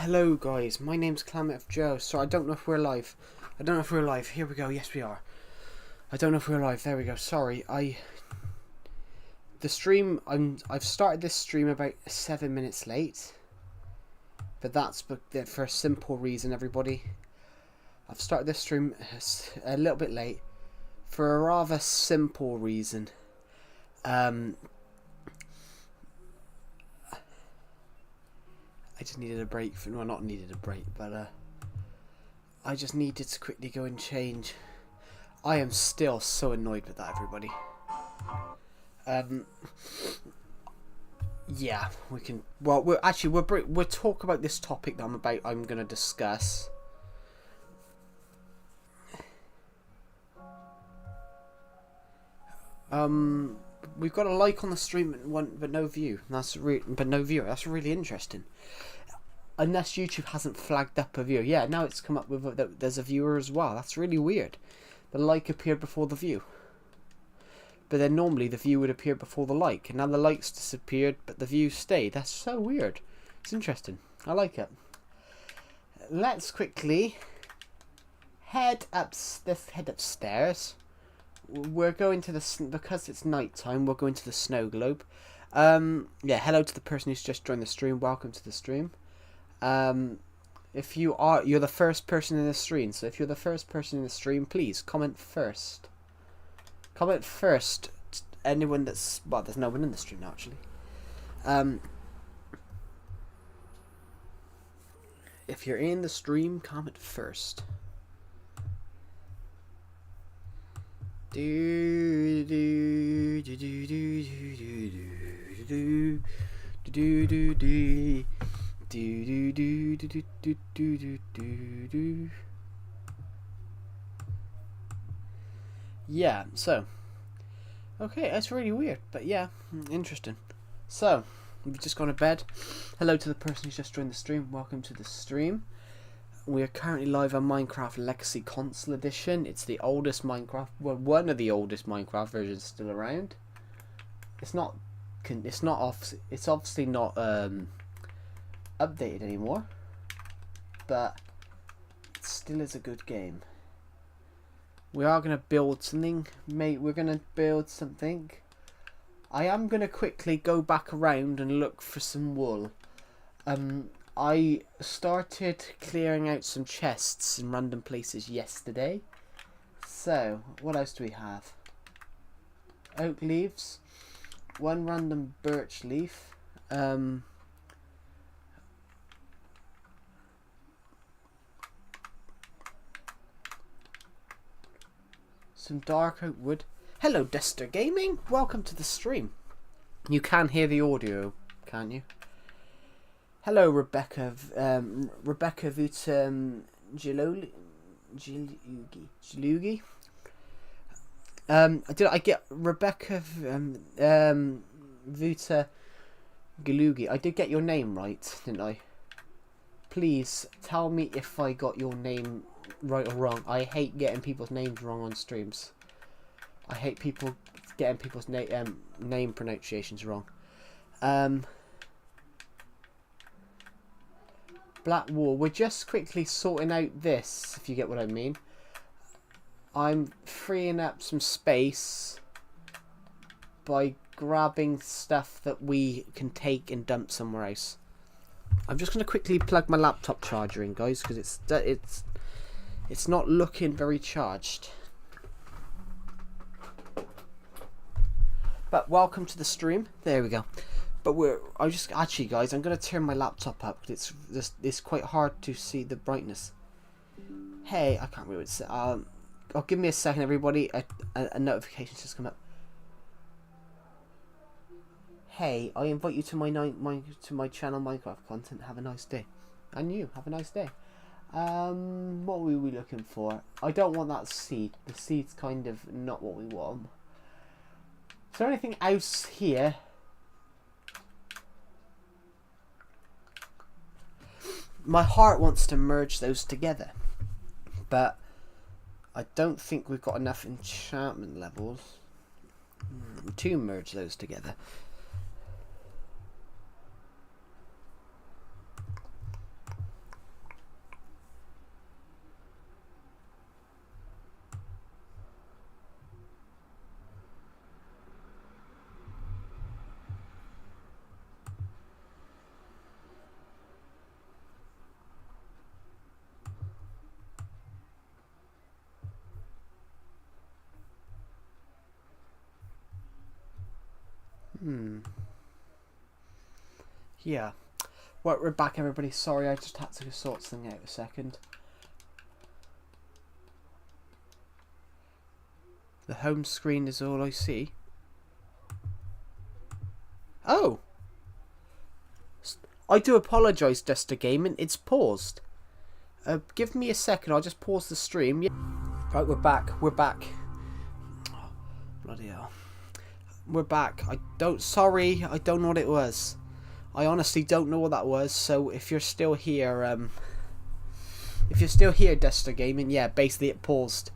Hello guys, my name's Climate of Joe. So I don't know if we're live. Here we go. Yes, we are. I don't know if we're live. There we go. Sorry, the stream. I've started this stream about 7 minutes late, but that's for a simple reason. Everybody, I've started this stream a little bit late for a rather simple reason. I just needed a break. Well, not needed a break, but I just needed to quickly go and change. I am still so annoyed with that, everybody. Yeah, we can. Well, we'll talk about this topic that I'm gonna discuss. We've got a like on the stream but no view. That's no viewer. That's really interesting. Unless YouTube hasn't flagged up a viewer. Yeah, now it's come up with there's a viewer as well. That's really weird. The like appeared before the view. But then normally the view would appear before the like. And now the likes disappeared, but the view stayed. That's so weird. It's interesting. I like it. Let's quickly head upstairs. We're going to because it's night time, we're going to the snow globe. Yeah, hello to the person who's just joined the stream. Welcome to the stream. If you're the first person in the stream, so if you're the first person in the stream, please comment first. Comment first. Anyone that's there's no one in the stream now, actually. If you're in the stream, comment first. Yeah, so okay, that's really weird, but yeah, interesting. So we've just gone to bed. Hello to the person who's just joined the stream. Welcome to the stream. We are currently live on Minecraft Legacy Console Edition. It's the oldest Minecraft, well, one of the oldest Minecraft versions still around. It's obviously not updated anymore, but it still is a good game. We are gonna build something, mate. We're gonna build something. I am gonna quickly go back around and look for some wool. I started clearing out some chests in random places yesterday. So, what else do we have? Oak leaves. One random birch leaf. Some dark oak wood. Hello, Duster Gaming. Welcome to the stream. You can hear the audio, can't you? Hello, Rebecca. Rebecca Gilugi. Did I get Rebecca Vuta Galugi? I did get your name right, didn't I? Please tell me if I got your name right or wrong. I hate getting people's names wrong on streams. I hate people getting people's name pronunciations wrong. Black wool. We're just quickly sorting out this, if you get what I mean. I'm freeing up some space by grabbing stuff that we can take and dump somewhere else. I'm just going to quickly plug my laptop charger in, guys, because it's not looking very charged. But welcome to the stream. There we go. But actually, guys, I'm going to turn my laptop up because it's quite hard to see the brightness. Hey, I can't really say. Give me a second, everybody. A notification's just come up. Hey, I invite you to my channel, Minecraft content. Have a nice day, and you have a nice day. What were we looking for? I don't want that seed. The seed's kind of not what we want. Is there anything else here? My heart wants to merge those together, but I don't think we've got enough enchantment levels to merge those together. Yeah. Well, we're back, everybody. Sorry, I just had to sort something out a second. The home screen is all I see. Oh! I do apologise, Duster Gaming. It's paused. Give me a second. I'll just pause the stream. Yeah. Right, we're back. We're back. Oh, bloody hell. We're back. Sorry, I don't know what it was. I honestly don't know what that was. So if you're still here, Duster Gaming, yeah, basically it paused.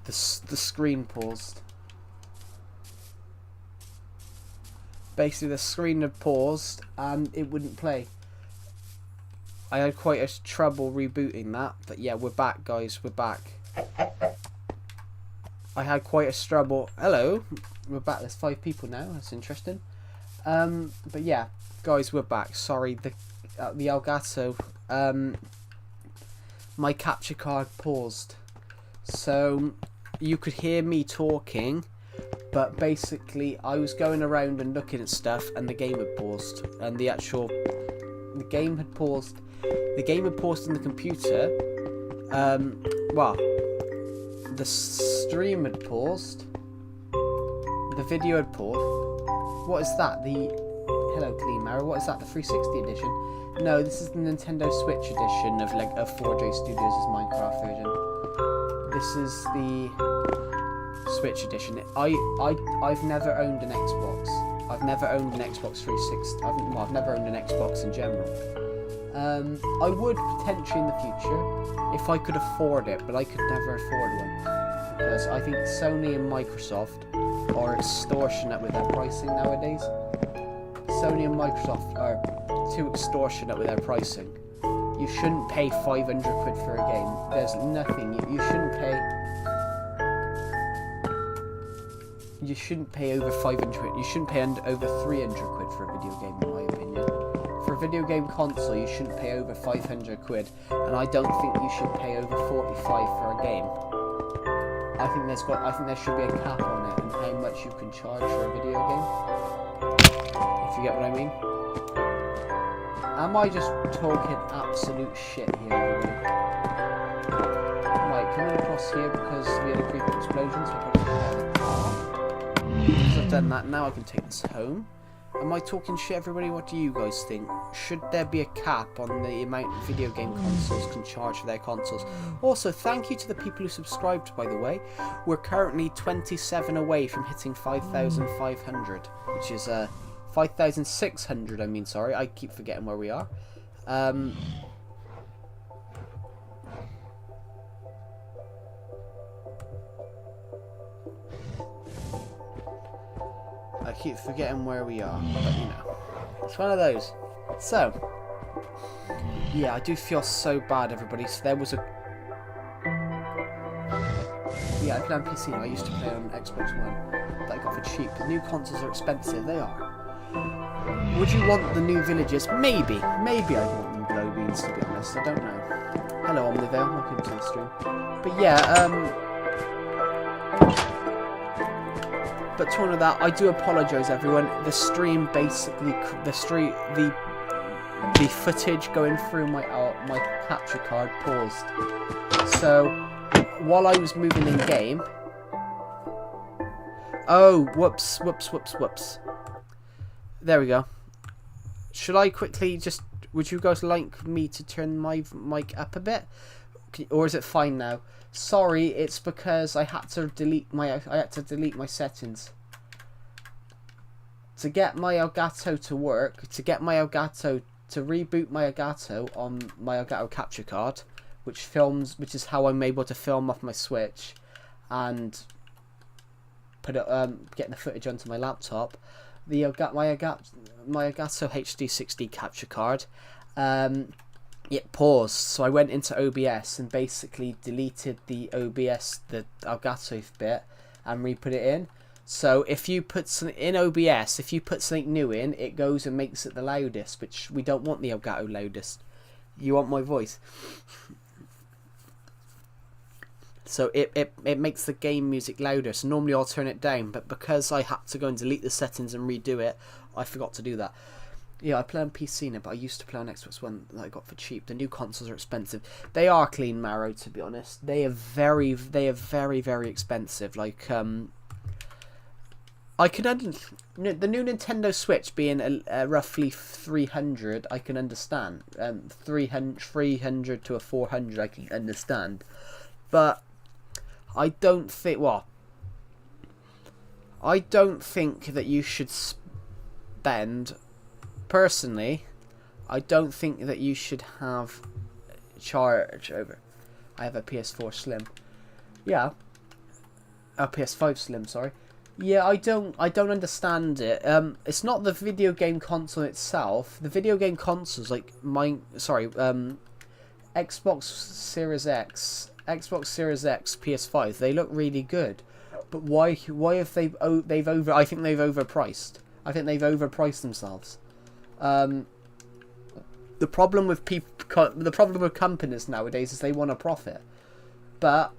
The screen paused. Basically, the screen had paused and it wouldn't play. I had quite a trouble rebooting that, but yeah, we're back, guys. We're back. I had quite a trouble. Hello, we're back. There's 5 people now. That's interesting. But yeah, guys, we're back. Sorry, the Elgato. My capture card paused, so you could hear me talking. But basically, I was going around and looking at stuff, and the game had paused. And the game had paused. The game had paused on the computer. Well, the stream had paused. The video had paused. What is that? Hello, Clean Marrow. What is that? The 360 edition? No, this is the Nintendo Switch edition of 4J Studios' Minecraft version. This is the Switch edition. I've never owned an Xbox. I've never owned an Xbox 360. I've never owned an Xbox in general. I would potentially in the future if I could afford it, but I could never afford one because I think Sony and Microsoft are extortionate with their pricing nowadays. Sony and Microsoft are too extortionate with their pricing. You shouldn't pay 500 quid for a game. There's nothing. You shouldn't pay. You shouldn't pay over 500. You shouldn't pay over 300 quid for a video game, in my opinion. For a video game console, you shouldn't pay over 500 quid, and I don't think you should pay over 45 for a game. I think there should be a cap on it and how much you can charge for a video game. If you get what I mean. Am I just talking absolute shit here, everybody? Right, coming across here because we had a creepy explosion, so I've got to Because I've done that, now I can take this home. Am I talking shit, everybody? What do you guys think? Should there be a cap on the amount of video game consoles can charge for their consoles? Also, thank you to the people who subscribed, by the way. We're currently 27 away from hitting 5,500, which is 5,600, I mean, sorry. I keep forgetting where we are. I keep forgetting where we are, but you know, it's one of those. So, yeah, I do feel so bad, everybody. So there was a... Yeah, I play on PC now. I used to play on Xbox One, but I got for cheap. The new consoles are expensive, they are. Would you want the new villages? Maybe. Maybe I want them glow beans, to be honest. I don't know. Hello, Omnivale. Welcome to the stream. But yeah, but to all of that, I do apologise, everyone. The stream basically, the footage going through my capture card paused. So while I was moving in game, oh, whoops. There we go. Should I quickly just? Would you guys like me to turn my mic up a bit, or is it fine now? Sorry, it's because I had to delete my settings. To get my Elgato to work, to reboot my Elgato on my Elgato capture card, which is how I'm able to film off my Switch and put it, getting the footage onto my laptop. My Elgato HD60 capture card, it paused, so I went into OBS and basically deleted the Elgato bit and re-put it in. So if you put something in OBS, if you put something new in, it goes and makes it the loudest, which we don't want the Elgato loudest. You want my voice. So it makes the game music louder. So normally I'll turn it down, but because I had to go and delete the settings and redo it, I forgot to do that. Yeah, I play on PC now, but I used to play on Xbox One that I got for cheap. The new consoles are expensive. They are clean marrow, to be honest. They are very, very expensive. Like, I can the new Nintendo Switch being roughly 300. I can understand. 300 to a 400. I can understand, but I don't think. Well, I don't think that you should spend. Personally, I don't think that you should have charge over. I have a PS4 Slim. Yeah. A PS5 Slim, sorry. Yeah, I don't understand it. It's not the video game console itself. The video game consoles like Xbox Series X, PS5, they look really good. But why have they've over I think they've overpriced. I think they've overpriced themselves. The problem with companies nowadays is they want a profit. But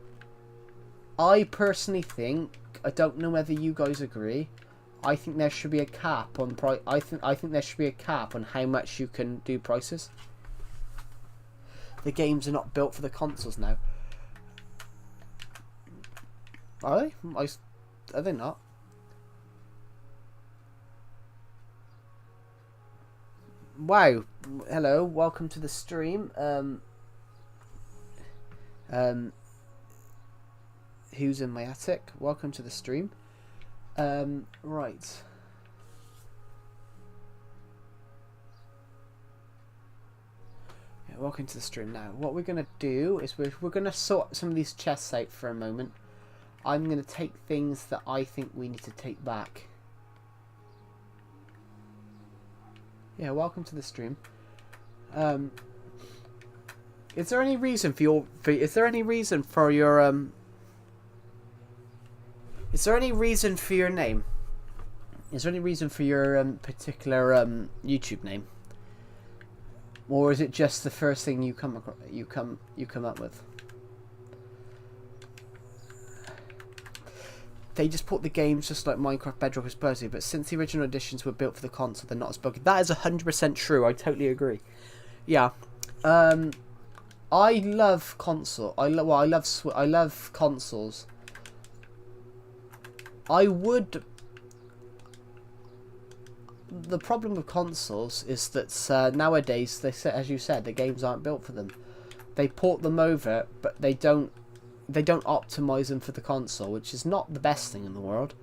I personally think, I don't know whether you guys agree, I think there should be a cap on price. I think there should be a cap on how much you can do prices. The games are not built for the consoles now. Are they? Are they not? Wow. Hello, welcome to the stream. Who's in my attic? Welcome to the stream. Right. Yeah, welcome to the stream now. What we're going to do is we're going to sort some of these chests out for a moment. I'm going to take things that I think we need to take back. Yeah, welcome to the stream. Is there any reason for your Is there any reason for your name? Is there any reason for your particular YouTube name? Or is it just the first thing you come up with? They just put the games just like Minecraft Bedrock is buggy, but since the original editions were built for the console, they're not as buggy. That is 100% true. I totally agree. Yeah. I love console. I love consoles. The problem with consoles is that nowadays, as you said, the games aren't built for them. They port them over, but they don't optimize them for the console, which is not the best thing in the world.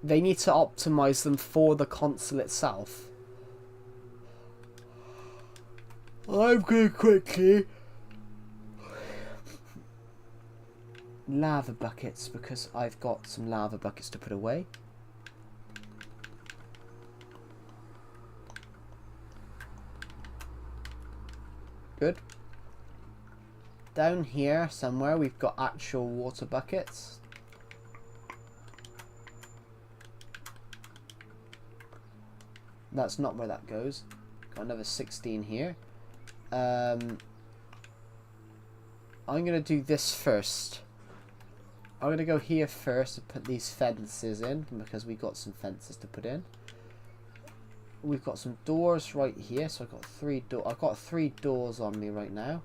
They need to optimize them for the console itself. I'm going to quickly lava buckets, because I've got some lava buckets to put away. Good. Down here somewhere we've got actual water buckets. That's not where that goes. Got another 16 here. I'm gonna do this first. I'm gonna go here first and put these fences in, because we got some fences to put in. We've got some doors right here, so I've got three doors on me right now.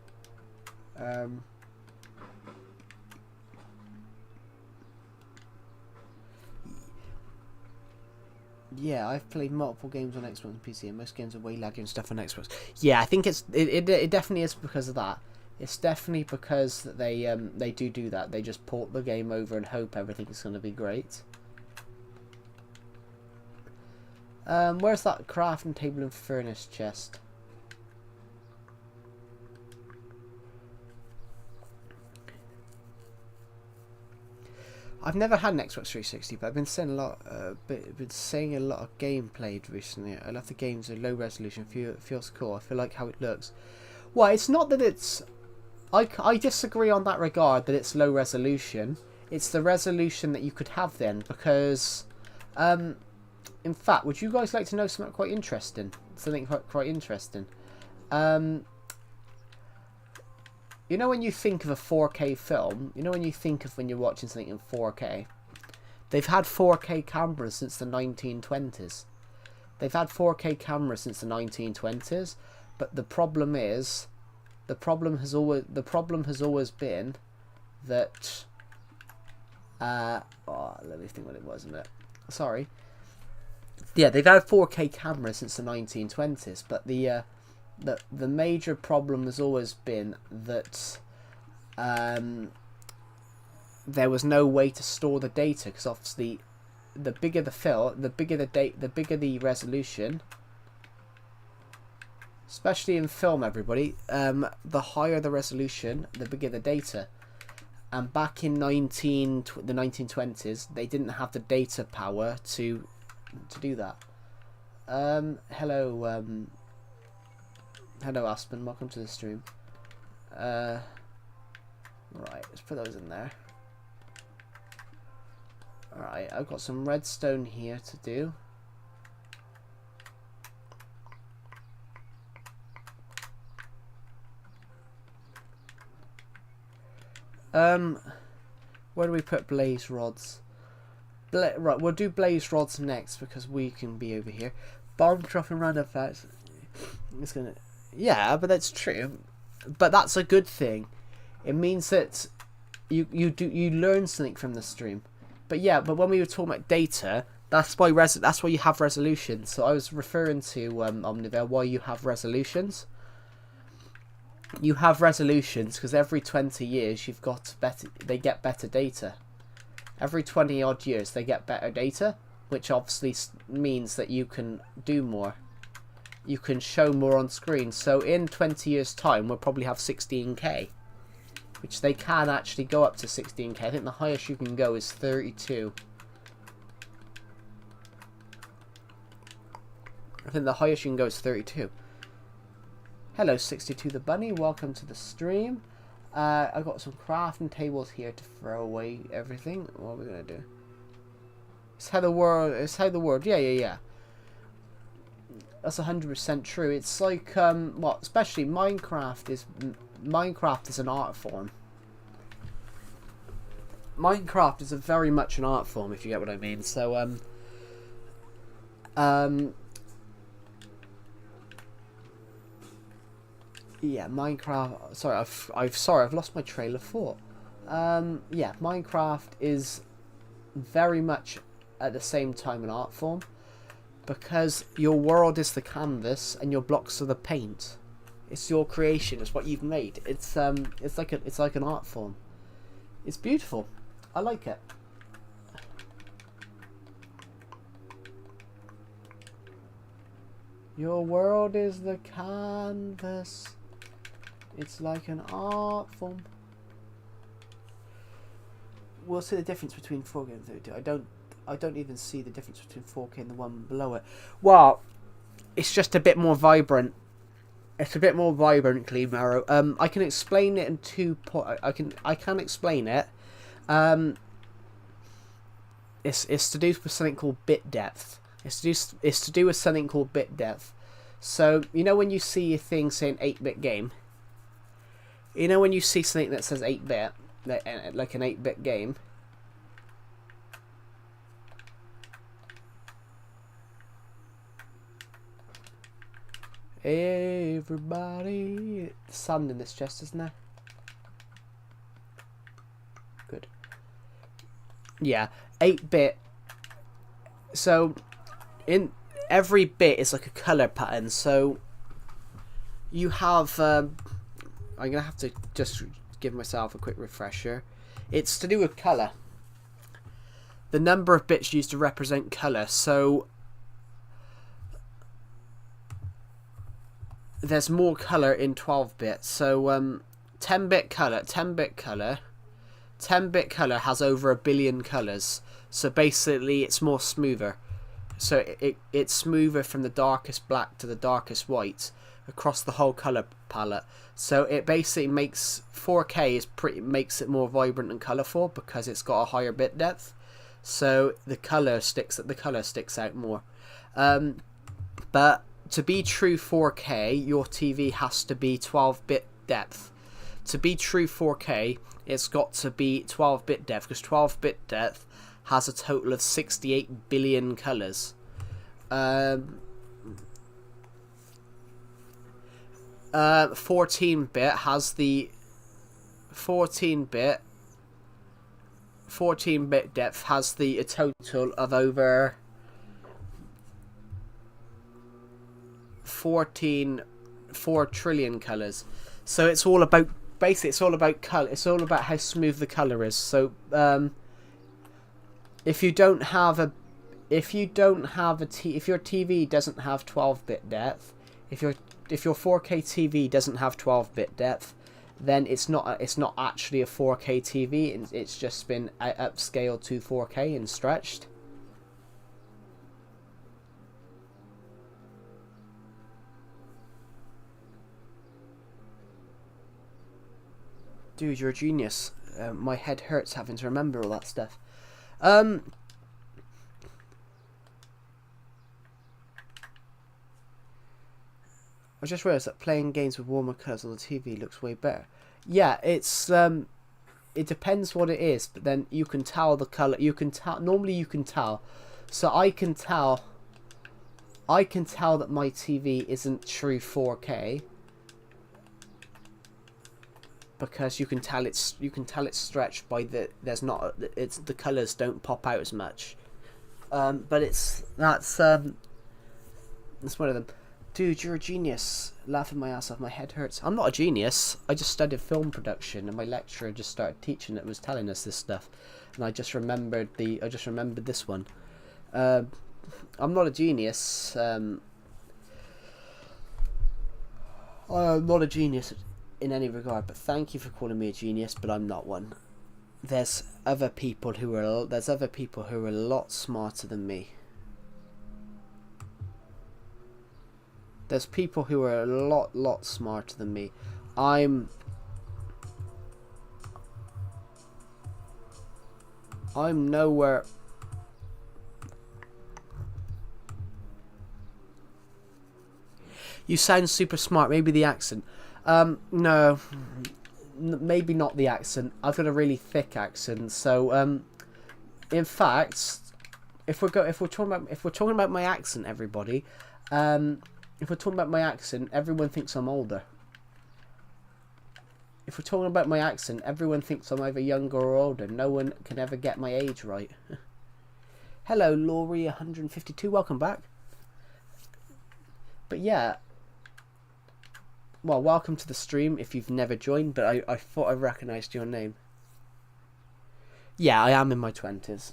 Yeah, I've played multiple games on Xbox and PC, and most games are way laggy and stuff on Xbox. Yeah, I think it definitely is because of that. It's definitely because that they do that. They just port the game over and hope everything's going to be great. Where's that crafting table and furnace chest? I've never had an Xbox 360, but I've been seeing a lot. Been seeing a lot of game played recently. I love the games are low resolution. Feels cool. I feel like how it looks. Well, it's not that it's. I disagree on that regard that it's low resolution. It's the resolution that you could have then, because, in fact, would you guys like to know something quite interesting? you know when you think of a 4K film, you know when you think of when you're watching something in 4K, they've had 4K cameras since the 1920s. They've had 4K cameras since the 1920s, but the problem has always been that let me think what it was a minute. Sorry. Yeah, they've had 4K cameras since the 1920s, but the major problem has always been that there was no way to store the data, because obviously the bigger the film, the bigger the resolution, especially in film, everybody, the higher the resolution, the bigger the data. And back in the 1920s, they didn't have the data power to do that. Hello Aspen, welcome to the stream. Right, let's put those in there. Alright, I've got some redstone here to do. Where do we put blaze rods? Right, we'll do blaze rods next because we can be over here. Bomb dropping random facts. It's gonna. Yeah, but that's true. But that's a good thing. It means that you learn something from the stream. But yeah, but when we were talking about data, that's why you have resolutions. So I was referring to Omnivore, why you have resolutions. You have resolutions because every 20 years they get better data. Every 20 odd years they get better data, which obviously means that you can do more. You can show more on screen. So in 20 years time we'll probably have 16K, which they can actually go up to 16K. I think the highest you can go is 32. I think the highest you can go is 32. Hello 62 the bunny, welcome to the stream. I've got some crafting tables here to throw away everything. What are we gonna do? It's how the world, yeah. That's 100% true. It's like, especially Minecraft is an art form. Minecraft is very much an art form, if you get what I mean. So, yeah, Minecraft. Sorry, I've lost my trail of thought. Yeah, Minecraft is very much at the same time an art form, because your world is the canvas and your blocks are the paint. It's your creation. It's what you've made. It's like an art form. It's beautiful. I like it. Your world is the canvas. It's like an art form. We'll see the difference between 4K and 32. I don't even see the difference between 4K and the one below it. Well, it's just a bit more vibrant. It's a bit more vibrant, Clean Marrow. I can explain it in I can explain it. It's to do with something called bit depth. It's to do with something called bit depth. So you know when you see a thing saying 8-bit game. You know when you see something that says 8-bit, like an 8-bit game. Everybody, sand in this chest, isn't there? Good. Yeah, 8-bit. So, in every bit is like a color pattern. So, you have. I'm gonna have to just give myself a quick refresher. It's to do with color. The number of bits used to represent color. So. There's more color in 12-bit. So 10-bit color has over 1 billion colors. So basically it's more smoother. So it's smoother from the darkest black to the darkest white across the whole color palette. So it basically makes 4K makes it more vibrant and colorful because it's got a higher bit depth. So the color sticks out more. But to be true 4K, your TV has to be 12-bit depth. to be true 4K, it's got to be 12-bit depth, because 12-bit depth has a total of 68 billion colours. 14-bit has the 14-bit depth has a total of over 4 trillion colours. So it's all about, basically it's all about colour. It's all about how smooth the colour is. So if your TV doesn't have 12-bit depth, if your 4K TV doesn't have 12-bit depth, then it's not actually a 4K TV. It's just been upscaled to 4K and stretched. Dude, you're a genius. My head hurts having to remember all that stuff. I just realised that playing games with warmer colours on the TV looks way better. Yeah, it's it depends what it is, but then you can tell the colour. You can tell. Normally, you can tell. So I can tell that my TV isn't true 4K because you can tell it's stretched by the the colours don't pop out as much. But that's one of them. Dude, you're a genius. Laughing my ass off. My head hurts. I'm not a genius. I just studied film production, and my lecturer just started teaching it. Was telling us this stuff, and I just remembered this one. I'm not a genius. I'm not a genius in any regard. But thank you for calling me a genius. But I'm not one. There's other people who are a lot smarter than me. There's people who are a lot smarter than me. I'm nowhere. You sound super smart. Maybe the accent. No, maybe not the accent. I've got a really thick accent. So, in fact, if we're talking about my accent, everybody, if we're talking about my accent, everyone thinks I'm older. If we're talking about my accent, everyone thinks I'm either younger or older. No one can ever get my age right. Hello, Laurie152. Welcome back. But yeah. Well, welcome to the stream if you've never joined, but I thought I recognised your name. Yeah, I am in my 20s.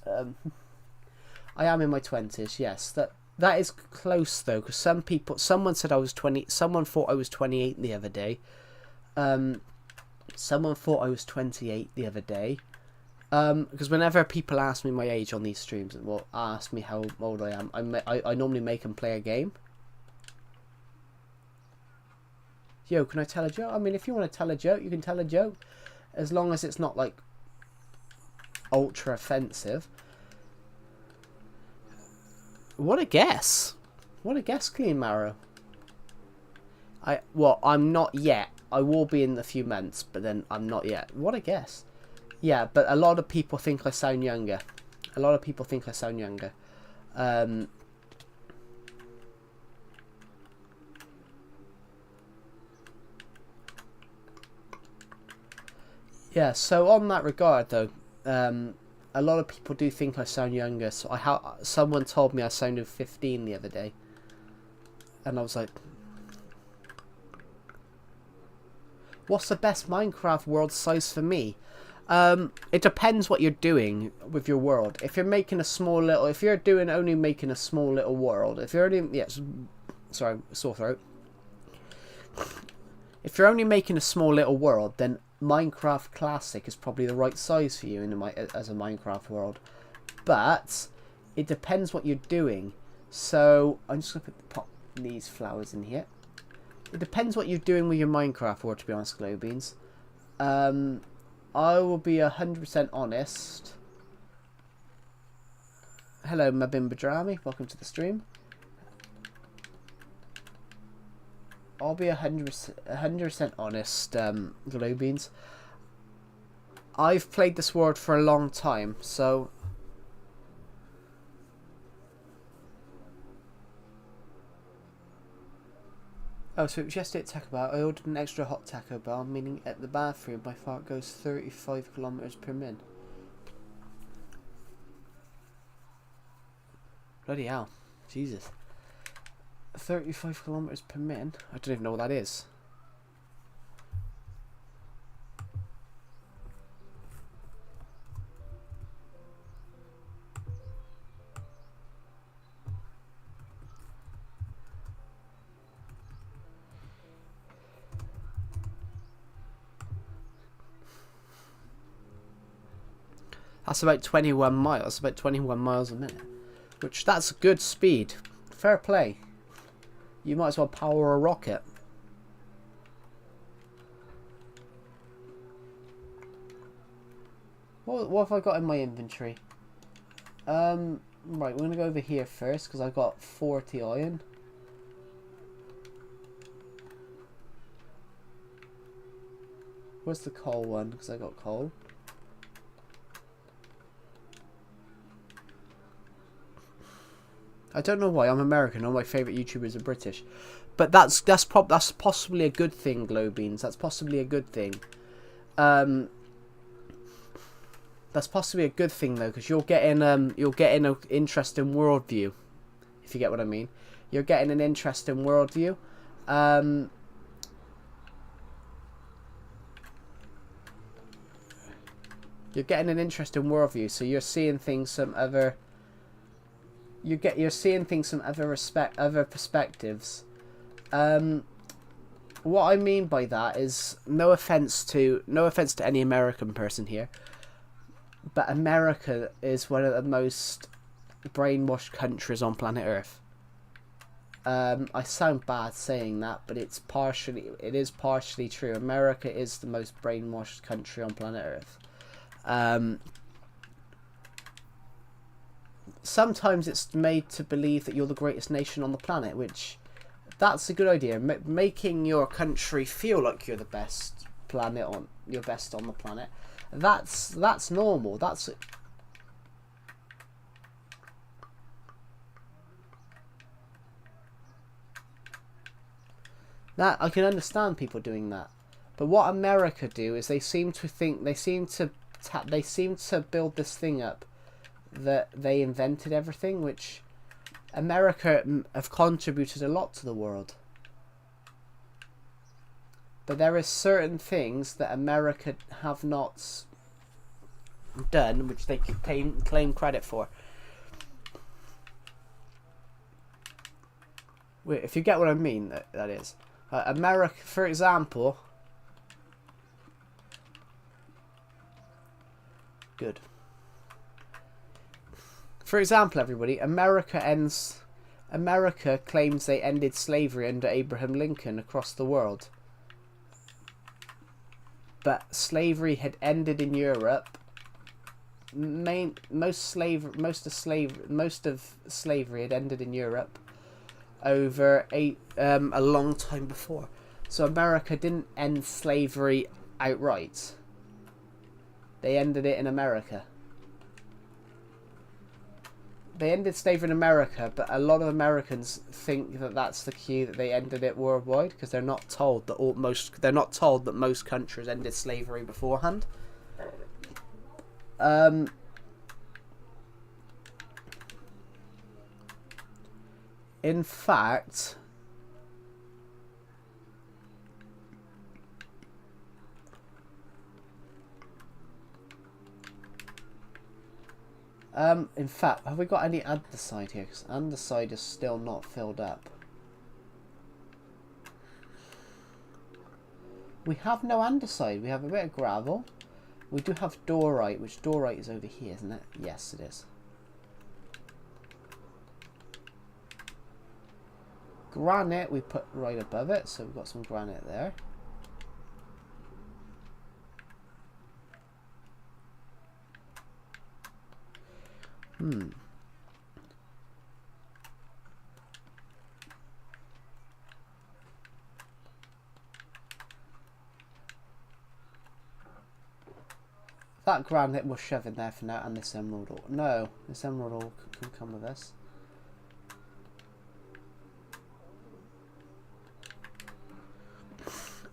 I am in my 20s, yes. That is close though, because someone said I was 20. Someone thought I was 28 the other day. Someone thought I was 28 the other day. Because whenever people ask me my age on these streams, and well, ask me how old I am, I normally make them play a game. Yo, can I tell a joke? I mean, if you want to tell a joke, you can tell a joke, as long as it's not like ultra offensive. What a guess! What a guess, Clean Marrow. I'm not yet. I will be in a few months, but then I'm not yet. What a guess. Yeah, but a lot of people think I sound younger. A lot of people think I sound younger. Yeah, so on that regard, though, a lot of people do think I sound younger. So someone told me I sounded 15 the other day, and I was like, "What's the best Minecraft world size for me?" It depends what you're doing with your world. If you're making a small little, if you're only making a small little world, if you're only sorry, sore throat. If you're only making a small little world, then Minecraft Classic is probably the right size for you as a Minecraft world, but it depends what you're doing. So I'm just gonna pop these flowers in here. It depends what you're doing with your Minecraft world, to be honest, Glow Beans. I will be 100% honest. Hello, Mabim Badrami. Welcome to the stream. I'll be 100% honest, Globeans. I've played this world for a long time, so... Oh, so it was yesterday at Taco Bell. I ordered an extra hot Taco Bell, meaning at the bathroom my fart goes 35 kilometers per min. Bloody hell. Jesus. 35 kilometers per min? I don't even know what that is. That's about 21 miles. About 21 miles a minute. Which, that's good speed. Fair play. You might as well power a rocket. What have I got in my inventory? Right, we're going to go over here first, because I've got 40 iron. Where's the coal one? Because I got coal. I don't know why, I'm American, all my favourite YouTubers are British. But that's possibly a good thing, Globeans. That's possibly a good thing. That's possibly a good thing though, because you're getting an interesting worldview. If you get what I mean. You're getting an interesting worldview. You're getting an interesting worldview, so you're seeing things from other... You're seeing things from other perspectives. What I mean by that is no offense to any American person here, but America is one of the most brainwashed countries on planet Earth. I sound bad saying that, but it is partially true. America is the most brainwashed country on planet Earth. Sometimes it's made to believe that you're the greatest nation on the planet, which that's a good idea. Making your country feel like you're the best on the planet. That's normal. That I can understand people doing that. But what America do is they seem to build this thing up that they invented everything, which America have contributed a lot to the world. But there are certain things that America have not done, which they claim credit for. Wait, if you get what I mean, that is. America, for example... Good. For example, everybody, America claims they ended slavery under Abraham Lincoln across the world. But slavery had ended in Europe. Most of slavery had ended in Europe over a long time before. So America didn't end slavery outright. They ended it in America. They ended slavery in America, but a lot of Americans think that that's the cue that they ended it worldwide, because they're not told that most countries ended slavery beforehand. In fact, have we got any andesite here? Because andesite is still not filled up. We have no andesite. We have a bit of gravel. We do have dorite, which dorite is over here, isn't it? Yes, it is. Granite we put right above it, so we've got some granite there. That granite we'll shove in there for now, and this emerald ore. No, this emerald ore can come with us.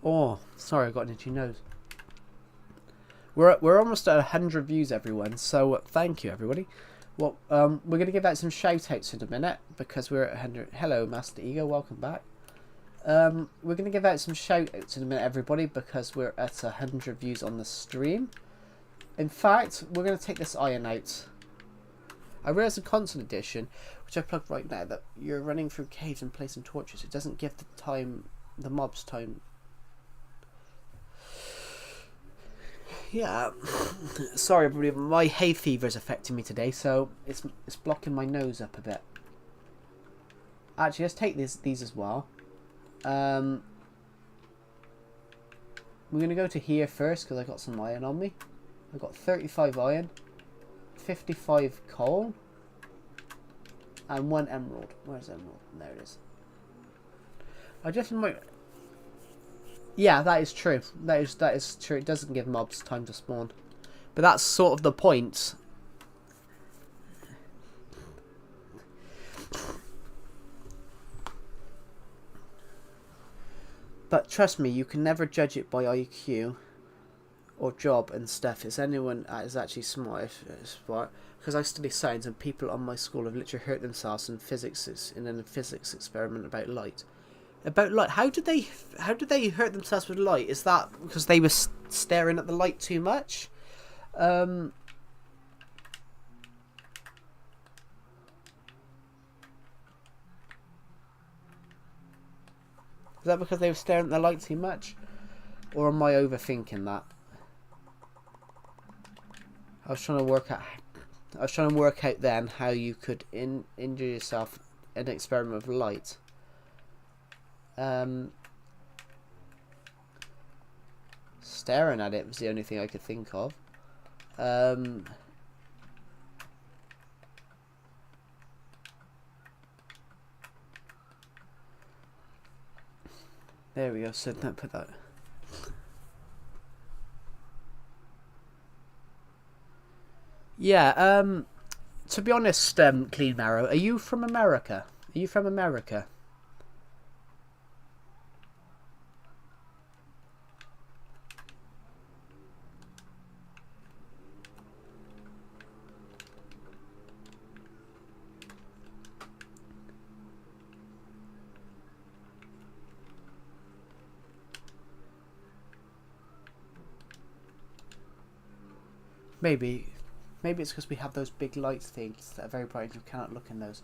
Oh, sorry, I got an itchy nose. We're almost at 100 views, everyone. So thank you, everybody. Well, we're gonna give out some shout outs in a minute because we're at 100. Hello, Master Ego, welcome back. We're gonna give out some shout outs in a minute, everybody, because we're at 100 views on the stream. In fact, we're gonna take this iron out. I realised in console edition, which I plugged right now, that you're running through caves and placing torches. It doesn't give the mobs time. Yeah, sorry everybody, my hay fever is affecting me today, so it's blocking my nose up a bit. Actually, let's take these as well. We're gonna go to here first because I got some iron on me. I got 35 iron, 55 coal, and 1 emerald. Where's emerald? There it is. I just might. Yeah, that is true. That is true. It doesn't give mobs time to spawn, but that's sort of the point. But trust me, you can never judge it by IQ or job and stuff. It's anyone that is actually smart, because I study science and people on my school have literally hurt themselves in a physics experiment about light. About light. How did they hurt themselves with light? Is that because they were staring at the light too much? Is that because they were staring at the light too much? Or am I overthinking that? I was trying to work out then how you could injure yourself in an experiment with light. Staring at it was the only thing I could think of. There we go. So don't put that. Yeah. To be honest, Clean Marrow, are you from America? Are you from America? Maybe it's because we have those big light things that are very bright and you cannot look in those.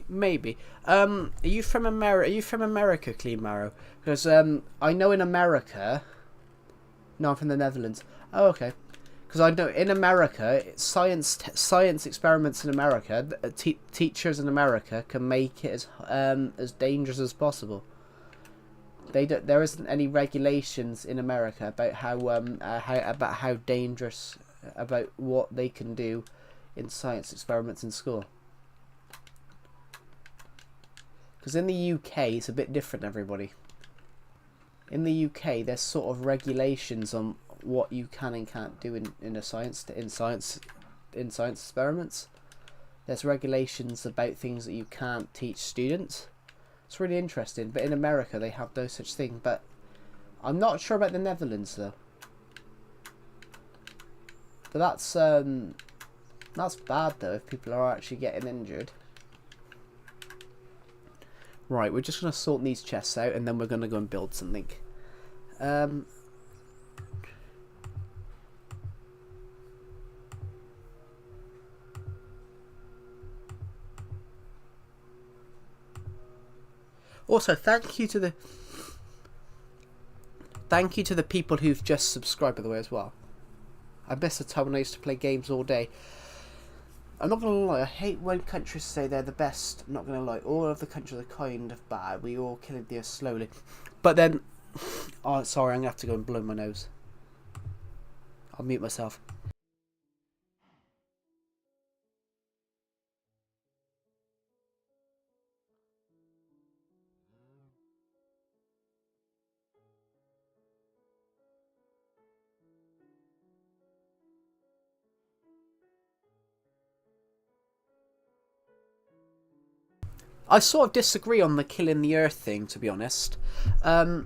Maybe. Are you from America? Are you from America, Clean Marrow? Because I know in America. No, I'm from the Netherlands. Oh, okay. Because I know in America, science experiments in America, teachers in America can make it as dangerous as possible. There isn't any regulations in America about how dangerous, about what they can do in science experiments in school. Because in the UK it's a bit different, everybody. In the UK there's sort of regulations on what you can and can't do in science experiments. There's regulations about things that you can't teach students. It's really interesting, but in America they have no such thing. But I'm not sure about the Netherlands though. But that's bad though if people are actually getting injured. Right, we're just gonna sort these chests out and then we're gonna go and build something. Also, thank you to the people who've just subscribed, by the way, as well. I miss the time when I used to play games all day. I'm not gonna lie, I hate when countries say they're the best. I'm not gonna lie, all of the countries are kind of bad. We all kill the earth slowly. But then, oh sorry, I'm gonna have to go and blow my nose. I'll mute myself. I sort of disagree on the killing the Earth thing, to be honest. I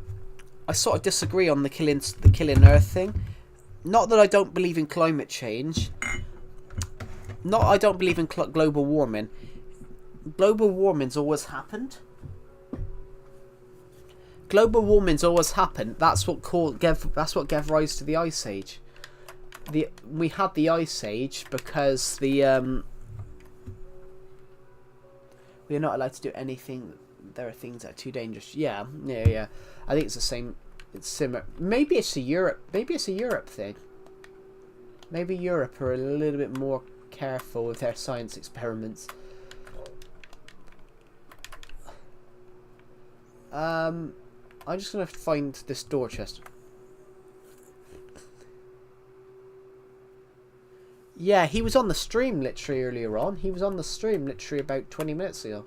sort of disagree on the killing Earth thing. Not that I don't believe in climate change. Not I don't believe in global warming. Global warming's always happened. Global warming's always happened. That's what gave rise to the Ice Age. We had the Ice Age because we're not allowed to do anything. There are things that are too dangerous. Yeah. I think it's the same. It's similar. Maybe it's a Europe thing. Maybe Europe are a little bit more careful with their science experiments. I'm just gonna find this door chest. Yeah, he was on the stream literally earlier on. He was on the stream literally about 20 minutes ago.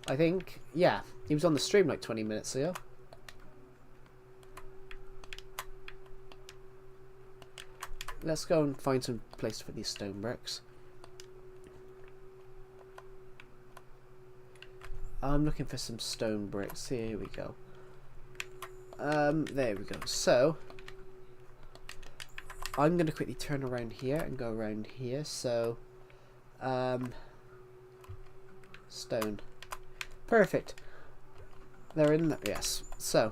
I think. Yeah, he was on the stream like 20 minutes ago. Let's go and find some place for these stone bricks. I'm looking for some stone bricks. Here we go. There we go. So I'm gonna quickly turn around here and go around here. So stone. Perfect. They're in there. Yes. So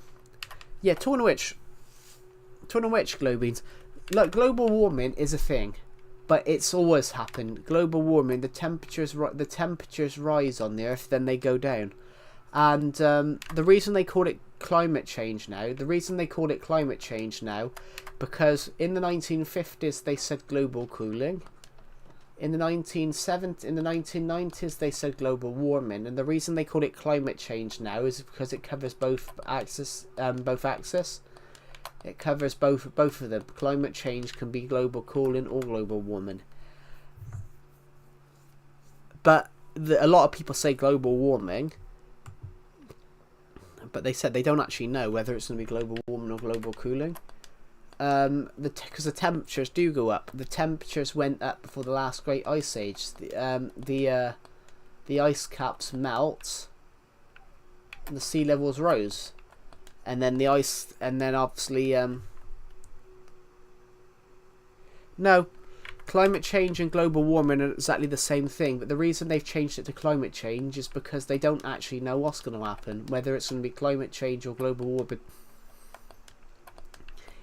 yeah, talking of which, glow beans. Look, global warming is a thing, but it's always happened. Global warming, the temperatures rise on the Earth, then they go down, and the reason they call it climate change now, because in the 1950s they said global cooling, in the 1990s they said global warming, and the reason they call it climate change now is because it covers both axes. It covers both of them. Climate change can be global cooling or global warming. But a lot of people say global warming, but they said they don't actually know whether it's going to be global warming or global cooling. Because the temperatures do go up. The temperatures went up before the last great ice age. The ice caps melt, and the sea levels rose. And then obviously, no, climate change and global warming are exactly the same thing. But the reason they've changed it to climate change is because they don't actually know what's going to happen, whether it's going to be climate change or global warming.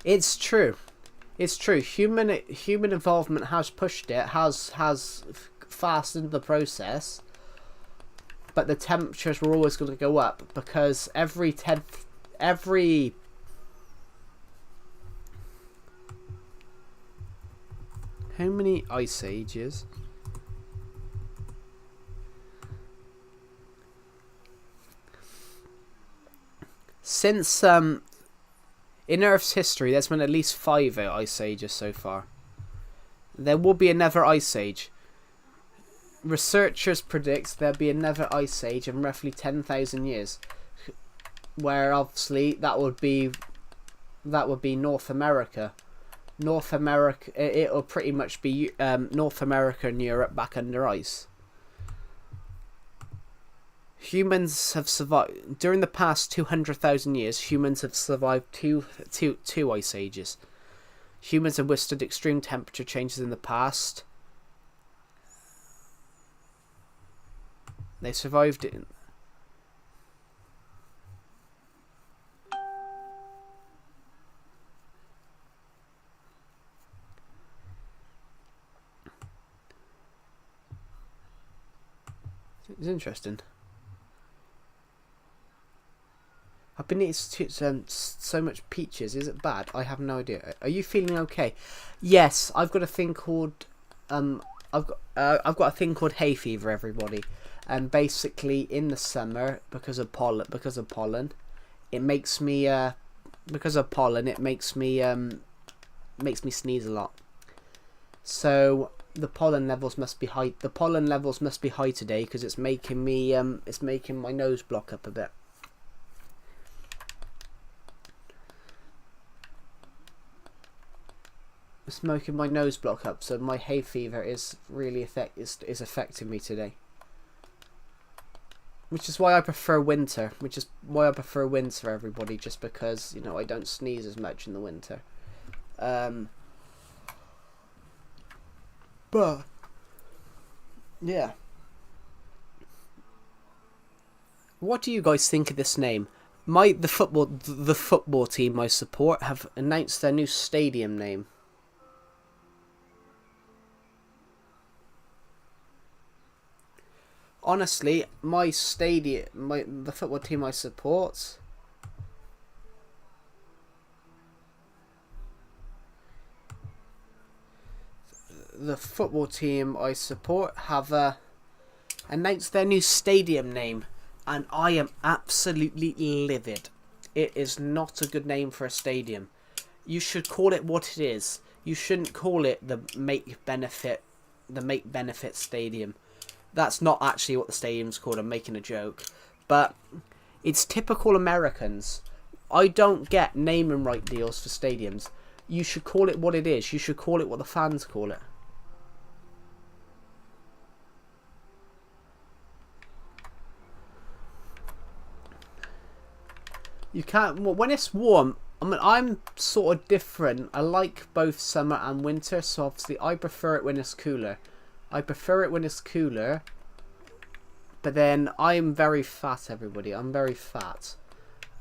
It's true. Human involvement has pushed it, has fastened the process. But the temperatures were always going to go up because how many ice ages? Since in Earth's history, there's been at least 5 ice ages so far. There will be another ice age. Researchers predict there'll be another ice age in roughly 10,000 years. Where obviously that would be North America. It'll pretty much be North America and Europe back under ice. Humans have survived during the past 200,000 years. Humans have survived two ice ages. Humans have withstood extreme temperature changes in the past. They survived it. It's interesting. I've been eating so much peaches. Is it bad? I have no idea. Are you feeling okay? Yes, I've got a thing called I've got a thing called hay fever, everybody. And basically in the summer, because of pollen, it makes me sneeze a lot. So the pollen levels must be high. The pollen levels must be high today because it's making my nose block up a bit. It's making my nose block up, so my hay fever is really affecting me today. Which is why I prefer winter. Which is why I prefer winter, everybody. Just because, you know, I don't sneeze as much in the winter. But yeah. What do you guys think of this name? The football team I support have announced their new stadium name. Honestly, the football team I support, have announced their new stadium name, and I am absolutely livid. It is not a good name for a stadium. You should call it what it is. You shouldn't call it the Make Benefit Stadium. That's not actually what the stadium's called. I'm making a joke. But it's typical Americans. I don't get name and right deals for stadiums. You should call it what it is. You should call it what the fans call it. You can't... Well, when it's warm... I mean, I'm sort of different. I like both summer and winter. So obviously I prefer it when it's cooler. But then I'm very fat, everybody. I'm very fat.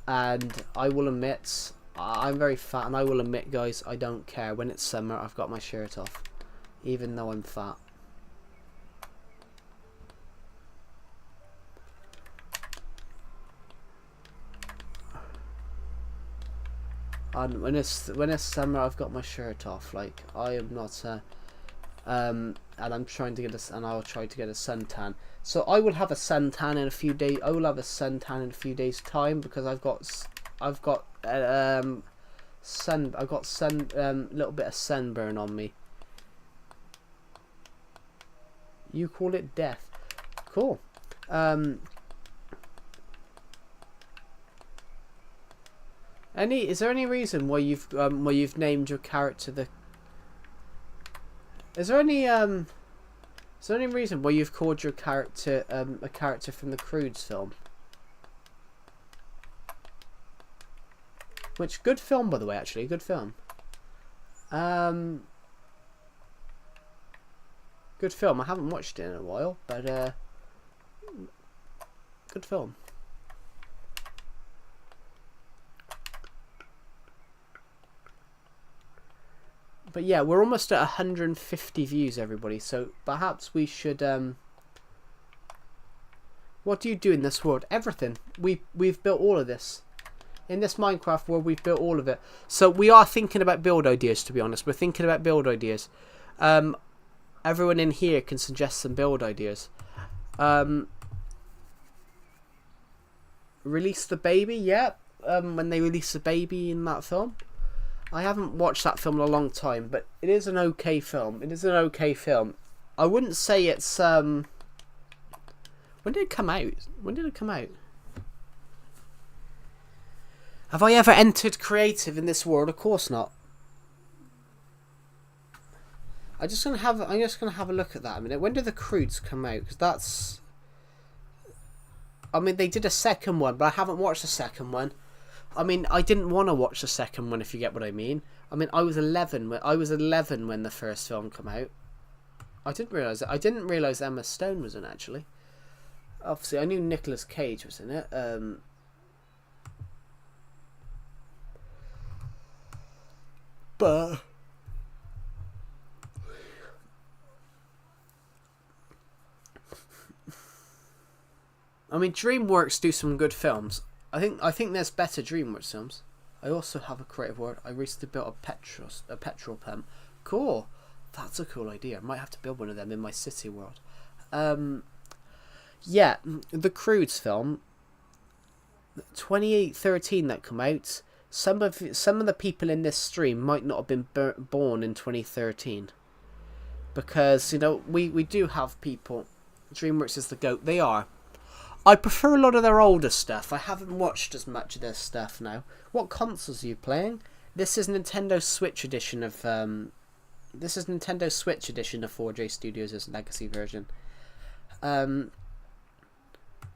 And I will admit, I'm very fat. And I will admit, guys, I don't care. When it's summer, I've got my shirt off. Even though I'm fat. And when it's summer, I've got my shirt off. Like, I am not... and I'm trying to get and I'll try to get a suntan. So I will have a suntan in a few days. I will have a suntan in a few days' time because I've got little bit of sunburn on me. You call it death. Cool. Is there any reason why you've named your character the... Is there any reason why you've called your character a character from the Croods film? Which, good film, by the way, actually, good film. Good film. I haven't watched it in a while, but good film. But yeah, we're almost at 150 views, everybody. So perhaps we should... What do you do in this world? Everything. We've built all of this. In this Minecraft world, we've built all of it. So we are thinking about build ideas, to be honest. We're thinking about build ideas. Everyone in here can suggest some build ideas. Release the baby, yeah. When they release the baby in that film. I haven't watched that film in a long time, but it is an okay film. I wouldn't say it's... When did it come out? Have I ever entered creative in this world? Of course not. I'm just gonna have a look at that a minute. When did the Croods come out? Because that's... I mean, they did a second one, but I haven't watched the second one. I mean, I didn't want to watch the second one, if you get what I mean. I mean, I was 11 when the first film came out. I didn't realise Emma Stone was in it, actually. Obviously, I knew Nicolas Cage was in it. But I mean, DreamWorks do some good films. I think there's better DreamWorks films. I also have a creative word. I recently built a petrol pump. Cool. That's a cool idea. I might have to build one of them in my city world. Yeah, the Croods film, 2013 that come out. Some of the people in this stream might not have been born in 2013, because you know we do have people. DreamWorks is the GOAT. They are. I prefer a lot of their older stuff. I haven't watched as much of their stuff now. What consoles are you playing? This is Nintendo Switch edition of 4J Studios' legacy version.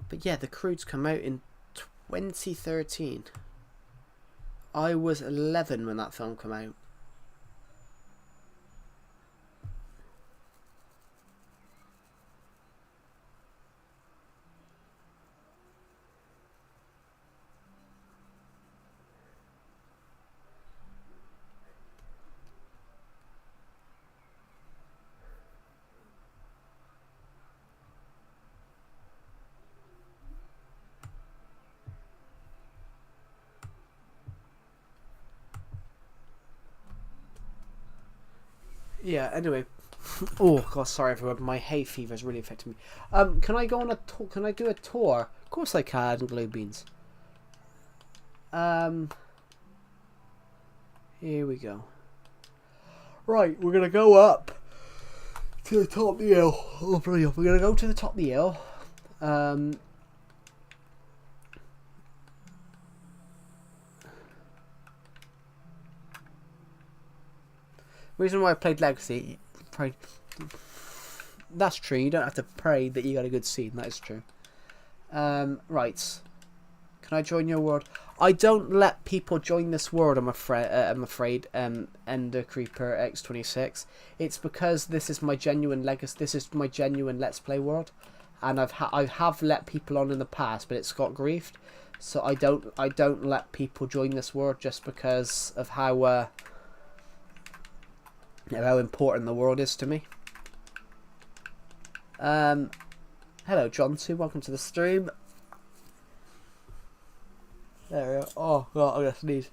But yeah, The Croods come out in 2013. I was 11 when that film came out. Yeah, anyway. Oh god, sorry everyone, my hay fever is really affecting me. Can I go on a tour? Can I do a tour? Of course I can, Glow Beans. Here we go. Right, we're gonna go up to the top of the hill. Oh brilliant. We're gonna go to the top of the hill. Reason why I played Legacy, prayed. That's true. You don't have to pray that you got a good scene. That is true. Right. Can I join your world? I don't let people join this world. I'm afraid. Ender Creeper X26. It's because this is my genuine legacy. This is my genuine Let's Play world, and I have let people on in the past, but it's got griefed. So I don't let people join this world just because of how important the world is to me. Hello John 2, welcome to the stream. There we go. Oh god, I'm gonna sneeze.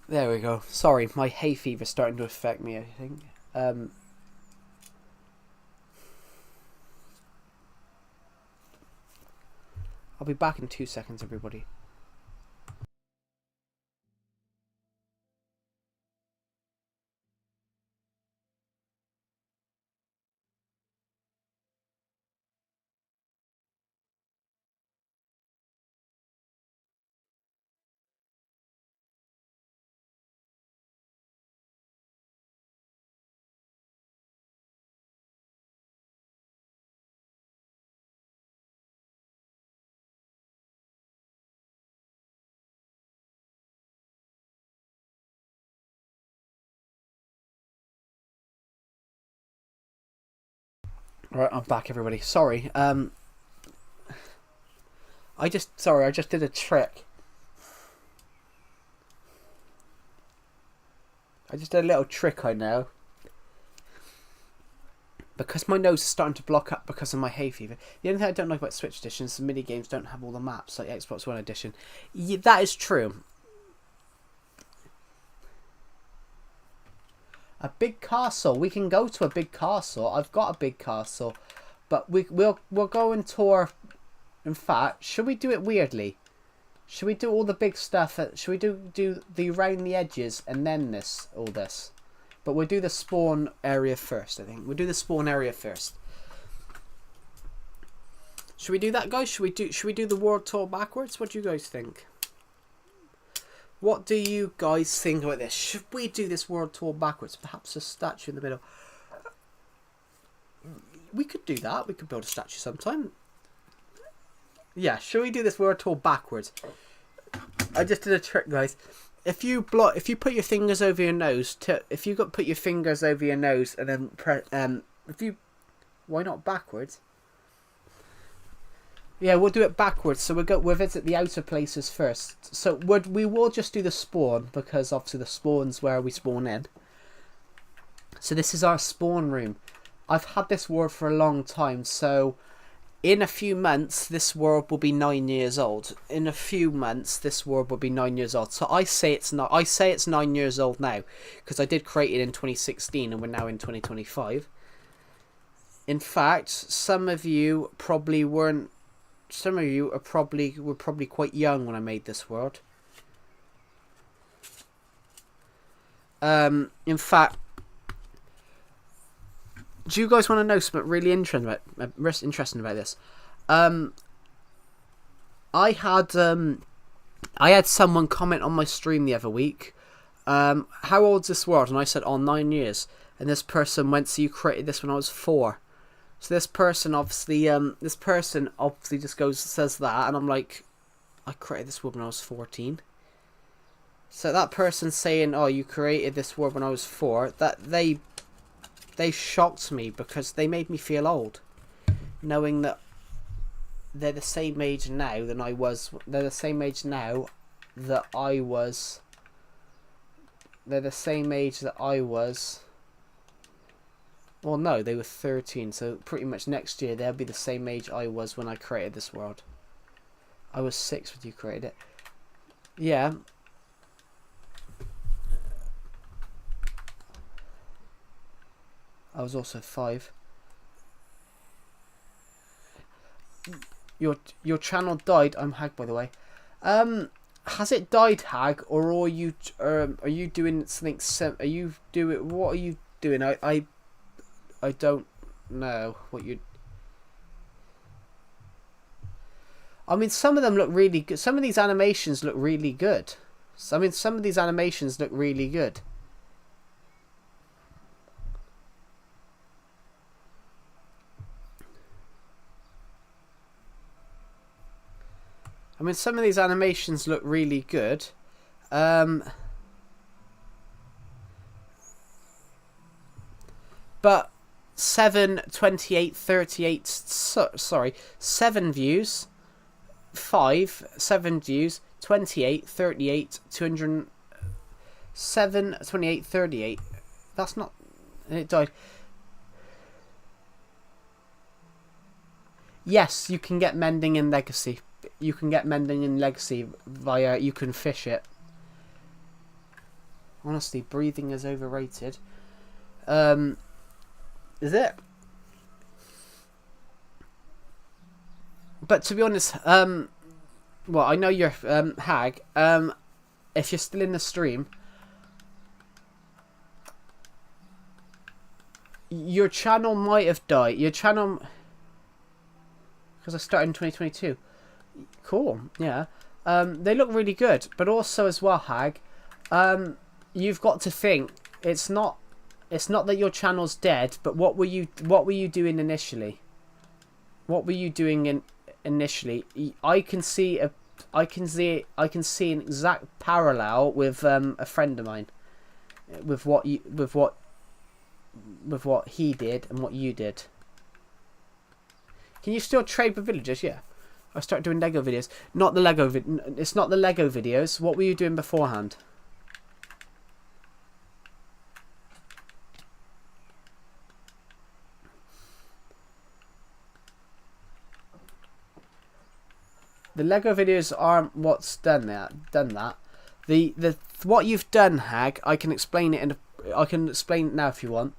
There we go. Sorry, my hay fever's starting to affect me, I think. I'll be back in 2 seconds, everybody. Right, I'm back, everybody. Sorry. I just did a trick. I just did a little trick, I know. Because my nose is starting to block up because of my hay fever. The only thing I don't like about Switch editions, the mini games don't have all the maps like Xbox One edition. Yeah, that is true. A big castle. We can go to a big castle. I've got a big castle, but we'll go and tour. In fact, should we do it weirdly? Should we do all the big stuff? Should we do the around the edges and then all this? But we'll do the spawn area first. I think we'll do the spawn area first. Should we do that, guys? Should we do the world tour backwards? What do you guys think? What do you guys think about this? Should we do this world tour backwards? Perhaps a statue in the middle. We could do that. We could build a statue sometime. Yeah, should we do this world tour backwards? I just did a trick, guys. If you put your fingers over your nose, put your fingers over your nose and then press, why not backwards? Yeah, we'll do it backwards. So we'll visit the outer places first. So we will just do the spawn because obviously the spawn's where we spawn in. So this is our spawn room. I've had this world for a long time. So in a few months, this world will be 9 years old. In a few months, this world will be 9 years old. So I say it's not. I say it's 9 years old now because I did create it in 2016 and we're now in 2025. In fact, some of you probably weren't. Some of you were probably quite young when I made this world. In fact, do you guys want to know something really interesting about this? I had someone comment on my stream the other week. How old's this world? And I said, 9 years. And this person went, so you created this when I was 4. So this person obviously just says that, and I'm like, I created this word when I was 14. So that person saying, "Oh, you created this word when I was 4," that they shocked me because they made me feel old, knowing that they're the same age now than I was. They're the same age now that I was. They're the same age that I was. Well, no, they were 13, so pretty much next year they'll be the same age I was when I created this world. I was 6 when you created it. Yeah. I was also 5. Your channel died. I'm Hag, by the way. Has it died, Hag, or are you doing something? Are you doing what are you doing? I don't know what you. I mean, some of them look really good. Some of these animations look really good. I mean, some of these animations look really good. I mean, some of these animations look really good. But 7, 28, 38, sorry, 7 views, 5, 7 views, 28, 38, 200, 7, 28, 38. That's not, it died. Yes, you can get mending in Legacy. You can get mending in Legacy via, you can fish it. Honestly, breathing is overrated. Is it? But to be honest, well, I know you're Hag. If you're still in the stream, your channel might have died. Your channel, because I started in 2022. Cool, yeah. They look really good, but also as well, Hag, you've got to think it's not that your channel's dead, but what were you doing initially? What were you doing initially? I can see an exact parallel with a friend of mine, with what he did and what you did. Can you still trade with villagers? Yeah. I started doing Lego videos. Not the Lego it's not the Lego videos. What were you doing beforehand? The Lego videos aren't what's done that. The what you've done, Hag, I can explain it I can explain it now if you want.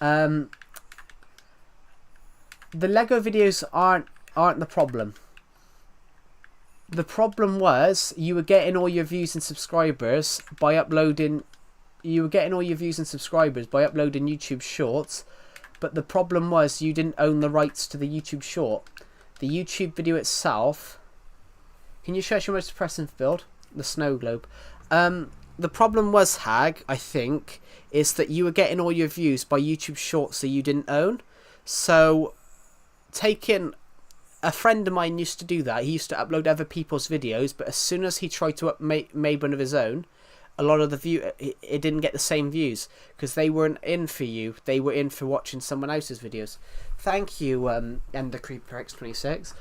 The Lego videos aren't the problem. The problem was you were getting all your views and subscribers by uploading. You were getting all your views and subscribers by uploading YouTube Shorts, but the problem was you didn't own the rights to the YouTube Short. The YouTube video itself. Can you show us your most depressing build? The snow globe. The problem was, Hag, I think, is that you were getting all your views by YouTube Shorts that you didn't own. So, a friend of mine used to do that. He used to upload other people's videos, but as soon as he tried to make one of his own, a lot of the it didn't get the same views because they weren't in for you. They were in for watching someone else's videos. Thank you, Ender Creeper X26.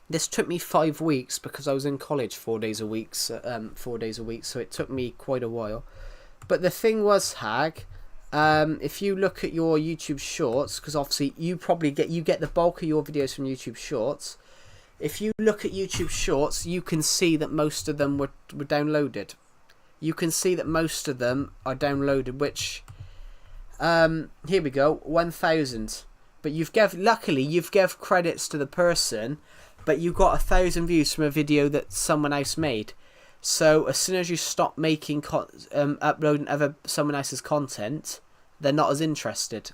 This took me 5 weeks because I was in college 4 days a week. So it took me quite a while. But the thing was, Hag, if you look at your YouTube Shorts, because obviously you get the bulk of your videos from YouTube Shorts. If you look at YouTube Shorts, you can see that most of them were downloaded. You can see that most of them are downloaded, which here we go, 1,000. But luckily you've gave credits to the person, but you got 1,000 views from a video that someone else made. So as soon as you stop making uploading someone else's content, they're not as interested.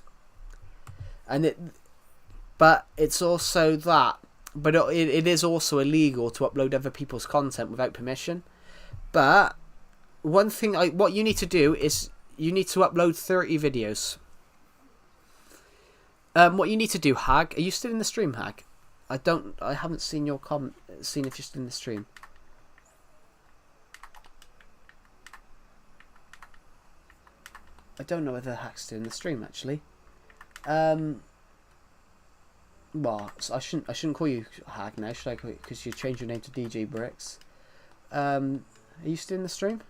But it's also that. But it is also illegal to upload other people's content without permission. But one thing, what you need to do is you need to upload 30 videos. What you need to do, Hag? Are you still in the stream, Hag? I haven't seen your comment. Seen if you're still in the stream. I don't know whether Hag's still in the stream actually. Well, I shouldn't call you Hag now, should I? Because you changed your name to DJ Bricks. Are you still in the stream?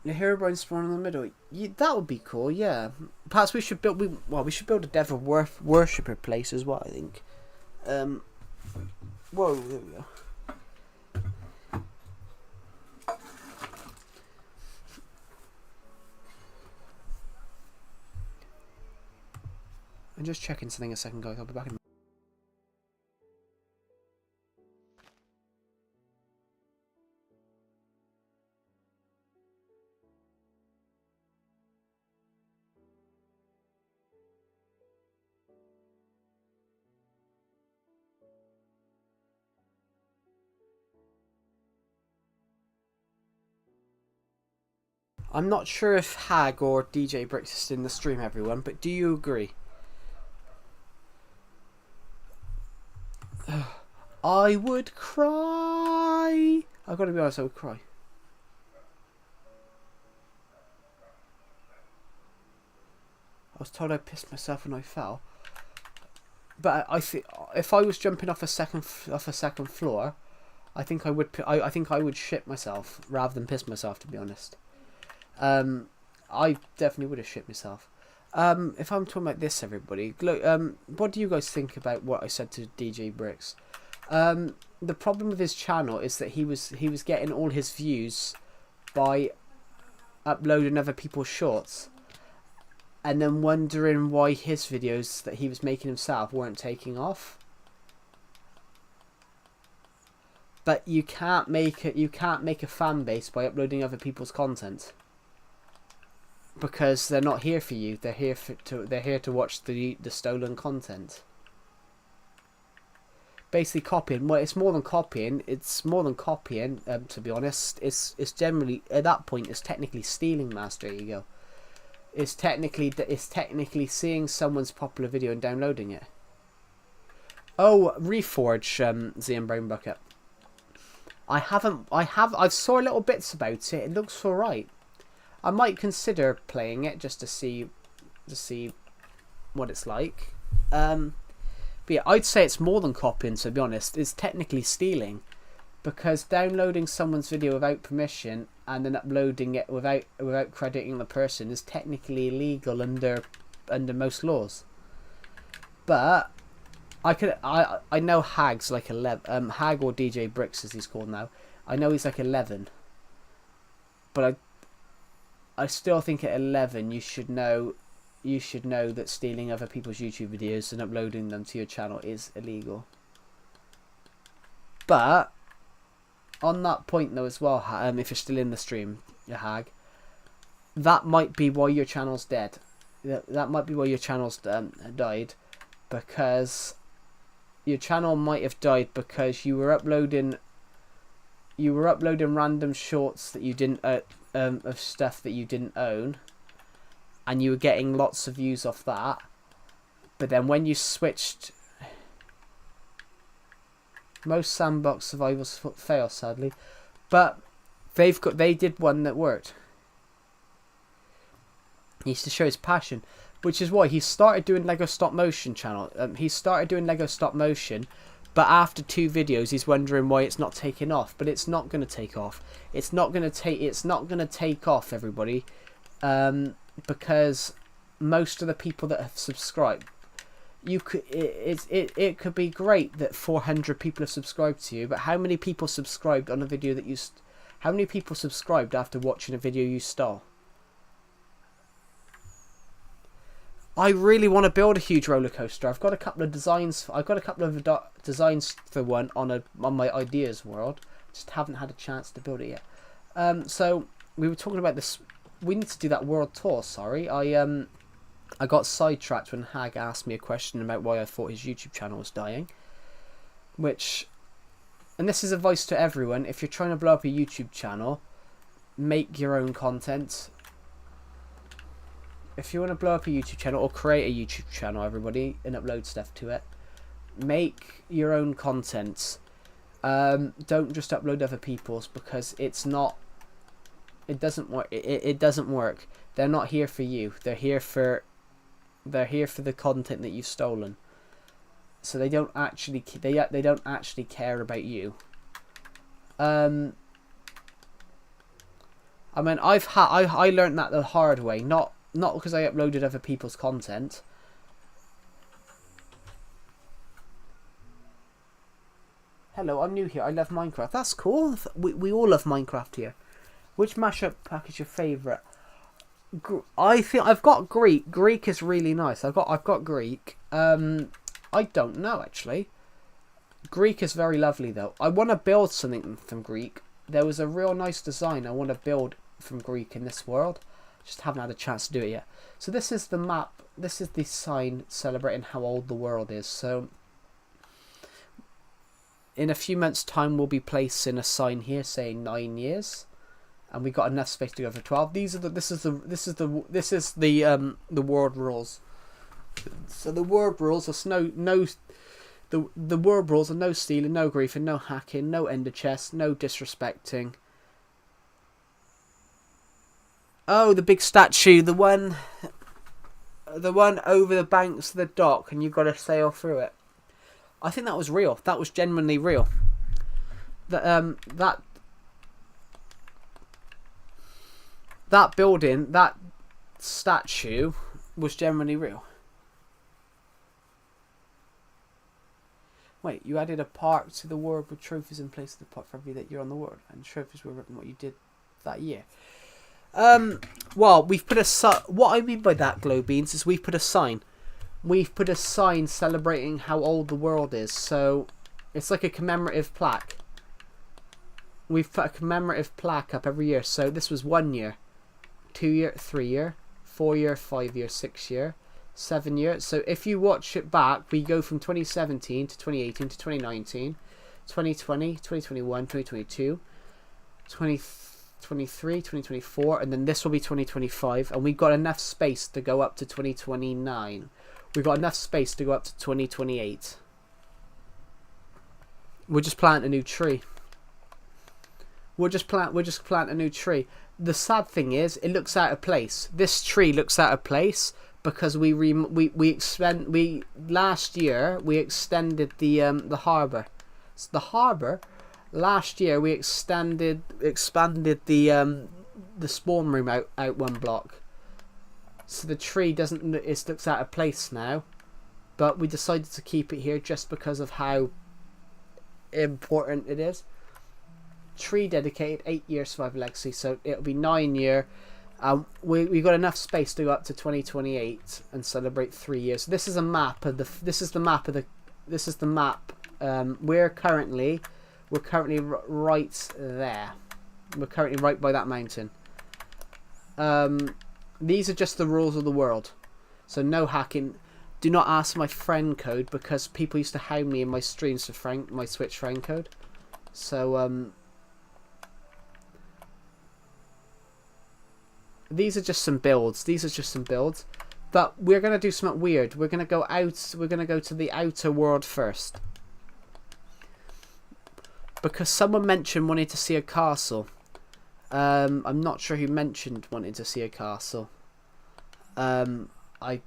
The Herobrine spawn in the middle. That would be cool. Yeah. Perhaps we should build. We should build a devil worshipper place as well. I think. Whoa! There we go. I'm just checking something a second, guys. I'll be back in. I'm not sure if Hag or DJ Bricks is in the stream, everyone, but do you agree? I would cry. I've got to be honest, I would cry. I was told I pissed myself when I fell, but I think if I was jumping off a second floor, I think I would. I think I would shit myself rather than piss myself. To be honest, I definitely would have shit myself. If I'm talking about this, everybody, look. What do you guys think about what I said to DJ Bricks? The problem with his channel is that he was getting all his views by uploading other people's shorts, and then wondering why his videos that he was making himself weren't taking off. But you can't make a fan base by uploading other people's content, because they're not here for you. They're here to watch the stolen content. Basically copying. Well, it's more than copying. It's more than copying. To be honest, it's generally at that point it's technically stealing. Master, there you go. It's technically seeing someone's popular video and downloading it. Oh, Reforge, Zian Brain Bucket. I've saw little bits about it. It looks alright. I might consider playing it just to see what it's like. But yeah, I'd say it's more than copying, to be honest. It's technically stealing, because downloading someone's video without permission and then uploading it without crediting the person is technically illegal under most laws. But I know Hag's like 11. Hag, or DJ Bricks as he's called now. I know he's like 11, but I still think at 11 you should know that stealing other people's YouTube videos and uploading them to your channel is illegal. But on that point though as well, if you're still in the stream, you Hag, that might be why your channel's dead. That might be why your channel's died, because your channel might have died because you were uploading random shorts that you didn't of stuff that you didn't own, and you were getting lots of views off that. But then when you switched, most sandbox survivors fail sadly, but they did one that worked. He used to show his passion, which is why he started doing Lego stop motion channel. He started doing Lego stop motion, but after 2 videos he's wondering why it's not taking off. But it's not going to take off. It's not going to take off, everybody. Because most of the people that have subscribed, it could be great that 400 people have subscribed to you, but how many people subscribed on a video that you how many people subscribed after watching a video you stole? I really want to build a huge roller coaster. I've got a couple of designs. I've got a couple of designs for one on my ideas world. Just haven't had a chance to build it yet. So we were talking about this. We need to do that world tour. Sorry, I got sidetracked when Hag asked me a question about why I thought his YouTube channel was dying. And this is advice to everyone: if you're trying to blow up a YouTube channel, make your own content. if you want to blow up a YouTube channel or create a YouTube channel, everybody, and upload stuff to it, make your own content. Don't just upload other people's, because it's not. It doesn't work. It doesn't work. They're not here for you. They're here for the content that you've stolen. So they don't actually care about you. I mean, I learned that the hard way. Not because I uploaded other people's content. Hello, I'm new here. I love Minecraft. That's cool. We all love Minecraft here. Which mashup pack is your favourite? I think I've got Greek. Greek is really nice. I've got Greek. I don't know actually. Greek is very lovely though. I want to build something from Greek. There was a real nice design I want to build from Greek in this world. Just haven't had a chance to do it yet. So this is the map. This is the sign celebrating how old the world is. So in a few months' time, we'll be placing a sign here saying 9 years, and we got enough space to go for 12. This is the world rules. So the world rules are the world rules are no stealing, no griefing, no hacking, no ender chests, no disrespecting. Oh, the big statue, the one over the banks of the dock, and you've got to sail through it. I think that was real. That was genuinely real. That building, that statue, was genuinely real. Wait, you added a park to the world with trophies in place of the park for every that year on the world, and trophies were written what you did that year. Well, we've put what I mean by that, Glow Beans, is we've put a sign. We've put a sign celebrating how old the world is. So it's like a commemorative plaque. We've put a commemorative plaque up every year. So this was 1 year, 2 year, 3 year, 4 year, 5 year, 6 year, 7 year. So if you watch it back, we go from 2017 to 2018 to 2019, 2020, 2021, 2022, 2023, 2024, and then this will be 2025. And we've got enough space to go up to 2029. We've got enough space to go up to 2028. We'll just plant a new tree. We'll just plant a new tree. The sad thing is, it looks out of place. This tree looks out of place because last year we extended the harbour. So the harbour last year we expanded the spawn room out one block. So the tree looks out of place now, but we decided to keep it here just because of how important it is. Tree dedicated 8 year survival legacy, so it'll be 9 year. We got enough space to go up to 2028 and celebrate 3 years. So this is a map of the map. We're currently right there. We're currently right by that mountain. These are just the rules of the world. So no hacking. Do not ask my friend code, because people used to hound me in my streams for my Switch friend code. So these are just some builds. But we're gonna do something weird. We're gonna go out. We're gonna go to the outer world first, because someone mentioned wanting to see a castle. I'm not sure who mentioned wanting to see a castle. I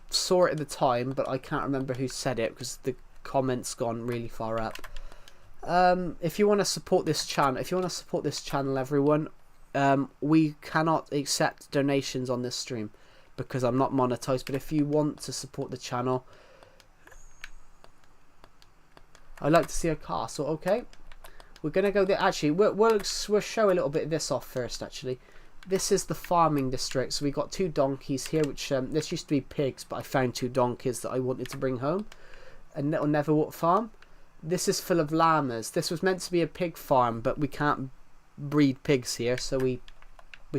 saw it at the time, but I can't remember who said it because the comments gone really far up. If you want to support this channel, everyone, we cannot accept donations on this stream because I'm not monetized. But if you want to support the channel, I'd like to see a castle. Okay. We're gonna go there. Actually, we'll show a little bit of this off first. Actually, this is the farming district. So we got 2 donkeys here, which this used to be pigs, but I found 2 donkeys that I wanted to bring home. A little Neverwalk farm. This is full of llamas. This was meant to be a pig farm, but we can't breed pigs here, so we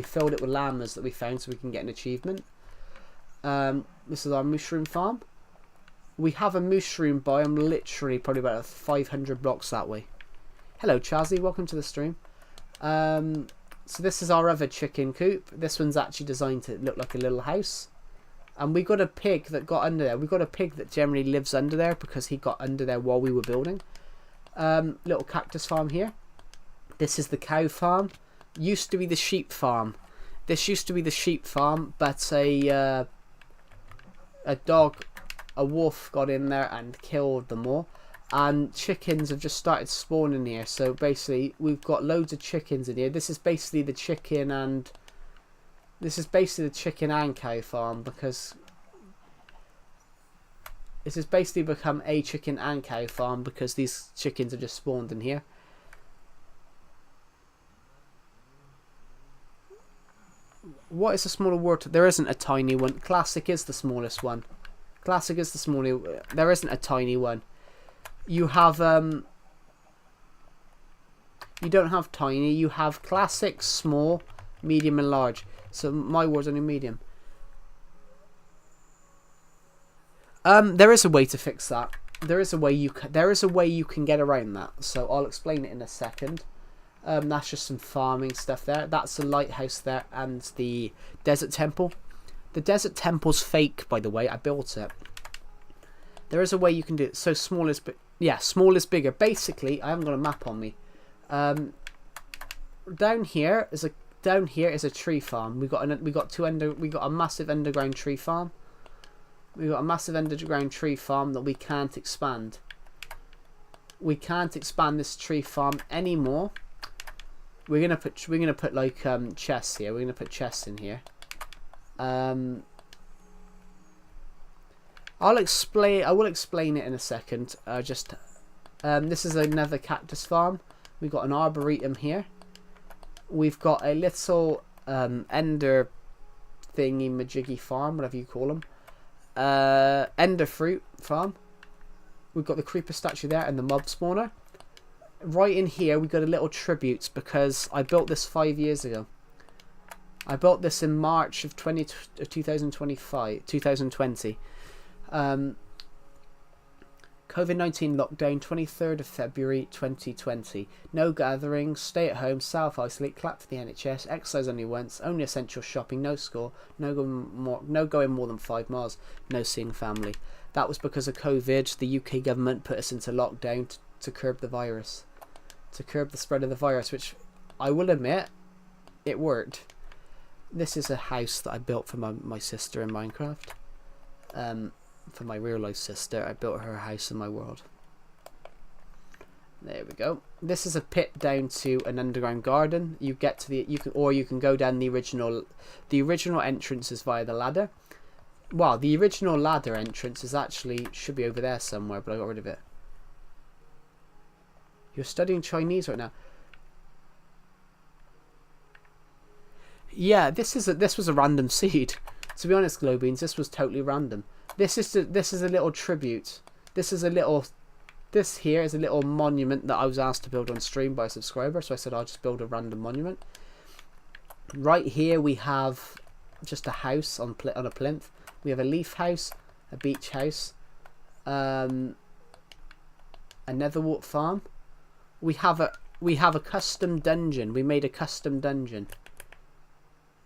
filled it with llamas that we found, so we can get an achievement. This is our mushroom farm. We have a mushroom biome literally probably about 500 blocks that way. Hello Chazzy, welcome to the stream. So this is our other chicken coop. This one's actually designed to look like a little house. And we got a pig that got under there. We got a pig that generally lives under there because he got under there while we were building. Little cactus farm here. This is the cow farm. Used to be the sheep farm. This used to be the sheep farm, but a wolf got in there and killed them all. And chickens have just started spawning here. So basically, we've got loads of chickens in here. This is basically the chicken and cow farm, because this has basically become a chicken and cow farm because these chickens have just spawned in here. What is the smaller word? There isn't a tiny one. Classic is the smallest one. Classic is the smaller. There isn't a tiny one. You have you don't have tiny. You have classic, small, medium, and large. So my word's only medium. There is a way to fix that. There is a way you can get around that. So I'll explain it in a second. That's just some farming stuff there. That's the lighthouse there and the desert temple. The desert temple's fake, by the way. I built it. There is a way you can do it. So small is small is bigger. Basically, I haven't got a map on me. Down here is a tree farm. We got a massive underground tree farm. We got a massive underground tree farm that we can't expand. We can't expand this tree farm anymore. We're gonna put like chests here. We're gonna put chests in here. I will explain it in a second. This is another cactus farm. We've got an arboretum here. We've got a little ender thingy majiggy farm, whatever you call them. Ender fruit farm. We've got the creeper statue there and the mob spawner. Right in here we got a little tribute because I built this 5 years ago. I built this in March of 2020. COVID-19 lockdown, 23rd of February 2020. No gatherings, stay at home, self-isolate, clap for the NHS, exercise only once, only essential shopping, no score, no going more than 5 miles, no seeing family. That was because of COVID. The UK government put us into lockdown to curb the virus. To curb the spread of the virus, which I will admit, it worked. This is a house that I built for my sister in Minecraft. For my real life sister, I built her a house in my world. There we go. This is a pit down to an underground garden. You get to you can go down the original entrance is via the ladder. Well, the original ladder entrance is actually should be over there somewhere, but I got rid of it. You're studying Chinese right now. Yeah, this was a random seed. To be honest, Glowbeans, this was totally random. This is a little tribute. This here is a little monument that I was asked to build on stream by a subscriber, so I said I'll just build a random monument. Right here we have just a house on a plinth. We have a leaf house, a beach house, a netherwart farm. We have a custom dungeon. We made a custom dungeon.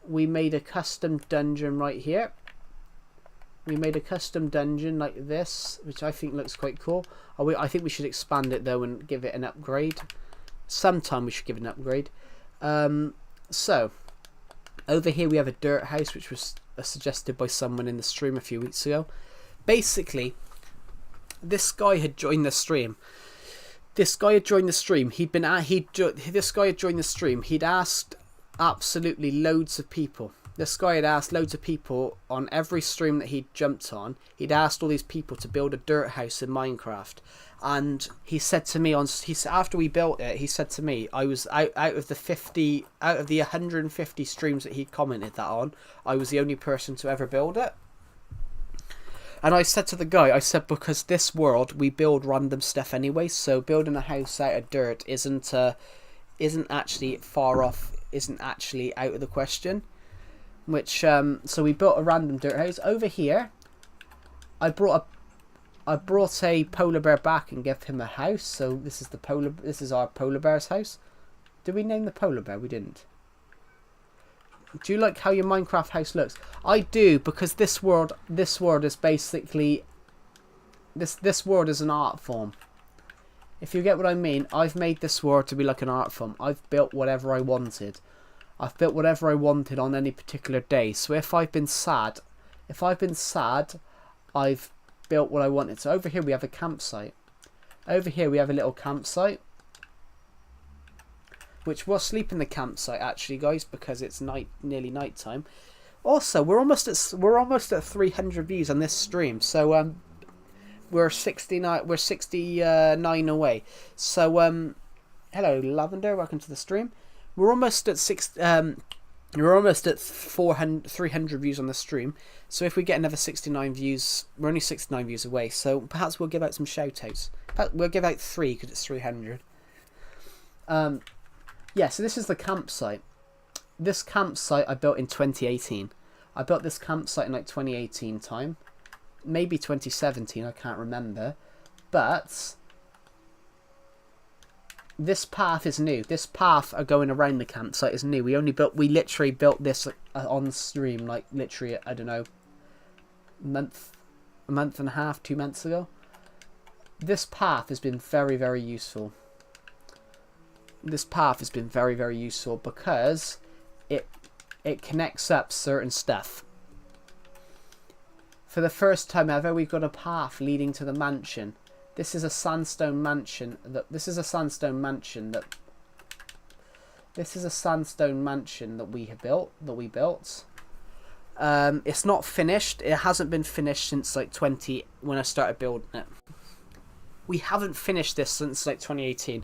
We made a custom dungeon right here. We made a custom dungeon like this, which I think looks quite cool. I think we should expand it though and give it an upgrade. Sometime we should give it an upgrade. So, over here we have a dirt house, which was suggested by someone in the stream a few weeks ago. Basically, this guy had joined the stream. This guy had joined the stream. He'd asked absolutely loads of people. This guy had asked loads of people on every stream that he'd jumped on. He'd asked all these people to build a dirt house in Minecraft, and he said to me after we built it, he said to me, I was out of the 150 streams that he'd commented that on, I was the only person to ever build it. And I said to the guy, I said, because this world we build random stuff anyway, so building a house out of dirt isn't actually far off, isn't actually out of the question. Which so we built a random dirt house over here. I brought a polar bear back and gave him a house. So this is our polar bear's house. Did we name the polar bear? We didn't. Do you like how your Minecraft house looks? I do, because this world is basically this world is an art form. If you get what I mean, I've made this world to be like an art form. I've built whatever I wanted. I've built whatever I wanted on any particular day. So if I've been sad, I've built what I wanted. So over here we have a campsite. Over here we have a little campsite, which we'll sleep in the campsite actually, guys, because it's nearly night time. Also, we're almost at 300 views on this stream. So we're 69 away. So hello Lavender, welcome to the stream. We're almost at 300 views on the stream. So if we get another 69 views, we're only 69 views away. So perhaps we'll give out some shout outs. We'll give out 3 because it's 300. Yeah, so this is the campsite. This campsite I built in 2018. I built this campsite in like 2018 time. Maybe 2017, I can't remember. But this path is new. This path going around the campsite is new. We literally built this on stream, like literally, I don't know, a month and a half, 2 months ago. This path has been very, very useful. This path has been very, very useful because it connects up certain stuff. For the first time ever, we've got a path leading to the mansion. This is a sandstone mansion that we built. It's not finished. It hasn't been finished since like when I started building it. We haven't finished this since like 2018.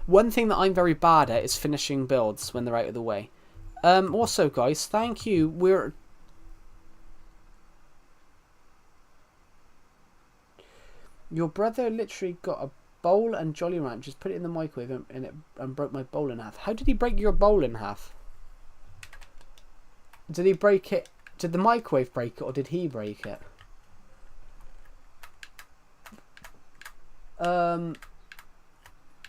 One thing that I'm very bad at is finishing builds when they're out of the way. Also, guys, thank you. Your brother literally got a bowl and Jolly Ranchers, put it in the microwave and broke my bowl in half. How did he break your bowl in half? Did he break it? Did the microwave break it or did he break it?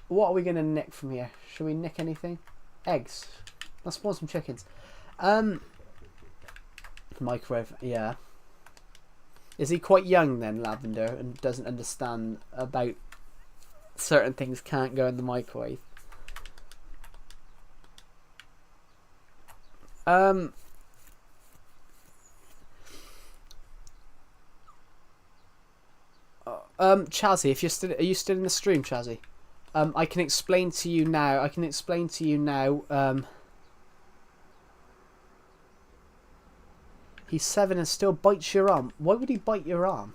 What are we going to nick from here? Should we nick anything? Eggs. Let's spawn some chickens. Microwave, yeah. Is he quite young then, Lavender, and doesn't understand about certain things can't go in the microwave? Chazzy, if are you still in the stream, Chazzy? I can explain to you now. He's 7 and still bites your arm. Why would he bite your arm?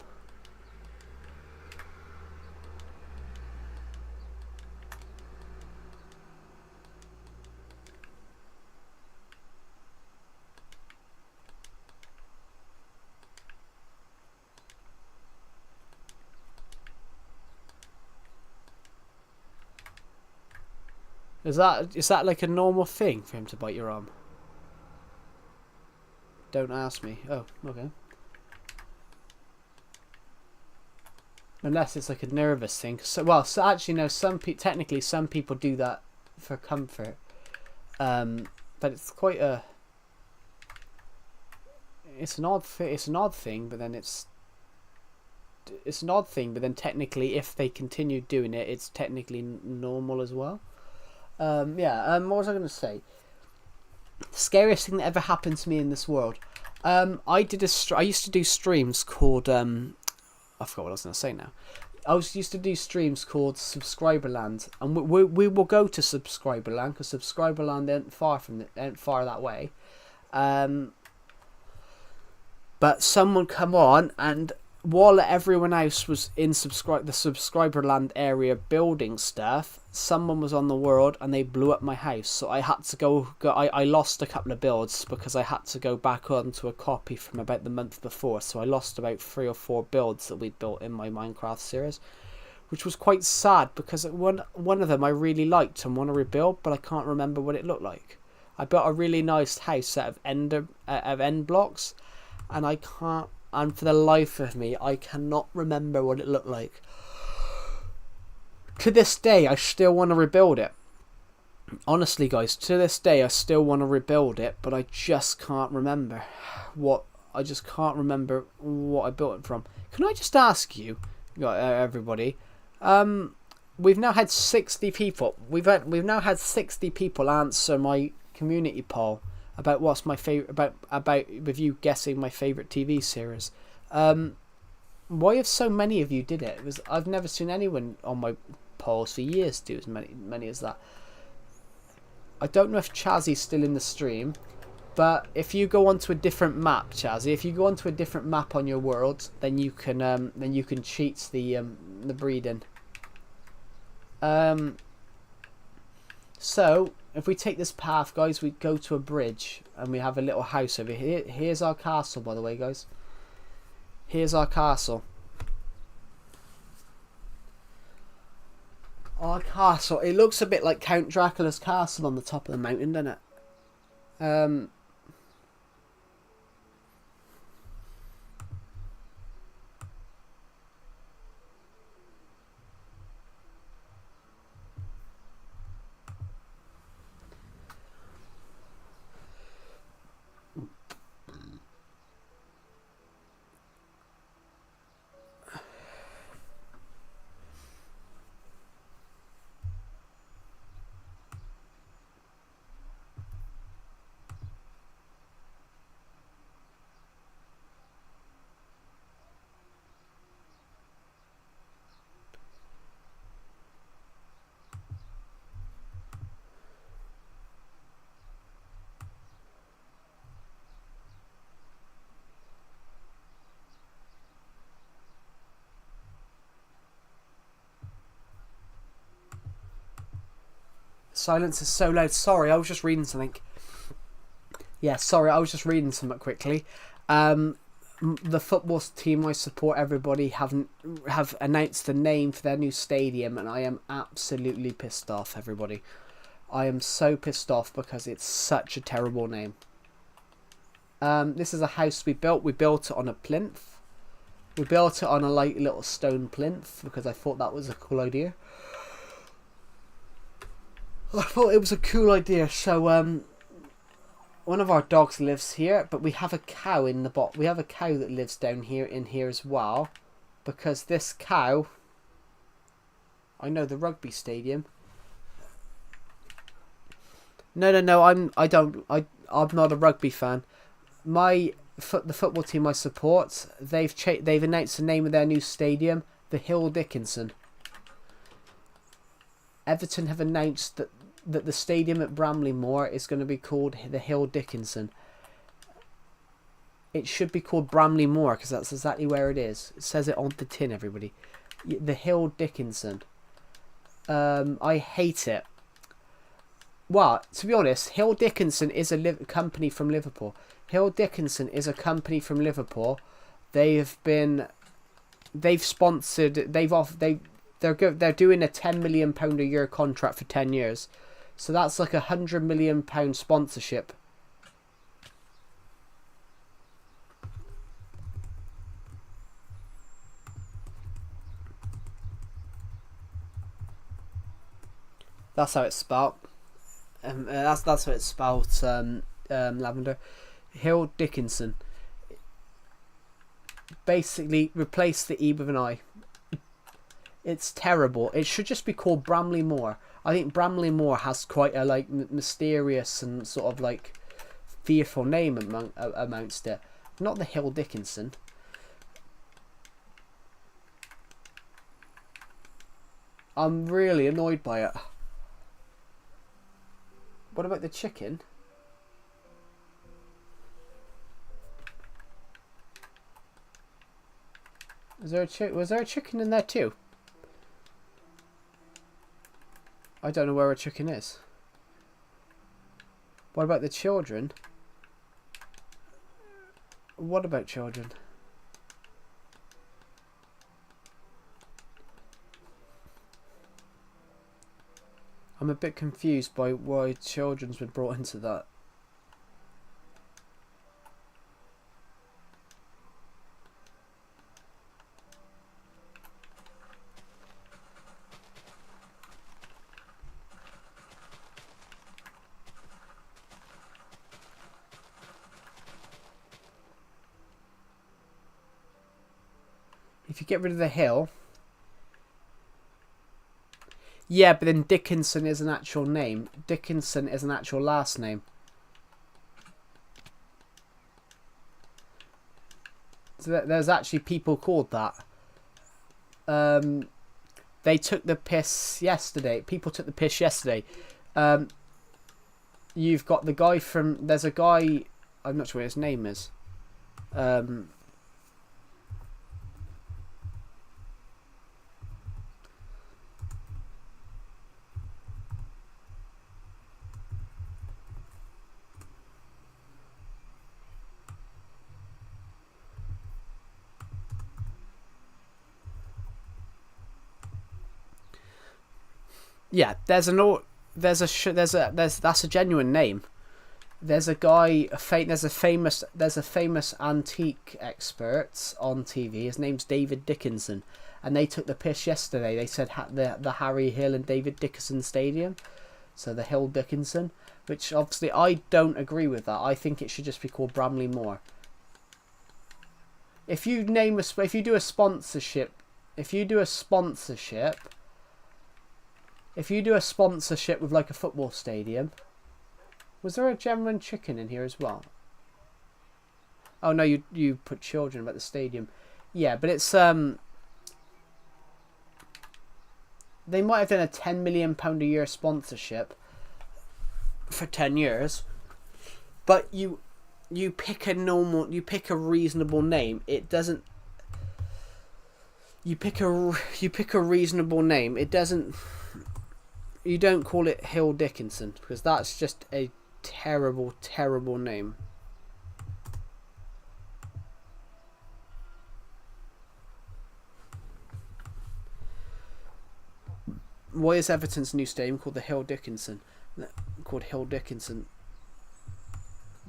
Is that like a normal thing for him to bite your arm? Don't ask me. Oh, okay. Unless it's like a nervous thing. So actually no. Technically, some people do that for comfort. But it's quite a. It's an odd thing, but then it's an odd thing. But then technically, if they continue doing it, it's technically normal as well. Yeah. What was I going to say? The scariest thing that ever happened to me in this world. I used to do streams called I forgot what I was going to say now. I used to do streams called Subscriberland, and we will go to Subscriberland because Subscriberland ain't far that way. But someone come on, and while everyone else was in the Subscriberland area building stuff, someone was on the world and they blew up my house. So I had to go. I lost a couple of builds because I had to go back onto a copy from about the month before. So I lost about 3 or 4 builds that we'd built in my Minecraft series, which was quite sad because one of them I really liked and want to rebuild, but I can't remember what it looked like. I built a really nice house out of end blocks, and I can't. And for the life of me, I cannot remember what it looked like. To this day, I still want to rebuild it. Honestly, guys, to this day, I still want to rebuild it, but I just can't remember what. I just can't remember what I built it from. Can I just ask you, everybody? We've now had 60 people. We've now had 60 people answer my community poll about what's my favorite about with you guessing my favorite TV series. Why have so many of you did it? I've never seen anyone on my polls for years do as many as that. I don't know if Chazzy's still in the stream, but if you go onto a different map, Chazzy, if you go onto a different map on your world, then you can cheat the breeding. So if we take this path, guys, we go to a bridge and we have a little house over here. Here's our castle, by the way, guys. Here's our castle. Our castle. It looks a bit like Count Dracula's castle on the top of the mountain, doesn't it? Silence is so loud. Sorry, I was just reading something. Yeah, sorry, I was just reading something quickly. The football team I support, everybody, have announced the name for their new stadium, and I am absolutely pissed off, everybody. I am so pissed off because it's such a terrible name. This is a house we built. We built it on a plinth. We built it on a little stone plinth because I thought that was a cool idea. I thought it was a cool idea. So one of our dogs lives here, but we have a cow in the bot. We have a cow that lives down here in here as well, because this cow. I know the rugby stadium. No. I'm not a rugby fan. The football team I support, they've announced the name of their new stadium, the Hill Dickinson. Everton have announced that the stadium at Bramley Moor is going to be called the Hill Dickinson. It should be called Bramley Moor because that's exactly where it is. It says it on the tin, everybody. The Hill Dickinson. I hate it. Well, to be honest, Hill Dickinson is a company from Liverpool. Hill Dickinson is a company from Liverpool. They're doing a £10 million a year contract for 10 years. So that's like £100 million sponsorship. That's how it's spelled. That's how it's spelled. Lavender. Hill Dickinson. Basically, replace the E with an I. It's terrible. It should just be called Bramley Moor. I think Bramley Moor has quite a mysterious and sort of fearful name amongst it. Not the Hill Dickinson. I'm really annoyed by it. What about the chicken? Was there a chicken in there too? I don't know where a chicken is. What about the children? What about children? I'm a bit confused by why children's been brought into that. if you get rid of the hill. Yeah, but then Dickinson is an actual name. Dickinson is an actual last name. So there's actually people called that. They took the piss yesterday. People took the piss yesterday. You've got the guy from... There's a guy... I'm not sure what his name is. Yeah, that's a genuine name. There's a guy, there's a famous antique expert on TV. His name's David Dickinson, and they took the piss yesterday. They said the Harry Hill and David Dickinson Stadium, so the Hill Dickinson, which obviously I don't agree with that. I think it should just be called Bramley Moor. If you do a sponsorship with like a football stadium. Was there a genuine chicken in here as well? Oh no, you put children about the stadium. Yeah, but it's they might have done a £10 million a year sponsorship for 10 years. But you pick a reasonable name. It doesn't you pick a reasonable name. It doesn't. You don't call it Hill Dickinson, because that's just a terrible, terrible name. Why is Everton's new stadium called the Hill Dickinson? Called Hill Dickinson.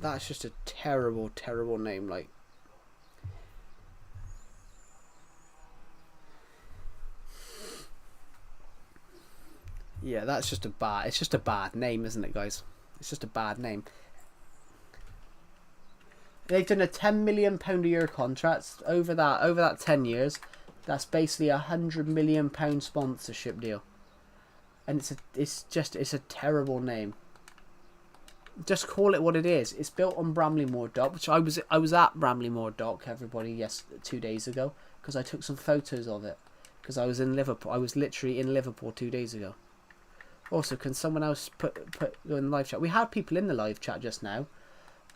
That's just a terrible, terrible name. Like, yeah, that's just it's just a bad name, isn't it, guys? It's just a bad name. They've done a £10 million a year contract over that 10 years. That's basically a £100 million sponsorship deal, and it's a terrible name. Just call it what it is. It's built on Bramley Moor Dock, which I was at Bramley Moor Dock, everybody, 2 days ago, because I took some photos of it, because I was in Liverpool. I was literally in Liverpool 2 days ago. Also, can someone else put go in the live chat? We had people in the live chat just now,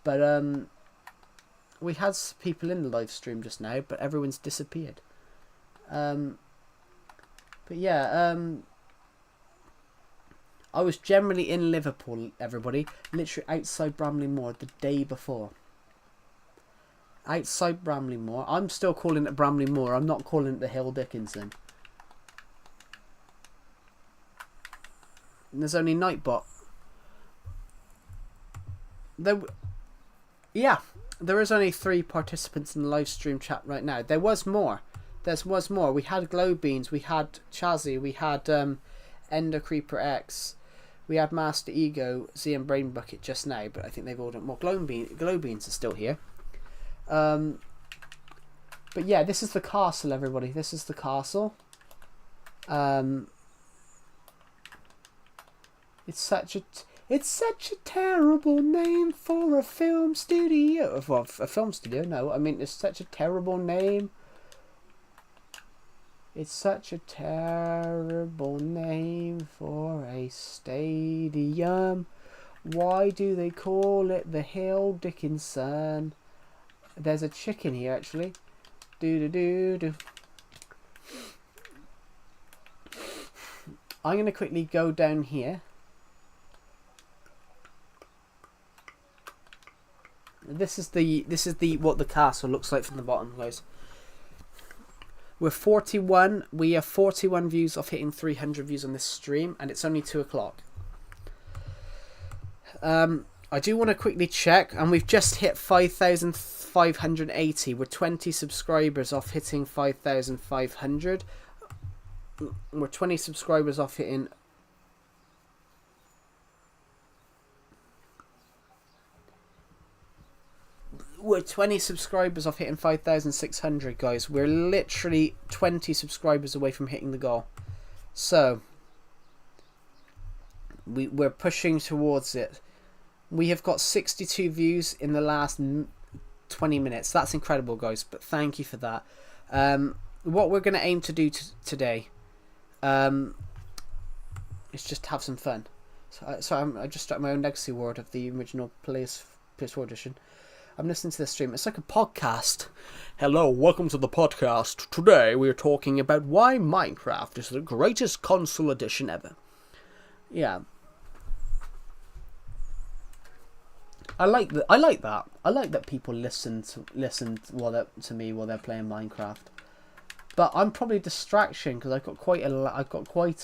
but we had people in the live stream just now, but everyone's disappeared. But yeah, I was generally in Liverpool, everybody, literally outside Bramley Moor the day before. Outside Bramley Moor. I'm still calling it Bramley Moor. I'm not calling it the Hill Dickinson. And there's only Nightbot. There is only 3 participants in the live stream chat right now. There was more. We had Glowbeans, we had Chazzy, we had Ender Creeper X, we had Master Ego, Z and Brain Bucket just now, but I think they've all done more. Glowbeans are still here. But yeah, this is the castle, everybody. This is the castle. It's such a terrible name for a film studio. Well, a film studio, no. I mean, it's such a terrible name. It's such a terrible name for a stadium. Why do they call it the Hill Dickinson? There's a chicken here, actually. Do. I'm going to quickly go down here. This is what the castle looks like from the bottom, guys. We have 41 views off hitting 300 views on this stream, and it's only 2 o'clock. I do want to quickly check, and we've just hit 5,580. We're 20 subscribers off hitting 5,500. We're 20 subscribers off hitting... We're 20 subscribers off hitting 5,600, guys. We're literally 20 subscribers away from hitting the goal. So, we're pushing towards it. We have got 62 views in the last 20 minutes. That's incredible, guys. But thank you for that. What we're going to aim to do today is just have some fun. So I just started my own legacy word of the original PS4 edition. I'm listening to this stream. It's like a podcast. Hello, welcome to the podcast. Today we're talking about why Minecraft is the greatest console edition ever. Yeah. I like that. I like that people listen to me while they're playing Minecraft. But I'm probably a distraction because I've got quite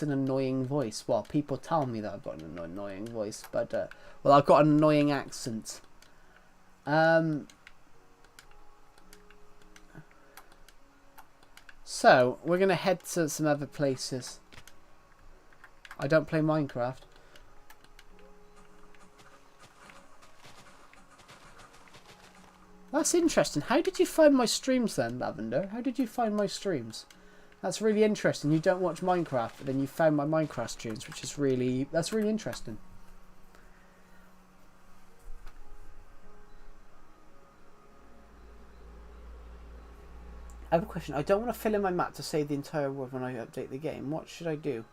an annoying voice. Well, people tell me that I've got an annoying voice, but I've got an annoying accent. So we're gonna head to some other places. I don't play Minecraft. That's interesting. How did you find my streams then, Lavender? How did you find my streams? That's really interesting. You don't watch Minecraft, but then you found my Minecraft streams, which is that's really interesting. I have a question. I don't want to fill in my map to save the entire world when I update the game. What should I do?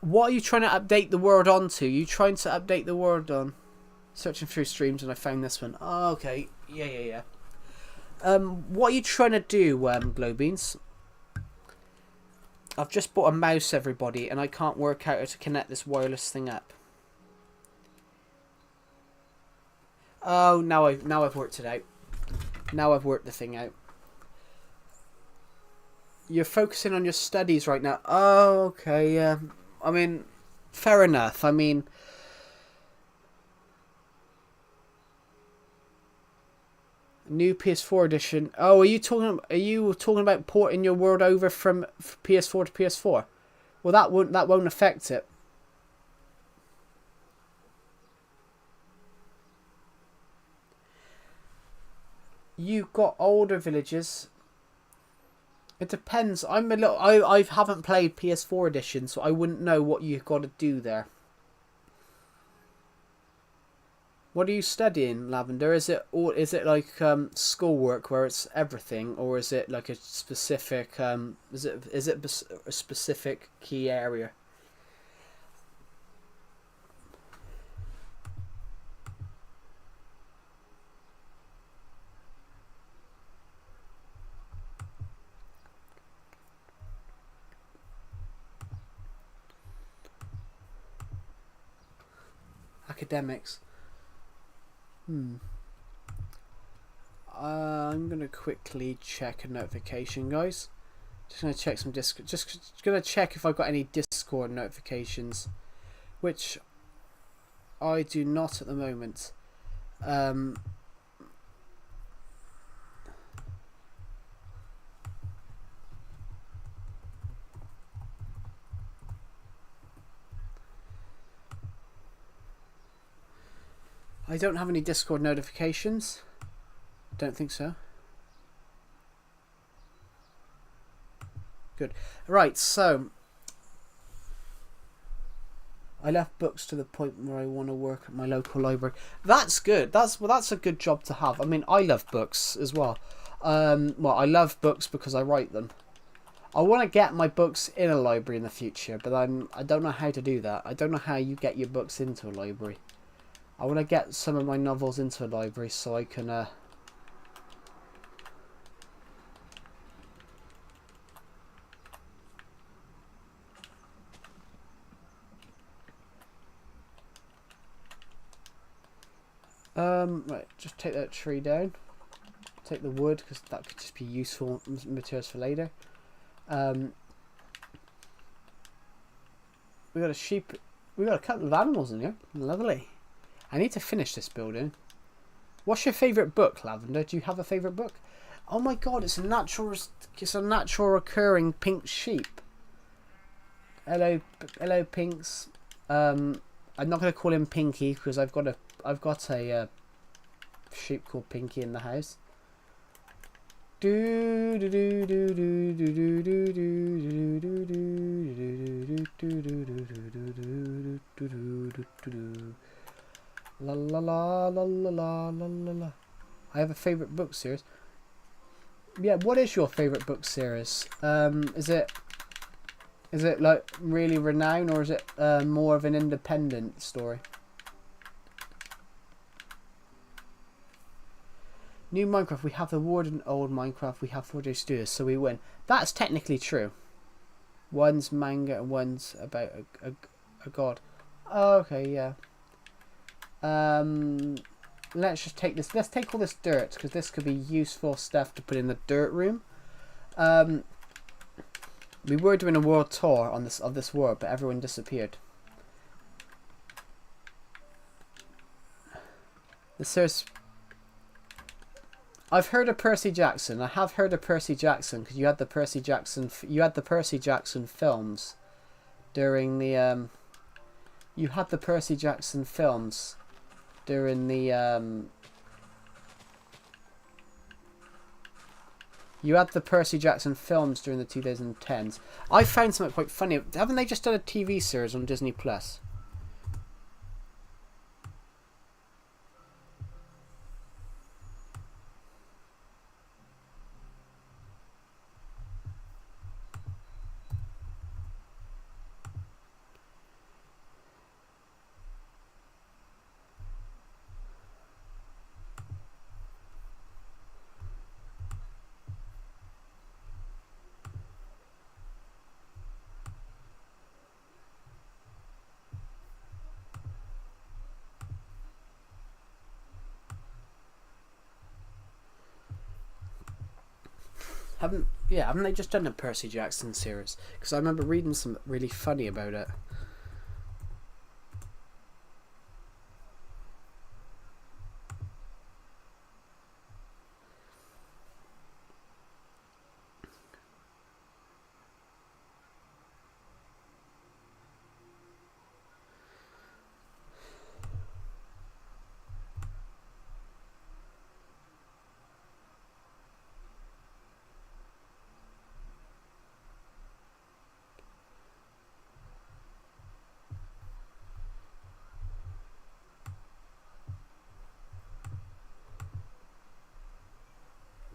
What are you trying to update the world onto? You trying to update the world on? Searching through streams and I found this one. Oh, okay. Yeah. What are you trying to do, Glowbeans? I've just bought a mouse, everybody, and I can't work out how to connect this wireless thing up. Oh, now I've worked it out. Now I've worked the thing out. You're focusing on your studies right now. Oh, okay, yeah. I mean, fair enough. I mean, new PS4 edition. Oh, are you talking about porting your world over from PS4 to PS4? Well, that won't affect it. You've got older villages. It depends. I haven't played PS4 edition, so I wouldn't know what you've got to do there. What are you studying, Lavender? Is it like schoolwork where it's everything, or is it like a specific is it a specific key area? Academics. I'm gonna quickly check a notification, guys. Just gonna check some Discord. Just gonna check if I've got any Discord notifications, which I do not at the moment. I don't have any Discord notifications. Don't think so. Good. Right, so I left books to the point where I want to work at my local library. That's good. That's a good job to have. I mean, I love books as well. Well, I love books because I write them. I want to get my books in a library in the future, but I don't know how to do that. I don't know how you get your books into a library. I want to get some of my novels into a library so I can right, just take that tree down. Take the wood because that could just be useful materials for later. We got a sheep. We got a couple of animals in here. Lovely. I need to finish this building. What's your favourite book, Lavender? Do you have a favourite book? Oh my god, it's a natural recurring pink sheep. Hello pinks. I'm not gonna call him Pinky because I've got a sheep called Pinky in the house. Do do do do do do do do do do do do. La la la la la la la la. I have a favorite book series. Yeah, what is your favorite book series? Is it like really renowned, or is it more of an independent story? New Minecraft, we have the Warden. Old Minecraft, we have 4J Studios, so we win. That's technically true. One's manga and one's about a god. Oh, okay, yeah. Let's just take this. Let's take all this dirt, because this could be useful stuff to put in the dirt room. We were doing a world tour on this world, but everyone disappeared. The series. I've heard of Percy Jackson. I have heard of Percy Jackson because you had the Percy Jackson. You had the Percy Jackson films during the. You had the Percy Jackson films during the. You had the Percy Jackson films during the 2010s. I found something quite funny. Haven't they just done a TV series on Disney Plus? Haven't they just done a Percy Jackson series? Because I remember reading something really funny about it.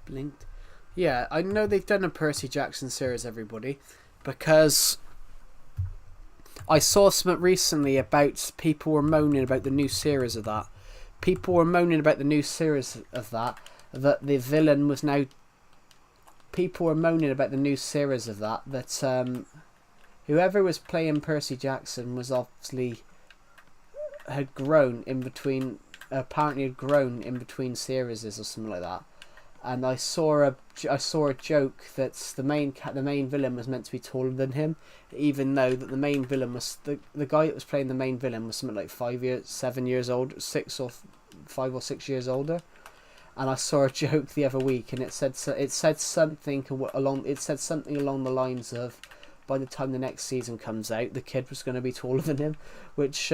Linked. Yeah, I know they've done a Percy Jackson series, everybody, because I saw something recently about people were moaning about the new series of that. People were moaning about the new series of that the villain was now. People were moaning about the new series of that whoever was playing Percy Jackson was obviously had grown in between. Apparently, had grown in between series or something like that. And I saw a joke that the main villain was meant to be taller than him, even though that the main villain was the guy that was playing the main villain was something like 7 years old, 5 or 6 years older. And I saw a joke the other week, and it said something along the lines of, by the time the next season comes out, the kid was going to be taller than him, which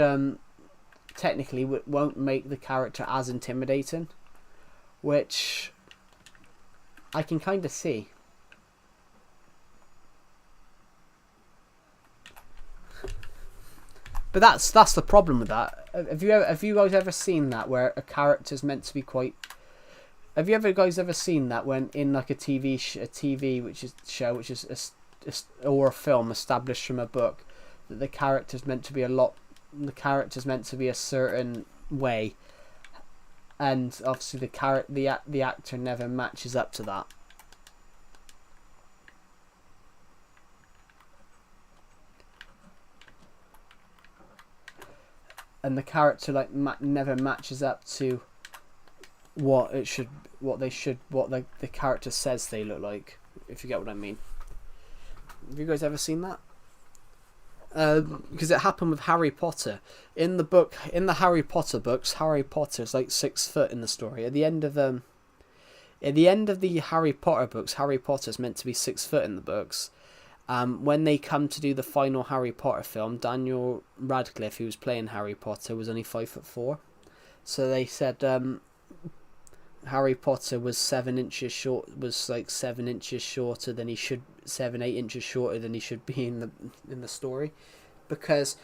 technically won't make the character as intimidating, which I can kind of see. But that's the problem with that. Have you guys ever seen that where a character's meant to be quite? Have you guys ever seen that when in like a TV or a film established from a book, that the character's meant to be a certain way, and obviously the actor never matches up to that. And the character never matches up to what the character says they look like, if you get what I mean. Have you guys ever seen that? Because it happened with Harry Potter. In the Harry Potter books, Harry Potter's like 6 foot in the story. At the end of the Harry Potter books, Harry Potter's meant to be 6 foot in the books. When they come to do the final Harry Potter film, Daniel Radcliffe, who was playing Harry Potter, was only 5'4". So they said, Harry Potter was 7 inches short, was like 7 inches shorter than he should, 7, 8 inches shorter than he should be in the story, because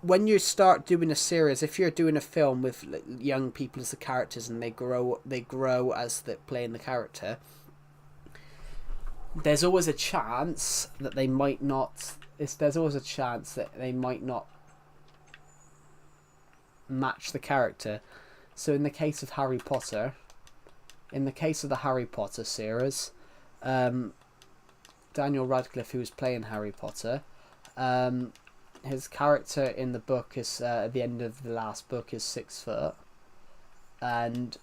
when you start doing a series, if you're doing a film with like, young people as the characters and they grow as they playing the character, there's always a chance that they might not. There's always a chance that they might not match the character. So in the case of Harry Potter, in the case of the Harry Potter series, Daniel Radcliffe, who was playing Harry Potter, his character in the book is at the end of the last book is 6 foot, and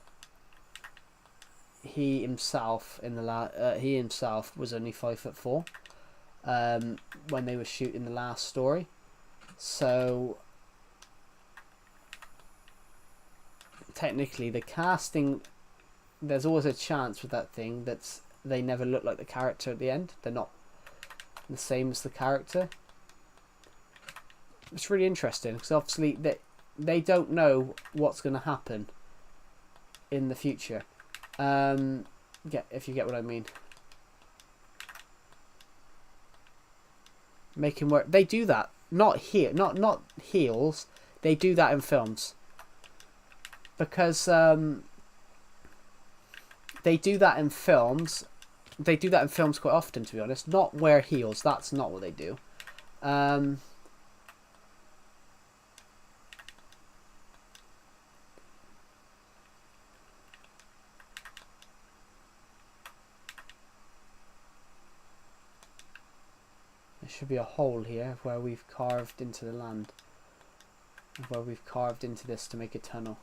he himself was only 5'4", when they were shooting the last story. So technically the casting, there's always a chance with that thing that they never look like the character at the end. They're not the same as the character. It's really interesting because obviously they don't know what's going to happen in the future. If you get what I mean. Make him work. They do that. Not here. Not heels. They do that in films. Because they do that in films. They do that in films quite often, to be honest. Not wear heels. That's not what they do. There should be a hole here where we've carved into the land. Where we've carved into this to make a tunnel.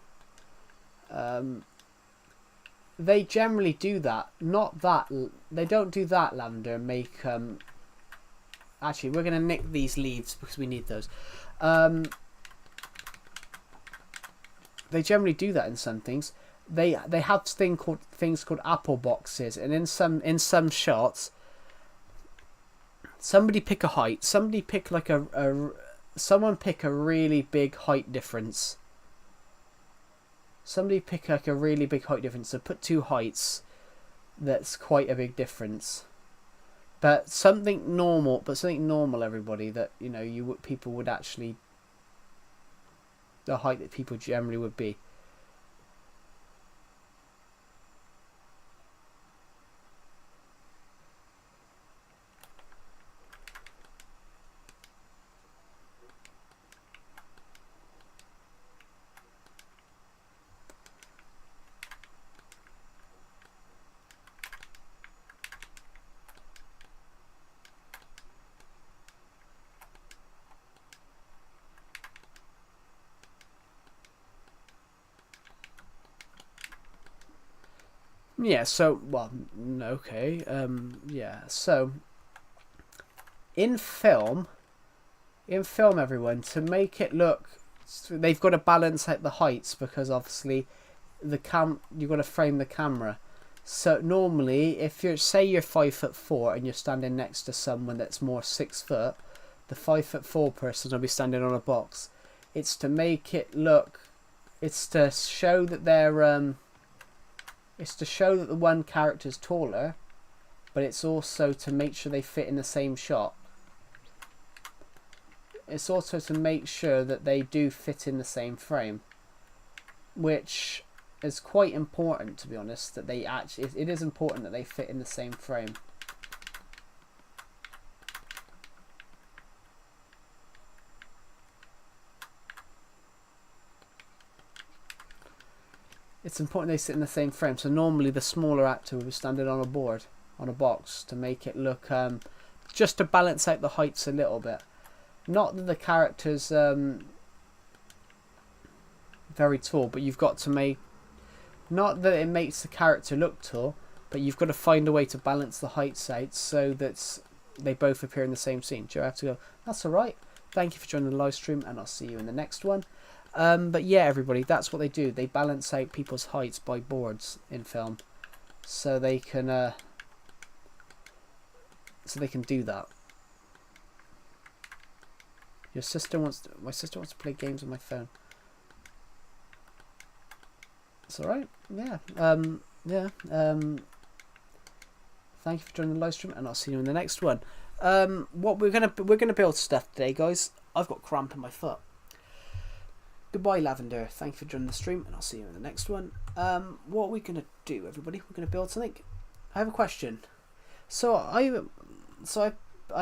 They generally do that. Not that. They don't do that, Lavender. Make actually, we're gonna nick these leaves because we need those. They generally do that in some things. They have things called apple boxes, and in some shots, somebody pick a height. Somebody pick like someone pick a really big height difference. Somebody pick like a really big height difference. So put two heights. That's quite a big difference. But something normal. Everybody, that people would actually. The height that people generally would be. Yeah, so, well, okay, yeah, so, in film, everyone, to make it look, they've got to balance out the heights, because obviously, you've got to frame the camera. So, normally, if you're 5'4", and you're standing next to someone that's more 6 foot, the 5'4" person will be standing on a box. It's to make it look, it's to show that they're, it's to show that the one character's taller, but it's also to make sure they fit in the same shot. It's also to make sure that they do fit in the same frame, which is quite important, to be honest, that they actually, it is important that they fit in the same frame. It's important they sit in the same frame. So normally the smaller actor would be standing on a board, on a box, to make it look, just to balance out the heights a little bit. Not that the character's very tall, but you've got to make, not that it makes the character look tall, but you've got to find a way to balance the heights out so that they both appear in the same scene. Do I have to go, that's alright. Thank you for joining the live stream, and I'll see you in the next one. But yeah, everybody, that's what they do. They balance out people's heights by boards in film, so they can do that. My sister wants to play games on my phone. It's alright. Yeah. Yeah. Thank you for joining the live stream, and I'll see you in the next one. What we're gonna build stuff today, guys. I've got cramp in my foot. Goodbye, Lavender. Thank you for joining the stream, and I'll see you in the next one. What are we gonna do, everybody? We're gonna build something. I have a question. So I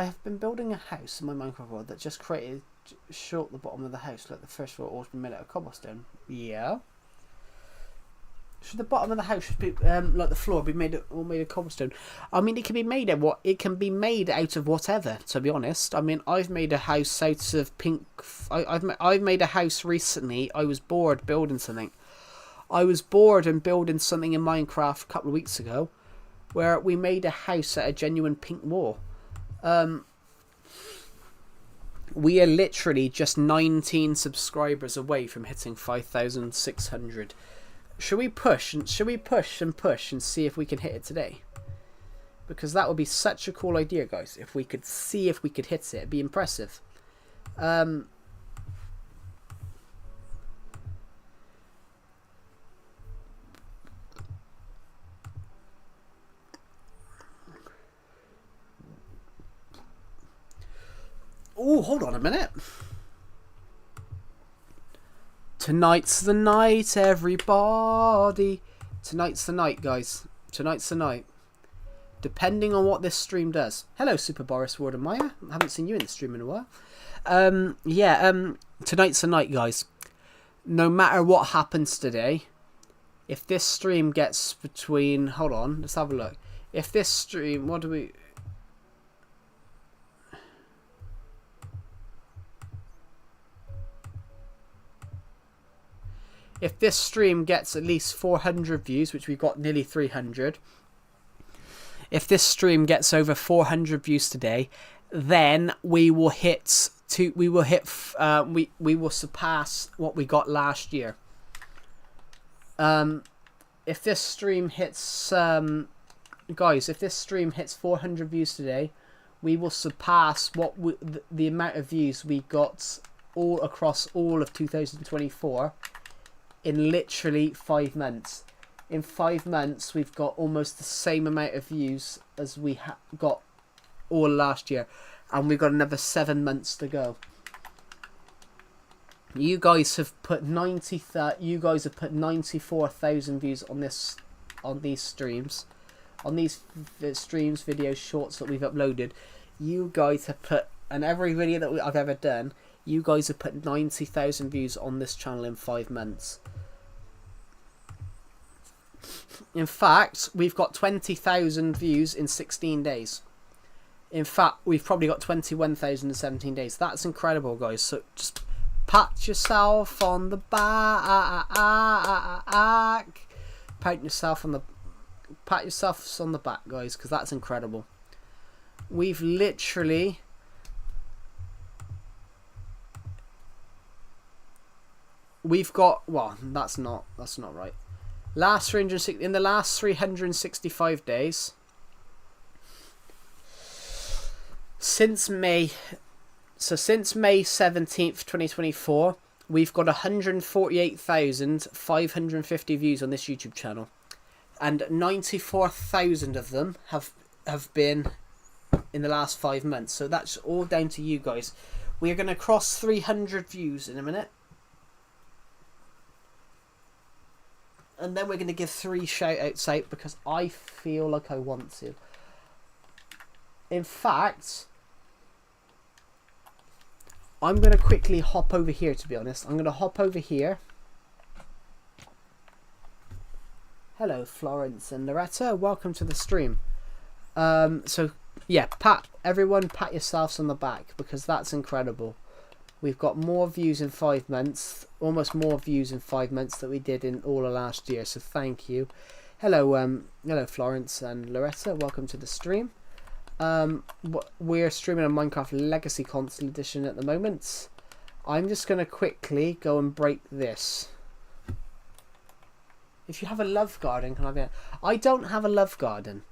have been building a house in my Minecraft world that just created short the bottom of the house, like the first floor always been made out of cobblestone. Yeah. Should the bottom of the house be like the floor be made of cobblestone? I mean, it can be made of what? It can be made out of whatever. To be honest, I mean, I've made a house out of pink. I've made a house recently. I was bored building something. I was bored and building something in Minecraft a couple of weeks ago, where we made a house out of genuine pink wall. We are literally just 19 subscribers away from hitting 5,600. Should we push and see if we can hit it today? Because that would be such a cool idea, guys. If we could see if we could hit it, it'd be impressive. Oh, hold on a minute. Tonight's the night, everybody. Tonight's the night, guys. Tonight's the night. Depending on what this stream does. Hello, Super Boris Ward and Maya. I haven't seen you in the stream in a while. Tonight's the night, guys. No matter what happens today, if this stream gets between... Hold on, let's have a look. If this stream... What do we... If this stream gets at least 400 views, which we've got nearly 300, if this stream gets over 400 views today, then we will we will surpass what we got last year. If this stream hits, guys, if this stream hits 400 views today, we will surpass the amount of views we got all across all of 2024. In literally 5 months. In 5 months, we've got almost the same amount of views as we got all last year. And we've got another 7 months to go. You guys have put 94,000 views on these streams. On these streams, videos, shorts that we've uploaded. You guys have put, and every video that I've ever done, you guys have put 90,000 views on this channel in 5 months. In fact, we've got 20,000 views in 16 days. In fact, we've probably got 21,000 in 17 days. That's incredible, guys. So just pat yourself on the back. Pat yourself on the back, guys, because that's incredible. We've literally... We've got... Well, that's not right. In the last 365 days, since May 17th, 2024, we've got 148,550 views on this YouTube channel, and 94,000 of them have been in the last 5 months. So that's all down to you guys. We are going to cross 300 views in a minute. And then we're going to give 3 shout-outs out because I feel like I want to. In fact, I'm going to quickly hop over here, to be honest. I'm going to hop over here. Hello, Florence and Loretta. Welcome to the stream. So, yeah, pat yourselves on the back because that's incredible. We've got more views in 5 months, almost more views in 5 months than we did in all of last year. So thank you. Hello, Florence and Loretta. Welcome to the stream. We're streaming a Minecraft Legacy Console Edition at the moment. I'm just going to quickly go and break this. If you have a love garden, can I be? I don't have a love garden.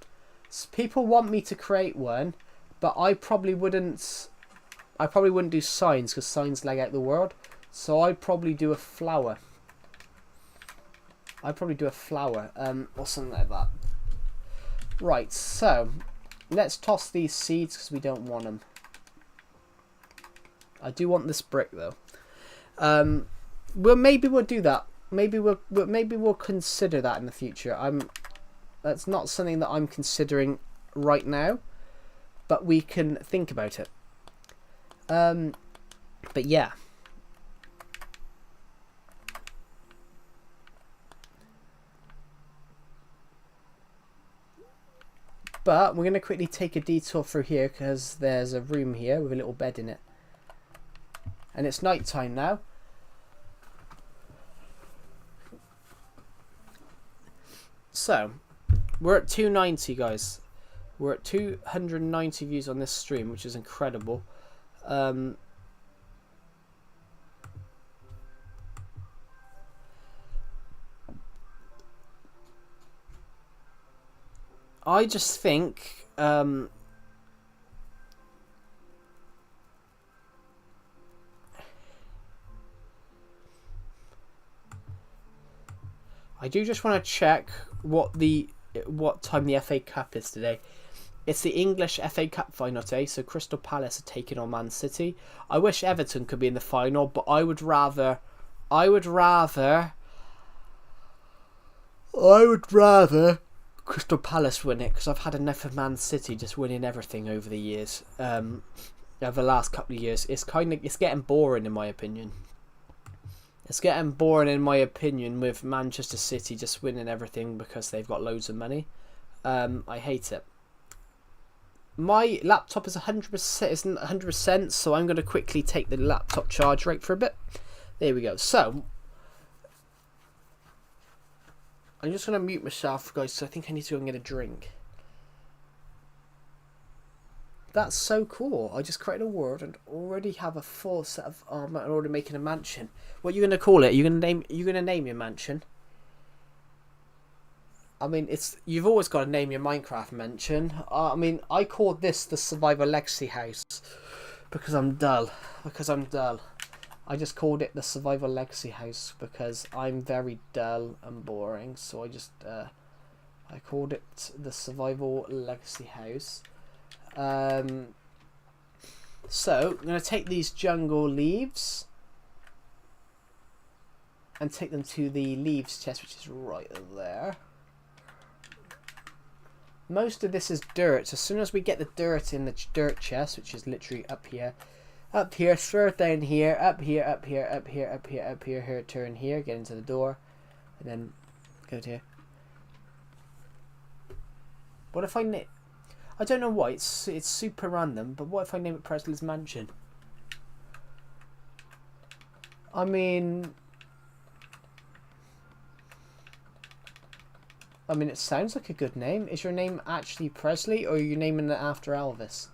People want me to create one, but I probably wouldn't do signs because signs lag out the world. So I'd probably do a flower. I'd probably do a flower, or something like that. Right, so let's toss these seeds because we don't want them. I do want this brick though. Well, maybe we'll do that. Maybe we'll consider that in the future. That's not something that I'm considering right now, but we can think about it. But yeah. But we're going to quickly take a detour through here because there's a room here with a little bed in it. And it's night time now. So, we're at 290, guys. We're at 290 views on this stream, which is incredible. I just think I do just want to check what time the FA Cup is today. It's the English FA Cup final today, so Crystal Palace are taking on Man City. I wish Everton could be in the final, but I would rather Crystal Palace win it, because I've had enough of Man City just winning everything over the years. Over the last couple of years, it's getting boring in my opinion. It's getting boring in my opinion with Manchester City just winning everything because they've got loads of money. I hate it. My laptop is 100%, isn't 100%, so I'm going to quickly take the laptop charge rate for a bit. There we go. So I'm just going to mute myself, guys, so I think I need to go and get a drink. That's so cool. I just created a world and already have a full set of armor and already making a mansion. What are you going to call it? Are you going to name your mansion? I mean, you've always got to name your Minecraft mansion. I mean, I called this the Survivor Legacy House because I'm dull. I just called it the Survival Legacy House because I'm very dull and boring. So I called it the Survival Legacy House. So I'm going to take these jungle leaves and take them to the leaves chest, which is right there. Most of this is dirt. So as soon as we get the dirt in the dirt chest, which is literally up here, throw it down here, up here, here, turn here, get into the door, and then go to here. What if I name? I don't know why, it's super random, but what if I name it Presley's Mansion? I mean, it sounds like a good name. Is your name actually Presley, or are you naming it after Elvis?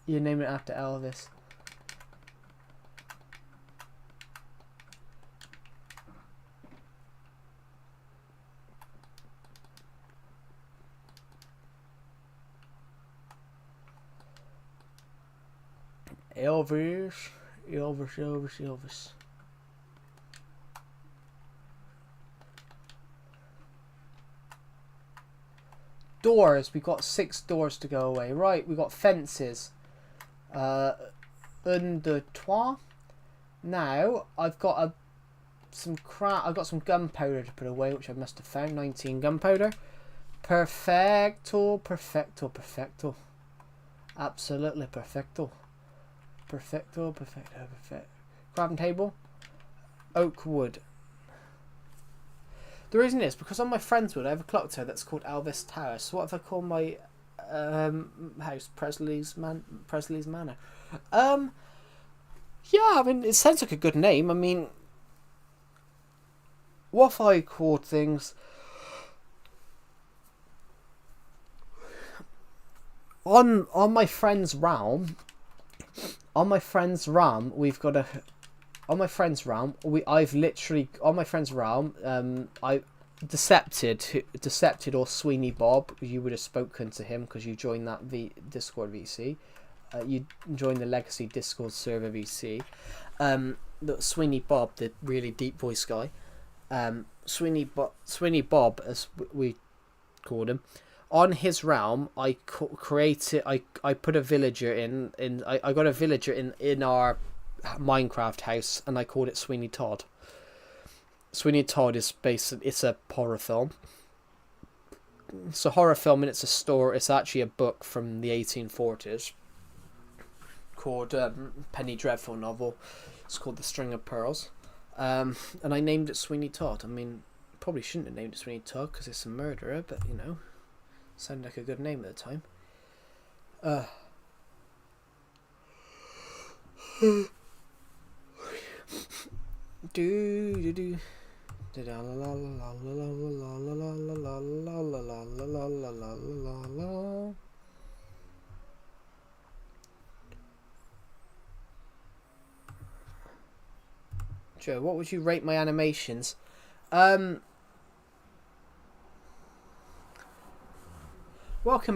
You name it after Elvis. Elvis. Doors. We got 6 doors to go away. Right, we got fences. Un, deux, trois. Now I've got some gunpowder to put away, which I must have found. 19 gunpowder. Perfecto. Absolutely perfecto. Perfecto. Crafting table. Oak wood. The reason is because on my friend's wood I have a clock tower that's called Elvis Tower. So what if I call my house Presley's Manor? Yeah, I mean, it sounds like a good name. I mean, what if I called things on my friend's realm? On my friend's realm, we've got a on my friend's realm, I've literally on my friend's realm. I Decepted or Sweeney Bob. You would have spoken to him because you joined that Discord VC. You joined the Legacy Discord server VC. The Sweeney Bob, the really deep voice guy. Sweeney Bob, as we called him. On his realm, I created. I put a villager in. I got a villager in our Minecraft house, and I called it Sweeney Todd. Sweeney Todd is basically, it's a horror film. It's a horror film and it's a story. It's actually a book from the 1840s called Penny Dreadful novel. It's called The String of Pearls. And I named it Sweeney Todd. I mean, probably shouldn't have named it Sweeney Todd because it's a murderer, but you know, sounded like a good name at the time. Joe, what would you rate my animations? Welcome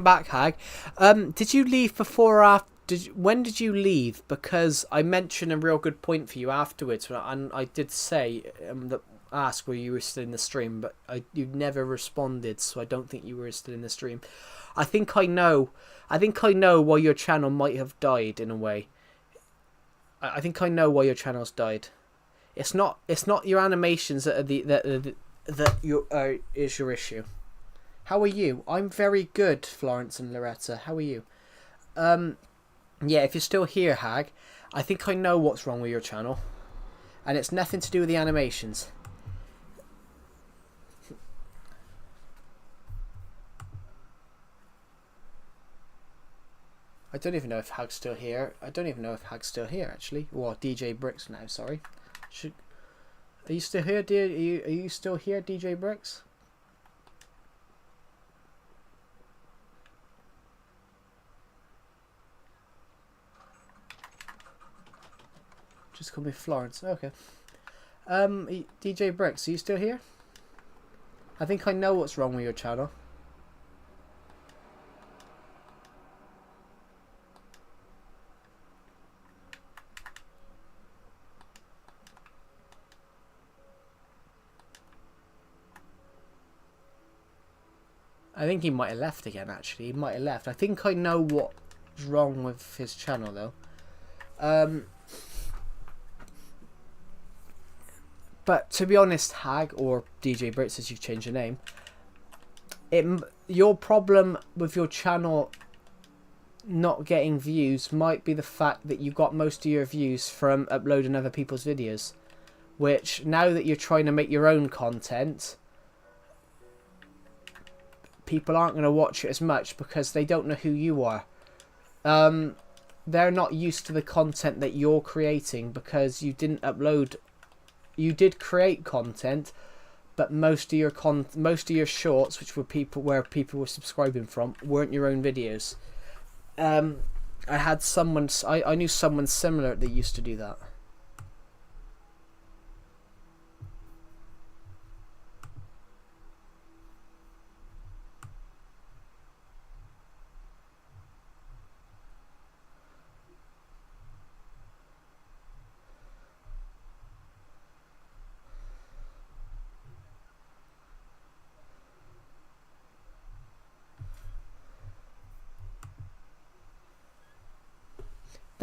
back, Hag. Did you leave before or after? When did you leave? Because I mentioned a real good point for you afterwards, and I did say ask where you were still in the stream, but you never responded, so I don't think you were still in the stream. I think I know why your channel might have died in a way. I think I know why your channel's died. It's not your animations that are is your issue. How are you? I'm very good, Florence and Loretta. How are you? Yeah, if you're still here, Hag, I think I know what's wrong with your channel. And it's nothing to do with the animations. I don't even know if Hag's still here. Actually. Well, DJ Bricks now, sorry. Are you still here, dear? Are you still here, DJ Bricks? Just call me Florence. Okay. DJ Bricks, are you still here? I think I know what's wrong with your channel. I think he might have left again, actually. He might have left. I think I know what's wrong with his channel, though. But to be honest, Hag, or DJ Brits as you've changed your name, your problem with your channel not getting views might be the fact that you got most of your views from uploading other people's videos. Which, now that you're trying to make your own content, people aren't going to watch it as much because they don't know who you are. They're not used to the content that you're creating because you didn't upload. You did create content, but most of your shorts, which were where people were subscribing from, weren't your own videos. I knew someone similar that used to do that.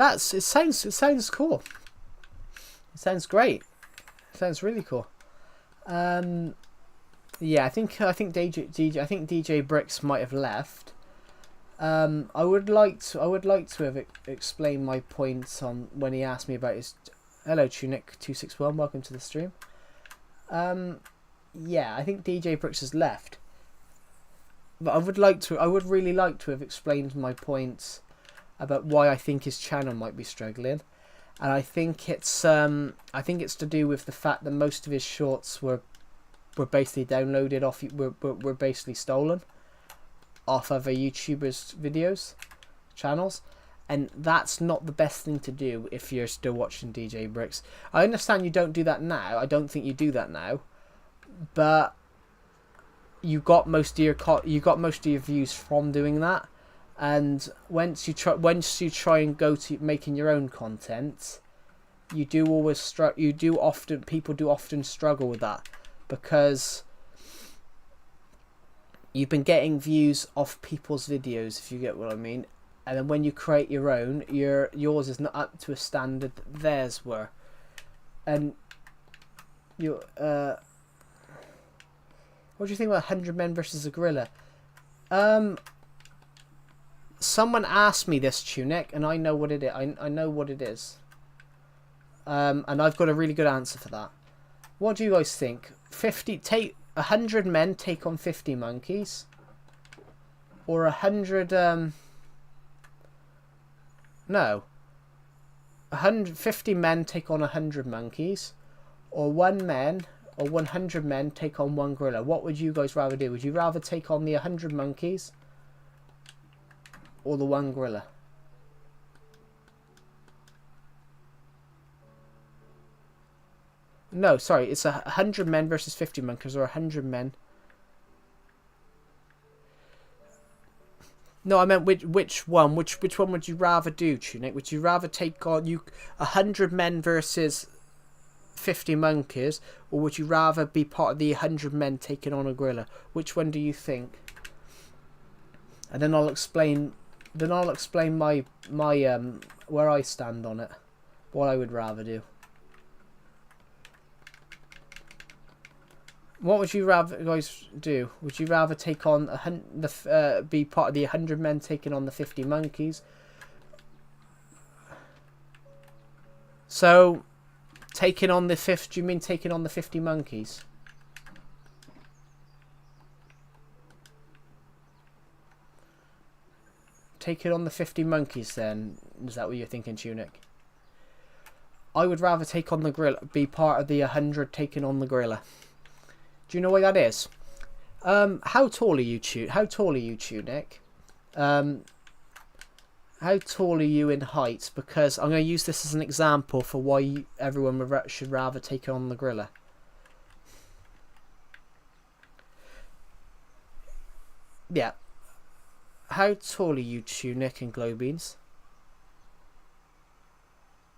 It sounds cool. It sounds great. It sounds really cool. Yeah, I think DJ Bricks might have left. I would like to have explained my points on when he asked me about his. Hello, Tunic261. Welcome to the stream. Yeah, I think DJ Bricks has left. But I would really like to have explained my points about why I think his channel might be struggling, and I think it's to do with the fact that most of his shorts were basically downloaded off were basically stolen off other YouTubers' videos channels, And that's not the best thing to do if you're still watching DJ Bricks. I understand you don't do that now. I don't think you do that now. But you got most of your views from doing that. And once you try and go to making your own content, people do often struggle with that, because you've been getting views off people's videos, if you get what I mean. And then when you create your own, yours is not up to a standard that theirs were. And what do you think about 100 Men versus a Gorilla? Someone asked me this, Tunic, and I know what it is. I know what it is. And I've got a really good answer for that. What do you guys think? 100 men take on 50 monkeys, or 150 men take on 100 monkeys, or 100 men take on 1 gorilla. What would you guys rather do? Would you rather take on the 100 monkeys or the 1 gorilla? No, sorry, it's 100 men versus 50 monkeys, or 100 men. No, I meant which one? Which one would you rather do, Tunic? Would you rather take on 100 men versus 50 monkeys, or would you rather be part of the 100 men taking on a gorilla? Which one do you think? And then I'll explain. My where I stand on it. What I would rather do. What would you rather guys do? Would you rather take on be part of the 100 men taking on the 50 monkeys? So, taking on the 50? Do you mean taking on the 50 monkeys? Taking on the 50 monkeys, then? Is that what you're thinking, Tunic? I would rather take on the gorilla, be part of the 100 taking on the gorilla. Do you know why that is? How tall are you, Tunic? How tall are you in height? Because I'm going to use this as an example for why everyone should rather take on the gorilla. Yeah. How tall are you, Tunic and Glowbeans?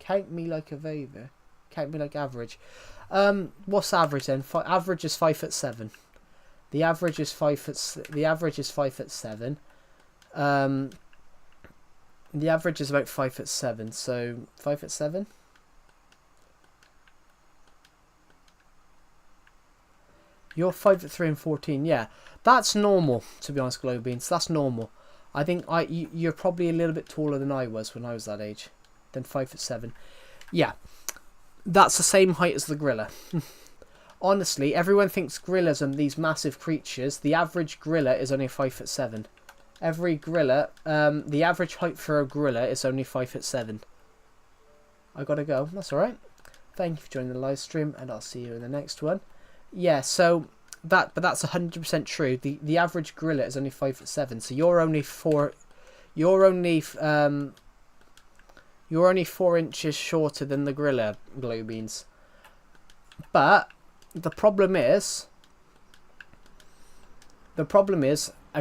Count me like a favor. Count me like average. What's average then? Average is 5'7". The average is 5'7". The average is about 5'7". So 5'7". You're 5'3" and 14. Yeah, that's normal. To be honest, Glowbeans, that's normal. I think you're probably a little bit taller than I was when I was that age. Than 5'7". Yeah. That's the same height as the gorilla. Honestly, everyone thinks gorillas are these massive creatures. The average gorilla is only 5'7". Every gorilla, the average height for a gorilla is only 5'7". I gotta go. That's alright. Thank you for joining the live stream, and I'll see you in the next one. Yeah, so but that's 100% true. The average gorilla is only 5'7". So you're only 4 inches shorter than the gorilla, Glowbeans. But the problem is a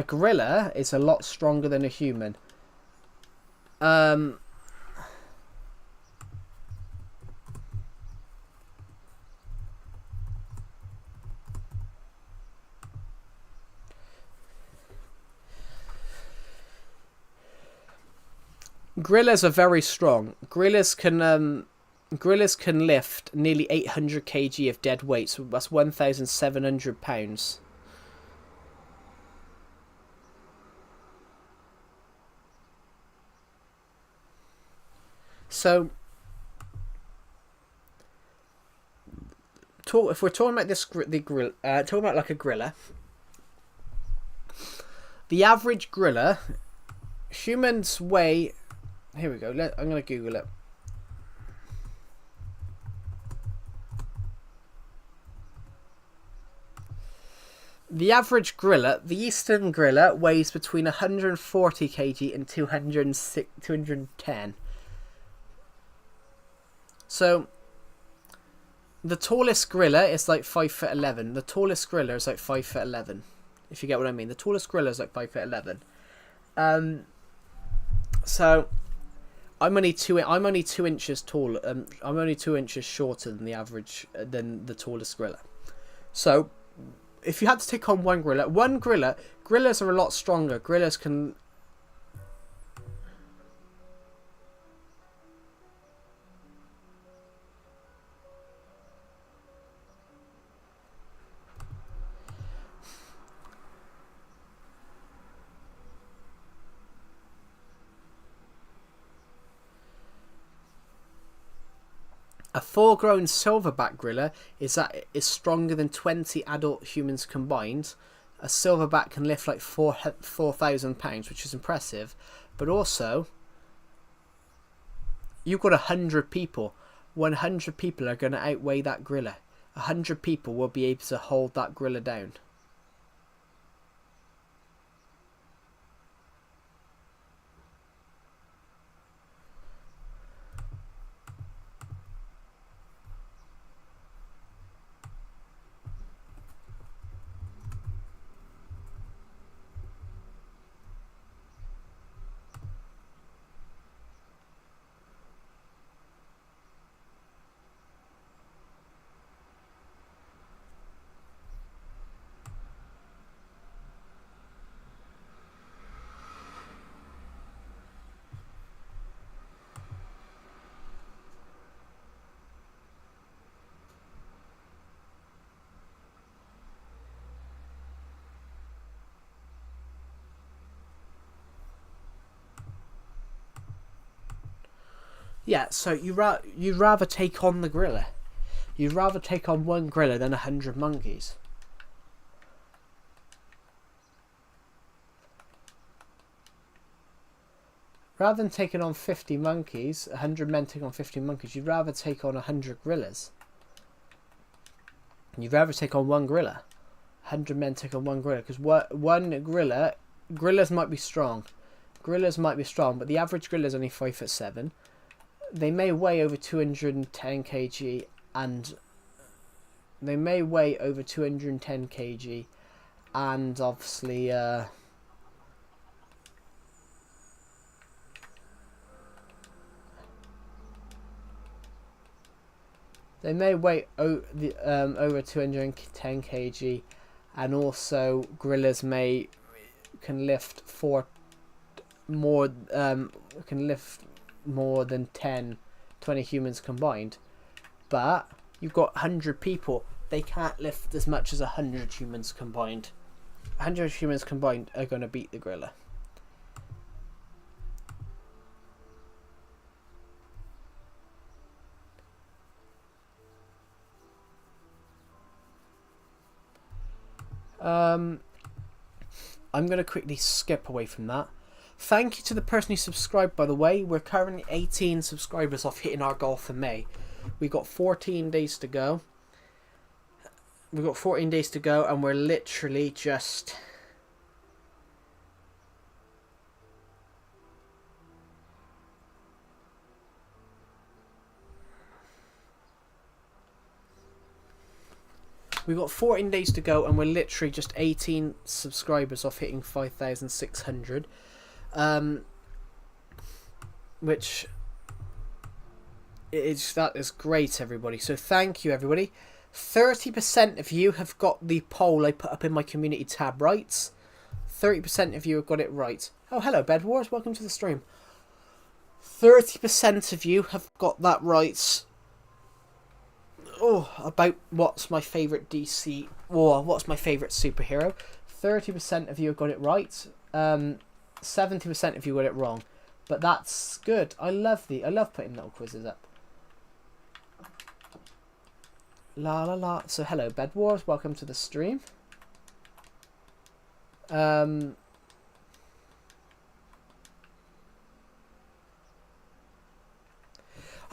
gorilla is a lot stronger than a human. Gorillas are very strong. Gorillas can lift nearly 800 kg of dead weight, so that's 1,700 pounds. So, if we're talking about talking about like a gorilla, the average gorilla, humans weigh. Here we go. I'm going to Google it. The average gorilla, the eastern gorilla, weighs between 140 kg and 210. So, the tallest gorilla is like 5'11". The tallest gorilla is like 5'11". If you get what I mean. The tallest gorilla is like 5'11". So, I'm only 2 inches tall. I'm only 2 inches shorter than the average, than the tallest gorilla. So, if you had to take on one gorilla, gorillas are a lot stronger. Gorillas can... A full-grown silverback gorilla is stronger than 20 adult humans combined. A silverback can lift like 4,000 pounds, which is impressive. But also, you've got 100 people. 100 people are going to outweigh that gorilla. 100 people will be able to hold that gorilla down. Yeah, so you'd rather take on the gorilla. You'd rather take on one gorilla than 100 monkeys. Rather than taking on 50 monkeys, 100 men take on 50 monkeys, you'd rather take on 100 gorillas. You'd rather take on one gorilla. 100 men take on one gorilla, because one gorillas might be strong. Gorillas might be strong, but the average gorilla is only 5'7". They may weigh over 210 kg, and obviously they may weigh over 210 kg, and also gorillas can lift more than 20 humans combined. But you've got 100 people. They can't lift as much as 100 humans combined. 100 humans combined are going to beat the gorilla. I'm going to quickly skip away from that. Thank you to the person who subscribed, by the way. We're currently 18 subscribers off hitting our goal for May. We've got 14 days to go. And we're literally just... We've got 14 days to go, and we're literally just 18 subscribers off hitting 5,600. Which that is great, everybody. So thank you, everybody. 30% of you have got the poll I put up in my community tab right. 30% of you have got it right. Oh, hello, Bed Wars. Welcome to the stream. 30% of you have got that right. Oh, about what's my favourite DC, or what's my favourite superhero. 30% of you have got it right. 70% of you got it wrong. But that's good. I love putting little quizzes up. La la la. So hello, Bed Wars. Welcome to the stream. I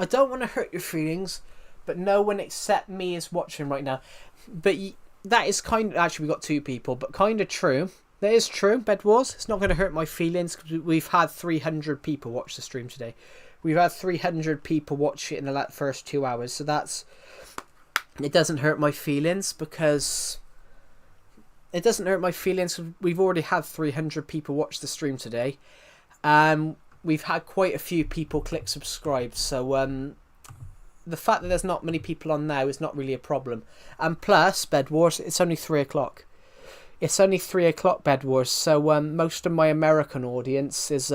don't want to hurt your feelings, but no one except me is watching right now. But that is kind of, actually we got 2 people, but kind of true. That is true, Bed Wars. It's not going to hurt my feelings because we've had 300 people watch the stream today. We've had 300 people watch it in the first 2 hours, so that's, it doesn't hurt my feelings because it doesn't hurt my feelings. We've already had 300 people watch the stream today. We've had quite a few people click subscribe, so the fact that there's not many people on now is not really a problem. And plus, Bed Wars, it's only 3 o'clock. It's only 3 o'clock, Bed Wars. So most of my American audience is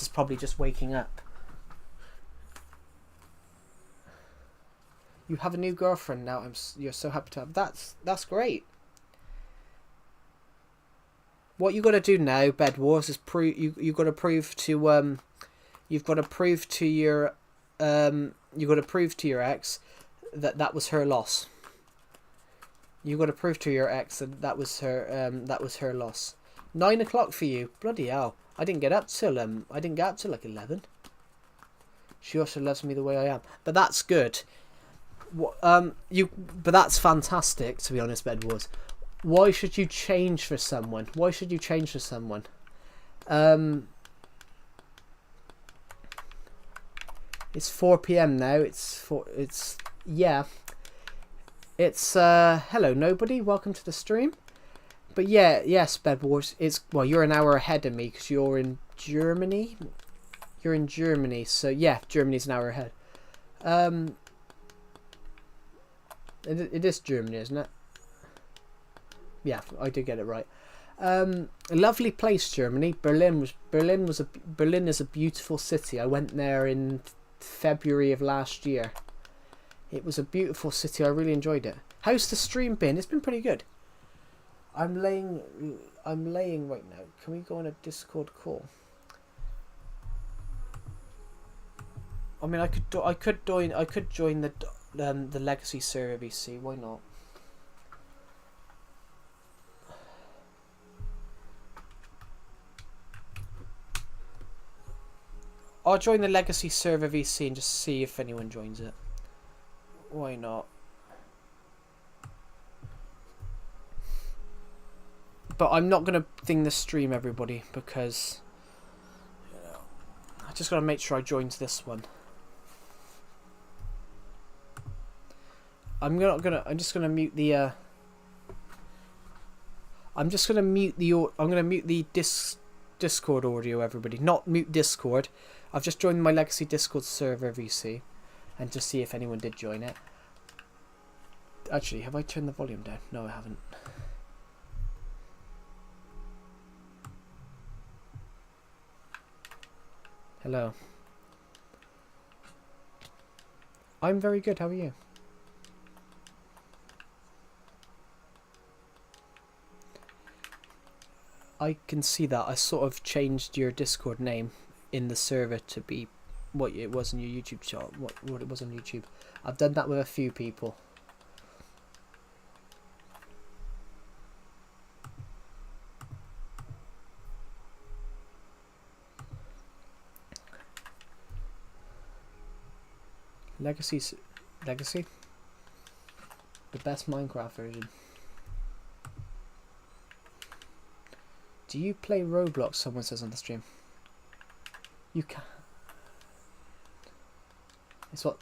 probably just waking up. You have a new girlfriend now. You're so happy to have. That's great. What you got to do now, Bed Wars, is you got to prove to you've got to prove to your ex that was her loss. You got to prove to your ex that was her loss. 9 o'clock for you, bloody hell! I didn't get up till like 11. She also loves me the way I am, but that's good. But that's fantastic, to be honest, Bed Wars. Why should you change for someone? Why should you change for someone? It's 4 p.m. now. Hello nobody. Welcome to the stream. But yeah, yes, Bed Wars. You're an hour ahead of me because you're in Germany. You're in Germany, so yeah, Germany's an hour ahead. It is Germany, isn't it? Yeah, I did get it right. A lovely place, Germany. Berlin is a beautiful city. I went there in February of last year. It was a beautiful city. I really enjoyed it. How's the stream been? It's been pretty good. I'm laying right now. Can we go on a Discord call? I mean, I could join the Legacy server VC. Why not? I'll join the Legacy server VC and just see if anyone joins it. Why not? But I'm not going to thing the stream, everybody, because I just got to make sure I join this one. I'm just going to mute the Discord audio, everybody. Not mute Discord. I've just joined my Legacy Discord server VC and just see if anyone did join it. Actually, have I turned the volume down? No, I haven't. Hello. I'm very good, how are you? I can see that. I sort of changed your Discord name in the server to be what it was in your YouTube channel, what it was on YouTube. I've done that with a few people. Legacy, the best Minecraft version. Do you play Roblox? Someone says on the stream. You can. It's what.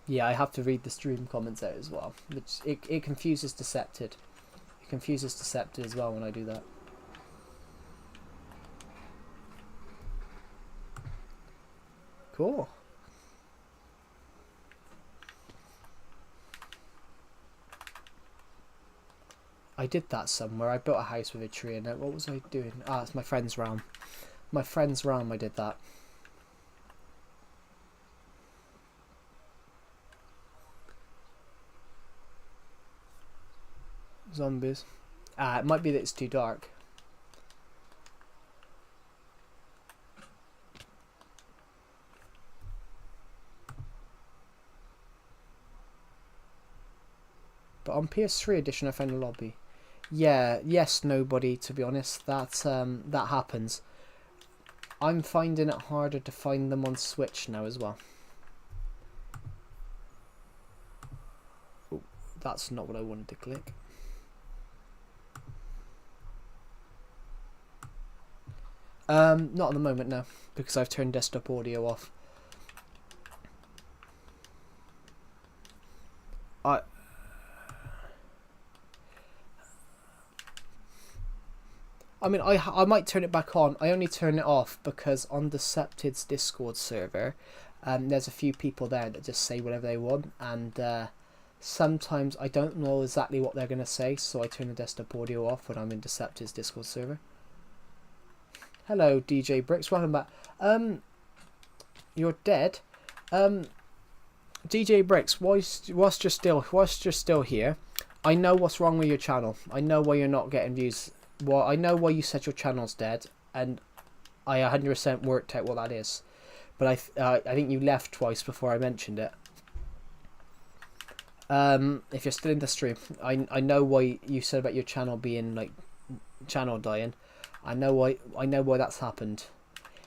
Yeah, I have to read the stream comments out as well, which it confuses Decepted. It confuses Decepted as well when I do that. Cool. I did that somewhere. I built a house with a tree in it. What was I doing? Ah, it's my friend's realm. My friend's realm, I did that. Zombies. Ah, it might be that it's too dark. But on PS3 edition I found a lobby. Yeah, yes, nobody, to be honest. That happens. I'm finding it harder to find them on Switch now as well. that's not what I wanted to click. Not at the moment, no, because I've turned desktop audio off. I mean, I might turn it back on. I only turn it off because on Decepted's Discord server, there's a few people there that just say whatever they want, and sometimes I don't know exactly what they're going to say, so I turn the desktop audio off when I'm in Decepted's Discord server. Hello, DJ Bricks, welcome back. You're dead. DJ Bricks, whilst you're still here, I know what's wrong with your channel. I know why you're not getting views. Well, I know why you said your channel's dead, and I 100% worked out what that is. But I think you left twice before I mentioned it. If you're still in the stream, I know why you said about your channel being like channel dying. I know why that's happened,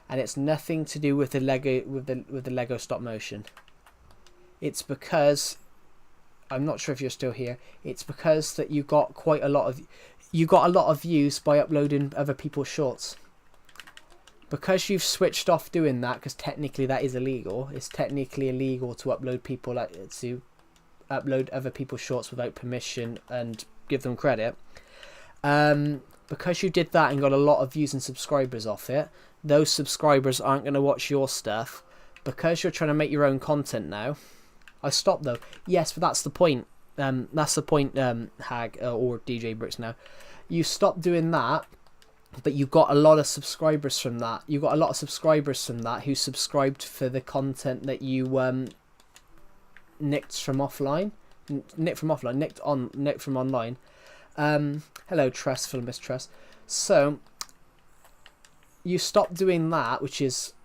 and it's nothing to do with the Lego stop motion. It's because, I'm not sure if you're still here. It's because that you got a lot of views by uploading other people's shorts. Because you've switched off doing that, because technically that is illegal. It's technically illegal to upload other people's shorts without permission and give them credit. Because you did that and got a lot of views and subscribers off it, those subscribers aren't going to watch your stuff. Because you're trying to make your own content now. I stopped though. Yes, but that's the point. That's the point, Hag or DJ Bricks now. You stopped doing that, but you got a lot of subscribers from that. You got a lot of subscribers from that who subscribed for the content that you nicked from offline. Nicked from online. Hello, Tress, Miss Tress. So you stopped doing that,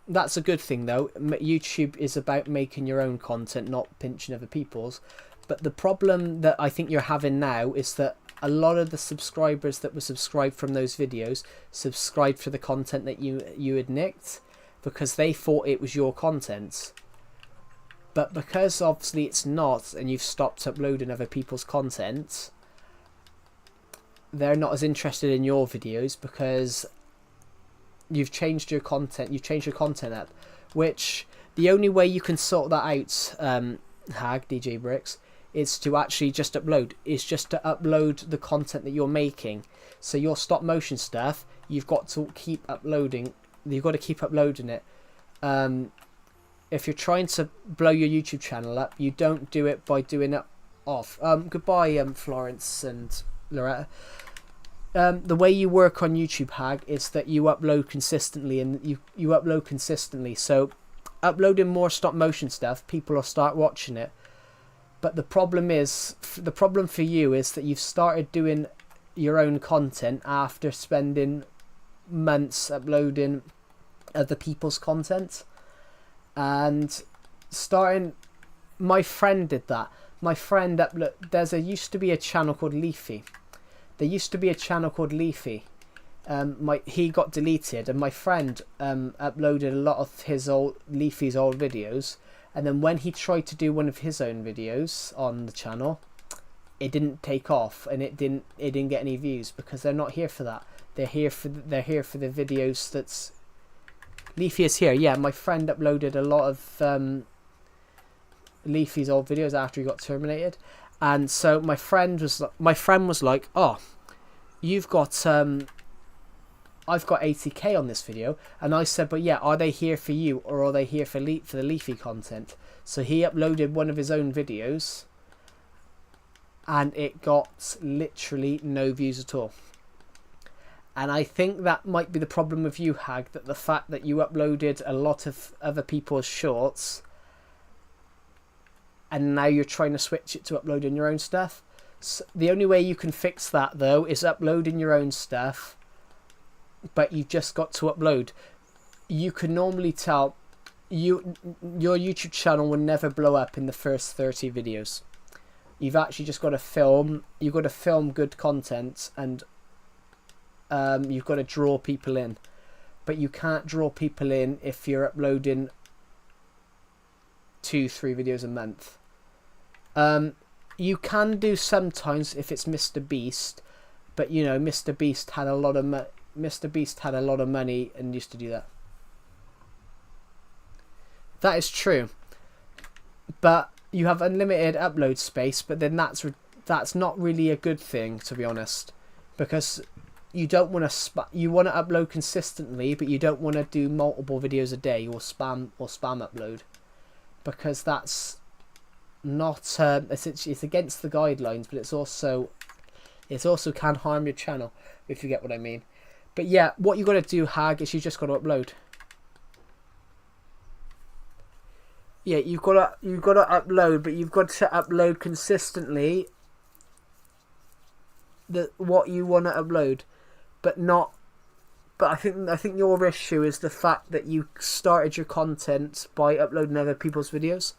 that's a good thing though. YouTube is about making your own content, not pinching other people's. But the problem that I think you're having now is that a lot of the subscribers that were subscribed from those videos subscribed for the content that you had nicked because they thought it was your content. But because obviously it's not, and you've stopped uploading other people's content, they're not as interested in your videos because you've changed your content. You've changed your content up, which the only way you can sort that out, Hag, DJ Bricks, is to actually just upload. Is just to upload the content that you're making. So your stop motion stuff, you've got to keep uploading. You've got to keep uploading it. If you're trying to blow your YouTube channel up, you don't do it by doing it off. Goodbye, Florence and Loretta. The way you work on YouTube, Hag, is that you upload consistently, and you upload consistently. So uploading more stop motion stuff, people will start watching it. But the problem for you is that you've started doing your own content after spending months uploading other people's content. And my friend did that. My friend used to be a channel called Leafy. There used to be a channel called Leafy. He got deleted, and my friend uploaded a lot of Leafy's old videos. And then when he tried to do one of his own videos on the channel, it didn't take off, and it didn't get any views because they're not here for that. They're here for the videos that's. Leafy is here. Yeah, my friend uploaded a lot of Leafy's old videos after he got terminated, and so my friend was like, "Oh, you've got I've got 80k on this video," and I said, "But yeah, are they here for you or are they here for the Leafy content?" So he uploaded one of his own videos, and it got literally no views at all. And I think that might be the problem with you, Hag, that the fact that you uploaded a lot of other people's shorts, and now you're trying to switch it to uploading your own stuff. So the only way you can fix that though is uploading your own stuff. But you've just got to upload. You can normally tell your YouTube channel will never blow up in the first 30 videos. You've actually just got to film. You've got to film good content, and you've got to draw people in. But you can't draw people in if you're uploading 2-3 videos a month. You can do sometimes if it's Mr. Beast, but you know, Mr. Beast had a lot of money and used to do that. That is true, but you have unlimited upload space. But then that's not really a good thing, to be honest, because you don't want to you want to upload consistently, but you don't want to do multiple videos a day or spam upload, because that's not it's against the guidelines, but it's also can harm your channel, if you get what I mean. But yeah, what you got to do, Hag, is you just got to upload. Yeah, you've got to upload, but you've got to upload consistently what you want to upload, but not. But I think your issue is the fact that you started your content by uploading other people's videos.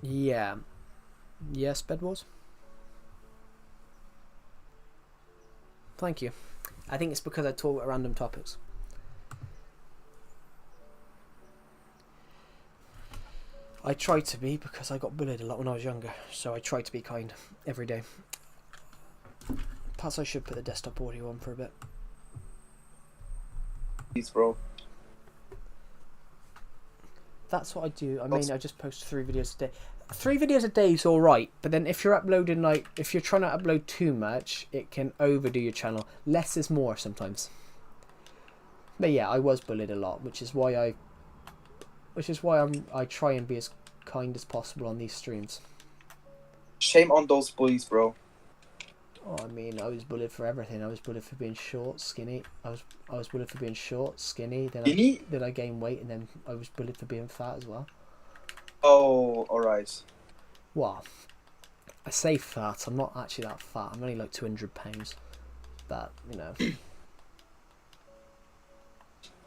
Yeah. Yes, Bedwars. Thank you. I think it's because I talk about random topics. I try to be, because I got bullied a lot when I was younger, so I try to be kind every day. Perhaps I should put the desktop audio on for a bit. Please, bro. That's what I do. I mean, I just post 3 videos a day. 3 videos a day is alright, but then if you're uploading, like, if you're trying to upload too much, it can overdo your channel. Less is more sometimes. But yeah, I was bullied a lot, which is why I try and be as kind as possible on these streams. Shame on those bullies, bro. Oh, I mean, I was bullied for everything. I was bullied for being short, skinny. I was bullied for being short, skinny. Then I gained weight, and then I was bullied for being fat as well. Oh, alright. Well, I say fat. I'm not actually that fat. I'm only like 200 pounds. But, you know.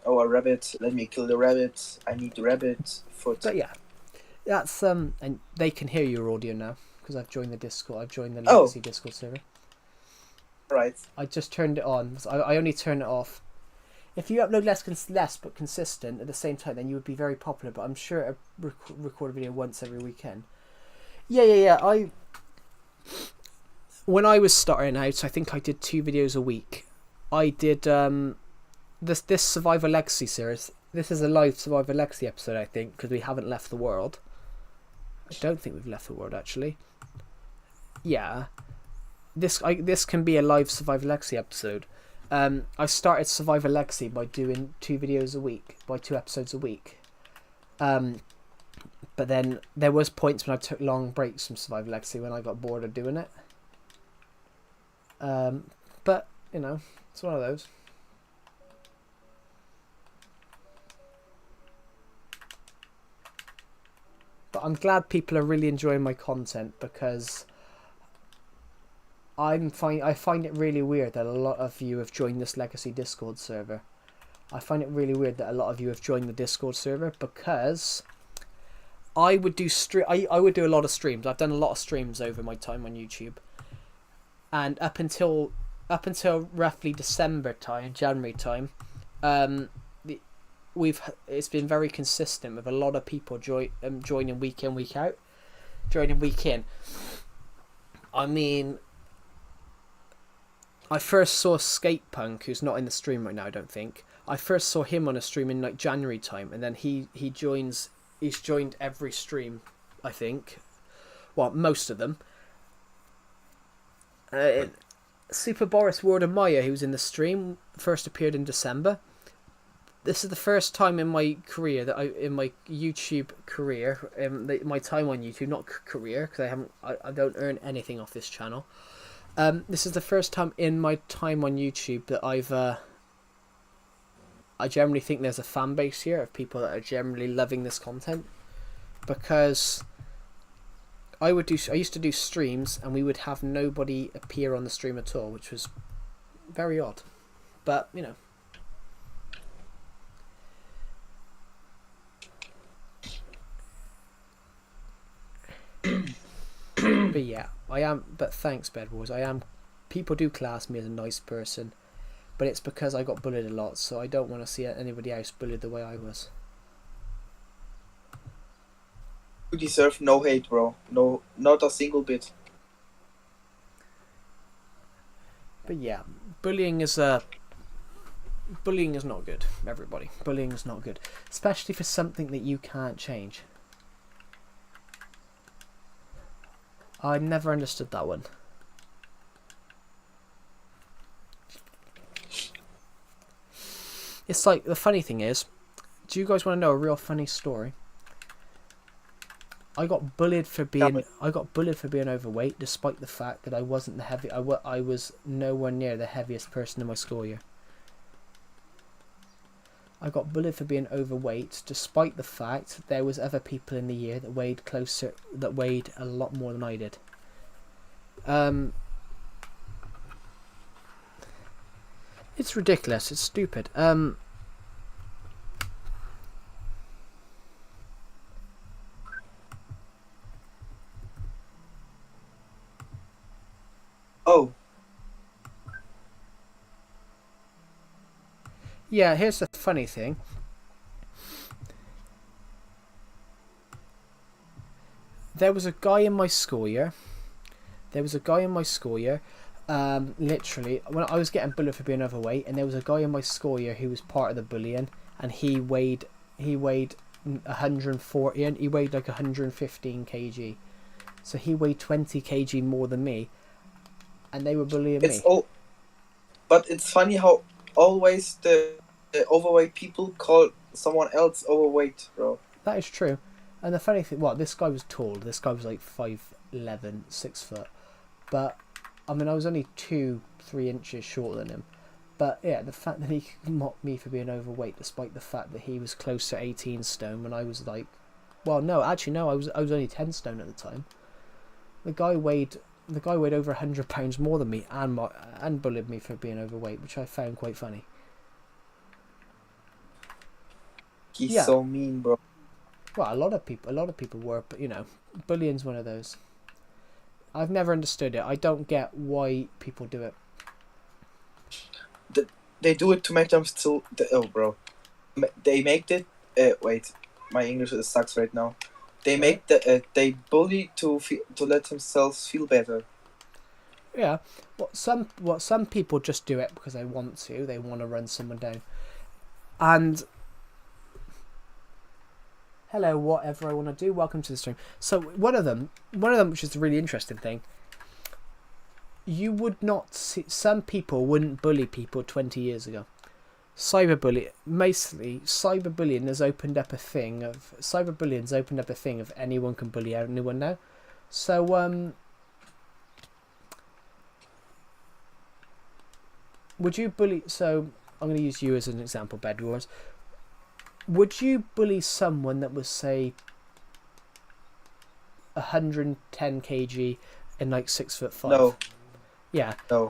Oh, a rabbit. Let me kill the rabbit. I need the rabbit foot. But yeah, that's and they can hear your audio now because I've joined the Discord. I've joined the Legacy Discord server. Right. I just turned it on. I only turn it off. If you upload less but consistent at the same time, then you would be very popular. But I'm sure I record a video once every weekend. Yeah. When I was starting out, I think I did 2 videos a week. I did this Survivor Legacy series. This is a live Survivor Legacy episode, I think, because we haven't left the world. I don't think we've left the world, actually. Yeah. This can be a live Survivor Legacy episode. I started Survivor Legacy by doing 2 videos a week, by 2 episodes a week. But then there was points when I took long breaks from Survivor Legacy when I got bored of doing it. But, you know, it's one of those. But I'm glad people are really enjoying my content, because I find it really weird that a lot of you have joined this Legacy Discord server. I find it really weird that a lot of you have joined the Discord server, because I would do I would do a lot of streams. I've done a lot of streams over my time on YouTube, and up until roughly December time, January time, it's been very consistent with a lot of people joining week in, week out, joining week in. I mean, I first saw Skate Punk, who's not in the stream right now, I don't think. I first saw him on a stream in like January time, and then he's joined every stream, I think. Well, most of them. Super Boris Ward and Maya, who was in the stream, first appeared in December. This is the first time in my career in my YouTube career, my time on YouTube, not career, because I don't earn anything off this channel. This is the first time in my time on YouTube that I generally think there's a fan base here of people that are generally loving this content, because I used to do streams and we would have nobody appear on the stream at all, which was very odd, but you know. But yeah, I am. But thanks, Bedwars. I am. People do class me as a nice person, but it's because I got bullied a lot, so I don't want to see anybody else bullied the way I was. You deserve no hate, bro. No, not a single bit. But yeah, bullying is not good, everybody. Bullying is not good, especially for something that you can't change. I never understood that one. It's like, the funny thing is, do you guys want to know a real funny story? I got bullied for being overweight, despite the fact that I wasn't the heavy. I was nowhere near the heaviest person in my school year. I got bullied for being overweight, despite the fact that there was other people in the year that weighed a lot more than I did. It's ridiculous. It's stupid. Oh, Yeah, here's the funny thing. There was a guy in my school year. Literally, when I was getting bullied for being overweight, and there was a guy in my school year who was part of the bullying, and he weighed 140, and he weighed like 115 kg. So he weighed 20 kg more than me, and they were bullying me. But it's funny how always the overweight people call someone else overweight, bro. That is true. And the funny thing, this guy was tall. This guy was like 5'11", 6 foot. But, I mean, I was only 2-3 inches shorter than him. But, yeah, the fact that he mocked me for being overweight, despite the fact that he was close to 18 stone when I was like... Well, no, actually, no, I was only 10 stone at the time. The guy weighed over 100 pounds more than me and bullied me for being overweight, which I found quite funny. He's so mean, bro. Well, a lot of people were, but bullying's one of those. I've never understood it. I don't get why people do it. They do it to make them still. Bro. They make it. Wait, my English sucks right now. They make they bully to let themselves feel better. Yeah, some people just do it because they want to. They want to run someone down. And hello, whatever I want to do. Welcome to the stream. So one of them, which is a really interesting thing. You would not see. Some people wouldn't bully people 20 years ago. Cyberbullying has opened up a thing of anyone can bully anyone now. So would you bully? So I'm going to use you as an example, Bedwars. Would you bully someone that was, say, 110 kg and like 6'5"? No. Yeah. No.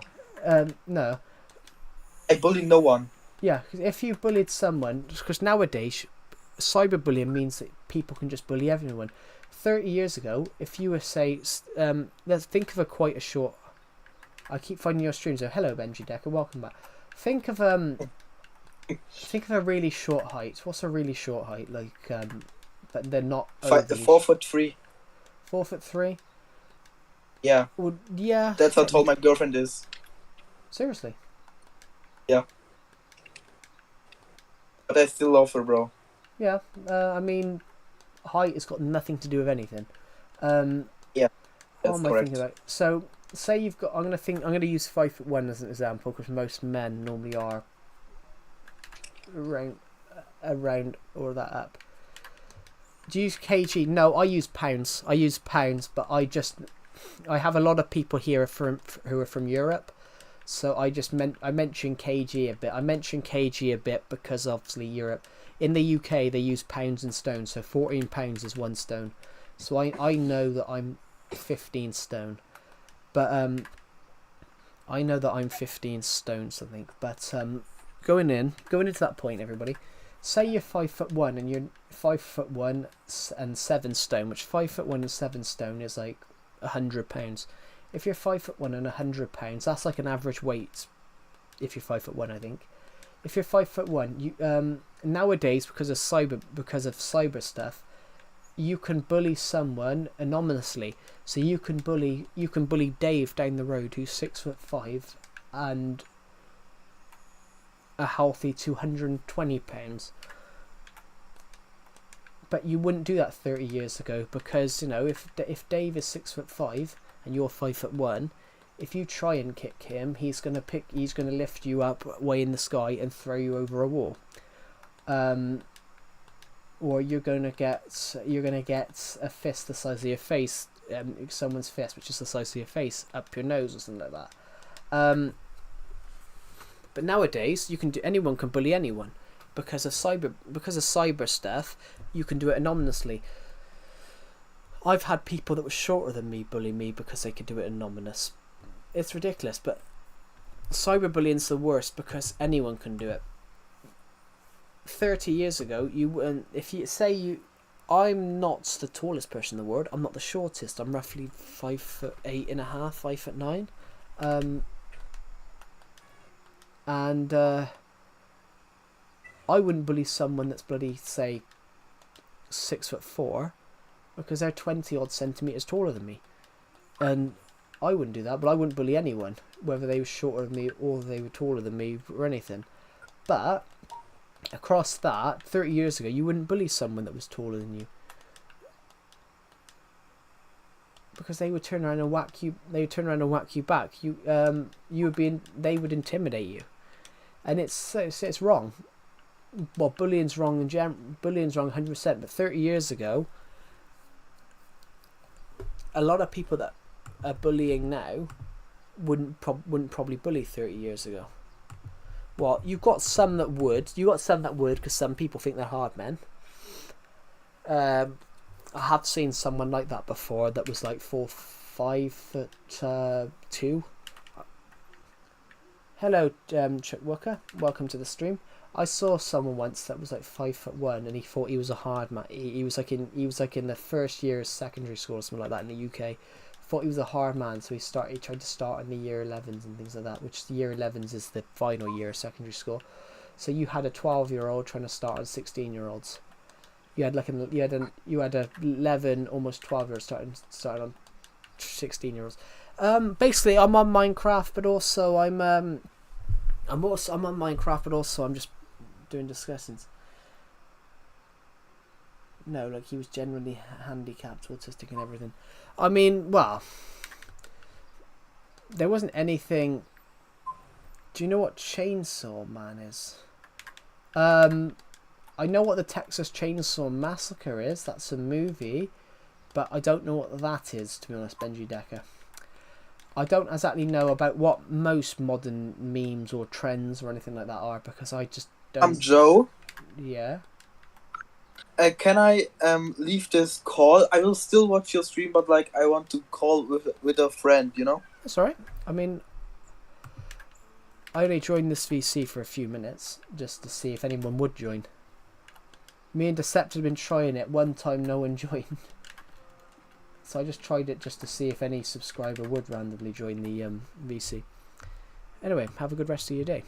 No. I bully no one. Yeah, if you bullied someone, because nowadays, cyberbullying means that people can just bully everyone. 30 years ago, if you were, say, let's think of quite a short. I keep finding your streams. So hello, Benji Decker, welcome back. Think of a really short height. What's a really short height? Like, but they're not. 4'3". 4'3". Yeah. Well, yeah. That's how tall my girlfriend is. Seriously. Yeah. But I still love her, bro. Yeah. I mean, height has got nothing to do with anything. Yeah. That's correct. So, say you've got. I'm gonna use 5'1" as an example because most men normally are around or that up. Do you use kg? No, I use pounds. But I have a lot of people here who are from Europe, so I mentioned kg a bit. I mentioned kg a bit because obviously Europe. In the UK they use pounds and stones, so 14 pounds is 1 stone. So I know that I'm 15 stone, but I know that I'm 15 stones, I think. But going into that point, everybody. Say you're 5'1" and you're 5'1" and 7 stone, which 5'1" and 7 stone is like 100 pounds. If you're 5'1" and 100 pounds, that's like an average weight. If you're 5'1", I think. If you're 5'1", you nowadays because of cyber stuff, you can bully someone anonymously. So you can bully Dave down the road who's 6'5" and a healthy 220 pounds. But you wouldn't do that 30 years ago, because if Dave is 6'5" and you're 5'1", if you try and kick him, he's gonna lift you up way in the sky and throw you over a wall. Or you're gonna get a fist the size of your face, someone's fist which is the size of your face, up your nose or something like that. But nowadays anyone can bully anyone because of cyber stuff. You can do it anonymously. I've had people that were shorter than me bully me because they could do it anonymous. It's ridiculous, but cyberbullying's the worst because anyone can do it. 30 years ago, I'm not the tallest person in the world. I'm not the shortest. I'm roughly 5'8.5", 5'9". And I wouldn't bully someone that's bloody, say, 6'4", because they're 20 odd centimeters taller than me, and I wouldn't do that. But I wouldn't bully anyone, whether they were shorter than me or they were taller than me or anything. But across that, 30 years ago, you wouldn't bully someone that was taller than you, because they would turn around and whack you. They would turn around and whack you back. They would intimidate you, and it's wrong. Well, bullying's wrong bullying's wrong 100%. But 30 years ago, a lot of people that are bullying now wouldn't probably bully 30 years ago. Well, you got some that would because some people think they're hard men. I have seen someone like that before that was like 5'2". Hello, Chuck Walker. Welcome to the stream. I saw someone once that was like 5'1", and he thought he was a hard man. He was like in the first year of secondary school or something like that in the UK. Thought he was a hard man, so he tried to start in the year 11s and things like that, which the year 11s is the final year of secondary school. So you had a 12-year-old trying to start on 16-year-olds. You had 11, almost 12-year-olds starting on 16-year-olds. Basically, I'm on Minecraft, but also I'm on Minecraft, but also I'm just doing discussions. No, like he was generally handicapped, autistic, and everything. I mean, well, there wasn't anything. Do you know what Chainsaw Man is? I know what the Texas Chainsaw Massacre is. That's a movie, but I don't know what that is, to be honest, Benji Decker. I don't exactly know about what most modern memes or trends or anything like that are, because I just don't. I'm Joe. Yeah. Can I leave this call? I will still watch your stream, but like I want to call with a friend, you know? That's alright. I mean, I only joined this VC for a few minutes just to see if anyone would join. Me and Deceptive have been trying it. One time no one joined. So I just tried it just to see if any subscriber would randomly join the VC. Anyway, have a good rest of your day.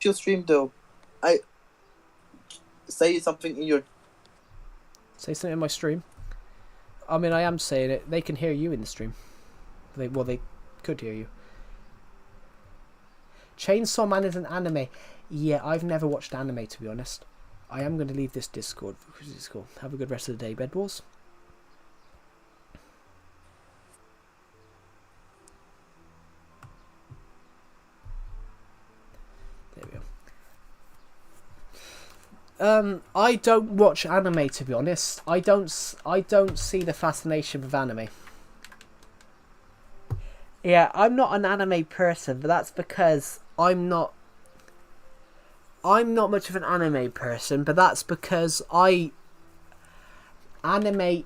Your stream though. Say something in your... Say something in my stream? I mean, I am saying it. They can hear you in the stream. They could hear you. Chainsaw Man is an anime. Yeah, I've never watched anime, to be honest. I am going to leave this Discord because it's cool. Have a good rest of the day, Bed Wars. There we go. I don't watch anime, to be honest. I don't see the fascination with anime. Yeah, I'm not an anime person, but that's because I'm not much of an anime person, but that's because anime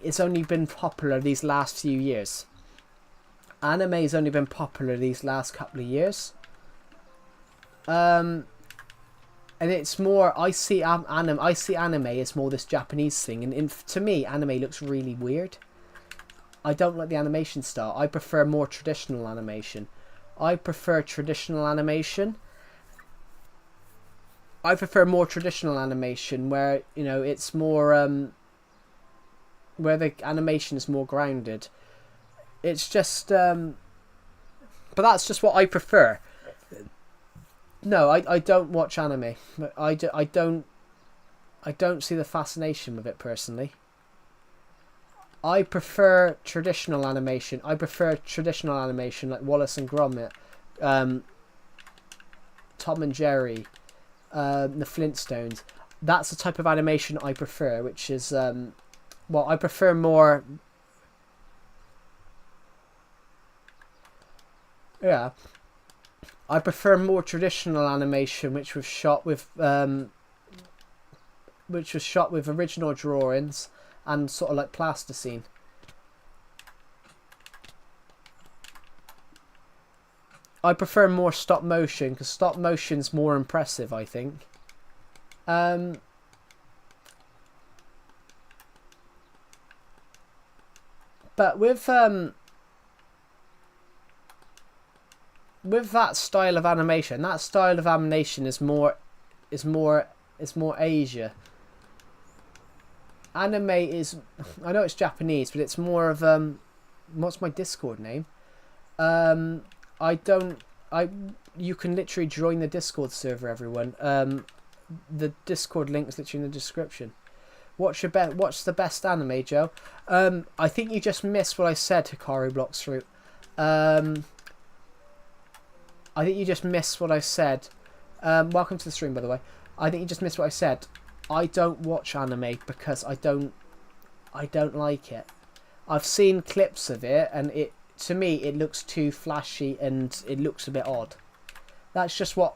has only been popular these last few years. Anime has only been popular these last couple of years. And it's more, I see anime as more this Japanese thing, and to me, anime looks really weird. I don't like the animation style. I prefer more traditional animation. I prefer more traditional animation where it's more where the animation is more grounded. It's just but that's just what I prefer. No, I don't watch anime. I don't see the fascination with it personally. I prefer traditional animation. I prefer traditional animation like Wallace and Gromit, Tom and Jerry, the Flintstones. That's the type of animation I prefer, which is I prefer more. Yeah, I prefer more traditional animation, which was shot with original drawings and sort of like plasticine. I prefer more stop motion because stop motion's more impressive, I think. But with that style of animation, is more Asia. Anime is, I know it's Japanese, but it's more of what's my Discord name? You can literally join the Discord server, everyone. The Discord link is literally in the description. What's the best anime, Joe? I think you just missed what I said, Hikaru Blocks Fruit. I think you just missed what I said. Welcome to the stream, by the way. I think you just missed what I said. I don't watch anime because I don't like it. I've seen clips of it, and to me it looks too flashy and it looks a bit odd. That's just what.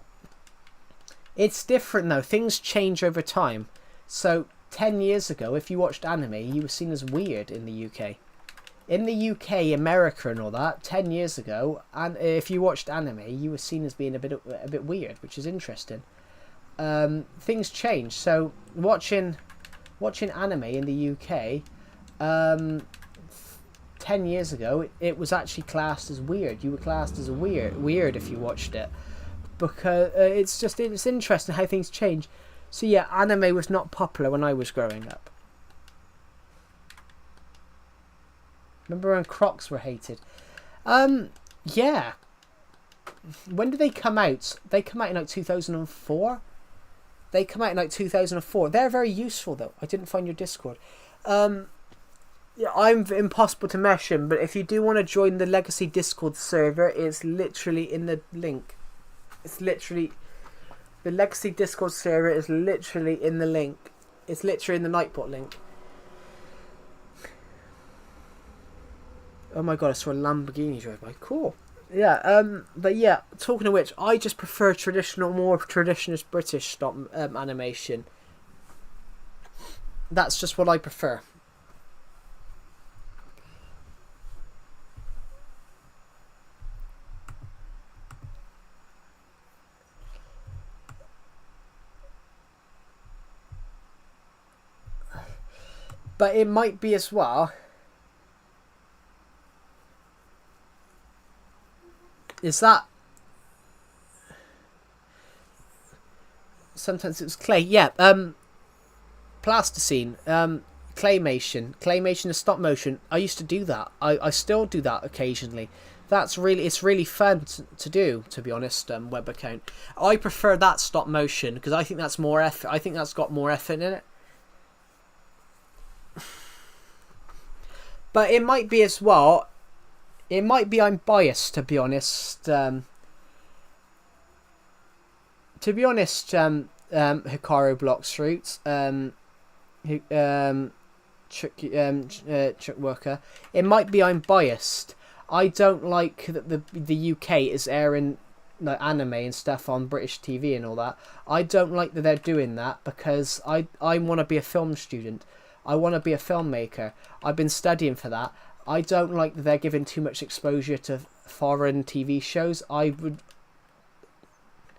It's different though. Things change over time. So 10 years ago, if you watched anime, you were seen as weird in the UK. In the UK, America, and all that, 10 years ago, and if you watched anime, you were seen as being a bit weird, which is interesting. Things change. So watching anime in the UK, 10 years ago, it was actually classed as weird. You were classed as weird if you watched it, because it's interesting how things change. So yeah, anime was not popular when I was growing up. Remember when Crocs were hated? Yeah. When did they come out? They come out in like 2004. They come out in like 2004. They're very useful though. I didn't find your Discord. Yeah, I'm impossible to mention, but if you do want to join the Legacy Discord server, it's literally in the link. It's literally the Legacy Discord server is literally in the link. It's literally in the Nightbot link. Oh my god, I saw a Lamborghini drive by. Cool. Yeah, but yeah, talking of which, I just prefer more traditionalist British stop animation. That's just what I prefer. But it might be as well. Is that sometimes it was clay? Yeah. Plasticine. Claymation is stop motion. I used to do that. I still do that occasionally. It's really fun to do, to be honest. Web account. I prefer that stop motion because I think that's more effort. I think that's got more effort in it. But it might be as well. It might be I'm biased, to be honest. Hikaru Blocks Fruit. Chuck Worker. It might be I'm biased. I don't like that the UK is airing like anime and stuff on British TV and all that. I don't like that they're doing that because I want to be a film student. I want to be a filmmaker. I've been studying for that. I don't like that they're giving too much exposure to foreign TV shows. Are you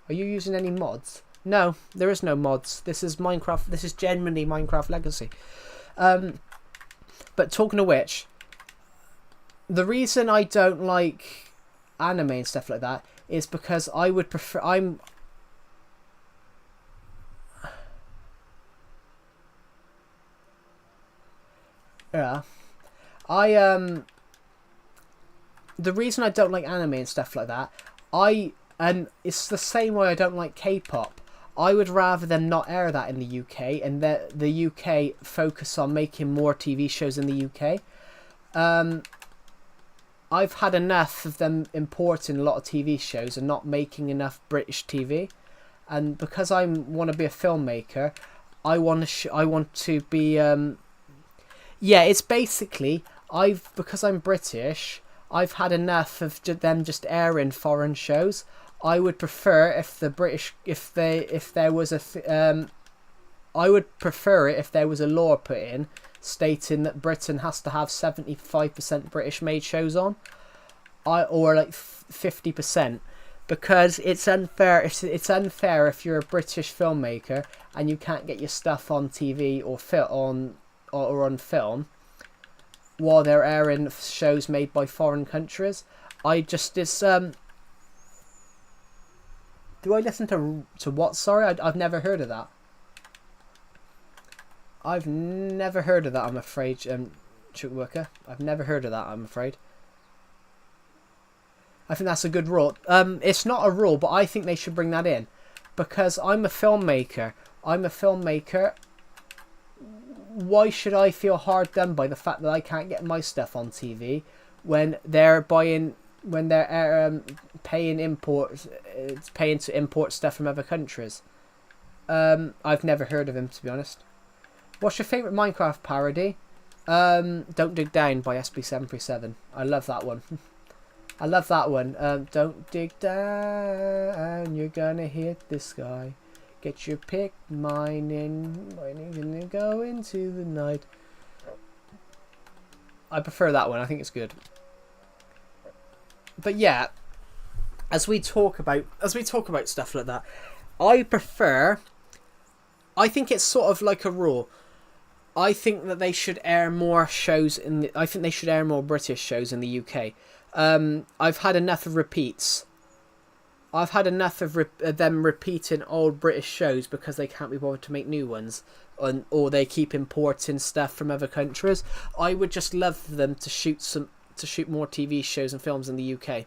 using any mods? No, there is no mods. This is Minecraft. This is genuinely Minecraft Legacy. But talking of which, the reason I don't like anime and stuff like that is because I would prefer. Yeah. I the reason I don't like anime and stuff like that, and it's the same way I don't like K-pop. I would rather them not air that in the UK, and that the UK focus on making more TV shows in the UK. I've had enough of them importing a lot of TV shows and not making enough British TV. And because I want to be a filmmaker, I want to be yeah, it's basically because I'm British, I've had enough of them just airing foreign shows. I would prefer if the British if there was I would prefer it if there was a law put in stating that Britain has to have 75% British made shows on, or like 50%, because it's unfair. It's unfair if you're a British filmmaker and you can't get your stuff on TV or on film while they're airing shows made by foreign countries. Do I listen to what? Sorry, I've never heard of that. I've never heard of that, I'm afraid, Chuck Worker. I've never heard of that, I'm afraid. I think that's a good rule. It's not a rule, but I think they should bring that in. Because I'm a filmmaker. Why should I feel hard done by the fact that I can't get my stuff on TV when they're paying to import stuff from other countries? I've never heard of him, to be honest. What's your favourite Minecraft parody? Don't Dig Down by SB737. I love that one. I love that one. Don't dig down, you're gonna hit the sky. Get your pick, mining and go into the night. I prefer that one. I think it's good. But yeah, as we talk about stuff like that, I think it's sort of like a rule. I think that they should air more shows I think they should air more British shows in the UK. I've had enough of repeats. I've had enough of them repeating old British shows because they can't be bothered to make new ones, or they keep importing stuff from other countries. I would just love them to shoot more TV shows and films in the UK.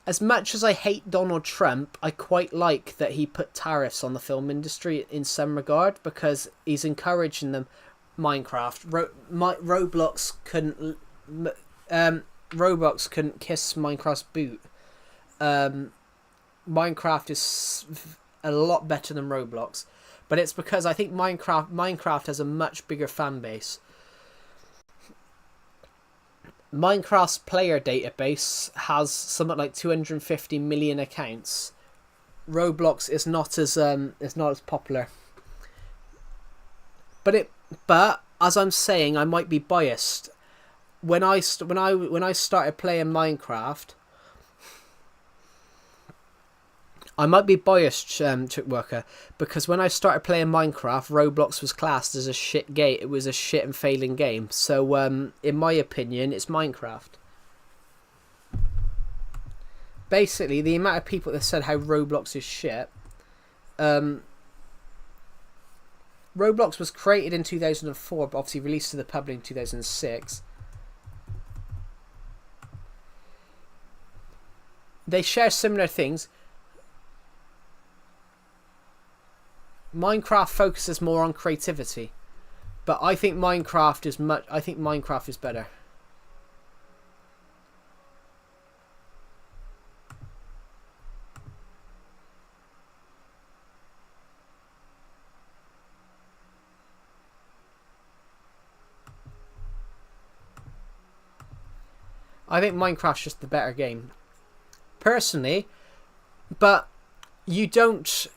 As much as I hate Donald Trump, I quite like that he put tariffs on the film industry in some regard, because he's encouraging them. Minecraft, Roblox couldn't kiss Minecraft's boot. Minecraft is a lot better than Roblox, but it's because I think Minecraft has a much bigger fan base. Minecraft's player database has something like 250 million accounts. Roblox is not as popular. But as I'm saying, I might be biased. When I started playing Minecraft, I might be biased, Chuck Worker, because when I started playing Minecraft, Roblox was classed as a shit game. It was a shit and failing game. So, in my opinion, it's Minecraft. Basically, the amount of people that said how Roblox is shit. Roblox was created in 2004, but obviously released to the public in 2006. They share similar things. Minecraft focuses more on creativity, but I think Minecraft is better. I think Minecraft's just the better game, personally. But you don't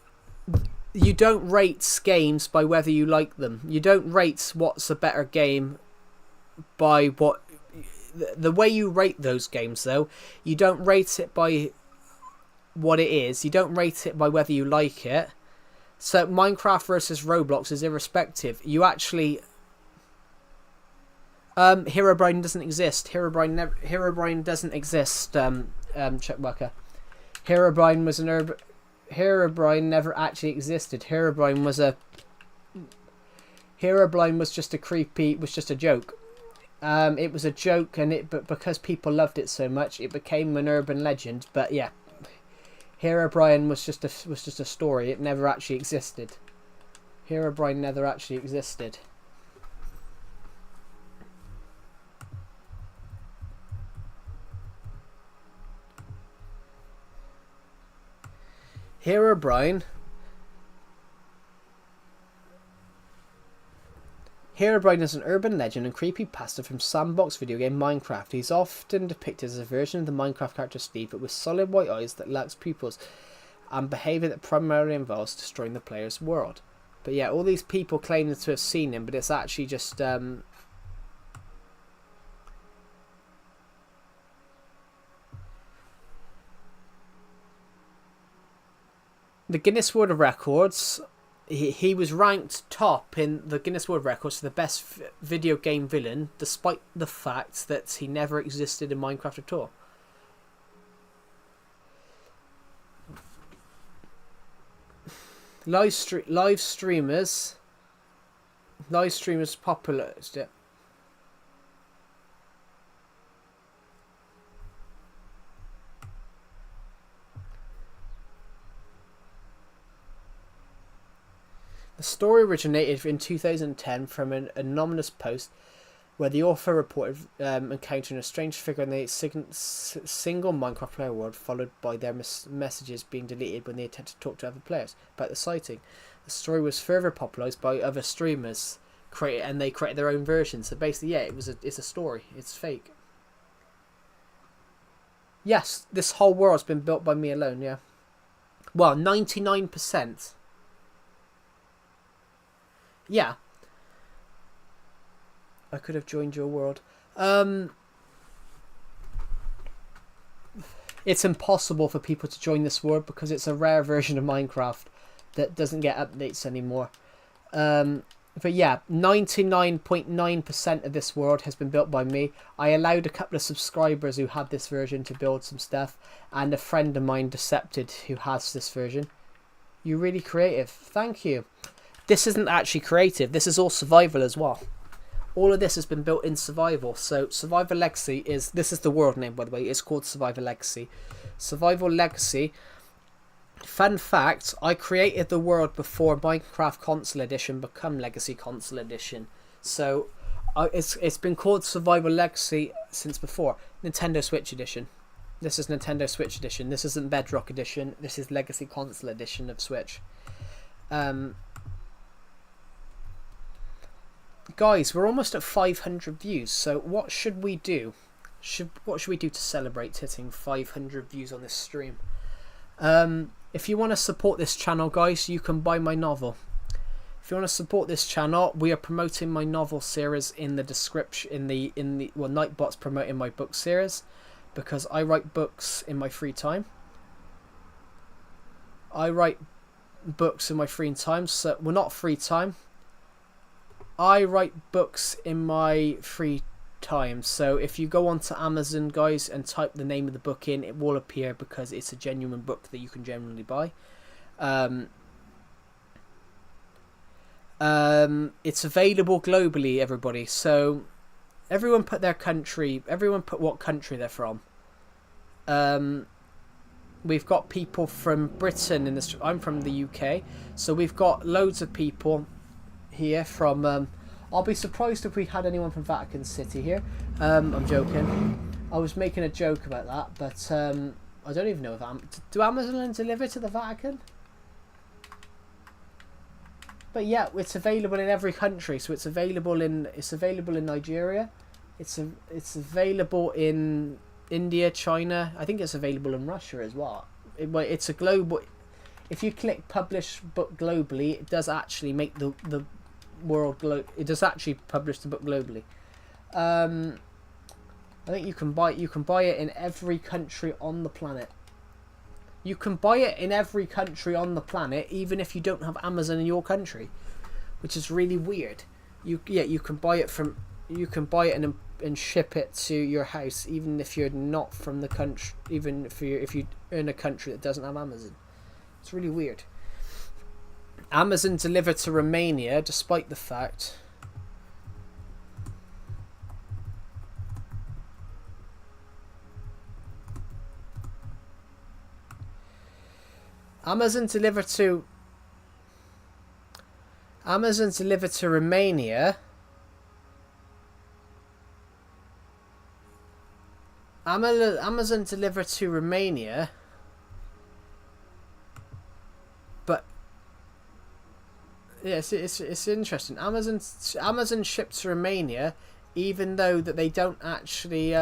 rate games by whether you like them. You don't rate what's a better game by the way you rate those games, though. You don't rate it by what it is. You don't rate it by whether you like it. So Minecraft versus Roblox is irrespective. You actually Herobrine doesn't exist. Herobrine doesn't exist. Chuck Bucker. Herobrine never actually existed. Herobrine was a Herobrine was just a joke. It was a joke, but because people loved it so much, it became an urban legend. But yeah, Herobrine was just a story. It never actually existed. Herobrine never actually existed. Herobrine is an urban legend and creepypasta from sandbox video game Minecraft. He's often depicted as a version of the Minecraft character Steve, but with solid white eyes that lacks pupils and behaviour that primarily involves destroying the player's world. But yeah, all these people claim to have seen him, but it's actually just the Guinness World of Records. He was ranked top in the Guinness World Records for the best video game villain, despite the fact that he never existed in Minecraft at all. Live streamers popularized it. The story originated in 2010 from an anonymous post where the author reported encountering a strange figure in the single Minecraft player world, followed by their messages being deleted when they attempted to talk to other players about the sighting. The story was further popularized by other streamers, and they created their own version. So basically, yeah, it's a story. It's fake. Yes, this whole world's been built by me alone. Yeah, well, 99%. Yeah. I could have joined your world. It's impossible for people to join this world because it's a rare version of Minecraft that doesn't get updates anymore. But yeah, 99.9% of this world has been built by me. I allowed a couple of subscribers who had this version to build some stuff, and a friend of mine, Decepted, who has this version. You're really creative. Thank you. This isn't actually creative. This is all survival as well. All of this has been built in survival. So Survival Legacy this is the world name, by the way. It's called Survival Legacy. Survival Legacy. Fun fact, I created the world before Minecraft Console Edition become Legacy Console Edition. So it's been called Survival Legacy since before. Nintendo Switch Edition. This is Nintendo Switch Edition. This isn't Bedrock Edition. This is Legacy Console Edition of Switch. Guys, we're almost at 500 views, so what should we do? What should we do to celebrate hitting 500 views on this stream? If you want to support this channel, guys, you can buy my novel. If you want to support this channel, we are promoting my novel series in the description. Nightbot's promoting my book series because I write books in my free time. So, well, not free time. I write books in my free time. So if you go onto Amazon, guys, and type the name of the book in, it will appear because it's a genuine book that you can generally buy. It's available globally, everybody. So everyone put what country they're from. We've got people from Britain in this. I'm from the UK, so we've got loads of people here from I'll be surprised if we had anyone from Vatican City here. I'm joking. I was making a joke about that, but I don't even know if do Amazon deliver to the Vatican? But yeah, it's available in every country. So it's available in Nigeria. It's available in India, China. I think it's available in Russia as well. It's a global. If you click publish book globally, it does actually make the world it does actually publish the book globally. I think you can buy it in every country on the planet. You can buy it in every country on the planet, even if you don't have Amazon in your country, which is really weird. You can buy it and ship it to your house, even if you're not from the country, even if you're in a country that doesn't have Amazon. It's really weird. Amazon delivered to Romania, despite the fact. Amazon delivered to Romania. Amazon delivered to Romania, but yeah, it's interesting. Amazon shipped to Romania, even though that they don't actually.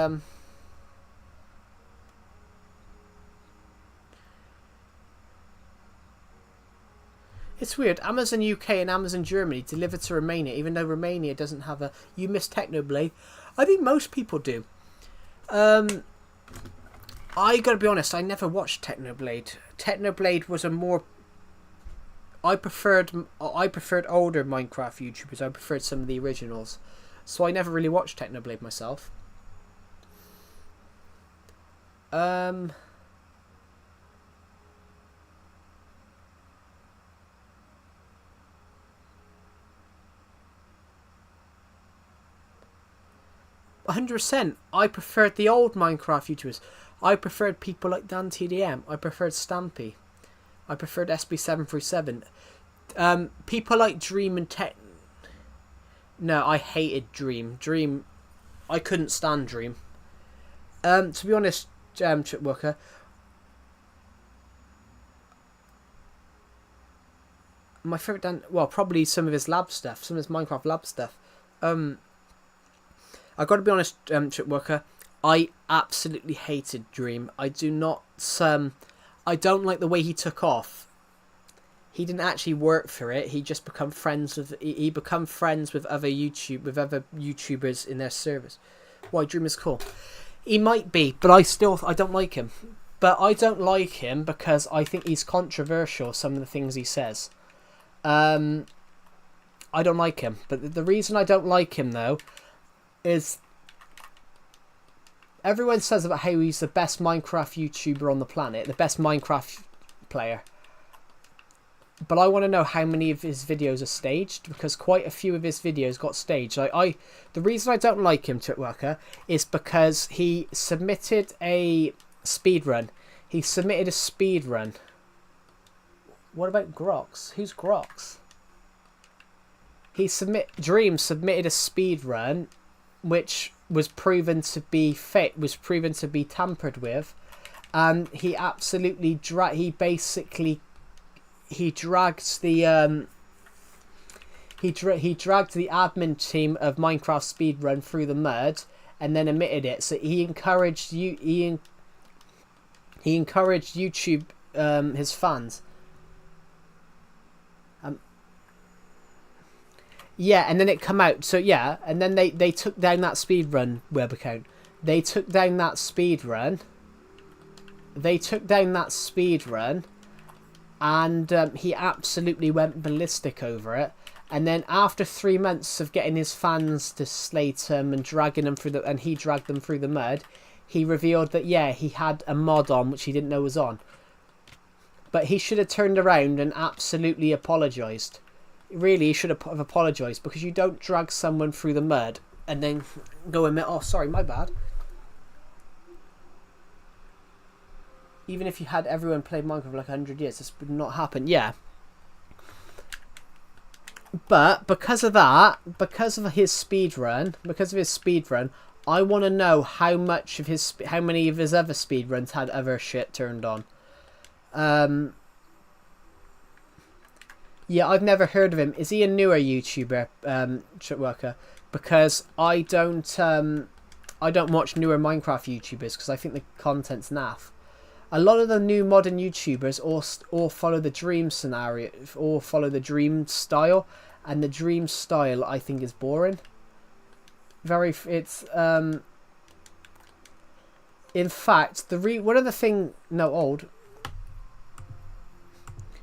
It's weird. Amazon UK and Amazon Germany delivered to Romania, even though Romania doesn't have a. You missed Technoblade. I think most people do. I gotta be honest. I never watched Technoblade. Technoblade was a more. I preferred older Minecraft YouTubers. I preferred some of the originals, so I never really watched Technoblade myself. 100%. I preferred the old Minecraft YouTubers. I preferred people like Dan TDM. I preferred Stampy. I preferred SB737. People like Dream and Tech. No, I hated Dream. I couldn't stand Dream. To be honest, Chip Walker, my favorite Dan. Well, probably some of his lab stuff, some of his Minecraft lab stuff. I got to be honest, Chip Walker, I absolutely hated Dream. I do not. I don't like the way he took off. He didn't actually work for it. He just become friends with. He become friends with other YouTubers in their service. Why Dream is cool. He might be, but I don't like him. But I don't like him because I think he's controversial. Some of the things he says. I don't like him. But the reason I don't like him though is everyone says about how he's the best Minecraft YouTuber on the planet, the best Minecraft player. But I want to know how many of his videos are staged, because quite a few of his videos got staged. The reason I don't like him, Twitworker, is because he submitted a speedrun. What about Grox? Who's Grox? Dream submitted a speedrun which was proven to be fake, was proven to be tampered with, and he absolutely dragged the admin team of Minecraft Speedrun through the mud and then admitted it. So he encouraged YouTube, his fans. Yeah, and then it come out. So yeah, and then they took down that speedrun web account. They took down that speedrun. And he absolutely went ballistic over it. And then after 3 months of getting his fans to slate him and dragging them through and he dragged them through the mud, he revealed that yeah, he had a mod on which he didn't know was on. But he should have turned around and absolutely apologised. Really, he should have apologised, because you don't drag someone through the mud and then go admit, oh sorry, my bad. Even if you had everyone play Minecraft for like 100 years, this would not happen. Yeah. But because of his speedrun, I want to know how many of his other speedruns had other shit turned on. Yeah, I've never heard of him. Is he a newer YouTuber, Chipworker? Because I don't watch newer Minecraft YouTubers because I think the content's naff. A lot of the new modern YouTubers all follow the Dream scenario, or follow the Dream style, and the Dream style I think is boring. In fact, old.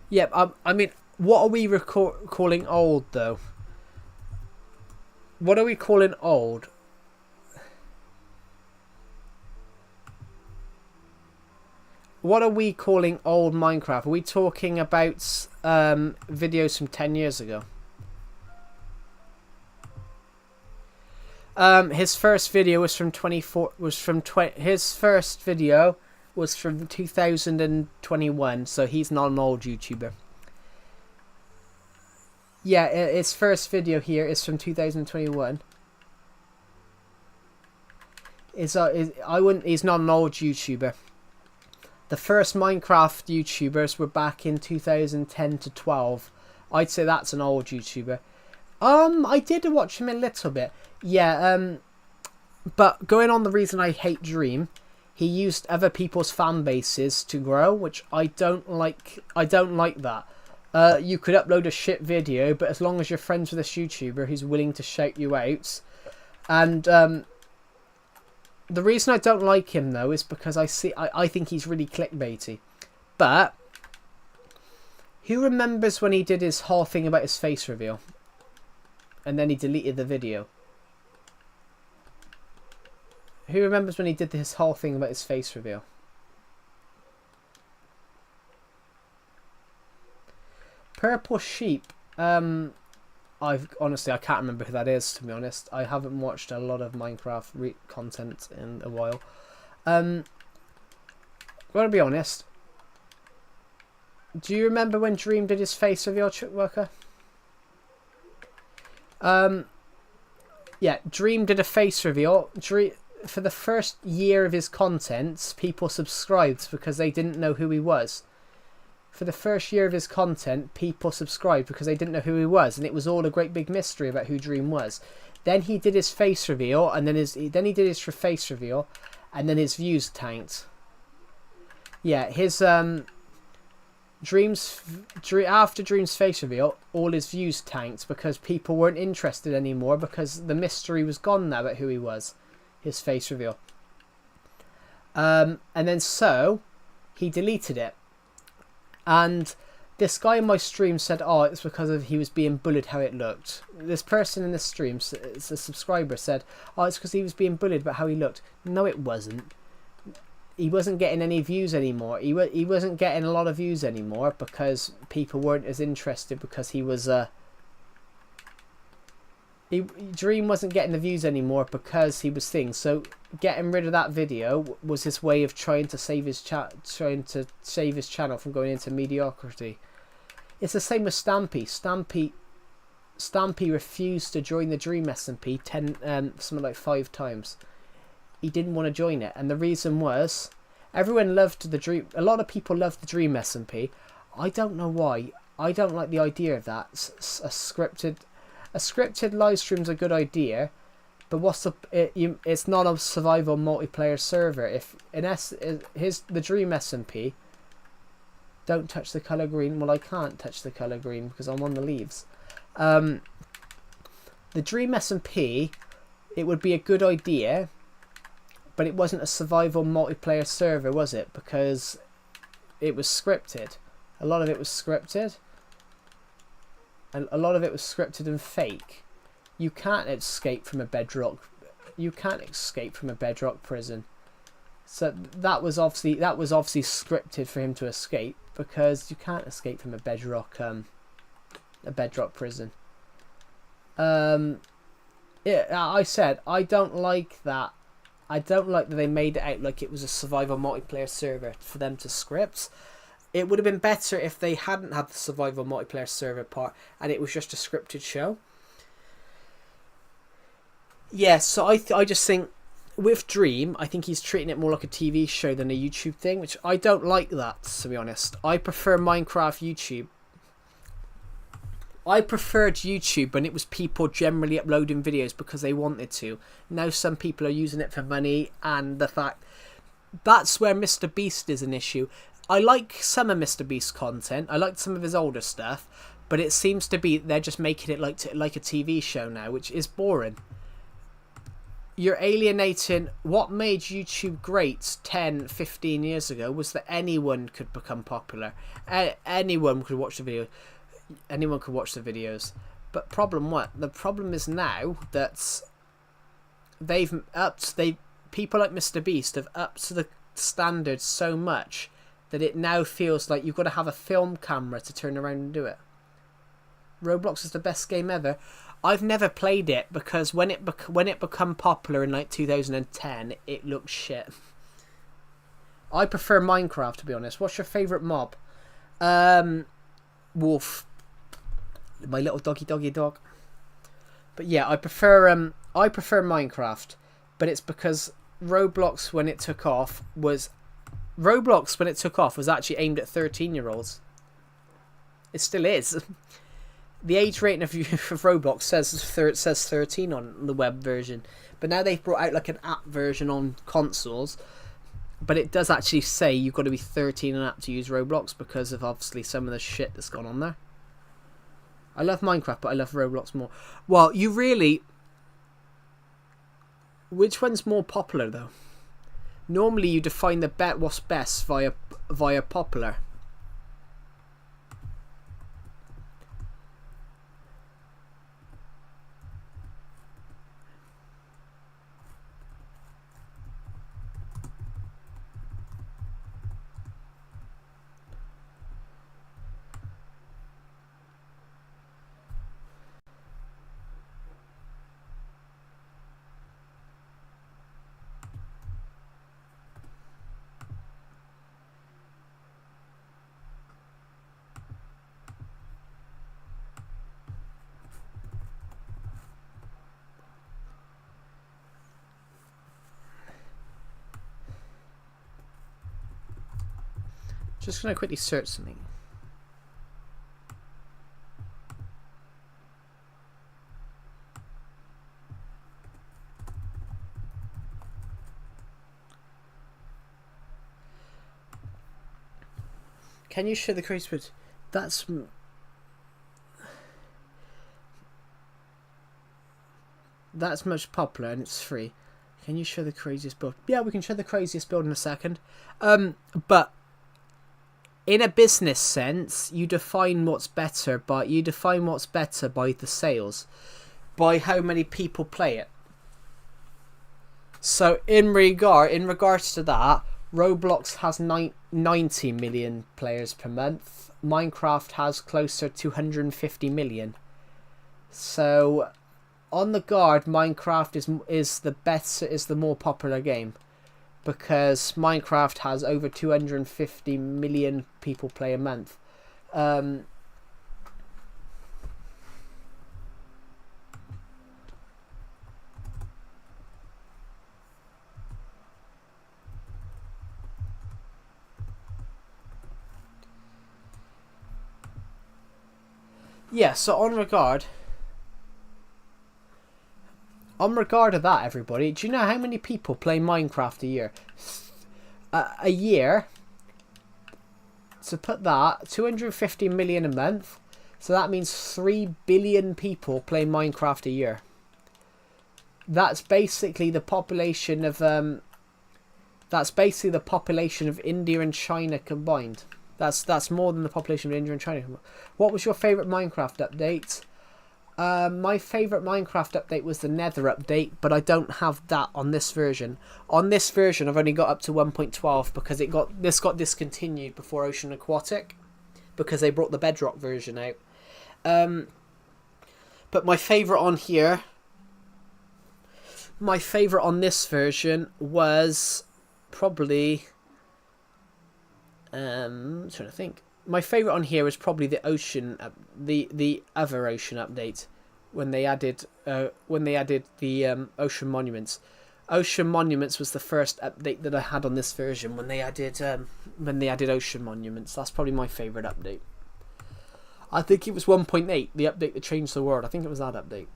Yeah, I mean, what are we calling old though? What are we calling old? what are we calling old Minecraft? Are we talking about videos from 10 years ago? His first video was from his first video was from 2021, so he's not an old YouTuber. Yeah, his first video here is from 2021. He's not an old YouTuber. The first Minecraft YouTubers were back in 2010 to 12. I'd say that's an old YouTuber. I did watch him a little bit. Yeah, but going on the reason I hate Dream, he used other people's fan bases to grow, which I don't like. I don't like that. You could upload a shit video, but as long as you're friends with this YouTuber who's willing to shout you out, and the reason I don't like him though is because I think he's really clickbaity. But who remembers when he did his whole thing about his face reveal, and then he deleted the video? Who remembers when he did this whole thing about his face reveal? Purple Sheep. I can't remember who that is, to be honest. I haven't watched a lot of Minecraft content in a while. Gotta be honest. Do you remember when Dream did his face reveal, Worker? Yeah, Dream did a face reveal. For the first year of his content, people subscribed because they didn't know who he was. For the first year of his content, people subscribed because they didn't know who he was, and it was all a great big mystery about who Dream was. Then he did his face reveal, and then he did his face reveal, and then his views tanked. Yeah, his after Dream's face reveal, all his views tanked because people weren't interested anymore because the mystery was gone now about who he was. His face reveal. And then so he deleted it. And this guy in my stream said, oh, it's because he was being bullied how it looked. This person in the stream, it's a subscriber, said, oh, it's because he was being bullied about how he looked. No, it wasn't. He wasn't getting any views anymore. He wasn't getting a lot of views anymore because people weren't as interested because he was... Dream wasn't getting the views anymore because he was things. So getting rid of that video was his way of trying to save his channel from going into mediocrity. It's the same with Stampy. Stampy refused to join the Dream SMP something like 5 times. He didn't want to join it, and the reason was everyone loved the Dream. A lot of people loved the Dream SMP. I don't know why. I don't like the idea of that. A scripted live stream's a good idea, but it's not a survival multiplayer server. If the Dream SMP, don't touch the colour green. Well, I can't touch the colour green because I'm on the leaves. The Dream SMP, it would be a good idea, but it wasn't a survival multiplayer server, was it? Because it was scripted. A lot of it was scripted. And a lot of it was scripted and fake. You can't escape from a bedrock. You can't escape from a bedrock prison. So that was obviously scripted for him to escape because you can't escape from a bedrock prison. Yeah, I said I don't like that. I don't like that they made it out like it was a survival multiplayer server for them to script. It would have been better if they hadn't had the survival multiplayer server part and it was just a scripted show. Yeah, so I just think with Dream, I think he's treating it more like a TV show than a YouTube thing, which I don't like that, to be honest. I prefer Minecraft YouTube. I preferred YouTube when it was people generally uploading videos because they wanted to. Now some people are using it for money, and the fact that's where Mr. Beast is an issue. I like some of Mr. Beast's content. I liked some of his older stuff, but it seems to be they're just making it like a TV show now, which is boring. You're alienating what made YouTube great 10, 15 years ago was that anyone could become popular. Anyone could watch the video. Anyone could watch the videos. But the problem is now that people like Mr. Beast have upped the standards so much that it now feels like you've got to have a film camera to turn around and do it. Roblox is the best game ever. I've never played it because when it become popular in like 2010, it looked shit. I prefer Minecraft, to be honest. What's your favourite mob? Wolf. My little doggy dog. But yeah, I prefer Minecraft, but it's because Roblox when it took off was actually aimed at 13-year-olds. It still is. The age rating of Roblox says 13 on the web version, but now they've brought out like an app version on consoles. But it does actually say you've got to be 13 and up to use Roblox because of obviously some of the shit that's gone on there. I love Minecraft, but I love Roblox more. Well, you really... Which one's more popular, though? Normally, you define what's best via popular. Just going to quickly search something. Can you share the crazy bit? That's much popular and it's free. Can you show the craziest build? Yeah, we can show the craziest build in a second. But in a business sense, you define what's better by the sales, by how many people play it. So in regards to that, Roblox has 90 million players per month. Minecraft has closer to 250 million. So on the guard, Minecraft is the more popular game, because Minecraft has over 250 million people play a month. Yeah, so on regard of that, everybody, do you know how many people play Minecraft a year? A year, to put that, 250 million a month, so that means 3 billion people play Minecraft a year. That's basically the population of India and China combined. That's more than the population of India and China. What was your favourite Minecraft update? My favourite Minecraft update was the Nether update, but I don't have that on this version. On this version, I've only got up to 1.12 because this got discontinued before Ocean Aquatic, because they brought the Bedrock version out. But my favourite on this version was probably... I'm trying to think. My favourite on here is probably the the other Ocean update, when they added the Ocean Monuments. Ocean Monuments was the first update that I had on this version when they added Ocean Monuments. That's probably my favourite update. I think it was 1.8, the update that changed the world. I think it was that update.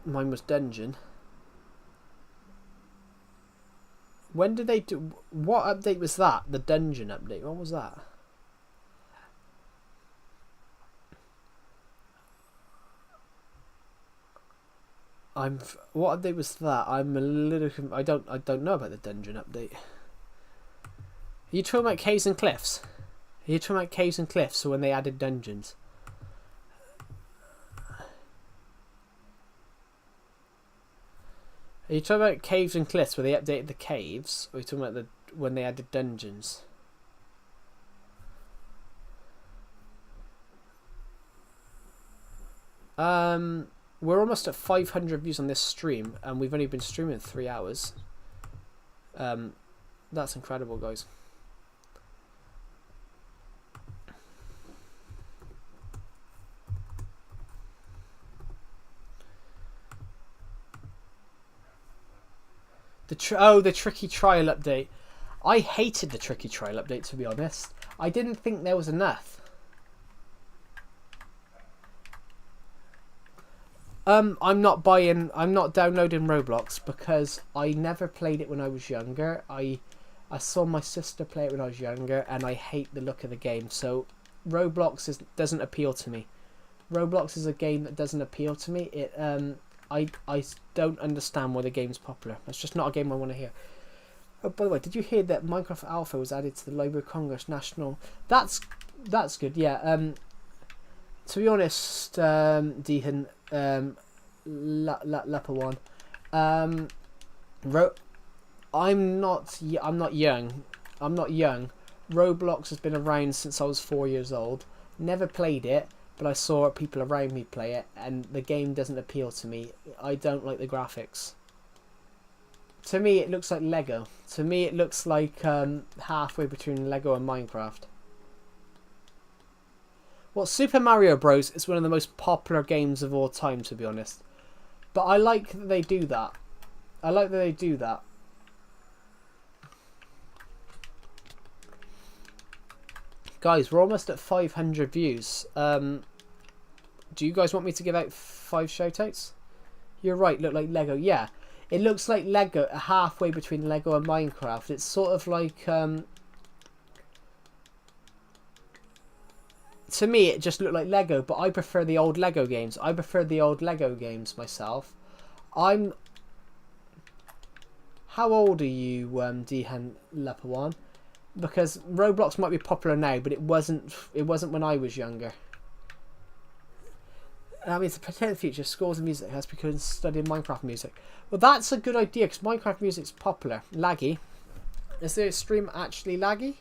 Mine was Dungeon. When did they do... What update was that? The Dungeon update. What was that? What update was that? I'm a little... I don't know about the Dungeon update. Are you talking about Caves and Cliffs? Are you talking about Caves and Cliffs, so when they added dungeons? Are you talking about caves and cliffs where they updated the caves? Or are you talking about when they added dungeons? We're almost at 500 views on this stream, and we've only been streaming 3 hours. That's incredible, guys. The tricky trial update. I hated the tricky trial update, to be honest. I didn't think there was enough. I'm not downloading Roblox because I never played it when I was younger. I saw my sister play it when I was younger, and I hate the look of the game. So Roblox doesn't appeal to me. Roblox is a game that doesn't appeal to me. I don't understand why the game's popular. That's just not a game I want to hear. Oh, by the way, did you hear that Minecraft Alpha was added to the Library of Congress National? That's good. Yeah. To be honest, Dehan, Leper1, I'm not young. Roblox has been around since I was 4 years old. Never played it, but I saw people around me play it, and the game doesn't appeal to me. I don't like the graphics. To me, it looks like Lego. To me, it looks like halfway between Lego and Minecraft. Well, Super Mario Bros. Is one of the most popular games of all time, to be honest. But I like that they do that. Guys, we're almost at 500 views. Do you guys want me to give out 5 shoutouts? You're right, look like Lego. Yeah, it looks like Lego, halfway between Lego and Minecraft. It's sort of like... to me, it just looked like Lego, but I prefer the old Lego games. Myself. How old are you, Dehan Leper1? Because Roblox might be popular now, but it wasn't when I was younger. I mean, it's a potential future. Schools and music has become studying Minecraft music. Well, that's a good idea, because Minecraft music's popular. Laggy. Is the stream actually laggy?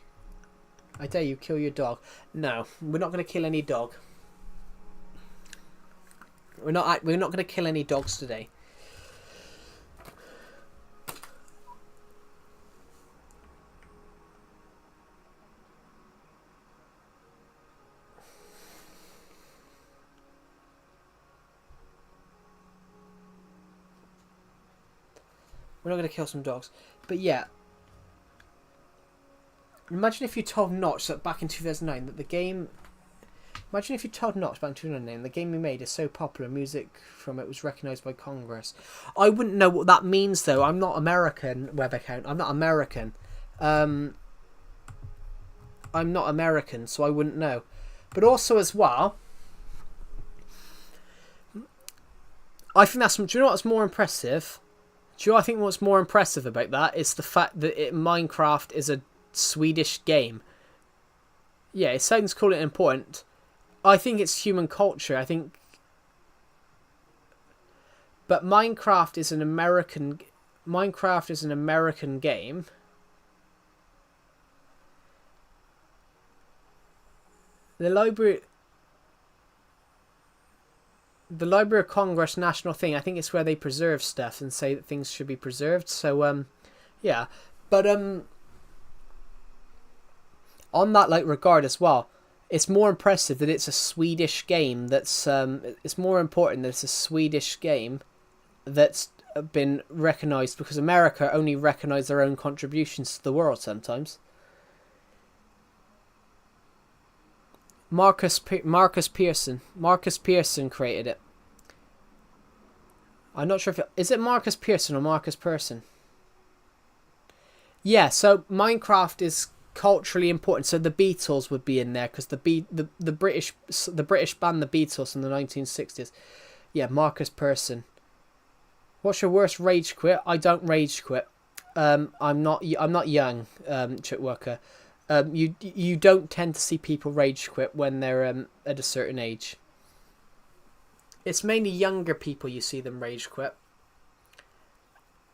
I dare you, kill your dog. No, we're not going to kill any dog. We're not going to kill any dogs today. We're not going to kill some dogs. But yeah. Imagine if you told Notch that back in 2009 that the game... Imagine if you told Notch back in 2009 the game we made is so popular, music from it was recognised by Congress. I wouldn't know what that means, though. I'm not American, web account. I'm not American. I'm not American, so I wouldn't know. But also as well... I think that's... Do you know what's more impressive? Do you know what I think what's more impressive about that? Is the fact that Minecraft is a Swedish game. Yeah, it sounds cool and important. I think it's human culture. I think, but Minecraft is an American game. The Library of Congress National thing. I think it's where they preserve stuff and say that things should be preserved. So yeah, but on that regard as well, it's more impressive that it's a Swedish game that's it's more important that it's a Swedish game that's been recognised, because America only recognise their own contributions to the world sometimes. Marcus Pearson created it. I'm not sure if is it Marcus Pearson or Marcus Person. Yeah, so Minecraft is culturally important, so the Beatles would be in there because the British band the Beatles in the 1960s. Yeah, Marcus Person. What's your worst rage quit? I don't rage quit. I'm not young, Chick Worker. You don't tend to see people rage quit when they're at a certain age. It's mainly younger people you see them rage quit.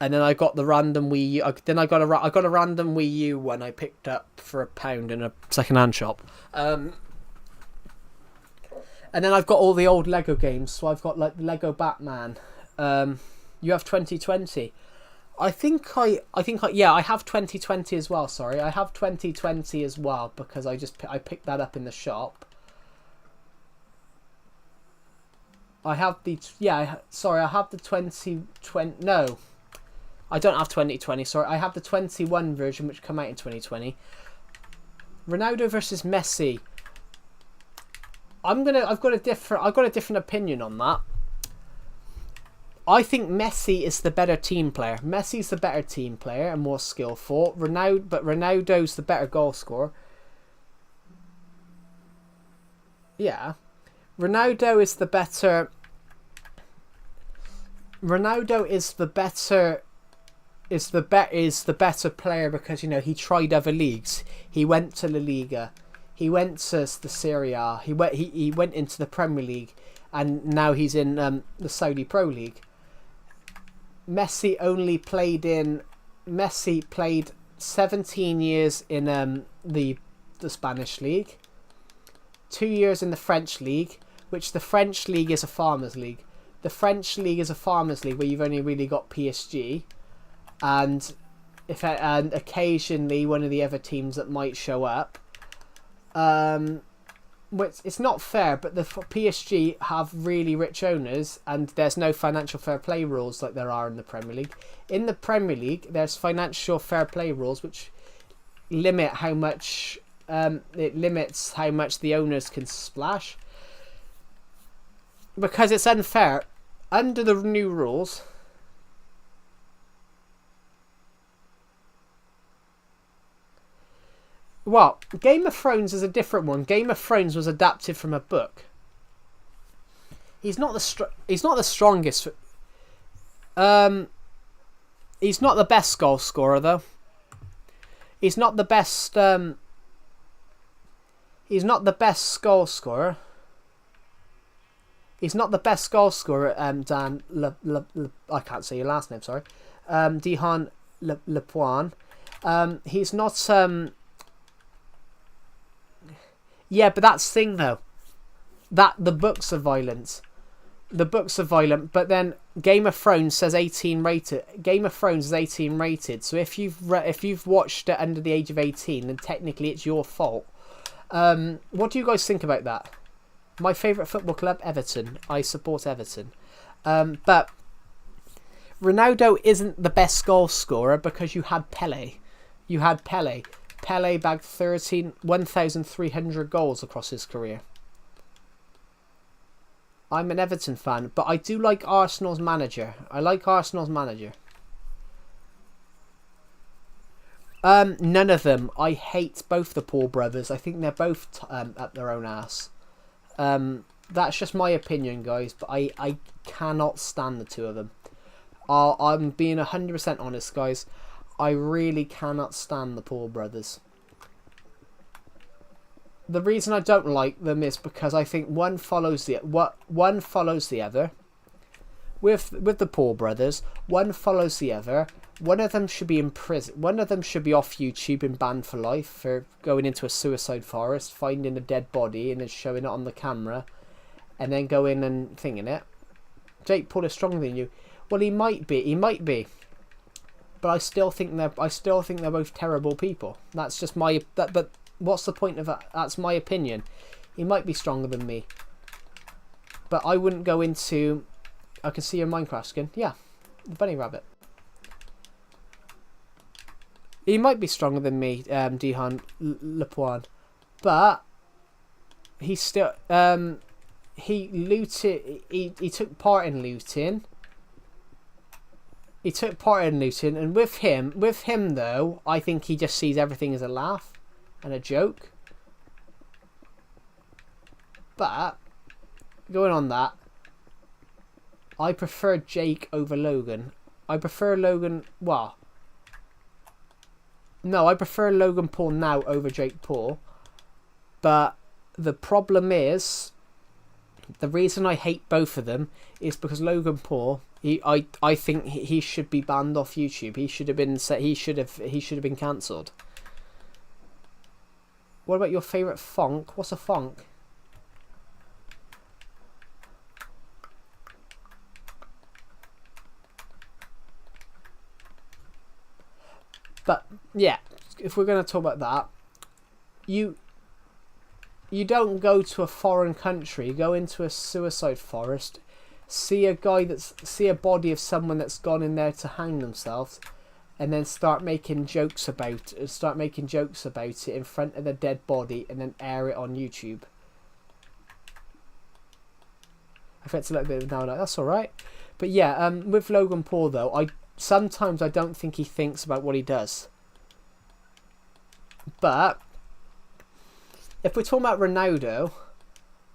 And then I got the random Wii U. Then I got a random Wii U when I picked up for £1 in a second-hand shop. And then I've got all the old Lego games. So I've got like Lego Batman. You have 2020. I think I have 2020 as well. Sorry, I have 2020 as well because I picked that up in the shop. I have the I have the 2020. No, I don't have 2020. Sorry, I have the 21 version which came out in 2020. Ronaldo versus Messi. I've got a different opinion on that. I think Messi is the better team player. Messi's the better team player and more skillful. But Ronaldo's the better goal scorer. Yeah. Ronaldo is the better player because, you know, he tried other leagues. He went to La Liga. He went to the Serie A. He went into the Premier League, and now he's in the Saudi Pro League. Messi played 17 years in the Spanish league, 2 years in the French league, which the French league is a farmers league. The French league is a farmers league where you've only really got PSG, and occasionally one of the other teams that might show up. It's not fair, but the PSG have really rich owners, and there's no financial fair play rules like there are in the Premier League. In the Premier League, there's financial fair play rules which limit how much the owners can splash, because it's unfair under the new rules. Well, Game of Thrones is a different one. Game of Thrones was adapted from a book. He's not the strongest. He's not the best goal scorer though. He's not the best. He's not the best goal scorer. He's not the best goal scorer. Dan I can't say your last name. Sorry, Dihan Lepuan. He's not. Yeah, but that's the thing though. That the books are violent. The books are violent, but then Game of Thrones says 18 rated. Game of Thrones is 18 rated. So if you've watched it under the age of 18, then technically it's your fault. What do you guys think about that? My favourite football club, Everton. I support Everton. But Ronaldo isn't the best goal scorer because you had Pele. Pele bagged 1,300 goals across his career. I'm an Everton fan, but I do like Arsenal's manager. None of them. I hate both the Paul brothers. I think they're both up their own ass. That's just my opinion, guys, but I cannot stand the two of them. I'm being 100% honest, guys. I really cannot stand the Paul brothers. The reason I don't like them is because I think one follows the other. With the Paul brothers, one follows the other. One of them should be in prison. One of them should be off YouTube and banned for life for going into a suicide forest, finding a dead body and then showing it on the camera, and then going and thinking it. Jake Paul is stronger than you. Well, he might be. But I still think they're both terrible people. That's just but what's the point of that? That's my opinion. He might be stronger than me. But I wouldn't go into... I can see your Minecraft skin. Yeah, the bunny rabbit. He might be stronger than me, Dihan Lepuan. But he still... he looted... He took part in looting. And with him though, I think he just sees everything as a laugh and a joke. But going on that, I prefer Jake over Logan. I prefer Logan Paul now over Jake Paul. But the problem is, the reason I hate both of them is because Logan Paul I think he should be banned off YouTube. He should have been been cancelled. What about your favourite fonk? What's a fonk? But yeah, if we're going to talk about that, you don't go to a foreign country, go into a suicide forest, see a body of someone that's gone in there to hang themselves, and then start making jokes about it in front of the dead body, and then air it on YouTube. I think it's a little bit of now, that's all right. But yeah, with Logan Paul though, sometimes I don't think he thinks about what he does. But if we're talking about Ronaldo,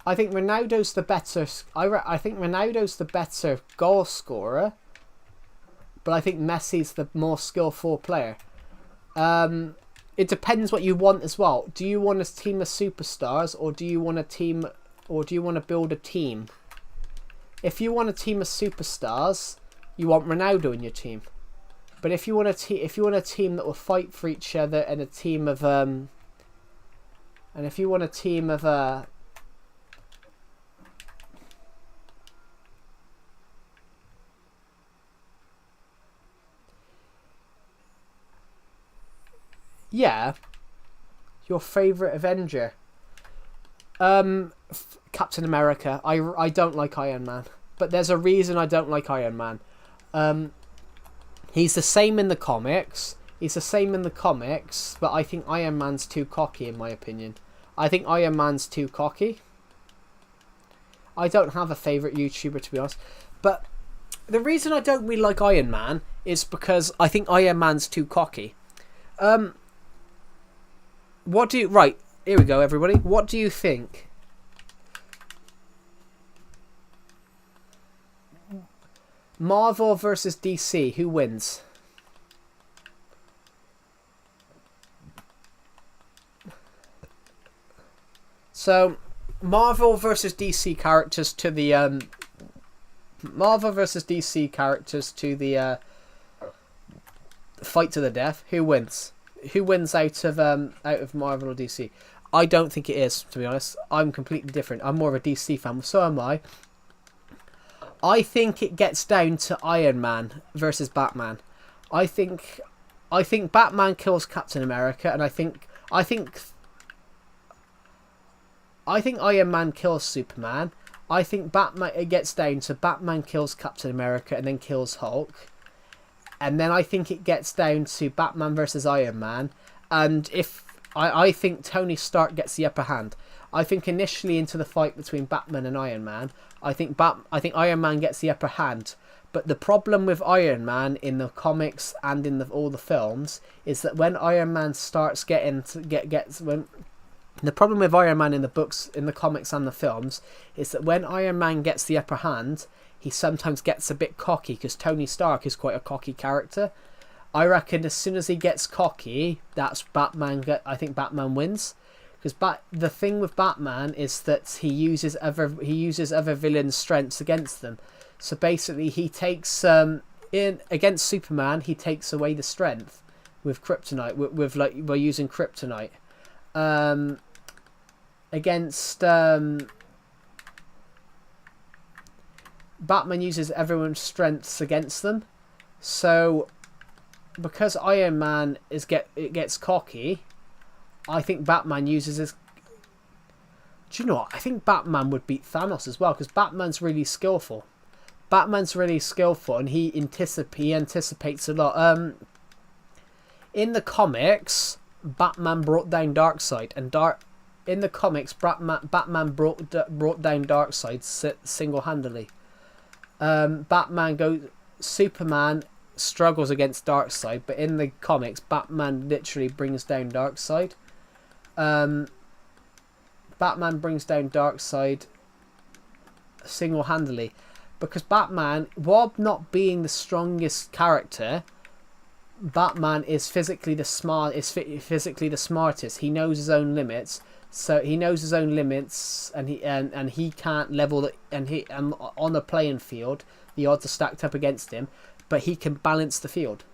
I think Ronaldo's the better. I think Ronaldo's the better goal scorer, but I think Messi's the more skillful player. It depends what you want as well. Do you want a team of superstars, or do you want to build a team? If you want a team of superstars, you want Ronaldo in your team. But if you want a team that will fight for each other, and a team of yeah, your favorite Avenger, Captain America. I don't like Iron Man, but there's a reason I don't like Iron Man. He's the same in the comics. But I think Iron Man's too cocky, in my opinion. I think Iron Man's too cocky. I don't have a favourite YouTuber, to be honest. But the reason I don't really like Iron Man is because I think Iron Man's too cocky. Right, here we go, everybody. What do you think? Marvel versus DC, who wins? So, Marvel versus DC characters to the fight to the death. Who wins? Who wins out of Marvel or DC? I don't think it is, to be honest. I'm completely different. I'm more of a DC fan. So am I. I think it gets down to Iron Man versus Batman. I think Batman kills Captain America, and I think Iron Man kills Superman. I think it gets down to Batman kills Captain America and then kills Hulk. And then I think it gets down to Batman versus Iron Man. And I think Tony Stark gets the upper hand. I think initially into the fight between Batman and Iron Man, I think Iron Man gets the upper hand. But the problem with Iron Man in the comics and in all the films is that when Iron Man starts the problem with Iron Man in the books, in the comics and the films, is that when Iron Man gets the upper hand, he sometimes gets a bit cocky, because Tony Stark is quite a cocky character. I reckon as soon as he gets cocky, that's Batman. I think Batman wins, because the thing with Batman is that he uses other villains' strengths against them. So basically, he takes against Superman, he takes away the strength with kryptonite, by using kryptonite. Against Batman uses everyone's strengths against them. So because Iron Man gets cocky, I think Batman uses his. Do you know what? I think Batman would beat Thanos as well, because Batman's really skillful. And he anticipates a lot. In the comics, Batman brought down Darkseid, and in the comics, Batman brought down Darkseid single-handedly. Superman struggles against Darkseid, but in the comics, Batman literally brings down Darkseid. Batman brings down Darkseid single-handedly, because Batman, while not being the strongest character, Batman is physically the physically the smartest. He knows his own limits. So he knows his own limits, and he can't level the, and he on the playing field, the odds are stacked up against him, but he can balance the field.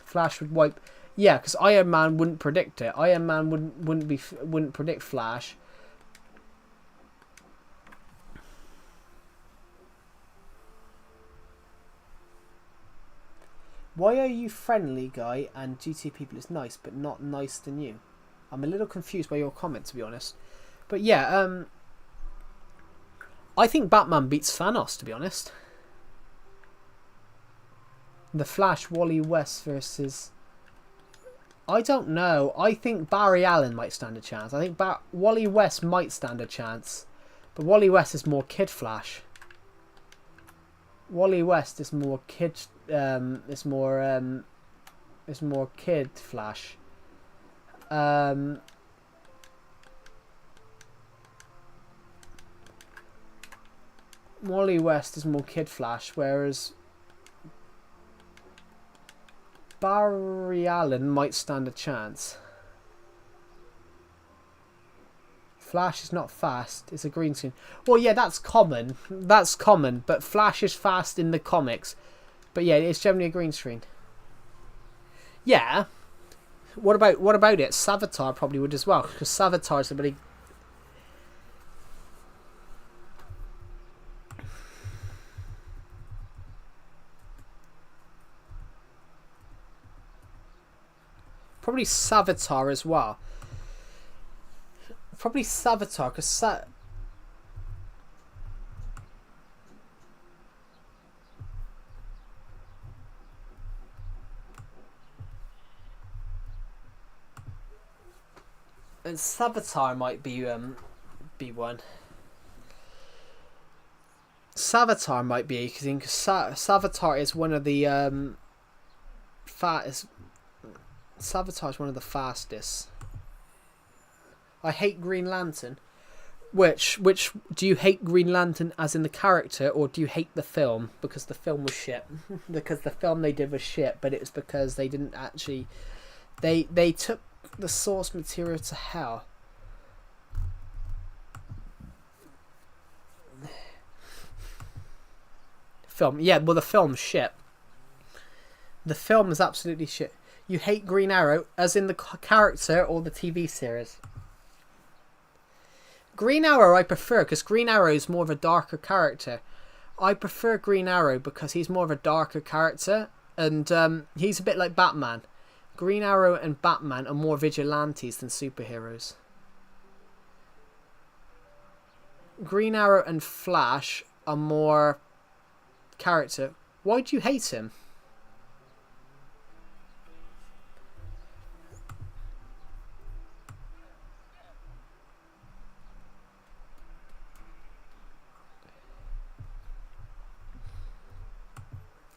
Flash would wipe. Yeah, because Iron Man wouldn't predict it. Iron Man wouldn't predict Flash. Why are you friendly, guy, and GT people is nice, but not nice than you? I'm a little confused by your comment, to be honest. But yeah, I think Batman beats Thanos, to be honest. The Flash, Wally West versus... I don't know. I think Barry Allen might stand a chance. I think Wally West might stand a chance. But Wally West is more Kid Flash. Wally West is more Kid... is more Kid Flash. Wally West is more Kid Flash, whereas Barry Allen might stand a chance. Flash is not fast, it's a green screen. Well, yeah, that's common. That's common, but Flash is fast in the comics. But yeah, it's generally a green screen. Yeah. What about it? Savitar probably would as well, because Savitar is a really... Probably Savitar as well. Probably Savitar, because and Savitar might be one. Savitar might be, because Savitar is one of the fastest. Savitar is one of the fastest. I hate Green Lantern. Which do you hate Green Lantern as in the character, or do you hate the film because the film was shit? Because the film they did was shit, but it was because they didn't actually they took the source material to hell. Film, yeah, well the film's shit. The film is absolutely shit. You hate Green Arrow as in the character or the TV series? Green Arrow I prefer, because Green Arrow is more of a darker character. I prefer Green Arrow because he's more of a darker character, and he's a bit like Batman. Green Arrow and Batman are more vigilantes than superheroes. Green Arrow and Flash are more character. Why do you hate him?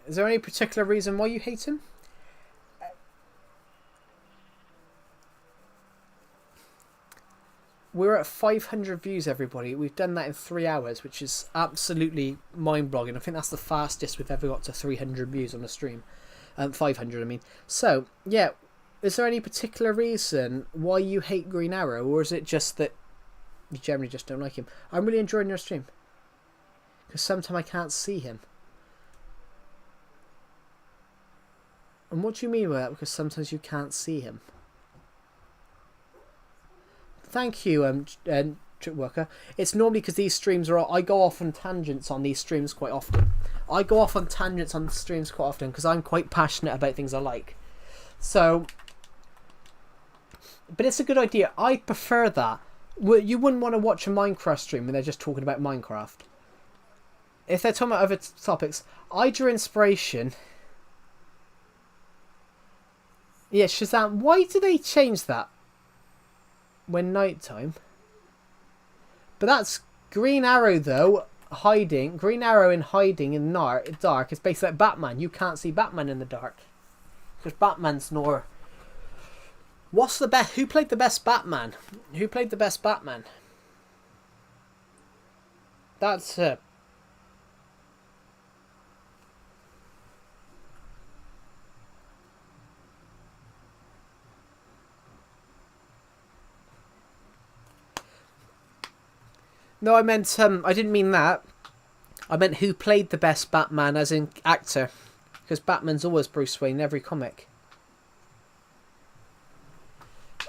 Is there any particular reason why you hate him? We're at 500 views, everybody. We've done that in 3 hours, which is absolutely mind-boggling. I think that's the fastest we've ever got to 300 views on a stream. 500, I mean. So, yeah, is there any particular reason why you hate Green Arrow, or is it just that you generally just don't like him? I'm really enjoying your stream, because sometimes I can't see him. And what do you mean by that? Because sometimes you can't see him. Thank you, Trick Worker. It's normally because these streams are... I go off on tangents on these streams quite often. I go off on tangents on streams quite often because I'm quite passionate about things I like. So... But it's a good idea. I prefer that. You wouldn't want to watch a Minecraft stream when they're just talking about Minecraft. If they're talking about other topics, I draw inspiration... Yeah, Shazam. Why do they change that when nighttime? But that's Green Arrow, though, hiding. Green Arrow in hiding in dark is basically like Batman. You can't see Batman in the dark. Because Batman's nor... What's the best... Who played the best Batman? Who played the best Batman? That's it. No, I meant I didn't mean that. I meant who played the best Batman, as in actor, because Batman's always Bruce Wayne in every comic.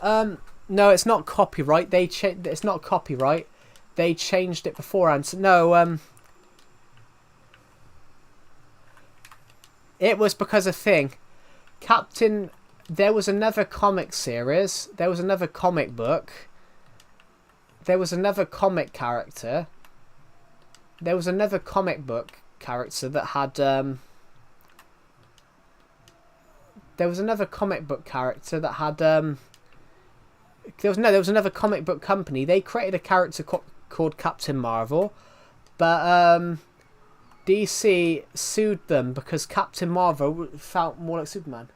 No, it's not copyright. It's not copyright. They changed it beforehand. So no, it was because of thing. Captain. There was another comic series. There was another comic book. There was another comic character. There was another comic book character that had there was another comic book character that had there was another comic book company. They created a character called Captain Marvel, but DC sued them because Captain Marvel felt more like Superman.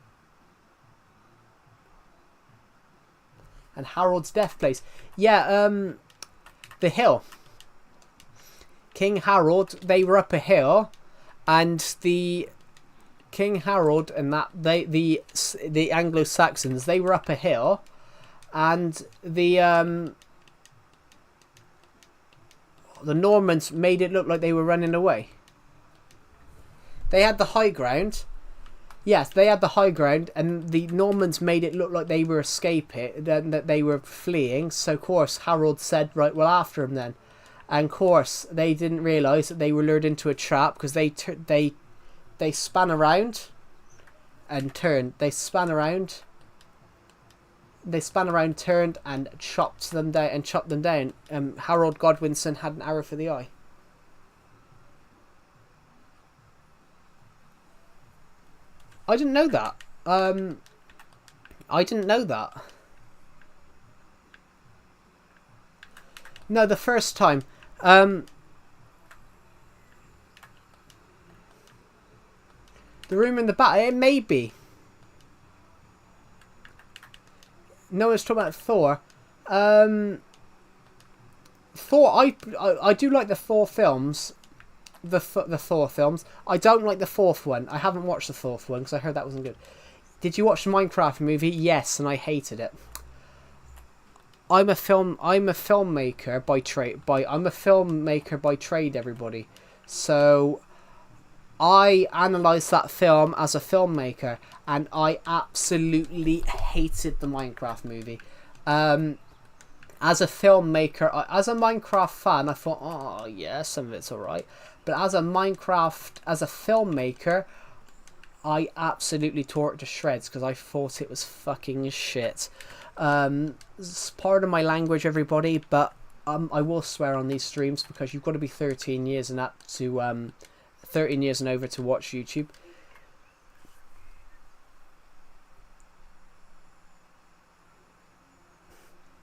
And Harold's death place. Yeah, the hill. King Harold, they were up a hill, and the King Harold and the Anglo-Saxons, they were up a hill, and the Normans made it look like they were running away. They had the high ground. Yes, they had the high ground, and the Normans made it look like they were escaping, that they were fleeing. So, of course, Harold said, right, well, after him then. And, of course, they didn't realise that they were lured into a trap because they spun around and turned. They spun around, turned, and chopped them down. Harold Godwinson had an arrow for the eye. I didn't know that. I didn't know that. No, the first time. The room in the back. It may be. No one's talking about Thor. Thor. I do like the Thor films. The Thor films. I don't like the fourth one. I haven't watched the fourth one because I heard that wasn't good. Did you watch the Minecraft movie? Yes, and I hated it. I'm a filmmaker by trade. I'm a filmmaker by trade, everybody. So I analysed that film as a filmmaker, and I absolutely hated the Minecraft movie. As a filmmaker, as a Minecraft fan, I thought, oh yeah, some of it's alright. But as a filmmaker, I absolutely tore it to shreds because I thought it was fucking shit. It's part of my language, everybody, but I will swear on these streams because you've got to be 13 years and up to 13 years and over to watch YouTube.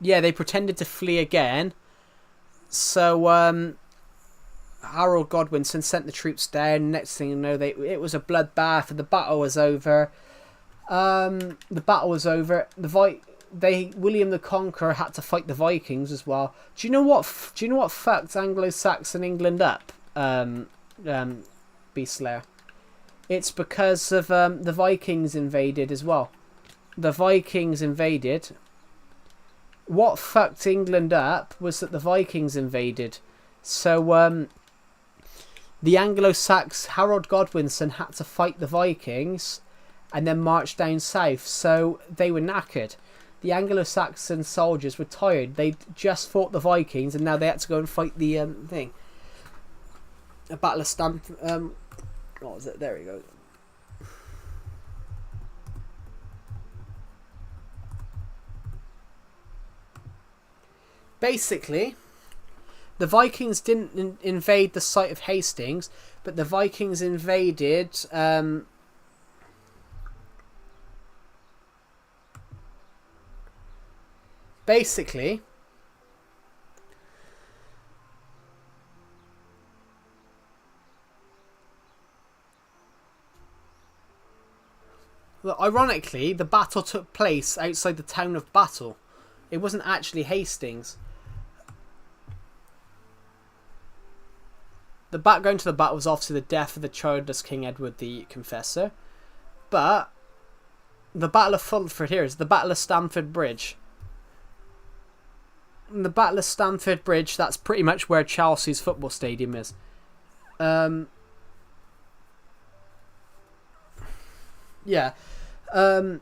Yeah, they pretended to flee again. So Harold Godwinson sent the troops down. Next thing you know, it was a bloodbath, and the battle was over. William the Conqueror had to fight the Vikings as well. Do you know what fucked Anglo-Saxon England up? Beastlayer. It's because of the Vikings invaded as well. The Vikings invaded. What fucked England up was that the Vikings invaded. So the Anglo-Saxon Harold Godwinson had to fight the Vikings and then march down south. So they were knackered. The Anglo-Saxon soldiers were tired. They just fought the Vikings, and now they had to go and fight the thing. A battle of Stamp. What was it? There we go. Basically, the Vikings didn't invade the site of Hastings, but the Vikings invaded. Basically, well, ironically, the battle took place outside the town of Battle. It wasn't actually Hastings. the background to the battle was obviously the death of the childless King Edward the Confessor. But the Battle of Fulford here is the Battle of Stamford Bridge. And the Battle of Stamford Bridge, that's pretty much where Chelsea's football stadium is. Yeah. You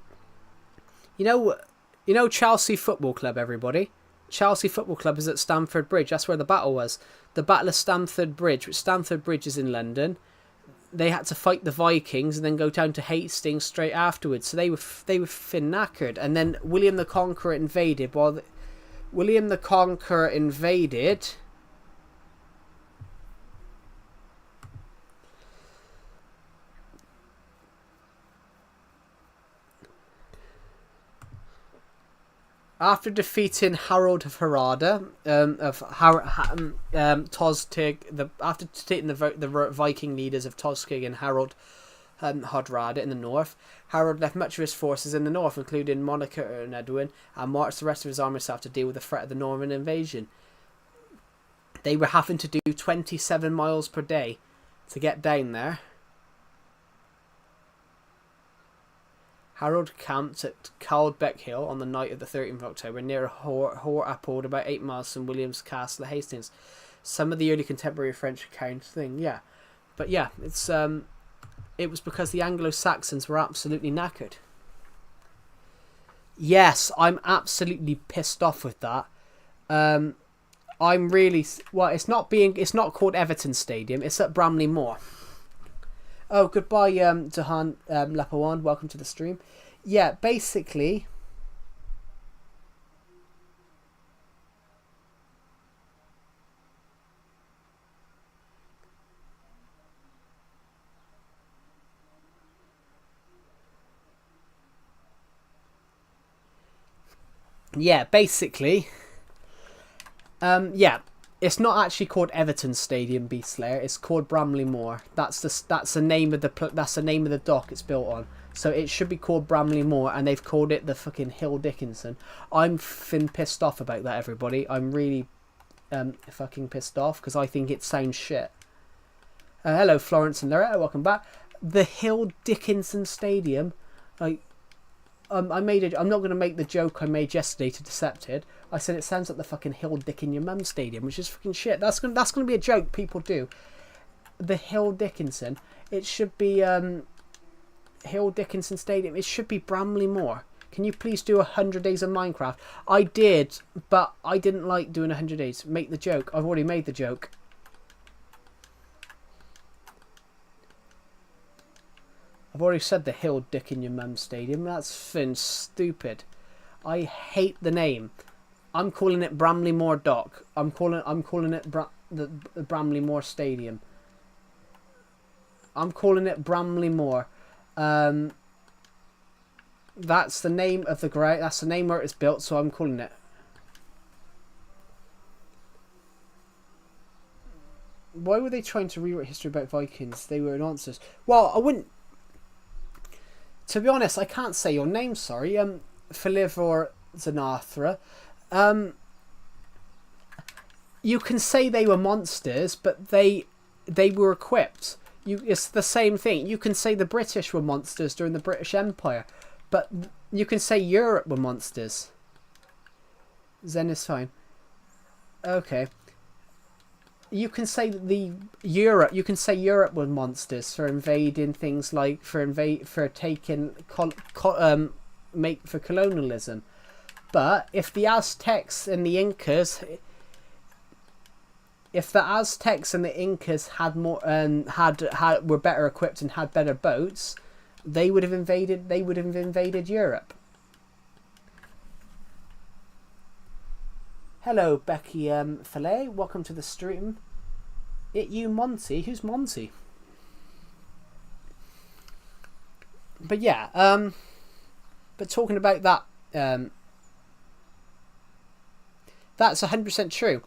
know Chelsea Football Club, everybody? Chelsea Football Club is at Stamford Bridge. That's where the battle was. The Battle of Stamford Bridge, which Stamford Bridge is in London. They had to fight the Vikings and then go down to Hastings straight afterwards. So they were fin knackered. And then William the Conqueror invaded. William the Conqueror invaded. After defeating Harold of Harada, Tostig, after defeating the Viking leaders of Tostig and Harold Hardrada in the north, Harold left much of his forces in the north, including Monica and Edwin, and marched the rest of his army south to deal with the threat of the Norman invasion. They were having to do 27 miles per day to get down there. Harold camped at Caldbeck Hill on the night of the 13th of October near Hor about 8 miles from William's Castle at Hastings. Some of the early contemporary French accounts thing, yeah. But yeah, it was because the Anglo-Saxons were absolutely knackered. Yes, I'm absolutely pissed off with that. I'm really... Well, it's not called Everton Stadium, it's at Bramley Moor. Oh, goodbye, Dahan Lapawan. Welcome to the stream. Yeah, basically... Yeah, basically... yeah. It's not actually called Everton Stadium, Beast Slayer. It's called Bramley Moor. That's the name of the dock it's built on. So it should be called Bramley Moor, and they've called it the fucking Hill Dickinson. I'm pissed off about that, everybody. I'm really fucking pissed off because I think it sounds shit. Hello, Florence and Loretta. Welcome back. The Hill Dickinson Stadium. I'm not going to make the joke I made yesterday to Decepted. I said it sounds like the fucking Hill Dick in your mum stadium, which is fucking shit. That's gonna be a joke people do. The Hill Dickinson. It should be Hill Dickinson Stadium. It should be Bramley Moor. Can you please do 100 days of Minecraft? I did, but I didn't like doing 100 days. Make the joke. I've already made the joke. I've already said the Hill Dick in your mum stadium. That's fin stupid. I hate the name. I'm calling it Bramley Moor Dock. I'm calling it the Bramley Moor Stadium. I'm calling it Bramley Moor. That's the name of the ground. That's the name where it's built. So I'm calling it. Why were they trying to rewrite history about Vikings? They were nonsense. Well, I wouldn't. To be honest, I can't say your name. Sorry, Philivor Zanathra. You can say they were monsters, but they were equipped. It's the same thing. You can say the British were monsters during the British Empire, but you can say Europe were monsters. Zen is fine. Okay. You can say Europe. You can say Europe were monsters for invading things like for taking for colonialism. But if the Aztecs and the Incas, had more were better equipped and had better boats, they would have invaded Europe. Hello, Becky Fillet. Welcome to the stream. You Monty? Who's Monty? But yeah, but talking about that, that's 100% true.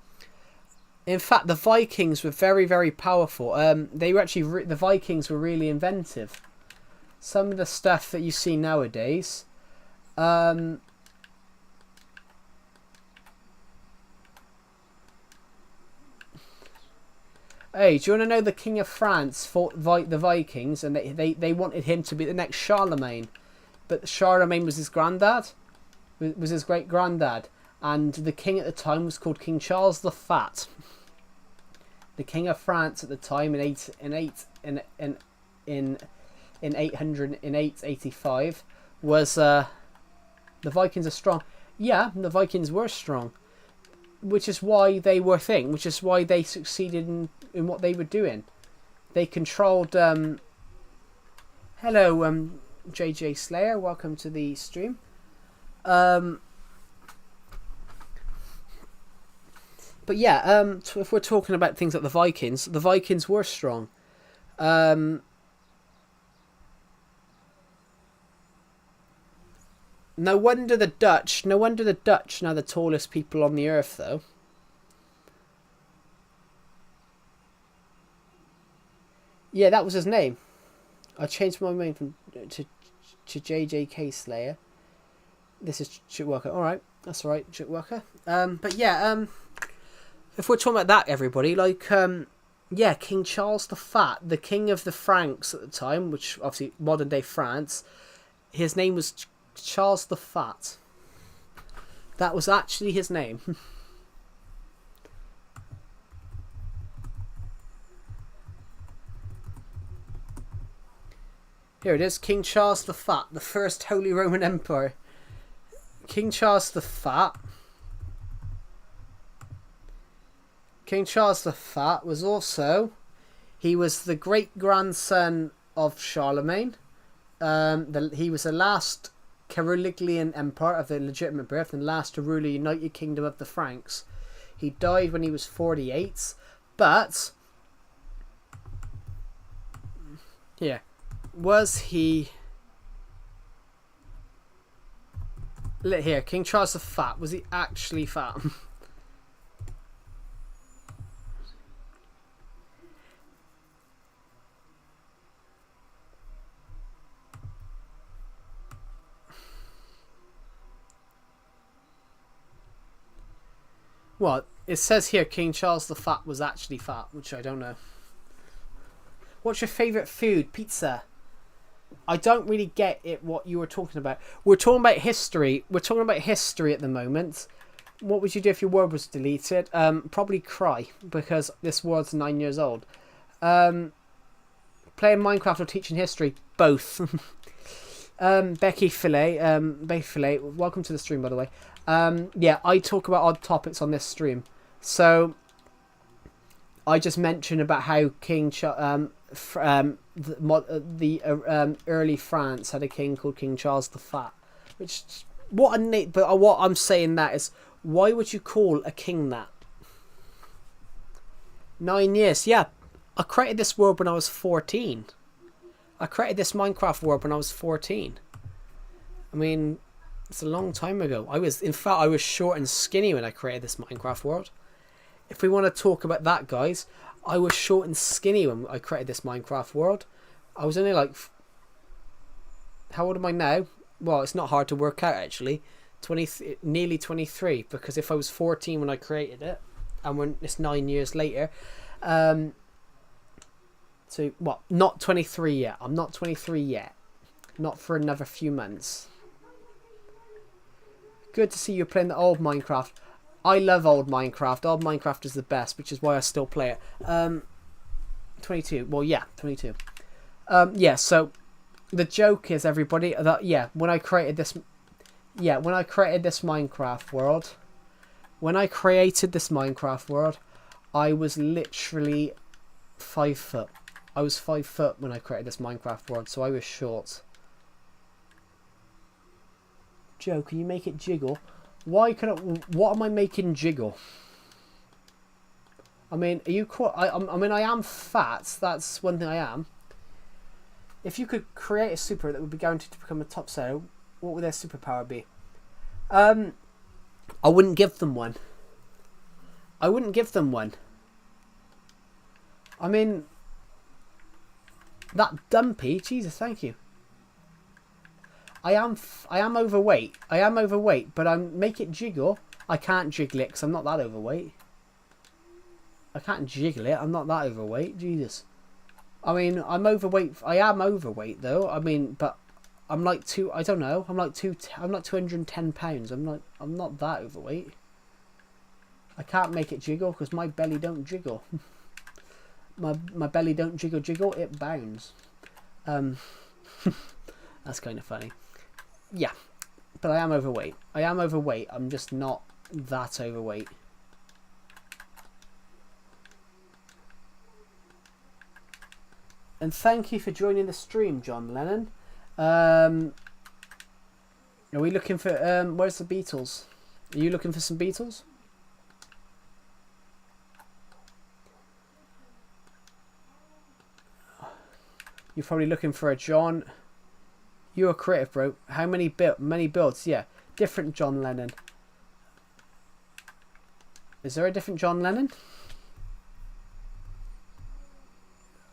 In fact, the Vikings were very, very powerful. They were actually the Vikings were really inventive. Some of the stuff that you see nowadays, Hey, do you want to know the King of France fought the Vikings, and they wanted him to be the next Charlemagne, but Charlemagne was his granddad, was his great granddad, and the king at the time was called King Charles the Fat. The King of France at the time in 885 was the Vikings are strong. Yeah, the Vikings were strong, which is why they were a thing, which is why they succeeded in what they were doing. They controlled. Hello, JJ Slayer. Welcome to the stream. But yeah, if we're talking about things like the Vikings were strong. No wonder the Dutch. Now the tallest people on the earth, though. Yeah, that was his name. I changed my name from to JJK Slayer. This is Chickworker. All right, that's all right, Chickworker. But yeah, if we're talking about that, everybody, like, yeah, King Charles the Fat, the king of the Franks at the time, which obviously modern day France, his name was Charles the Fat. That was actually his name. Here it is, King Charles the Fat, the first Holy Roman Emperor. King Charles the Fat. King Charles the Fat was also, he was the great grandson of Charlemagne. He was the last Carolingian emperor of the legitimate birth and last to rule the United Kingdom of the Franks. He died when he was 48, but here, was he? Look here, King Charles the Fat, was he actually fat? Well, it says here King Charles the Fat was actually fat, which I don't know. What's your favourite food? Pizza. I don't really get it what you were talking about. We're talking about history. We're talking about history at the moment. What would you do if your world was deleted? Probably cry, because this world's 9 years old. Playing Minecraft or teaching history? Both. Becky Fillet, welcome to the stream, by the way. Yeah, I talk about odd topics on this stream. So, I just mentioned about how early France had a king called King Charles the Fat. Which, what I'm saying that is, why would you call a king that? 9 years, yeah. I created this world when I was 14. I created this Minecraft world when I was 14. I mean, it's a long time ago. I was short and skinny when I created this Minecraft world. If we want to talk about that, guys, I was short and skinny when I created this Minecraft world. I was only like, how old am I now? Well, it's not hard to work out, actually. Nearly 23, because if I was 14 when I created it, and when it's 9 years later, so what? Not 23 yet. I'm not 23 yet. Not for another few months. Good to see you playing the old Minecraft. I love old Minecraft. Old Minecraft is the best, which is why I still play it. 22. Well, yeah, 22. Yeah. So the joke is, everybody, that when I created this Minecraft world, I was literally 5 foot. I was 5 foot when I created this Minecraft world, so I was short. Joe, can you make it jiggle? What am I making jiggle? I mean, are you I mean, I am fat. That's one thing I am. If you could create a super that would be guaranteed to become a top seller, what would their superpower be? I wouldn't give them one. I mean, that dumpy, Jesus, thank you. I am overweight. But make it jiggle. I can't jiggle it because I'm not that overweight. I can't jiggle it. I'm not that overweight. Jesus. I mean, I'm overweight. I am overweight though. I mean, but I'm like I don't know. I'm like I'm not 210 pounds. I'm not that overweight. I can't make it jiggle because my belly don't jiggle. my belly don't jiggle. It bounds. That's kind of funny. Yeah, but I am overweight. I'm just not that overweight. And thank you for joining the stream, John Lennon. Are we looking for where's the Beatles? Are you looking for some Beatles? You're probably looking for a John. You're a creative, bro. How many builds? Yeah, different John Lennon. Is there a different John Lennon?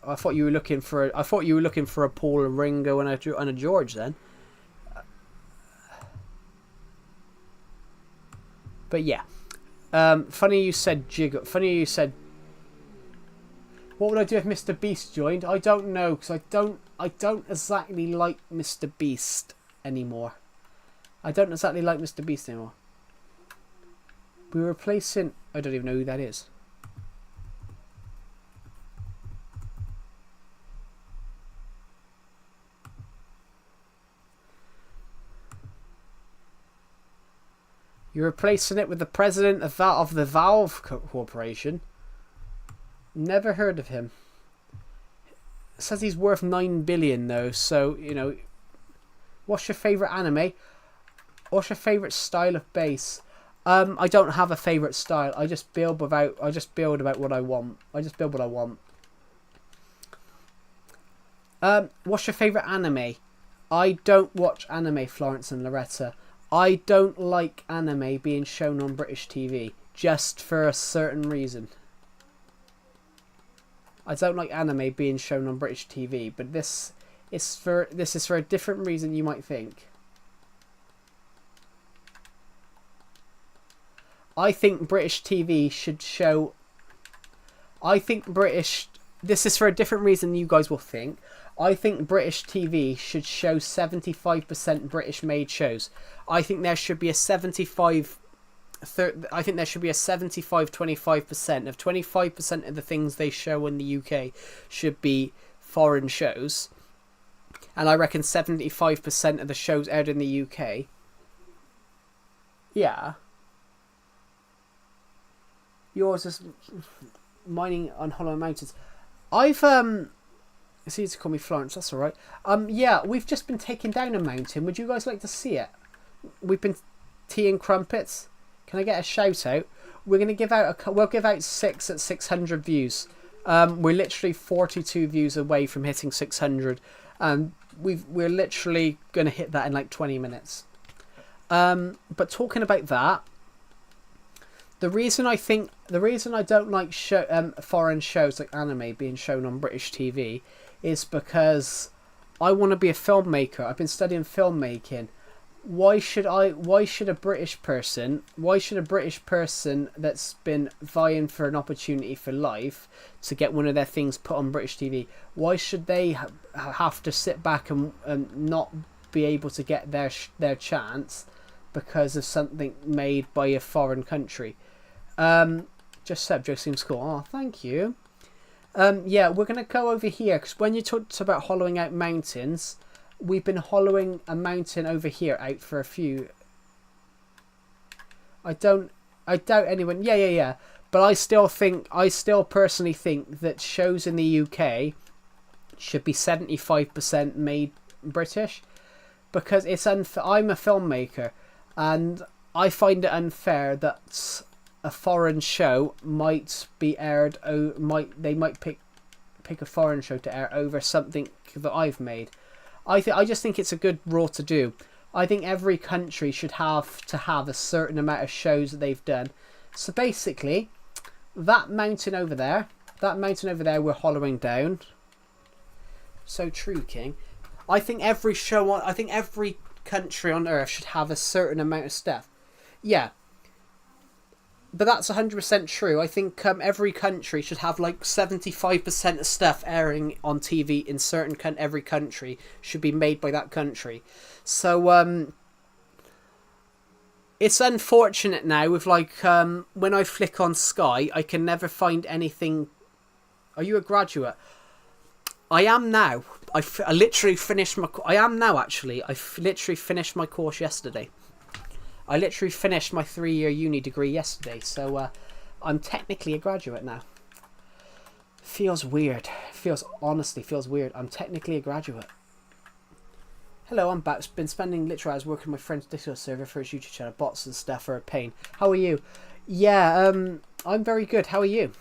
I thought you were looking for a Paul, a Ringo, and a George then. But yeah, funny you said jiggle. Funny you said. What would I do if Mr. Beast joined? I don't know because I don't exactly like Mr. Beast anymore. I don't exactly like Mr. Beast anymore. We're replacing. I don't even know who that is. You're replacing it with the president of the Valve Corporation. Never heard of him. It says he's worth 9 billion though, so you know. What's your favourite anime? What's your favourite style of bass? I don't have a favourite style. I just build about what I want. What's your favourite anime? I don't watch anime, Florence and Loretta. I don't like anime being shown on British TV just for a certain reason. I don't like anime being shown on British TV, but this is for a different reason you might think. I think British TV should show. This is for a different reason you guys will think. I think British TV should show 75% British made shows. I think there should be a 25-25% of 25% of the things they show in the UK should be foreign shows. And I reckon 75% of the shows aired in the UK. Yeah. Yours is mining on Hollow Mountains. It's easy to call me Florence, that's alright. Yeah, we've just been taking down a mountain. Would you guys like to see it? We've been tea and crumpets. Can I get a shout out? We'll give out 6 at 600 views. We're literally 42 views away from hitting 600, and we're literally gonna hit that in like 20 minutes. But talking about that, the reason I don't like foreign shows like anime being shown on British TV is because I want to be a filmmaker. I've been studying filmmaking. Why should a British person that's been vying for an opportunity for life to get one of their things put on British TV, why should they have to sit back and not be able to get their chance because of something made by a foreign country? Just Seb, Joe seems cool. Oh, thank you. Yeah, we're going to go over here because when you talked about hollowing out mountains, we've been hollowing a mountain over here out for a few. I doubt anyone. Yeah. But I still personally think that shows in the UK should be 75% made British, because it's unfair. I'm a filmmaker, and I find it unfair that a foreign show might be aired. They might pick a foreign show to air over something that I've made. I just think it's a good rule to do. I think every country should have to have a certain amount of shows that they've done. So basically, that mountain over there we're hollowing down. So true, King. I think every country on earth should have a certain amount of stuff. Yeah. but that's 100% true. I think every country should have like 75% of stuff airing on TV in every country should be made by that country. So it's unfortunate now with like when I flick on Sky, I can never find anything. Are you a graduate? I am now. I literally finished my. I am now actually. Literally finished my course yesterday. I literally finished my 3-year uni degree yesterday, so I'm technically a graduate now. Feels weird. Honestly feels weird. I'm technically a graduate. Hello, I'm back. Been spending literal hours working on my friend's Discord server for his YouTube channel. Bots and stuff are a pain. How are you? Yeah, I'm very good. How are you?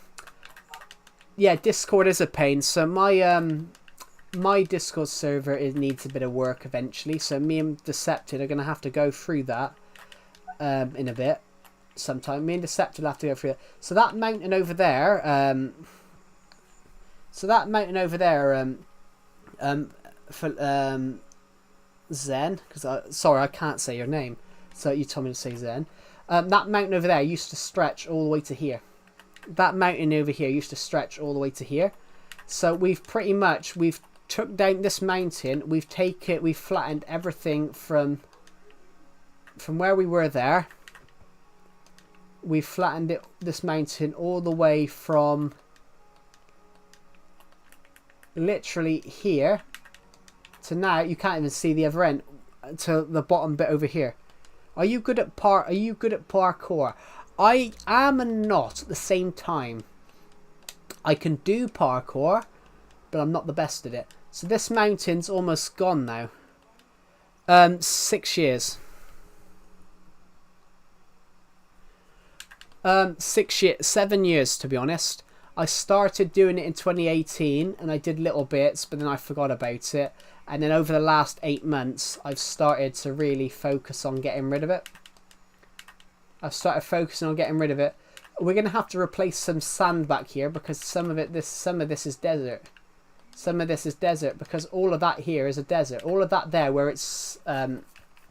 Yeah, Discord is a pain. So my Discord server needs a bit of work eventually. So me and Decepted are gonna have to go through that in a bit. Sometime me and Decepted will have to go through it. So that mountain over there. For Zen, because sorry, I can't say your name, so you told me to say Zen. That mountain over there used to stretch all the way to here. That mountain over here used to stretch all the way to here. So we've took down this mountain. We've flattened everything from where we were there. We've flattened this mountain all the way from literally here to now. You can't even see the other end to the bottom bit over here. Are you good at parkour? I am and not at the same time. I can do parkour, but I'm not the best at it. So this mountain's almost gone now. 6 years. 7 years to be honest. I started doing it in 2018 and I did little bits, but then I forgot about it. And then over the last 8 months, I've started to really focus on getting rid of it. We're going to have to replace some sand back here because some of this is desert. Some of this is desert because all of that here is a desert. All of that there where it's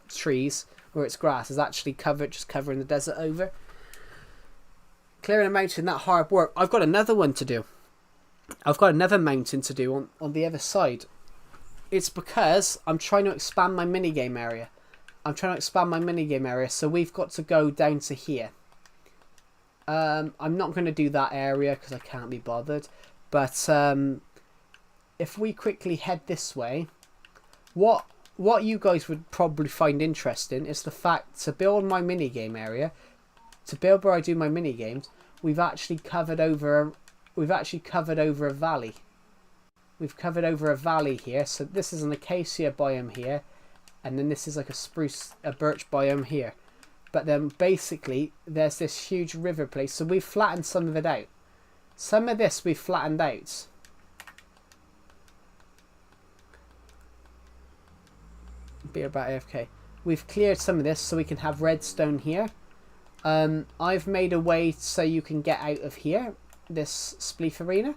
trees, where it's grass, is actually just covering the desert over. Clearing a mountain, that hard work. I've got another one to do. I've got another mountain to do on the other side. It's because I'm trying to expand my minigame area. So we've got to go down to here. I'm not going to do that area because I can't be bothered. But if we quickly head this way, what you guys would probably find interesting is the fact to build my minigame area, to build where I do my minigames, we've actually covered over a valley. We've covered over a valley here. So this is an acacia biome here. And then this is like a birch biome here. But then basically there's this huge river place. So we've flattened some of it out. Some of this we've flattened out. Be about AFK. We've cleared some of this so we can have redstone here. I've made a way so you can get out of here. This spleef arena.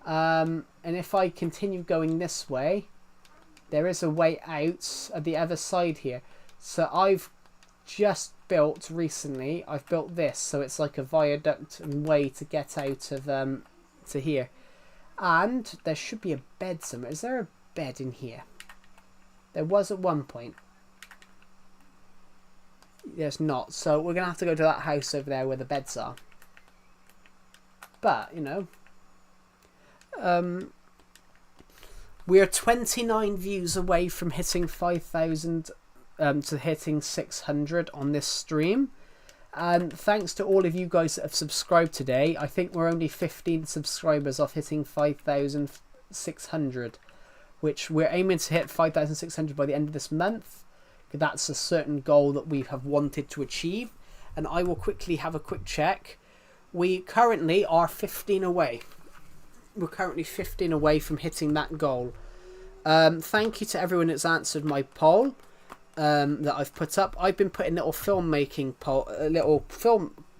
And if I continue going this way, there is a way out at the other side here. So I've just built recently, I've built this, so it's like a viaduct and way to get out of to here. And there should be a bed somewhere. Is there a bed in here? There was at one point. There's not. So we're going to have to go to that house over there where the beds are. But, you know, we are 29 views away from hitting 5,000 to hitting 600 on this stream. And thanks to all of you guys that have subscribed today. I think we're only 15 subscribers off hitting 5,600, which we're aiming to hit 5,600 by the end of this month. That's a certain goal that we have wanted to achieve. And I will quickly have a quick check. We currently are 15 away. We're currently 15 away from hitting that goal. Thank you to everyone that's answered my poll that I've put up. I've been putting little film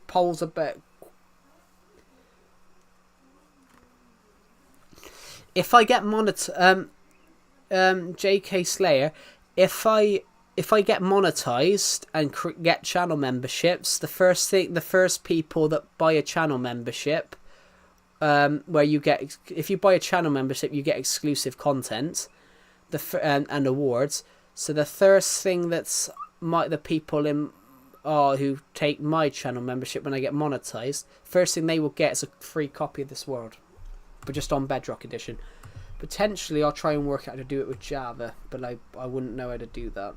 polls about. If I get JK Slayer, if I if I get monetized and get channel memberships, the first people that buy a channel membership, where you get, if you buy a channel membership, you get exclusive content, and awards. So the first thing that's the people who take my channel membership when I get monetized, first thing they will get is a free copy of this world, but just on Bedrock Edition. Potentially, I'll try and work out how to do it with Java, but I wouldn't know how to do that.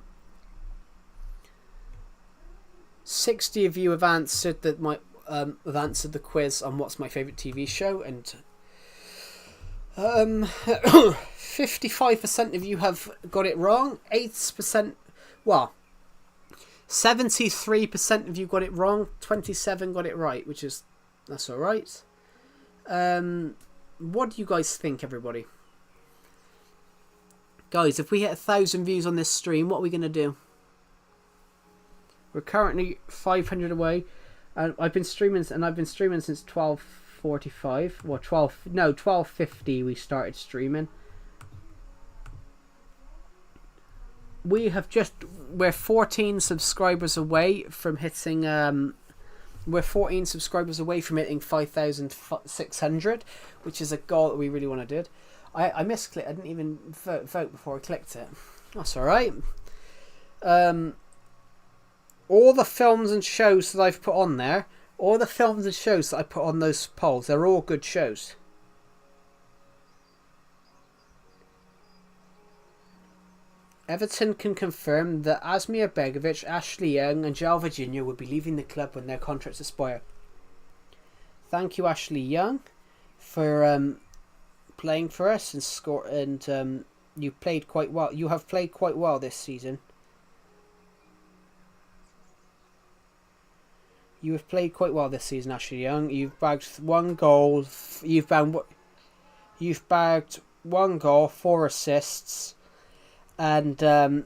60 of you have answered the quiz on what's my favourite TV show, and 55% of you have got it wrong. 8%, well, 73% of you got it wrong. 27 got it right, that's all right. What do you guys think, everybody? Guys, if we hit 1,000 views on this stream, what are we gonna do? We're currently 500 away, and I've been streaming since 12:45. Well, 12:50 we started streaming. We're 14 subscribers away from hitting 5,600, which is a goal that we really want to do. I misclicked. I didn't even vote before I clicked it. That's all right. All the films and shows that I've put on there, all the films and shows that I put on those polls, they're all good shows. Everton can confirm that Asmir Begovic, Ashley Young and João Virginia will be leaving the club when their contracts expire. Thank you, Ashley Young, for playing for us and you played quite well. You have played quite well this season. You have played quite well this season, Ashley Young. You've bagged 1 goal. You've bagged 1 goal, 4 assists, and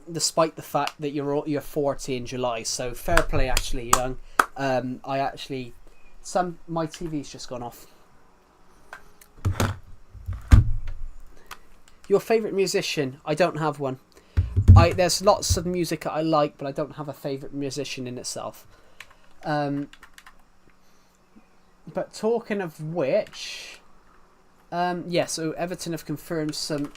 despite the fact that you're 40 in July, so fair play, Ashley Young. My TV's just gone off. Your favourite musician? I don't have one. There's lots of music that I like, but I don't have a favourite musician in itself. But talking of which, so Everton have confirmed some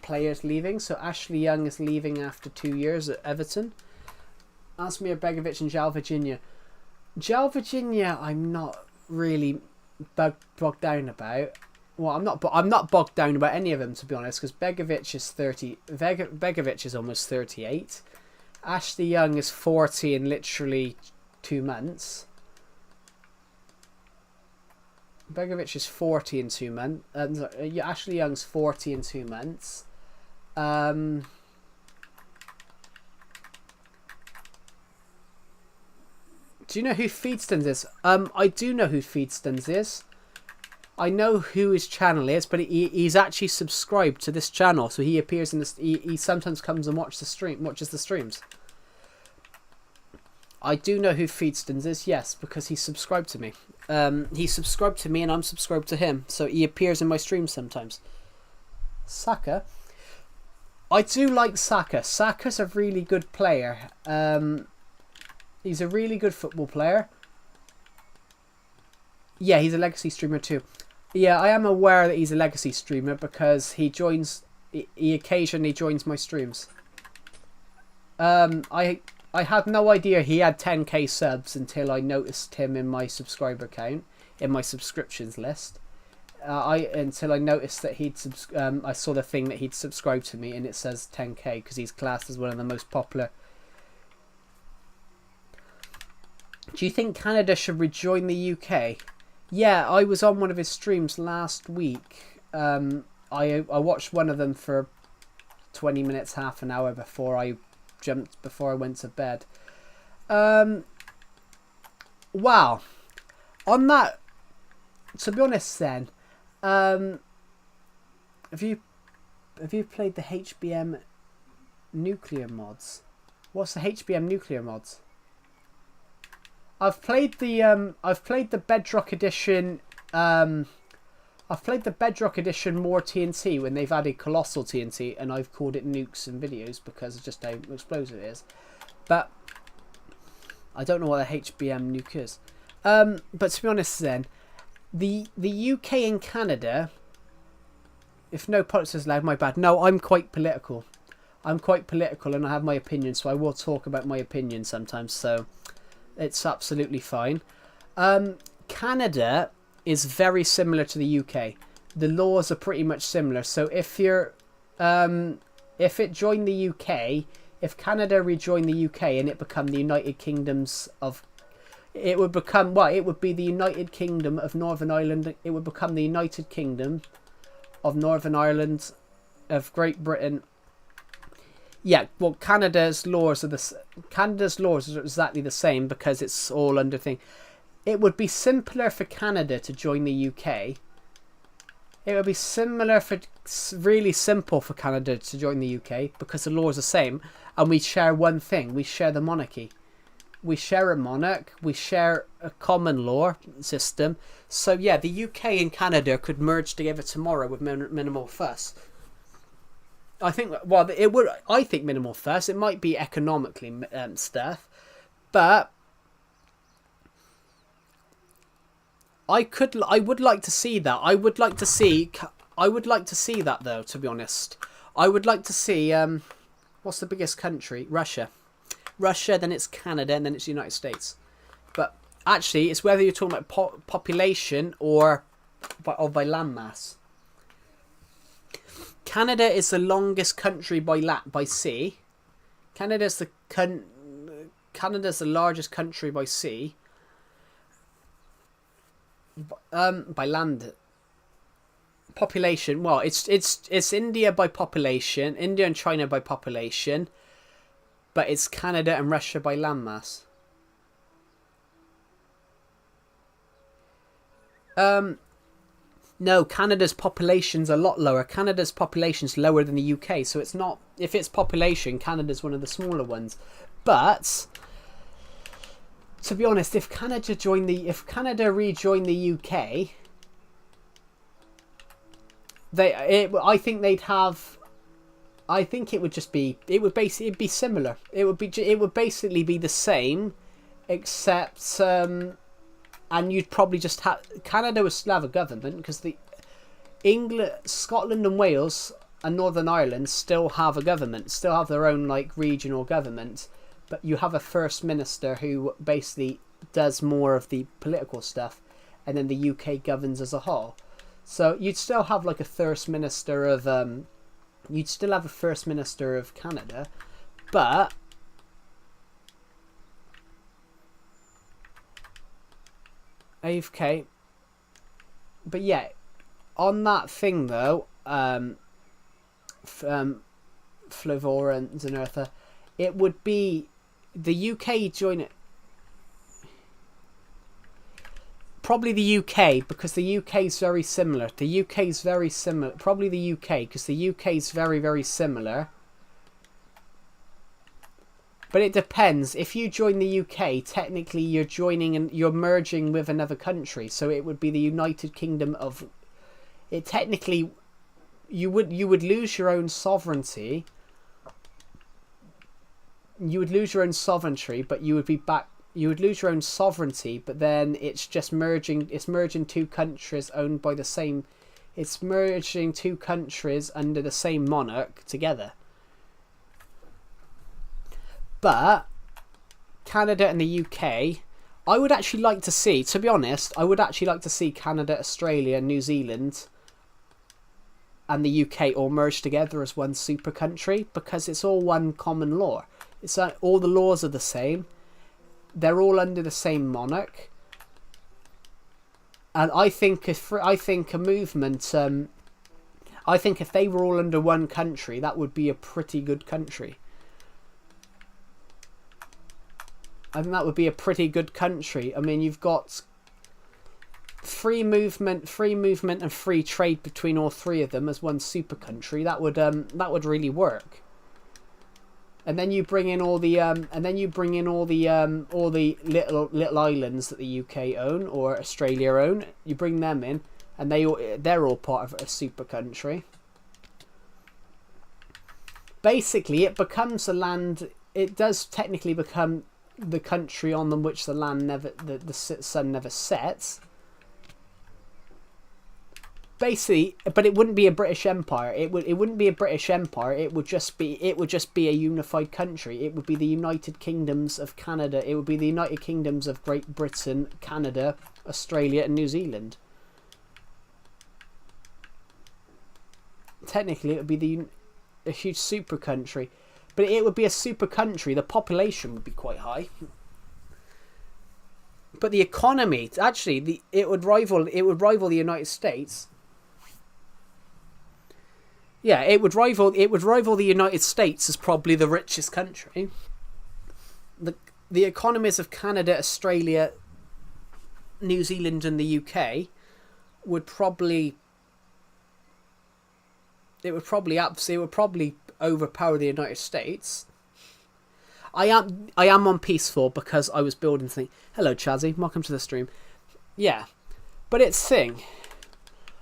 players leaving. So Ashley Young is leaving after 2 years at Everton. Asmir Begovic and João Virginia. João Virginia, I'm not really bogged down about. Well, I'm not bogged down about any of them, to be honest, because Begovic is 30. Begovic is almost 38. Ashley Young is 40 in literally 2 months. Begovic is 40 in 2 months. Ashley Young's 40 in 2 months. Do you know who Feedstones is? I do know who Feedstones is. I know who his channel is, but he's actually subscribed to this channel, so he appears in this. He sometimes comes and watches the streams. I do know who Feedstones is, yes, because he's subscribed to me. He's subscribed to me and I'm subscribed to him, so he appears in my streams sometimes. Saka. I do like Saka. Saka's a really good player. He's a really good football player. Yeah, he's a legacy streamer too. Yeah, I am aware that he's a legacy streamer because he occasionally joins my streams. I had no idea he had 10k subs until I noticed him in my subscriber count, in my subscriptions list. Until I noticed that I saw the thing that he'd subscribed to me and it says 10k because he's classed as one of the most popular. Do you think Canada should rejoin the UK? Yeah, I was on one of his streams last week. I watched one of them for 20 minutes, half an hour before I went to bed. Wow. On that, to be honest then, have you played the HBM nuclear mods? What's the HBM nuclear mods? I've played the Bedrock edition. I've I've played the Bedrock Edition more TNT when they've added Colossal TNT, and I've called it nukes in videos because of just how explosive it is. But I don't know what a HBM nuke is. But to be honest then, the UK and Canada, if no politics is allowed, my bad. No, I'm quite political. I'm quite political and I have my opinion, so I will talk about my opinion sometimes, so it's absolutely fine. Canada is very similar to the UK. The laws are pretty much similar. So if you're, if it joined the UK, if Canada rejoined the UK and it become the United Kingdoms of, it would become, well, it would be the United Kingdom of Northern Ireland. It would become the United Kingdom of Northern Ireland, of Great Britain. Yeah, well, Canada's laws are exactly the same because it's all under thing. It would be simpler for Canada to join the UK. It would be really simple for Canada to join the UK because the law is the same, and we share one thing. We share the monarchy. We share a monarch. We share a common law system. So yeah, the UK and Canada could merge together tomorrow with minimal fuss. I think, well, it would. I think minimal fuss. It might be economically stuff, but I would like to see that. I would like to see that though. To be honest, I would like to see. What's the biggest country? Russia. Then it's Canada, and then it's the United States. But actually, it's whether you're talking about population or by landmass. Canada is the longest country by sea. Canada's the largest country by sea. By land. Population. Well, it's India by population. India and China by population. But it's Canada and Russia by landmass. No, Canada's population's a lot lower. Canada's population's lower than the UK, so it's not. If it's population, Canada's one of the smaller ones. But to be honest, if Canada rejoined the UK, I think they'd have. I think it would just be. It would basically be similar. It would basically be the same, except. And you'd probably just have... Canada would still have a government because the Scotland and Wales and Northern Ireland still have a government, still have their own like regional government, but you have a first minister who basically does more of the political stuff, and then the UK governs as a whole. So you'd still have like a first minister of Canada, but AFK. But yeah, on that thing though, Flavora and Zenertha, it would be the UK join it. Probably the UK, because the UK is very similar. The UK is very similar. Probably the UK, because the UK is very, very similar. But it depends. If you join the UK, technically you're joining and you're merging with another country. So it would be the United Kingdom of. It technically, you would lose your own sovereignty. You would lose your own sovereignty, but you would be back. You would lose your own sovereignty, but then it's just merging. It's merging two countries owned by the same. It's merging two countries under the same monarch together. But Canada and the UK, I would actually like to see, to be honest, I would actually like to see Canada, Australia, New Zealand and the UK all merged together as one super country, because it's all one common law. It's like all the laws are the same. They're all under the same monarch. And I think if a movement, I think if they were all under one country, that would be a pretty good country. I think that would be a pretty good country. I mean, you've got free movement and free trade between all three of them as one super country. That would really work. And then you bring in all the little islands that the UK own or Australia own. You bring them in, and they're all part of a super country. Basically, it becomes a land. It does technically become the country on which the sun never sets. Basically, but it wouldn't be a British Empire. It wouldn't be a British Empire. It would just be a unified country. It would be the United Kingdoms of Canada. It would be the United Kingdoms of Great Britain, Canada, Australia, and New Zealand. Technically, it would be a huge super country, but it would be a super country. The population would be quite high. But the economy, actually, it would rival the United States. Yeah, it would rival the United States as probably the richest country. The economies of Canada, Australia, New Zealand, and the UK would probably overpower the United States. I am on peaceful because I was building thing. Hello, Chazzy. Welcome to the stream. Yeah, but it's thing.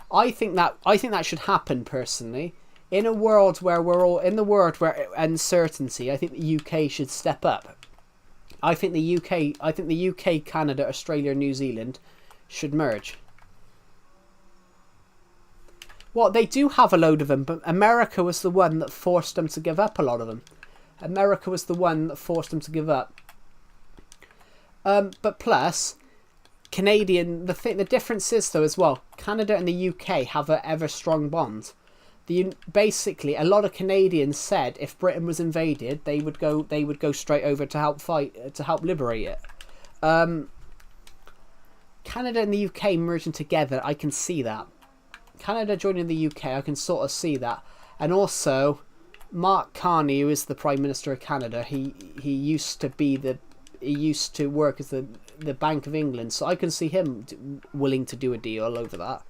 I think that should happen personally. In a world where uncertainty, I think the UK should step up. I think the UK, Canada, Australia, and New Zealand should merge. Well, they do have a load of them, but America was the one that forced them to give up a lot of them. America was the one that forced them to give up. But plus, Canadian. The difference is though as well. Canada and the UK have an ever strong bond. Basically, a lot of Canadians said if Britain was invaded, they would go straight over to help liberate it. Canada and the UK merging together, I can see that. Canada joining the UK, I can sort of see that. And also, Mark Carney, who is the Prime Minister of Canada, he used to work as the Bank of England, so I can see him willing to do a deal over that.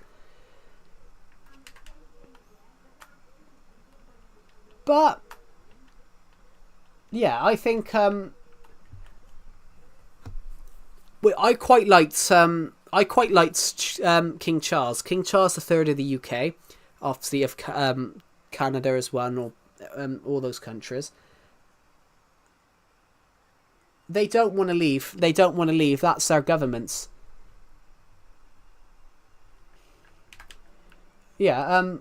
But yeah, I think I quite liked King Charles. King Charles III of the UK, obviously of Canada as well, and all those countries. They don't want to leave. That's their governments. Yeah.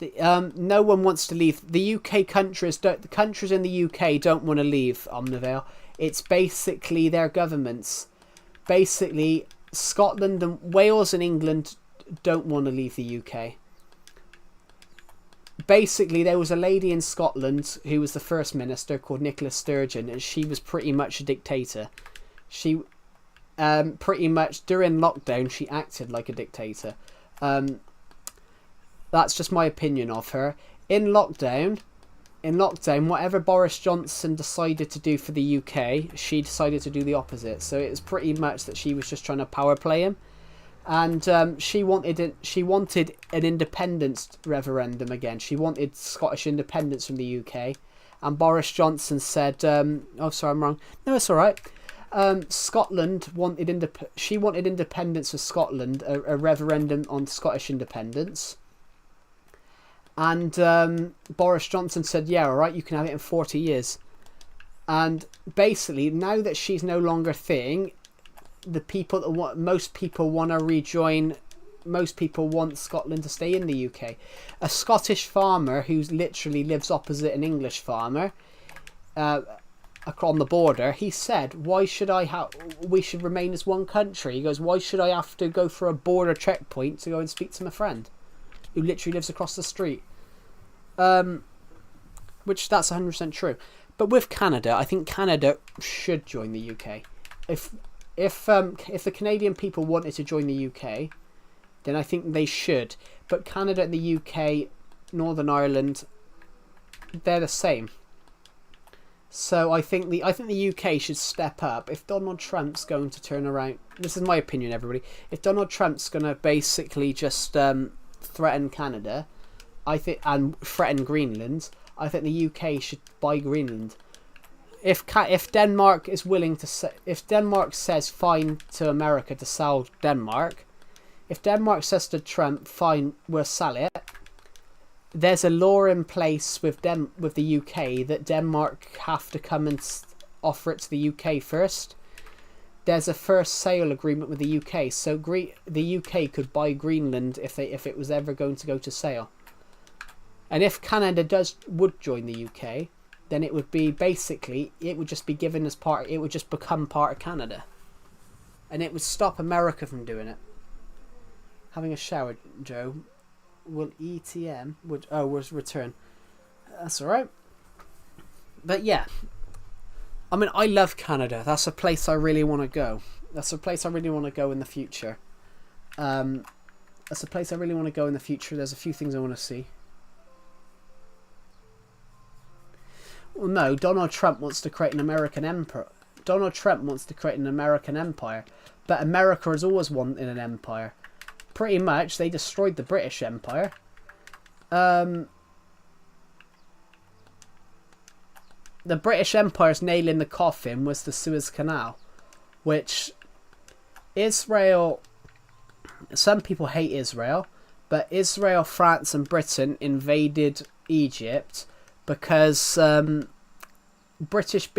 No one wants to leave. The UK countries don't. The countries in the UK don't want to leave Omnivale. It's basically their governments. Basically, Scotland and Wales and England don't want to leave the UK. Basically, there was a lady in Scotland who was the First Minister called Nicola Sturgeon, and she was pretty much a dictator. She, pretty much during lockdown, she acted like a dictator. That's just my opinion of her. In lockdown, whatever Boris Johnson decided to do for the UK, she decided to do the opposite. So it was pretty much that she was just trying to power play him. And she wanted an independence referendum again. She wanted Scottish independence from the UK. And Boris Johnson said, oh, sorry, I'm wrong. No, it's all right. Scotland wanted independence for Scotland, a referendum on Scottish independence. And Boris Johnson said, yeah, all right, you can have it in 40 years. And basically, now that she's no longer a thing, most people want to rejoin. Most people want Scotland to stay in the UK. A Scottish farmer who literally lives opposite an English farmer on the border, he said, we should remain as one country. He goes, why should I have to go for a border checkpoint to go and speak to my friend who literally lives across the street? Which that's 100% true. But with Canada, I think Canada should join the UK. If the Canadian people wanted to join the UK, then I think they should. But Canada and the UK, Northern Ireland, they're the same. So I think the UK should step up. If Donald Trump's going to turn around, this is my opinion, everybody. If Donald Trump's going to basically just threaten Canada, and threaten Greenland, I think the UK should buy Greenland. If Denmark is willing to if Denmark says fine to America to sell Denmark, If Denmark says to Trump, "Fine, we'll sell it," there's a law in place with the UK that Denmark have to come and offer it to the UK first. There's a first sale agreement with the UK, so the UK could buy Greenland if it was ever going to go to sale. And if Canada would join the UK, then it would be basically, it would just be given as part. It would just become part of Canada, and it would stop America from doing it. Having a shower, Joe. Will ETM was return? That's all right. But yeah, I mean, I love Canada. That's a place I really want to go. That's a place I really want to go in the future. That's a place I really want to go in the future. There's a few things I want to see. Well, no, Donald Trump wants to create an American empire. Donald Trump wants to create an American empire, but America has always wanted an empire. Pretty much, they destroyed the British Empire. The British Empire's nail in the coffin was the Suez Canal, which Israel... Some people hate Israel, but Israel, France and Britain invaded Egypt because British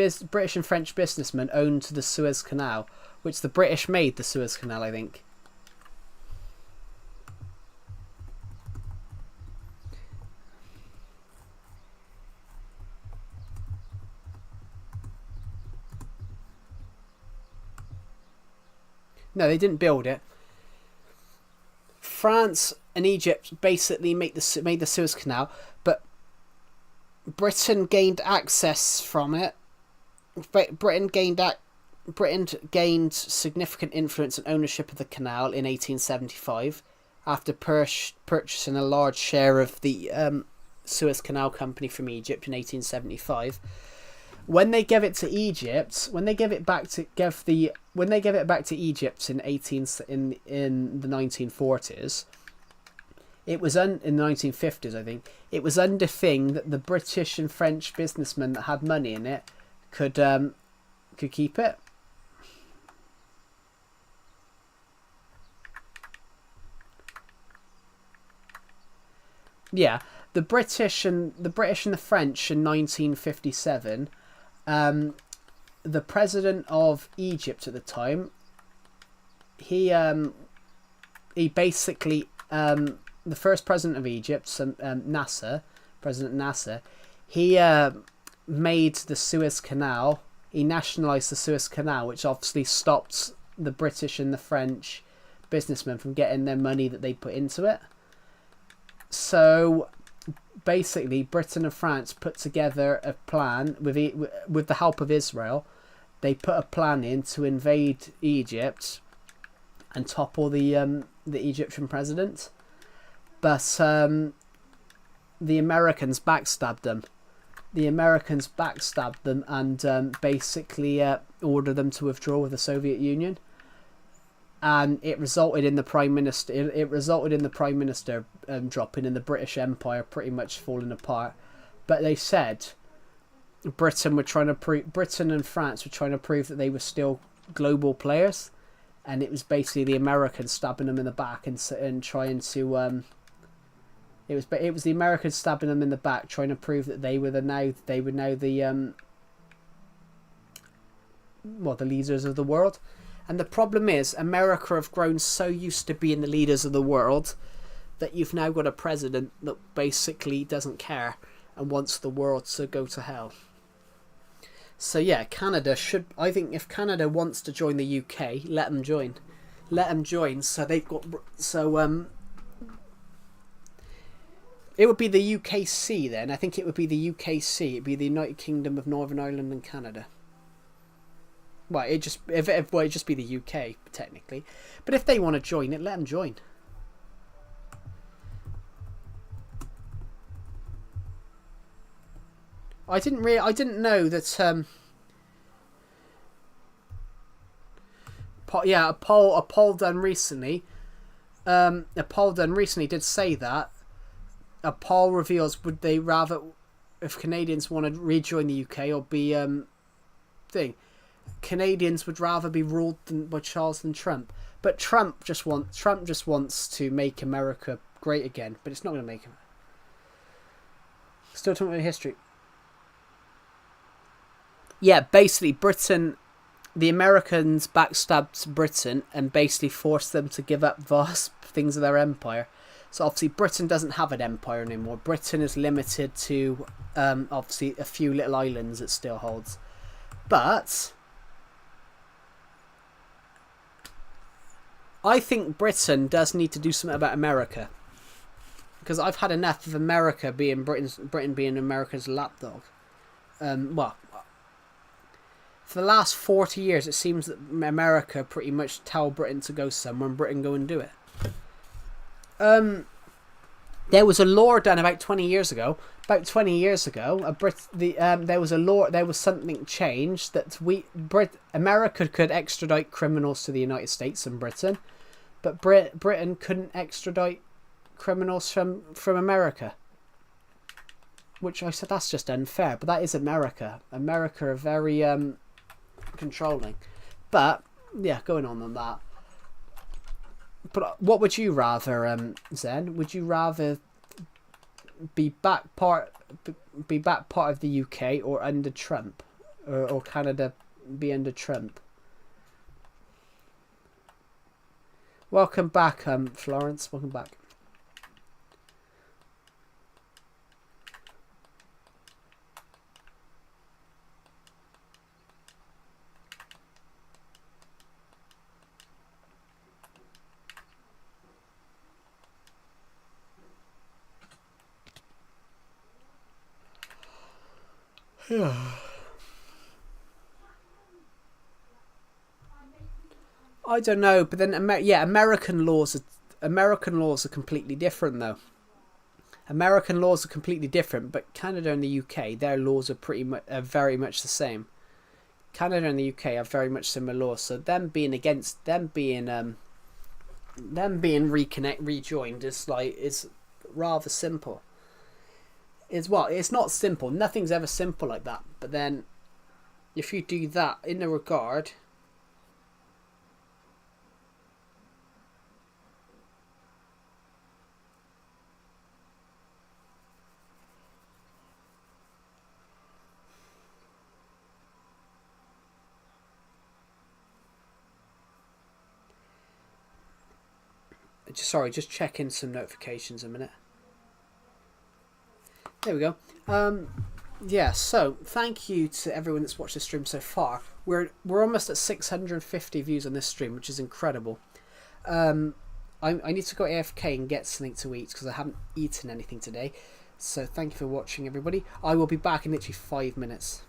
and French businessmen owned the Suez Canal, which the British made the Suez Canal, I think. No, they didn't build it. France and Egypt basically made the Suez Canal, but Britain gained access from it. Britain gained significant influence and ownership of the canal in 1875 after purchasing a large share of the Suez Canal Company from Egypt in 1875. When they gave it to Egypt, when they gave it back to Egypt in the 1940s, it was in the 1950s, I think. It was under thing that the British and French businessmen that had money in it could keep it. Yeah, the British and the French in 1957. The president of Egypt at the time, he basically the first president of Egypt, President Nasser, he made the Suez Canal. He nationalised the Suez Canal, which obviously stopped the British and the French businessmen from getting their money that they put into it. So basically, Britain and France put together a plan with the help of Israel. They put a plan in to invade Egypt and topple the Egyptian president, but the Americans backstabbed them. And basically ordered them to withdraw with the Soviet Union. And it resulted in the Prime Minister. Dropping, and the British Empire pretty much falling apart. But they said Britain and France were trying to prove that they were still global players, and it was basically the Americans stabbing them in the back and trying to. It was the Americans stabbing them in the back, trying to prove that they were now the leaders of the world. And the problem is, America have grown so used to being the leaders of the world that you've now got a president that basically doesn't care and wants the world to go to hell. So yeah, I think if Canada wants to join the UK, let them join. So they've got, it would be the UKC then. I think it would be the UKC. It'd be the United Kingdom of Northern Ireland and Canada. Well, it'd just be the UK technically, but if they want to join it, let them join. I didn't know that. A poll done recently. Did say that. A poll reveals would they rather, if Canadians want to rejoin the UK or be Canadians would rather be ruled by Charles than Trump. But Trump just wants to make America great again, but it's not going to make him. Still talking about history. Yeah, basically Britain, the Americans backstabbed Britain and basically forced them to give up vast things of their empire. So obviously Britain doesn't have an empire anymore. Britain is limited to obviously a few little islands it still holds. But I think Britain does need to do something about America. Because I've had enough of America being Britain being America's lapdog. Well, for the last 40 years, it seems that America pretty much tell Britain to go somewhere and Britain go and do it. There was a law done about 20 years ago. About 20 years ago, there was a law. There was something changed that America could extradite criminals to the United States and Britain, but Britain couldn't extradite criminals from America. Which I said that's just unfair, but that is America. America are very controlling. But yeah, going on that. But what would you rather, Zen? Would you rather be back part of the UK or under Trump, or Canada be under Trump? Welcome back, Florence. Welcome back. I don't know, but then American laws are completely different though. American laws are completely different, but Canada and the UK, their laws are very much the same. Canada and the UK have very much similar laws, so them being rejoined is rather simple. It's not simple. Nothing's ever simple like that. But then, if you do that in a regard, just checking some notifications a minute. There we go. Yeah, so thank you to everyone that's watched the stream so far. We're almost at 650 views on this stream, which is incredible. I need to go AFK and get something to eat because I haven't eaten anything today. So thank you for watching, everybody. I will be back in literally 5 minutes.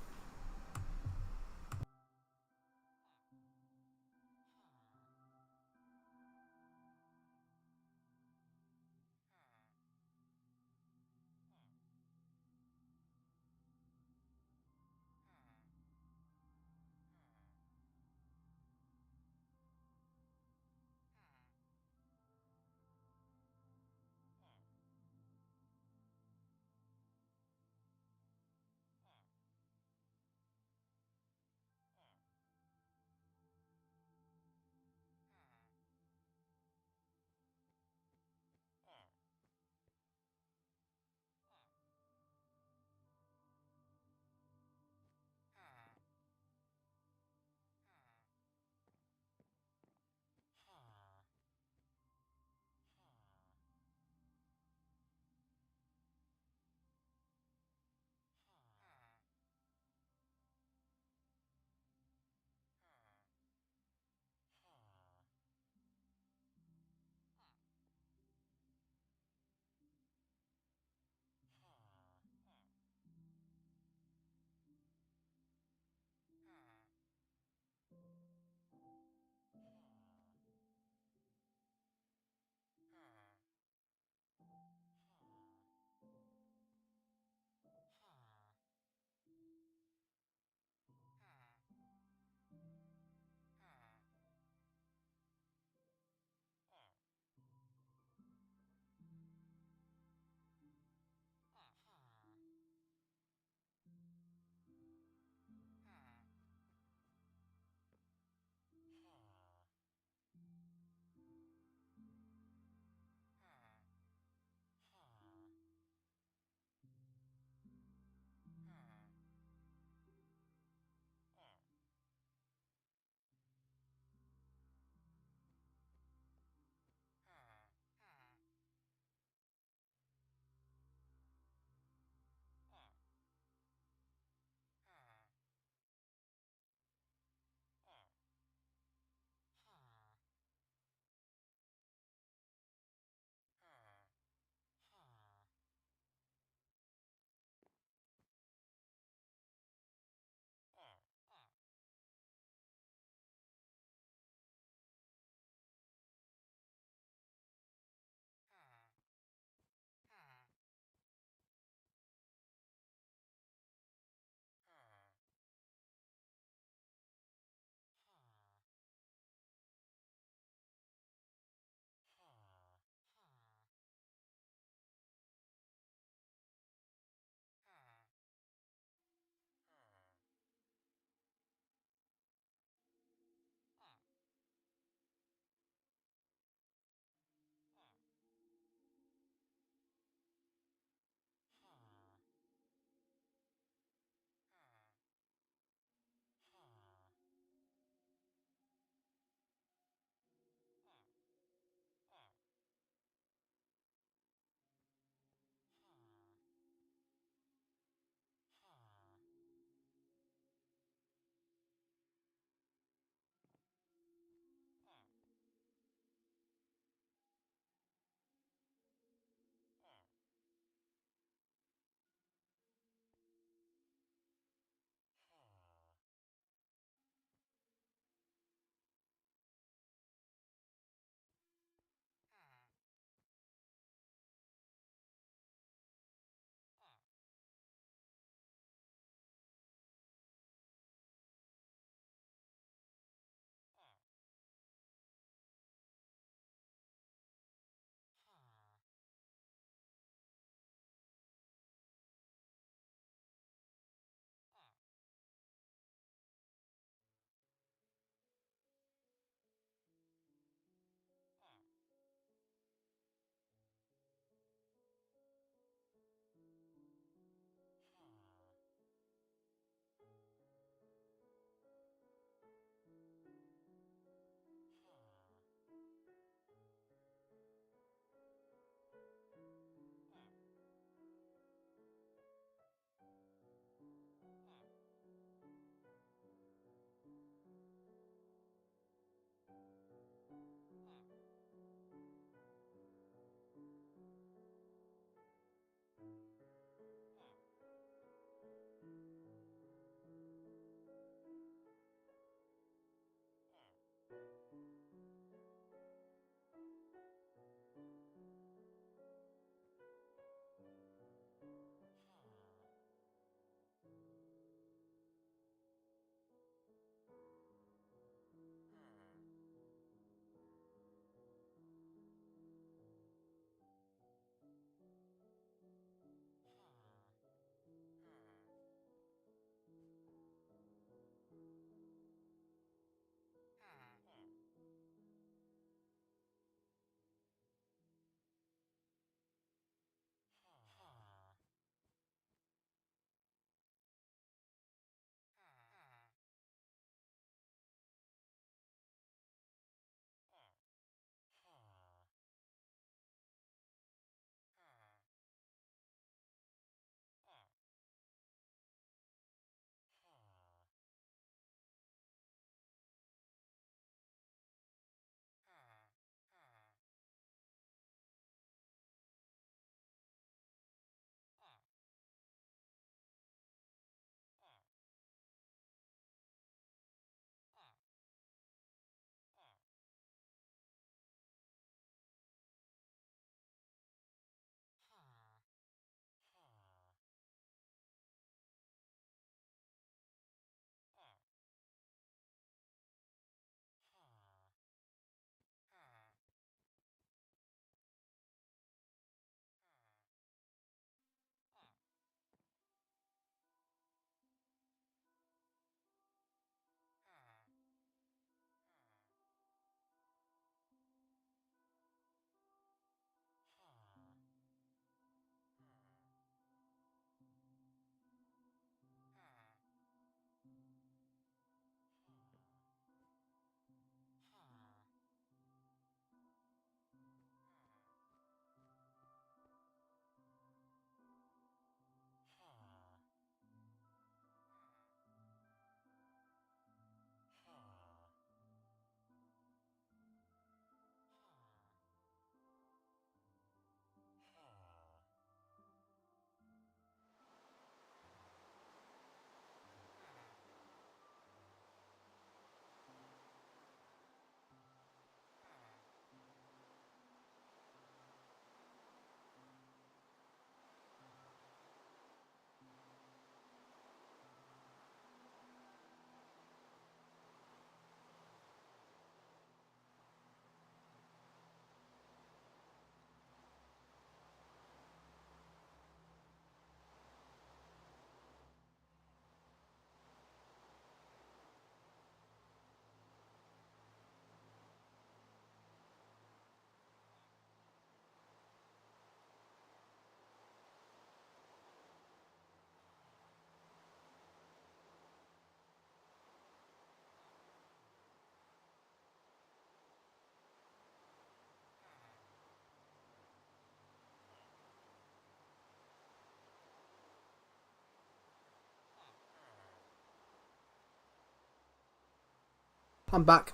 I'm back.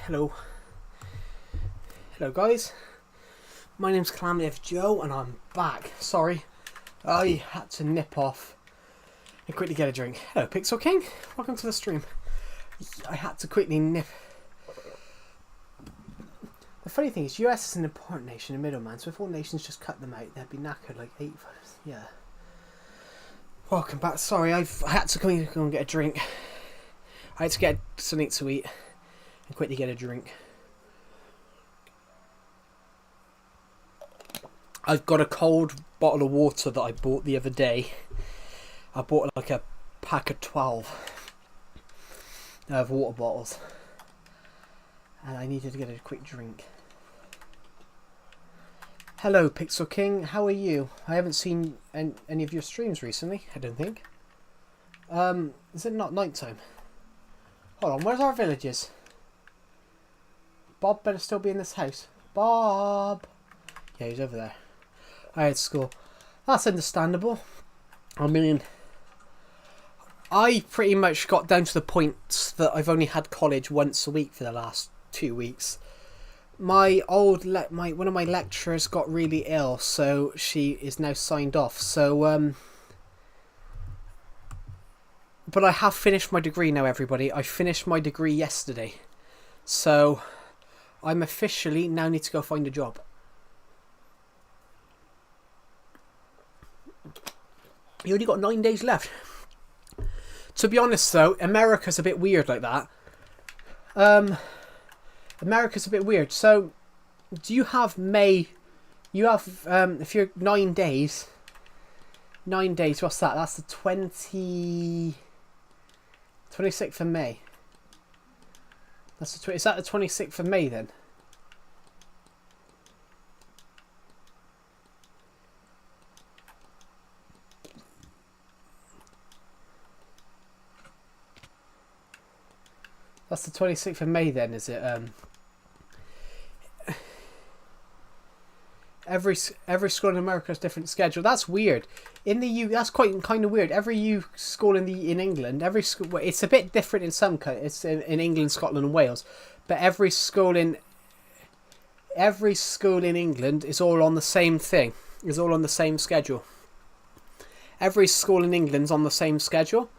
Hello. Hello, guys. My name's Calamity Joe, and I'm back. Sorry, I had to nip off and quickly get a drink. Hello, Pixel King. Welcome to the stream. I had to quickly nip. The funny thing is, US is an important nation, a middleman, so if all nations just cut them out, they'd be knackered like 8 votes. Yeah. Welcome back. Sorry, I had to go and get a drink. I had to get something to eat and quickly get a drink. I've got a cold bottle of water that I bought the other day. I bought like a pack of 12 of water bottles. And I needed to get a quick drink. Hello, Pixel King. How are you? I haven't seen any of your streams recently, I don't think. Is it not night time? Hold on, where's our villagers? Bob better still be in this house. Bob! Yeah, he's over there. I had school. That's understandable. I mean, I pretty much got down to the point that I've only had college once a week for the last 2 weeks. My one of my lecturers got really ill, so she is now signed off. So, but I have finished my degree now, everybody. I finished my degree yesterday. So, I'm officially now need to go find a job. You only got 9 days left. To be honest, though, America's a bit weird like that. America's a bit weird. So, do you have May? You have, if you're 9 days. 9 days, what's that? That's the 26th of May. That's the is that the 26th of May then? That's the 26th of May then, is it? Every school in America has different schedule. That's weird. In the that's quite kind of weird. Every school in England, every school, it's a bit different in some countries. It's in England, Scotland, and Wales, but every school in England is all on the same thing. Is all on the same schedule. Every school in England's on the same schedule.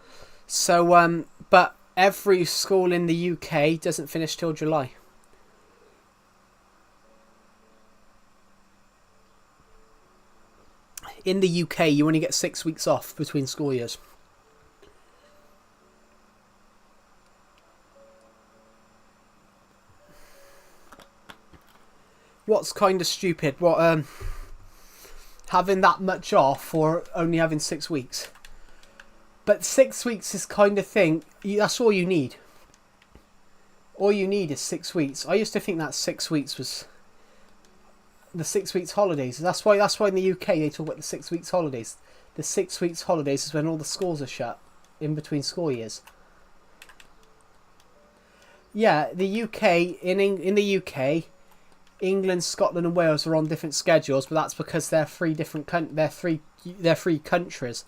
So but every school in the UK doesn't finish till July. In the UK, you only get 6 weeks off between school years. What's kind of stupid? What, having that much off or only having 6 weeks? But 6 weeks is kind of thing. That's all you need. All you need is 6 weeks. I used to think that 6 weeks was the 6 weeks holidays. That's why in the UK they talk about the 6 weeks holidays. The 6 weeks holidays is when all the schools are shut in between school years. Yeah, the UK in the UK, England, Scotland, and Wales are on different schedules, but that's because they're three three countries.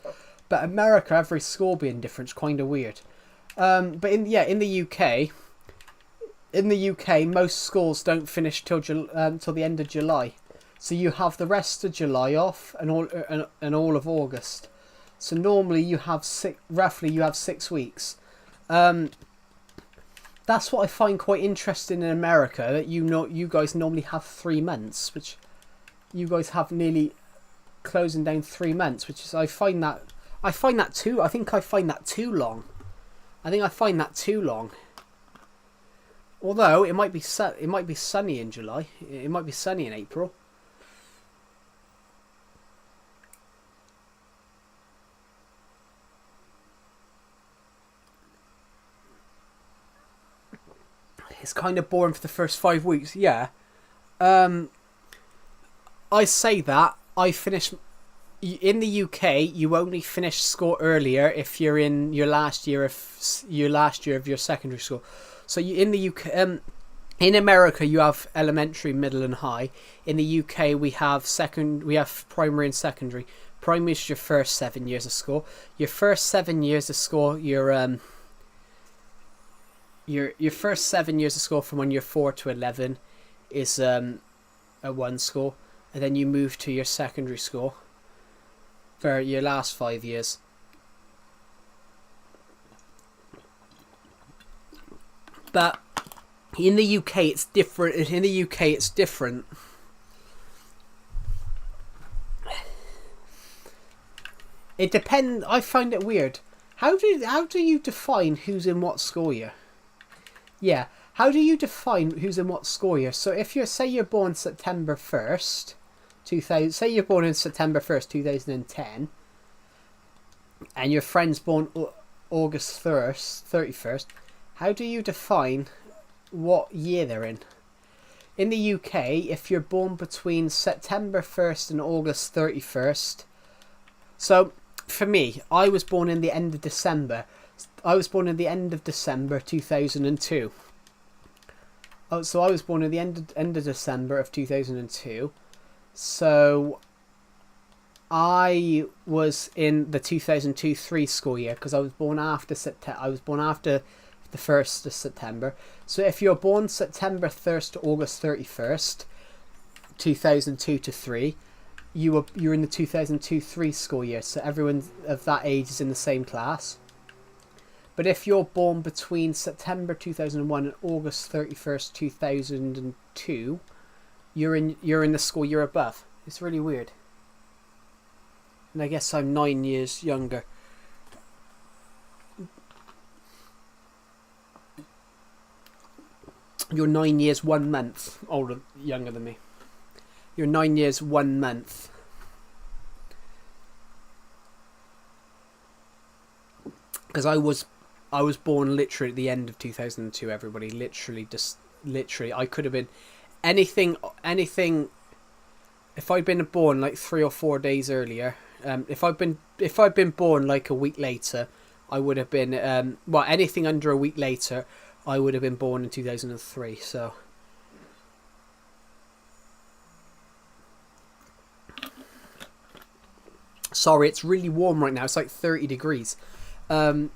But America, every school being different is kind of weird. But in the UK, most schools don't finish till the end of July, so you have the rest of July off and all of August. So normally you have roughly 6 weeks. That's what I find quite interesting in America. That you guys normally have 3 months, which you guys have nearly closing down 3 months, which is I find that too. I think I find that too long. Although it might be sunny in July. It might be sunny in April. It's kind of boring for the first 5 weeks. Yeah. I say that I finish in the UK. You only finish school earlier if you're in your last year of your secondary school. So in the UK, in America, you have elementary, middle, and high. In the UK, we have primary and secondary. Primary is your first 7 years of school. Your first 7 years of school, your first 7 years of school from when you're 4 to 11 is a one school, and then you move to your secondary school for your last 5 years. But in the UK, it's different. It's different. It depends. I find it weird. How do you define who's in what school year? Yeah. How do you define who's in what school year? So if you're born September 1st, 2000. Say you're born in September 1st, 2010, and your friend's born August 1st, 31st. How do you define what year they're in? In the UK, if you're born between September 1st and August 31st, so for me, I was born in the end of December. I was born in the end of December 2002. Oh, so I was born in the end of December of 2002. So I was in the 2002-3 school year because I was born after September. I was born after the 1st of September. So if you're born September 1st to August 31st, 2002-3, you're in the 2002-3 school year. So everyone of that age is in the same class. But if you're born between September 2001 and August 31st, 2002, you're in the school year above. It's really weird. And I guess I'm 9 years younger. You're 9 years 1 month younger than me. You're 9 years 1 month. Because I was born literally at the end of 2002. Everybody, literally, I could have been anything. If I'd been born like 3 or 4 days earlier, if I'd been born like a week later, I would have been anything under a week later, I would have been born in 2003. So. Sorry, it's really warm right now. It's like 30 degrees. Let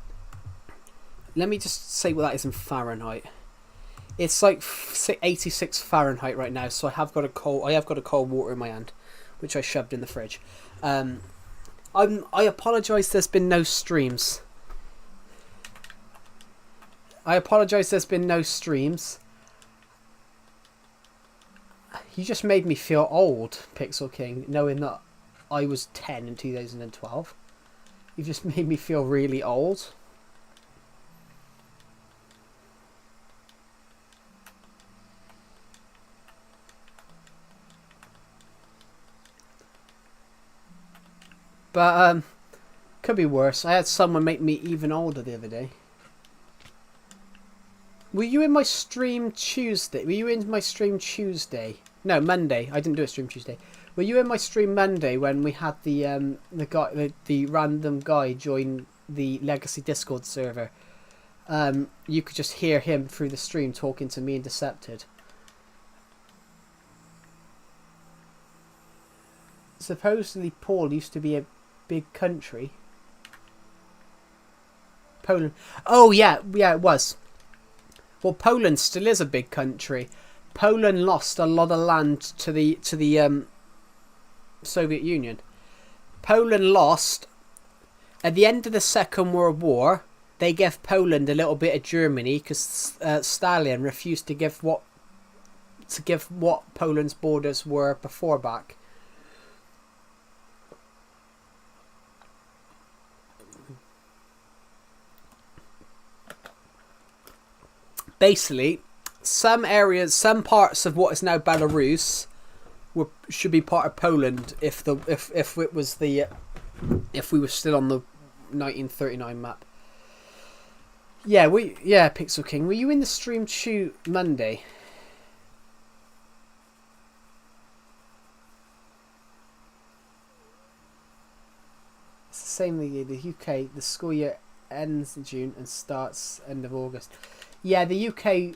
me just say what that is in Fahrenheit. It's like 86 Fahrenheit right now, so I have got a cold water in my hand, which I shoved in the fridge. I apologise. There's been no streams. You just made me feel old, Pixel King, knowing that I was 10 in 2012. You just made me feel really old. But could be worse. I had someone make me even older the other day. Were you in my stream Tuesday? No, Monday. I didn't do a stream Tuesday. Were you in my stream Monday when we had the random guy join the Legacy Discord server? You could just hear him through the stream talking to me and Decepted. Supposedly Paul used to be a big country. Poland. Oh yeah, it was. Well, Poland still is a big country. Poland lost a lot of land to the Soviet Union. Poland lost at the end of the Second World War. They gave Poland a little bit of Germany because Stalin refused to give what Poland's borders were before back. Basically, some parts of what is now Belarus should be part of Poland if we were still on the 1939 map. Yeah, Pixel King, were you in the stream Monday? It's the same thing. The UK, the school year ends in June and starts end of August. Yeah, the UK,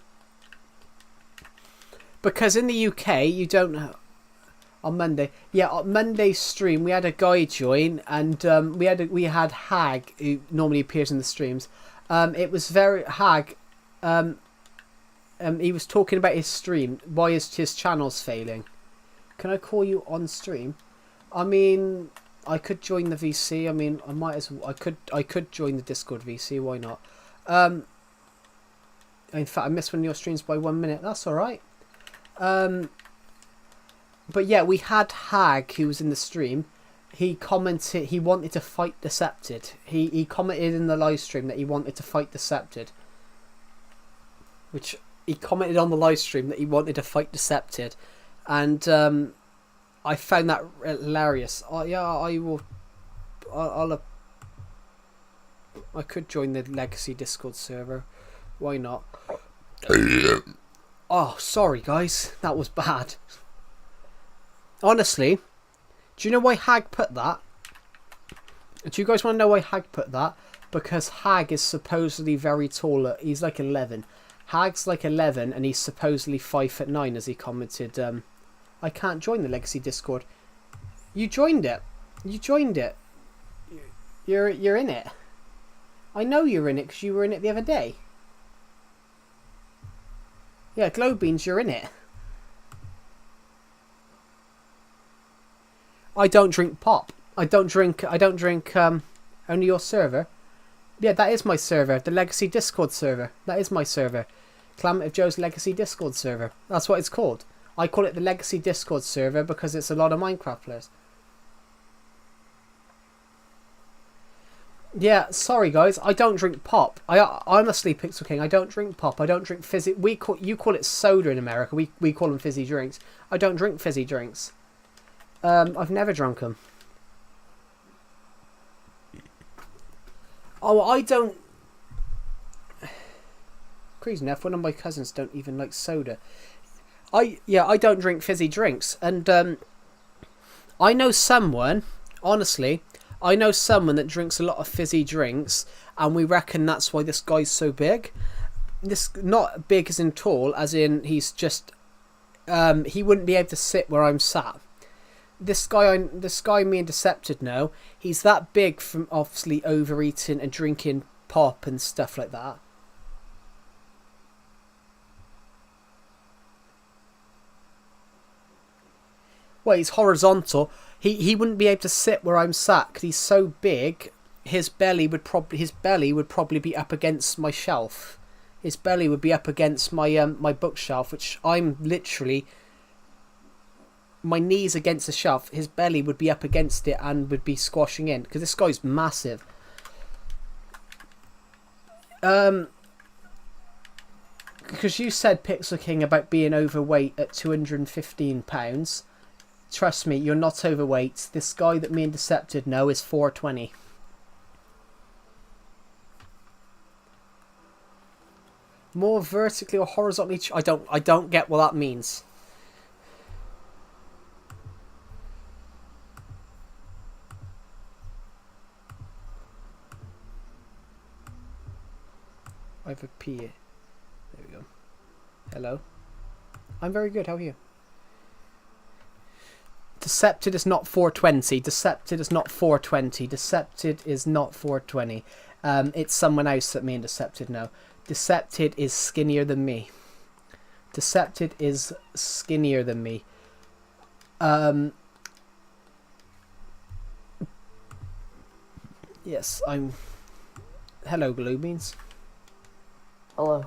because in the UK you don't know. On Monday, on Monday's stream we had a guy join, and we had Hag, who normally appears in the streams. It was very Hag. He was talking about his stream. Why is his channel's failing? Can I call you on stream? I mean, I could join the VC. I mean, I might as well. I could join the Discord VC. Why not? In fact, I missed one of your streams by 1 minute. That's all right. But yeah, we had Hag, who was in the stream. He commented he wanted to fight Decepted. He commented in the live stream that he wanted to fight Decepted. Which he commented on the live stream that he wanted to fight Decepted, and I found that hilarious. Yeah, I will. I could join the Legacy Discord server. Why not? Oh, sorry guys, that was bad. Honestly, do you know why Hag put that? Do you guys want to know why Hag put that? Because Hag is supposedly very tall. He's like 11. Hag's like 11 and he's supposedly 5'9", as he commented. I can't join the Legacy Discord. You joined it. You joined it. You're in it. I know you're in it because you were in it the other day. Yeah, Glowbeans, you're in it. I don't drink pop. I don't drink only your server. Yeah, that is my server. The Legacy Discord server. That is my server. Clammative Joe's Legacy Discord server. That's what it's called. I call it the Legacy Discord server because it's a lot of Minecraft players. Yeah, sorry guys, I don't drink pop. Honestly, Pixel King, I don't drink pop. I don't drink fizzy. You call it soda in America. We call them fizzy drinks. I don't drink fizzy drinks. I've never drunk them. Oh, I don't. Crazy enough, one of my cousins don't even like soda. I don't drink fizzy drinks, and I know someone. Honestly, I know someone that drinks a lot of fizzy drinks, and we reckon that's why this guy's so big. This not big as in tall, as in he's just. He wouldn't be able to sit where I'm sat. This guy me and Decepted know, he's that big from obviously overeating and drinking pop and stuff like that. Well, he's horizontal. He wouldn't be able to sit where I'm sat because he's so big. His belly would probably be up against my shelf. His belly would be up against my my bookshelf, which I'm literally. My knees against the shelf, his belly would be up against it and would be squashing in because this guy's massive. Because you said, Pixel King, about being overweight at 215 pounds. Trust me, you're not overweight. This guy that me and Decepted know is 420. More vertically or horizontally? I don't get what that means. I have a P. There we go. Hello. I'm very good. How are you? Decepted is not 420. Decepted is not 420. Decepted is not 420. It's someone else that me and Decepted know. Decepted is skinnier than me. Decepted is skinnier than me. Yes, I'm. Hello, Glowbeans. Hello.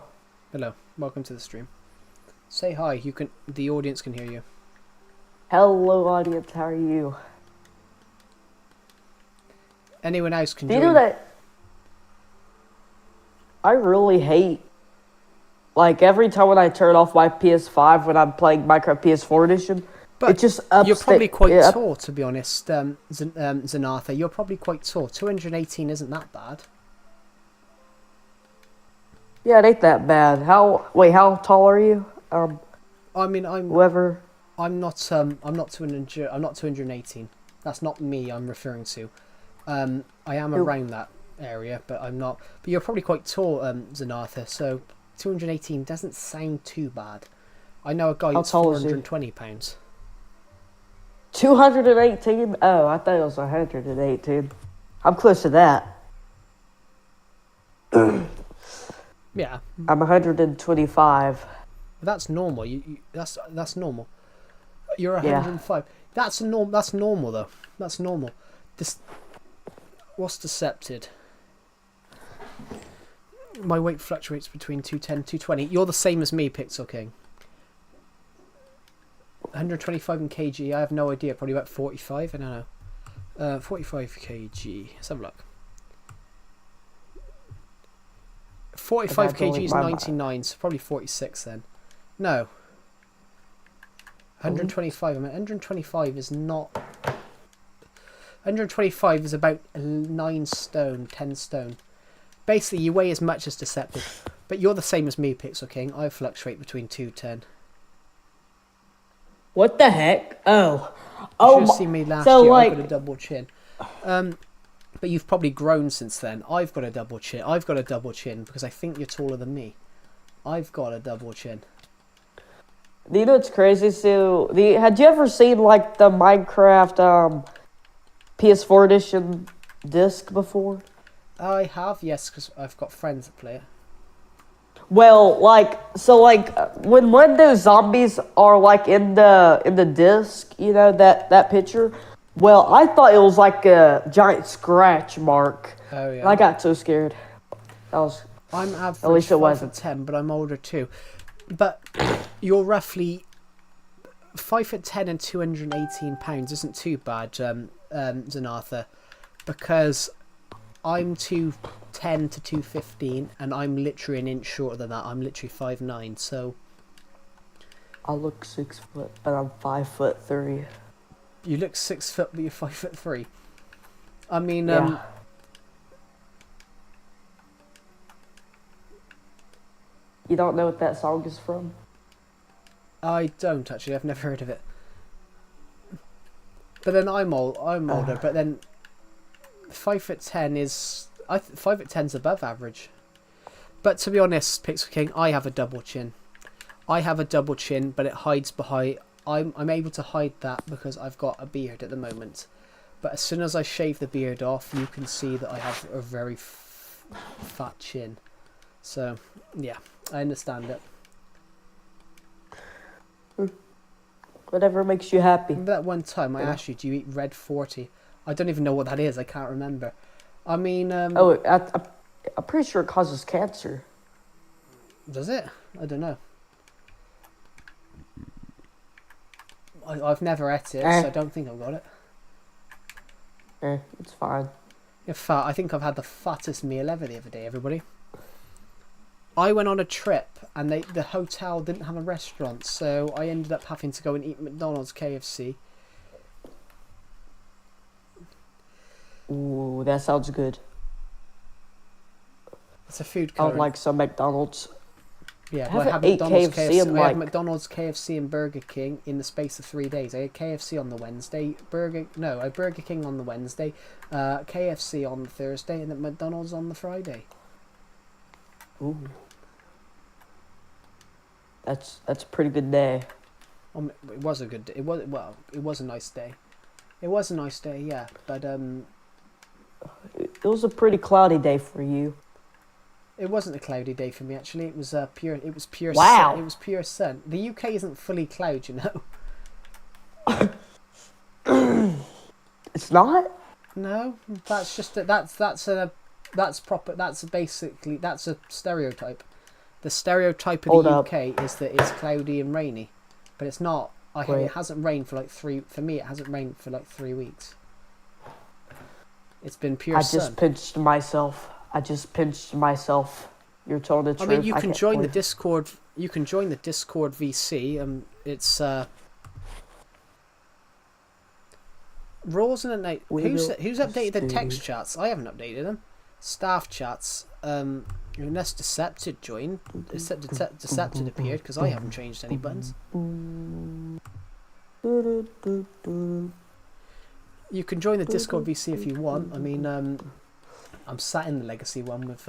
Hello. Welcome to the stream. Say hi. You can. The audience can hear you. Hello, audience. How are you? Anyone else can Do join. you know that? I really hate. Like every time when I turn off my PS5 when I'm playing Minecraft PS4 edition, But it just ups. you're probably quite yeah, tall, to be honest, Zanartha. You're probably quite tall. 218 isn't that bad. Yeah, it ain't that bad. How tall are you? I mean, I'm not 218. That's not me I'm referring to. I am around that area, but I'm not. But you're probably quite tall, Zanartha, so 218 doesn't sound too bad. I know a guy that's 420 pounds. 218? Oh, I thought it was 118. I'm close to that. Yeah, I'm 125. that's normal. That's normal. You're Yeah. 105. That's norm. That's normal though. That's normal. This. What's decepted? My weight fluctuates between 210 and 220. You're the same as me, Pixel King. 125 in kg. I have no idea. Probably about 45. I don't know. 45 kg. Let's have a look. 45 kg is 99, so probably 46 then. No. 125. I mean, 125 is not. 125 is about 9 stone, 10 stone. Basically, you weigh as much as Deceptive. But you're the same as me, Pixel King. I fluctuate between 210. What the heck? Oh. You should have seen me last year. I've got a double chin. But you've probably grown since then. I've got a double chin. I've got a double chin because I think you're taller than me. I've got a double chin. You know what's crazy? So, had you ever seen like the Minecraft PS4 edition disc before? I have, yes, because I've got friends that play it. Well, when one of those zombies are like in the disc, you know, that picture. Well, I thought it was like a giant scratch mark. Oh yeah. And I got so scared. I'm average at least it 5'10", but I'm older too. But you're roughly 5'10" and 218 pounds. Isn't too bad, Zanartha, because I'm 210 to 215, and I'm literally an inch shorter than that. I'm literally 5'9", so I look 6 foot, but I'm 5'3". you look 6 foot, but you're 5'3". I mean, Yeah. You don't know what that song is from? I don't actually. I've never heard of it. But then I'm older. But then 5'10" is 5'10's above average. But to be honest, Pixel King, I have a double chin. I have a double chin, but it hides behind. I'm able to hide that because I've got a beard at the moment. But as soon as I shave the beard off, you can see that I have a very fat chin. So yeah, I understand it. Whatever makes you happy. Remember that one time I asked you, do you eat Red 40? I don't even know what that is. I can't remember. I mean, I'm pretty sure it causes cancer. Does it? I don't know. I've never ate it, so I don't think I've got it. It's fine. In fact, I think I've had the fattest meal ever the other day, everybody. I went on a trip and the hotel didn't have a restaurant, so I ended up having to go and eat McDonald's KFC. Ooh, that sounds good. It's a food I colour. would like some McDonald's. Yeah, I well, I had haven't ate McDonald's KFC KFC. in, I had McDonald's, KFC, and Burger King in the space of 3 days. I had KFC on the Wednesday, I had Burger King on the Wednesday, KFC on the Thursday, and then McDonald's on the Friday. Ooh. That's a pretty good day. It was a good day. It was a nice day. It was a nice day, yeah. But It was a pretty cloudy day for you. it wasn't a cloudy day for me actually. It was pure. It was pure. Wow. Sun. It was pure sun. The UK isn't fully cloud, you know. It's not? No, that's just that's proper. That's basically a stereotype. The stereotype of Hold the up. UK is that it's cloudy and rainy, but it's not. Wait. It hasn't rained for like 3. For me, it hasn't rained for like 3 weeks. It's been pure sun. I just pinched myself. You're telling the truth. I mean, you can can't join the believe- Discord. You can join the Discord VC. It's rules and night. Who's updated the text chats? I haven't updated them. Staff chats. Unless Decepted joined. Decepted appeared because I haven't changed any buttons. You can join the Discord VC if you want. I mean, I'm sat in the Legacy one with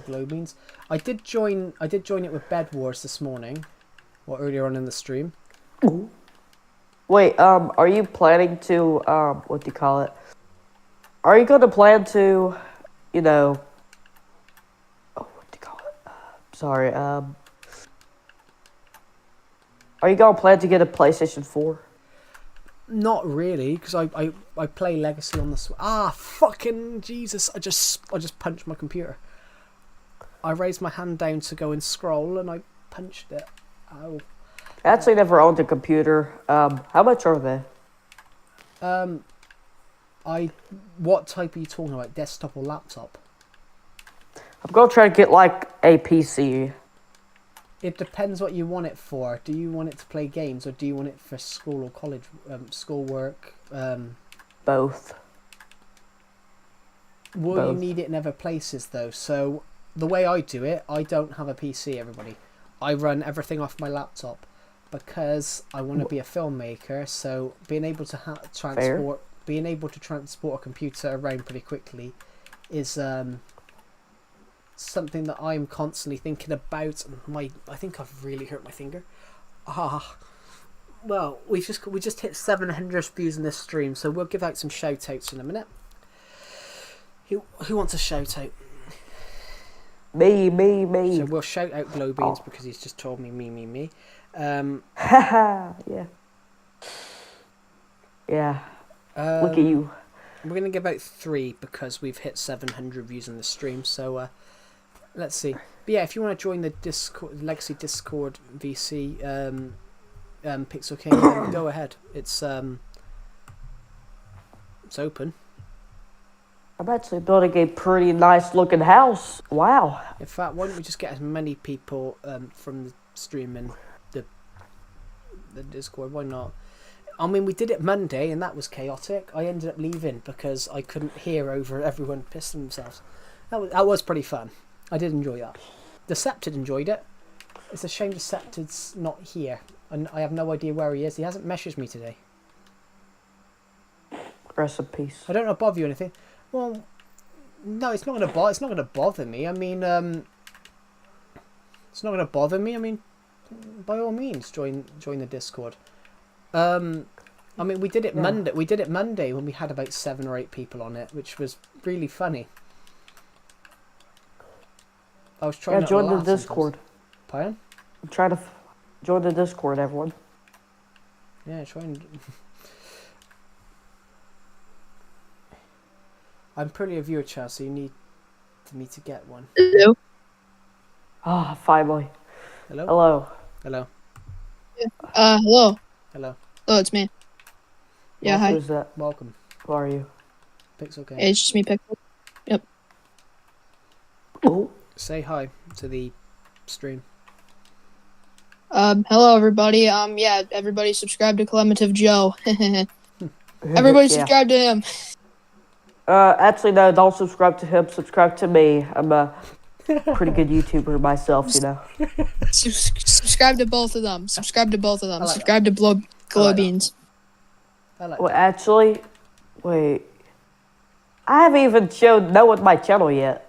Glow Beans. I did join it with Bed Wars this morning, or earlier on in the stream. Wait, are you planning to, what do you call it? Are you going to plan to, what do you call it? Sorry. Are you gonna plan to get a PlayStation 4? Not really, because I play Legacy on the fucking Jesus! I just punched my computer. I raised my hand down to go and scroll, and I punched it. Ow. I actually never owned a computer. How much are they? What type are you talking about? Desktop or laptop? I'm gonna try to get like a PC. It depends what you want it for. Do you want it to play games, or do you want it for school or college, schoolwork? Both. Will Both. you need it in other places though? So the way I do it, I don't have a PC. Everybody, I run everything off my laptop because I want to be a filmmaker. So being able to being able to transport a computer around pretty quickly is something that I'm constantly thinking about. I think I've really hurt my finger. Well, we just hit 700 views in this stream, so we'll give out some shout outs in a minute. Who wants a shout out? Me. So we'll shout out Glowbeans because he's just told me. Haha, yeah. Yeah. Look at you. We're going to give out 3 because we've hit 700 views in the stream, so let's see. But yeah, if you want to join the Discord, Legacy Discord VC Pixel King, then go ahead. It's open. I'm actually building a pretty nice looking house. Wow. In fact, why don't we just get as many people from the stream and the Discord? Why not? I mean, we did it Monday and that was chaotic. I ended up leaving because I couldn't hear over everyone pissing themselves. That was pretty fun. I did enjoy that. Decepted enjoyed it. It's a shame Decepted's not here, and I have no idea where he is. He hasn't messaged me today. Rest in peace. I don't know bother you or anything. Well, no, it's not gonna bother me. I mean, it's not gonna bother me. I mean, by all means, join the Discord. I mean, we did it Monday. We did it Monday when we had about 7 or 8 people on it, which was really funny. I was trying to join the Discord. Pardon? I'm trying to join the Discord, everyone. Yeah, try and. I'm pretty a viewer, Chad, so you need to get one. Hello. Finally. Hello. Hello. Hello. Hello. Hello. Oh, it's me. Yeah, hi. Who's that? Welcome. Who are you? Pixel Game. It's just me, Pickle. Yep. Oh. Say hi to the stream. Hello, everybody. Yeah, everybody subscribe to Clementive Joe. Everybody subscribe to him. Actually, no, don't subscribe to him. Subscribe to me. I'm a pretty good YouTuber myself, you know. Subscribe to both of them. Subscribe to both of them. Like Subscribe to Glow Beans. I like Well, that. actually, wait. I haven't even showed no one my channel yet.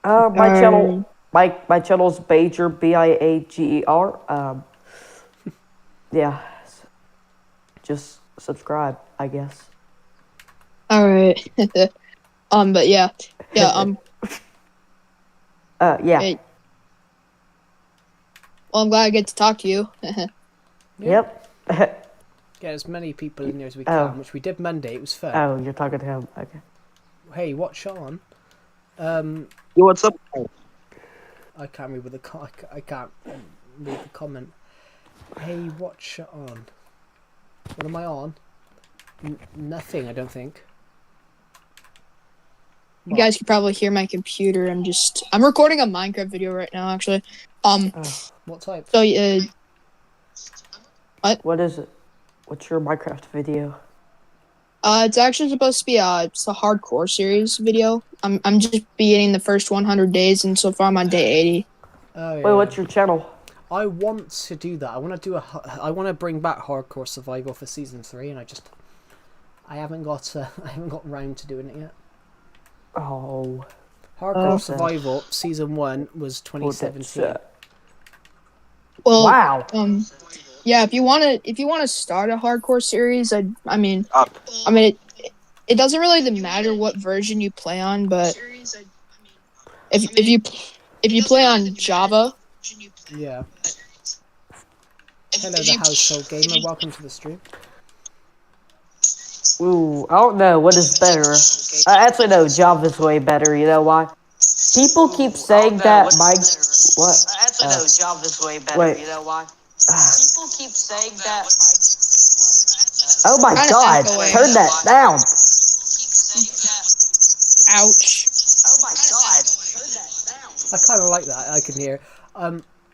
My channel, my channel's Bager, Biager. Yeah, just subscribe, I guess. All right. But yeah. Yeah. Hey. Well, I'm glad I get to talk to you. Yep. Get as many people in there as we can, which we did Monday. It was fun. Oh, you're talking to him. Okay. Hey, what's on? Yo, what's up? I can't read with I can't read the comment. Hey, what's on? What am I on? Nothing, I don't think. You guys can probably hear my computer. I'm recording a Minecraft video right now, actually. What type? So, What is it? What's your Minecraft video? it's actually supposed to be it's a hardcore series video. I'm just beginning the first 100 days, and so far I'm on day 80. Oh, yeah. Wait, what's your channel? I want to do that. I want to bring back hardcore survival for season 3, and I haven't got round to doing it yet. Oh. Hardcore survival season 1 was 2017. Well, Wow. Yeah, if you wanna start a hardcore series, I mean, it doesn't really matter what version you play on, but if you play on Java, Yeah. Hello, the household gamer. Welcome to the stream. Ooh, I don't know what is better. Actually, no, Java's way better. You know why? People keep saying that my what? Actually, no, Java's way better. Wait. You know why? People keep saying that. Oh my Kinda God! echoing. Turn that down. ouch. Oh my God! I kind of like that. I can hear.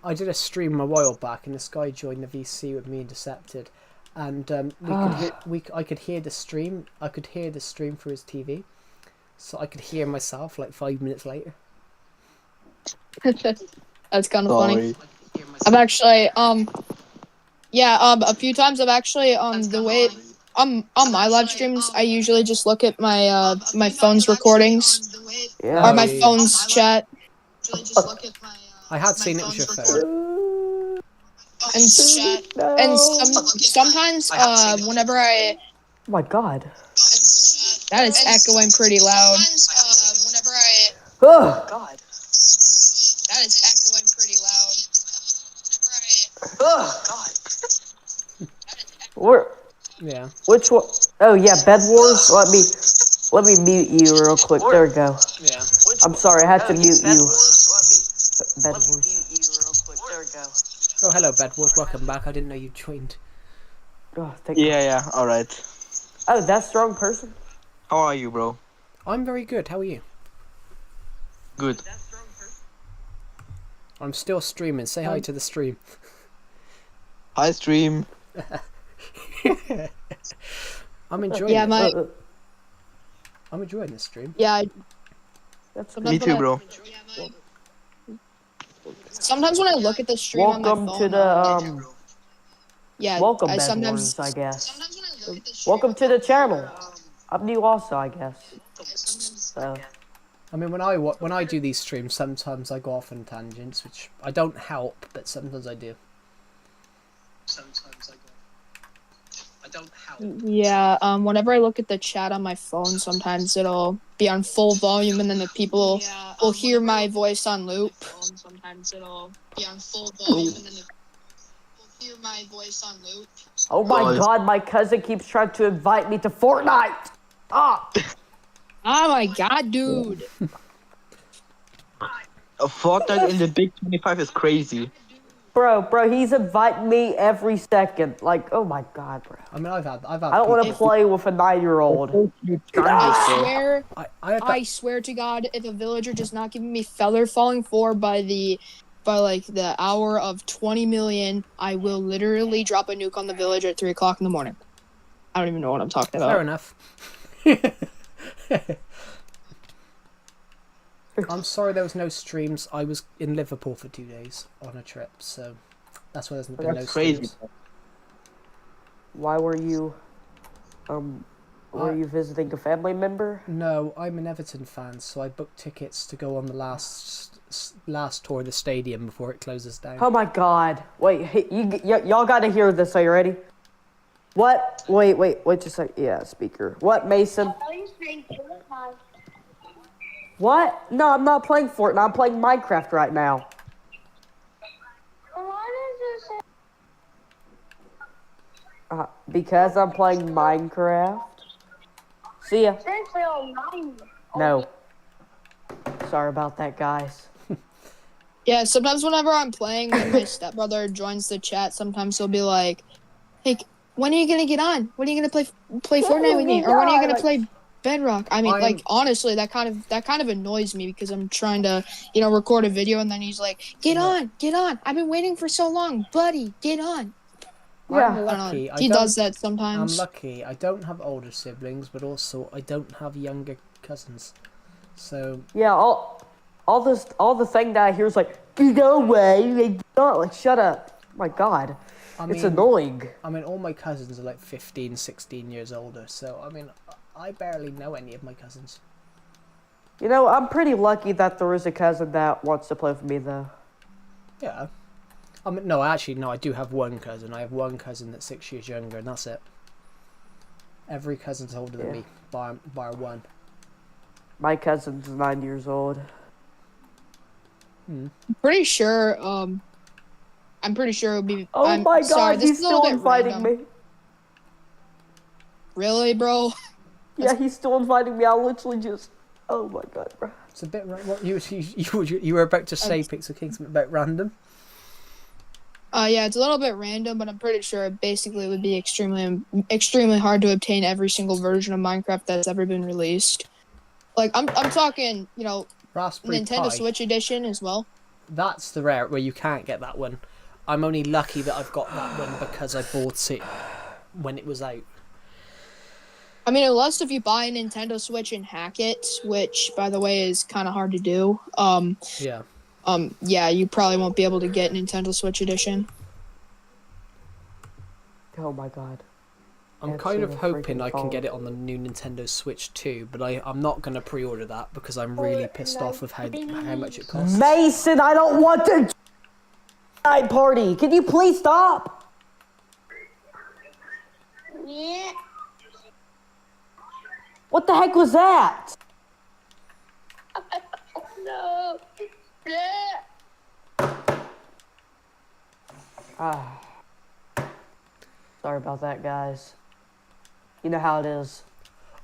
I did a stream a while back, and this guy joined the VC with me and Decepted, and I could hear the stream. I could hear the stream through his TV, so I could hear myself like 5 minutes later. That's kind of funny. I've actually a few times I've actually the way on my live streams I usually just look at my my phone's recordings Yeah. or my phone's chat. I had seen it was your phone. And sometimes whenever I Oh my God. that is echoing pretty loud. Ugh. God. That is echoing pretty loud. Oh God. Where? Yeah. Which one? Oh yeah, Bed Wars. Let me mute you real quick. There we go. Yeah. I'm sorry, I had to mute you. Bed Let me Wars. mute you real quick. There we go. Oh, hello, Bed Wars. Welcome back. I didn't know you joined. Oh, thank God. Yeah. All right. Oh, that strong person. How are you, bro? I'm very good. How are you? Good. I'm still streaming. Say hi to the stream. Hi, stream. I'm enjoying Yeah, it. Uh, I'm enjoying this stream. Yeah, That's Me too, bro. sometimes when I look at the stream on welcome my phone, to the yeah, welcome I Bed sometimes Wars, I guess. Welcome to the channel. I'm new also, I guess. So. I mean, when I do these streams, sometimes I go off on tangents, which I don't help, but sometimes I do. I don't help. Yeah, whenever I look at the chat on my phone, sometimes it'll be on full volume, and then the people will hear my voice on loop. Sometimes it'll be on full volume, and then the people will hear my voice on loop. Oh my God, my cousin keeps trying to invite me to Fortnite. Ah. Oh my God, dude! A Fortnite in the Big 25 is crazy. Bro, he's inviting me every second. Like, oh my God, bro. I mean, I've had. I don't want to play with a 9-year-old. I swear to God, if a villager does not give me Feather Falling 4 by the hour of 20 million, I will literally drop a nuke on the village at 3 o'clock in the morning. I don't even know what I'm talking about. Fair enough. I'm sorry there was no streams. I was in Liverpool for 2 days on a trip, so that's why there's been no streams. Why were you, were you visiting a family member? No, I'm an Everton fan, so I booked tickets to go on the last tour of the stadium before it closes down. Oh my God! Wait, y'all gotta hear this. Are you ready? What? Wait, just a sec. Yeah, speaker. What, Mason? What? No, I'm not playing Fortnite. I'm playing Minecraft right now. Because I'm playing Minecraft. See ya. No. Sorry about that, guys. Yeah, sometimes whenever I'm playing, when my stepbrother joins the chat, sometimes he'll be like, "Hey, when are you gonna get on? When are you gonna play Fortnite with me? Or when are you gonna play Bedrock?" I mean, like, honestly, that kind of annoys me because I'm trying to, record a video, and then he's like, "Get on. I've been waiting for so long, buddy. Get on." Yeah. I'm lucky. He does that sometimes. I'm lucky. I don't have older siblings, but also I don't have younger cousins. So yeah, all the thing that I hear is like, get away, like, shut up. Oh my God, it's annoying. I mean, all my cousins are like 15, 16 years older. So I mean, I barely know any of my cousins. I'm pretty lucky that there is a cousin that wants to play with me, though. Yeah. I mean, no, actually, no, I do have one cousin. I have one cousin that's 6 years younger, and that's it. Every cousin's older than me, by one. My cousin's 9 years old. Pretty sure. I'm pretty sure it would be. Oh I'm my sorry, god, this he's is a little still bit inviting random. me. Really, bro? Yeah, he's still inviting me. I literally just. Oh my god, bro. It's a bit. What you were about to say, Pixel King, something about random. Yeah, it's a little bit random, but I'm pretty sure it basically would be extremely hard to obtain every single version of Minecraft that's ever been released. Like I'm talking, Raspberry Nintendo Pi. Switch edition as well. That's the rare where you can't get that one. I'm only lucky that I've got that one because I bought it when it was out. I mean, unless if you buy a Nintendo Switch and hack it, which by the way is kind of hard to do. Yeah. Yeah, you probably won't be able to get Nintendo Switch edition. Oh my god. I'm kind of hoping I can get it on the new Nintendo Switch too, but I'm not going to pre-order that because I'm really pissed off with how much it costs. Mason, I don't want to night party. Can you please stop? Yeah. What the heck was that? No. Yeah. Sorry about that, guys. You know how it is.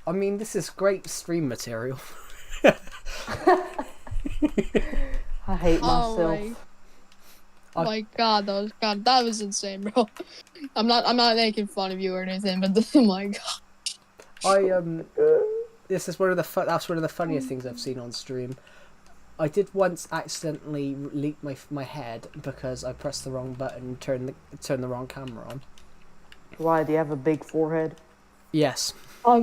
I mean, this is great stream material. I hate myself. Oh my god, that was insane, bro. I'm not making fun of you or anything, but oh my god. This is that's one of the funniest things I've seen on stream. I did once accidentally leak my head because I pressed the wrong button and turned the wrong camera on. Why, do you have a big forehead? Yes. I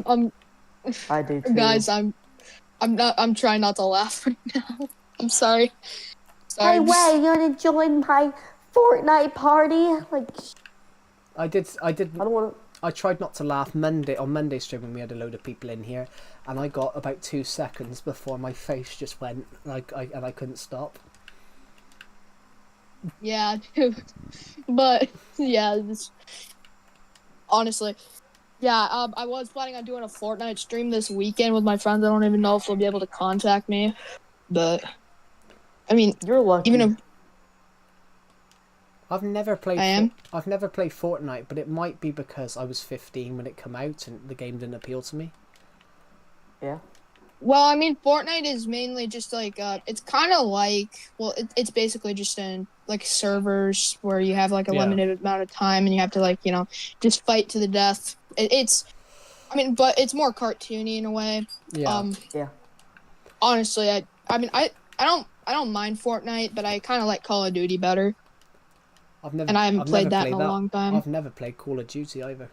do too. Guys, I'm trying not to laugh right now. I'm sorry. Hey, wait, you wanna join my Fortnite party? Like, I did. I don't wanna. I tried not to laugh on Monday stream when we had a load of people in here, and I got about 2 seconds before my face just went and I couldn't stop. Yeah, dude. But yeah, honestly, yeah. I was planning on doing a Fortnite stream this weekend with my friends. I don't even know if they'll be able to contact me, but I mean, You're lucky. even if I've never played. I am? I've never played Fortnite, but it might be because I was 15 when it came out and the game didn't appeal to me. Yeah. well, I mean, Fortnite is mainly just like it's kind of like it's basically just in like servers where you have like a Yeah. limited amount of time and you have to like just fight to the death. I mean, but it's more cartoony in a way. Yeah. Yeah. Honestly, I don't mind Fortnite, but I kind of like Call of Duty better. I haven't played that in a long time. I've never played Call of Duty either.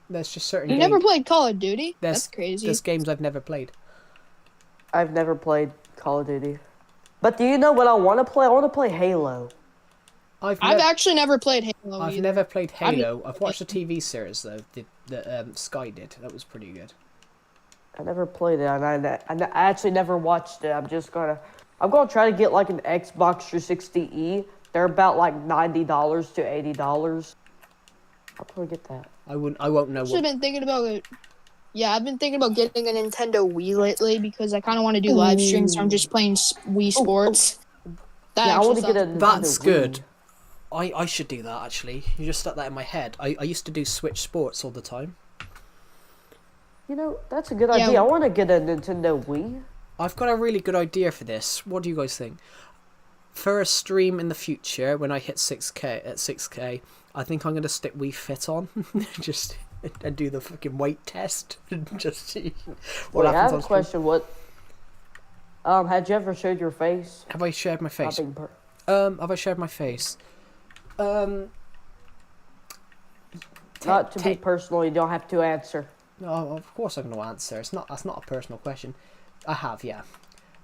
There's just certain. You never played Call of Duty? That's crazy. There's games I've never played. I've never played Call of Duty. But do you know what I want to play? I want to play Halo. I've actually never played Halo. I've either. never played Halo. I've watched the TV series though. That Sky did. That was pretty good. I never played it, and I actually never watched it. I'm gonna try to get like an Xbox 360e. They're about like $90 to $80. I'll probably get that. I won't know. I've been thinking about it. Yeah, I've been thinking about getting a Nintendo Wii lately because I kind of want to do live streams. So I'm just playing Wii Sports. I want to get a Nintendo That's Wii. good. I should do that actually. You just stuck that in my head. I used to do Switch Sports all the time. You know, that's a good idea. I want to get a Nintendo Wii. I've got a really good idea for this. What do you guys think? For a stream in the future, when I hit 6k, I think I'm going to stick Wii Fit on. Just and do the fucking weight test. Just see what happens I have on a question. What? Had you ever showed your face? Have I shared my face? Not Have I shared my face? to be personal, you don't have to answer. No, of course I'm going to answer. That's not a personal question. I have, yeah.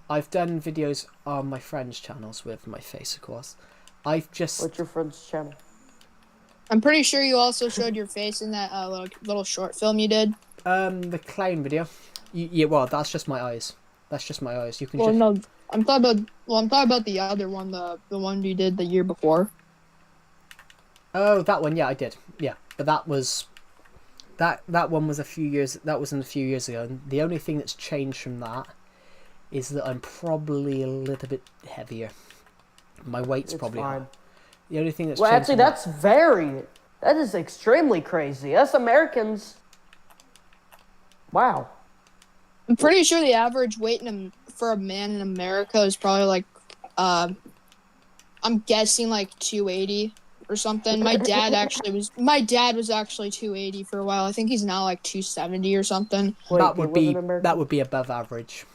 I've done videos on my friends' channels with my face, of course. What's your friend's channel? I'm pretty sure you also showed your face in that little short film you did. The clown video. Yeah, well, that's just my eyes. That's just my eyes. You can. Well, no, I'm talking about the other one, the one you did the year before. Oh, that one. Yeah, I did. Yeah, but that one was a few years. That was a few years ago. And the only thing that's changed from that is that I'm probably a little bit heavier. My weight's It's probably fine. the only thing that's Well, changed. actually, that is extremely crazy. Us Americans. Wow. I'm pretty sure the average weight for a man in America is probably like, I'm guessing like 280 or something. My dad was actually 280 for a while. I think he's now like 270 or something. Wait, that do you would live be in America? that would be above average.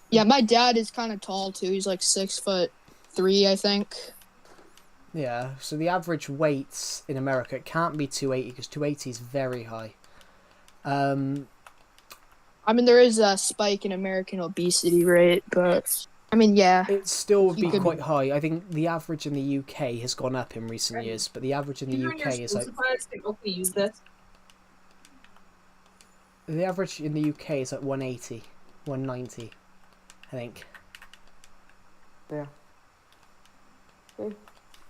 Yeah, my dad is kind of tall too. He's like 6'3", I think. Yeah. So the average weights in America, it can't be 280 because 280 is very high. I mean, there is a spike in American obesity rate, but I mean, yeah. It still would You be could- quite high. I think the average in the UK has gone up in recent years, but the average in the UK is like the average in the UK is like 180, 190, I think. Yeah.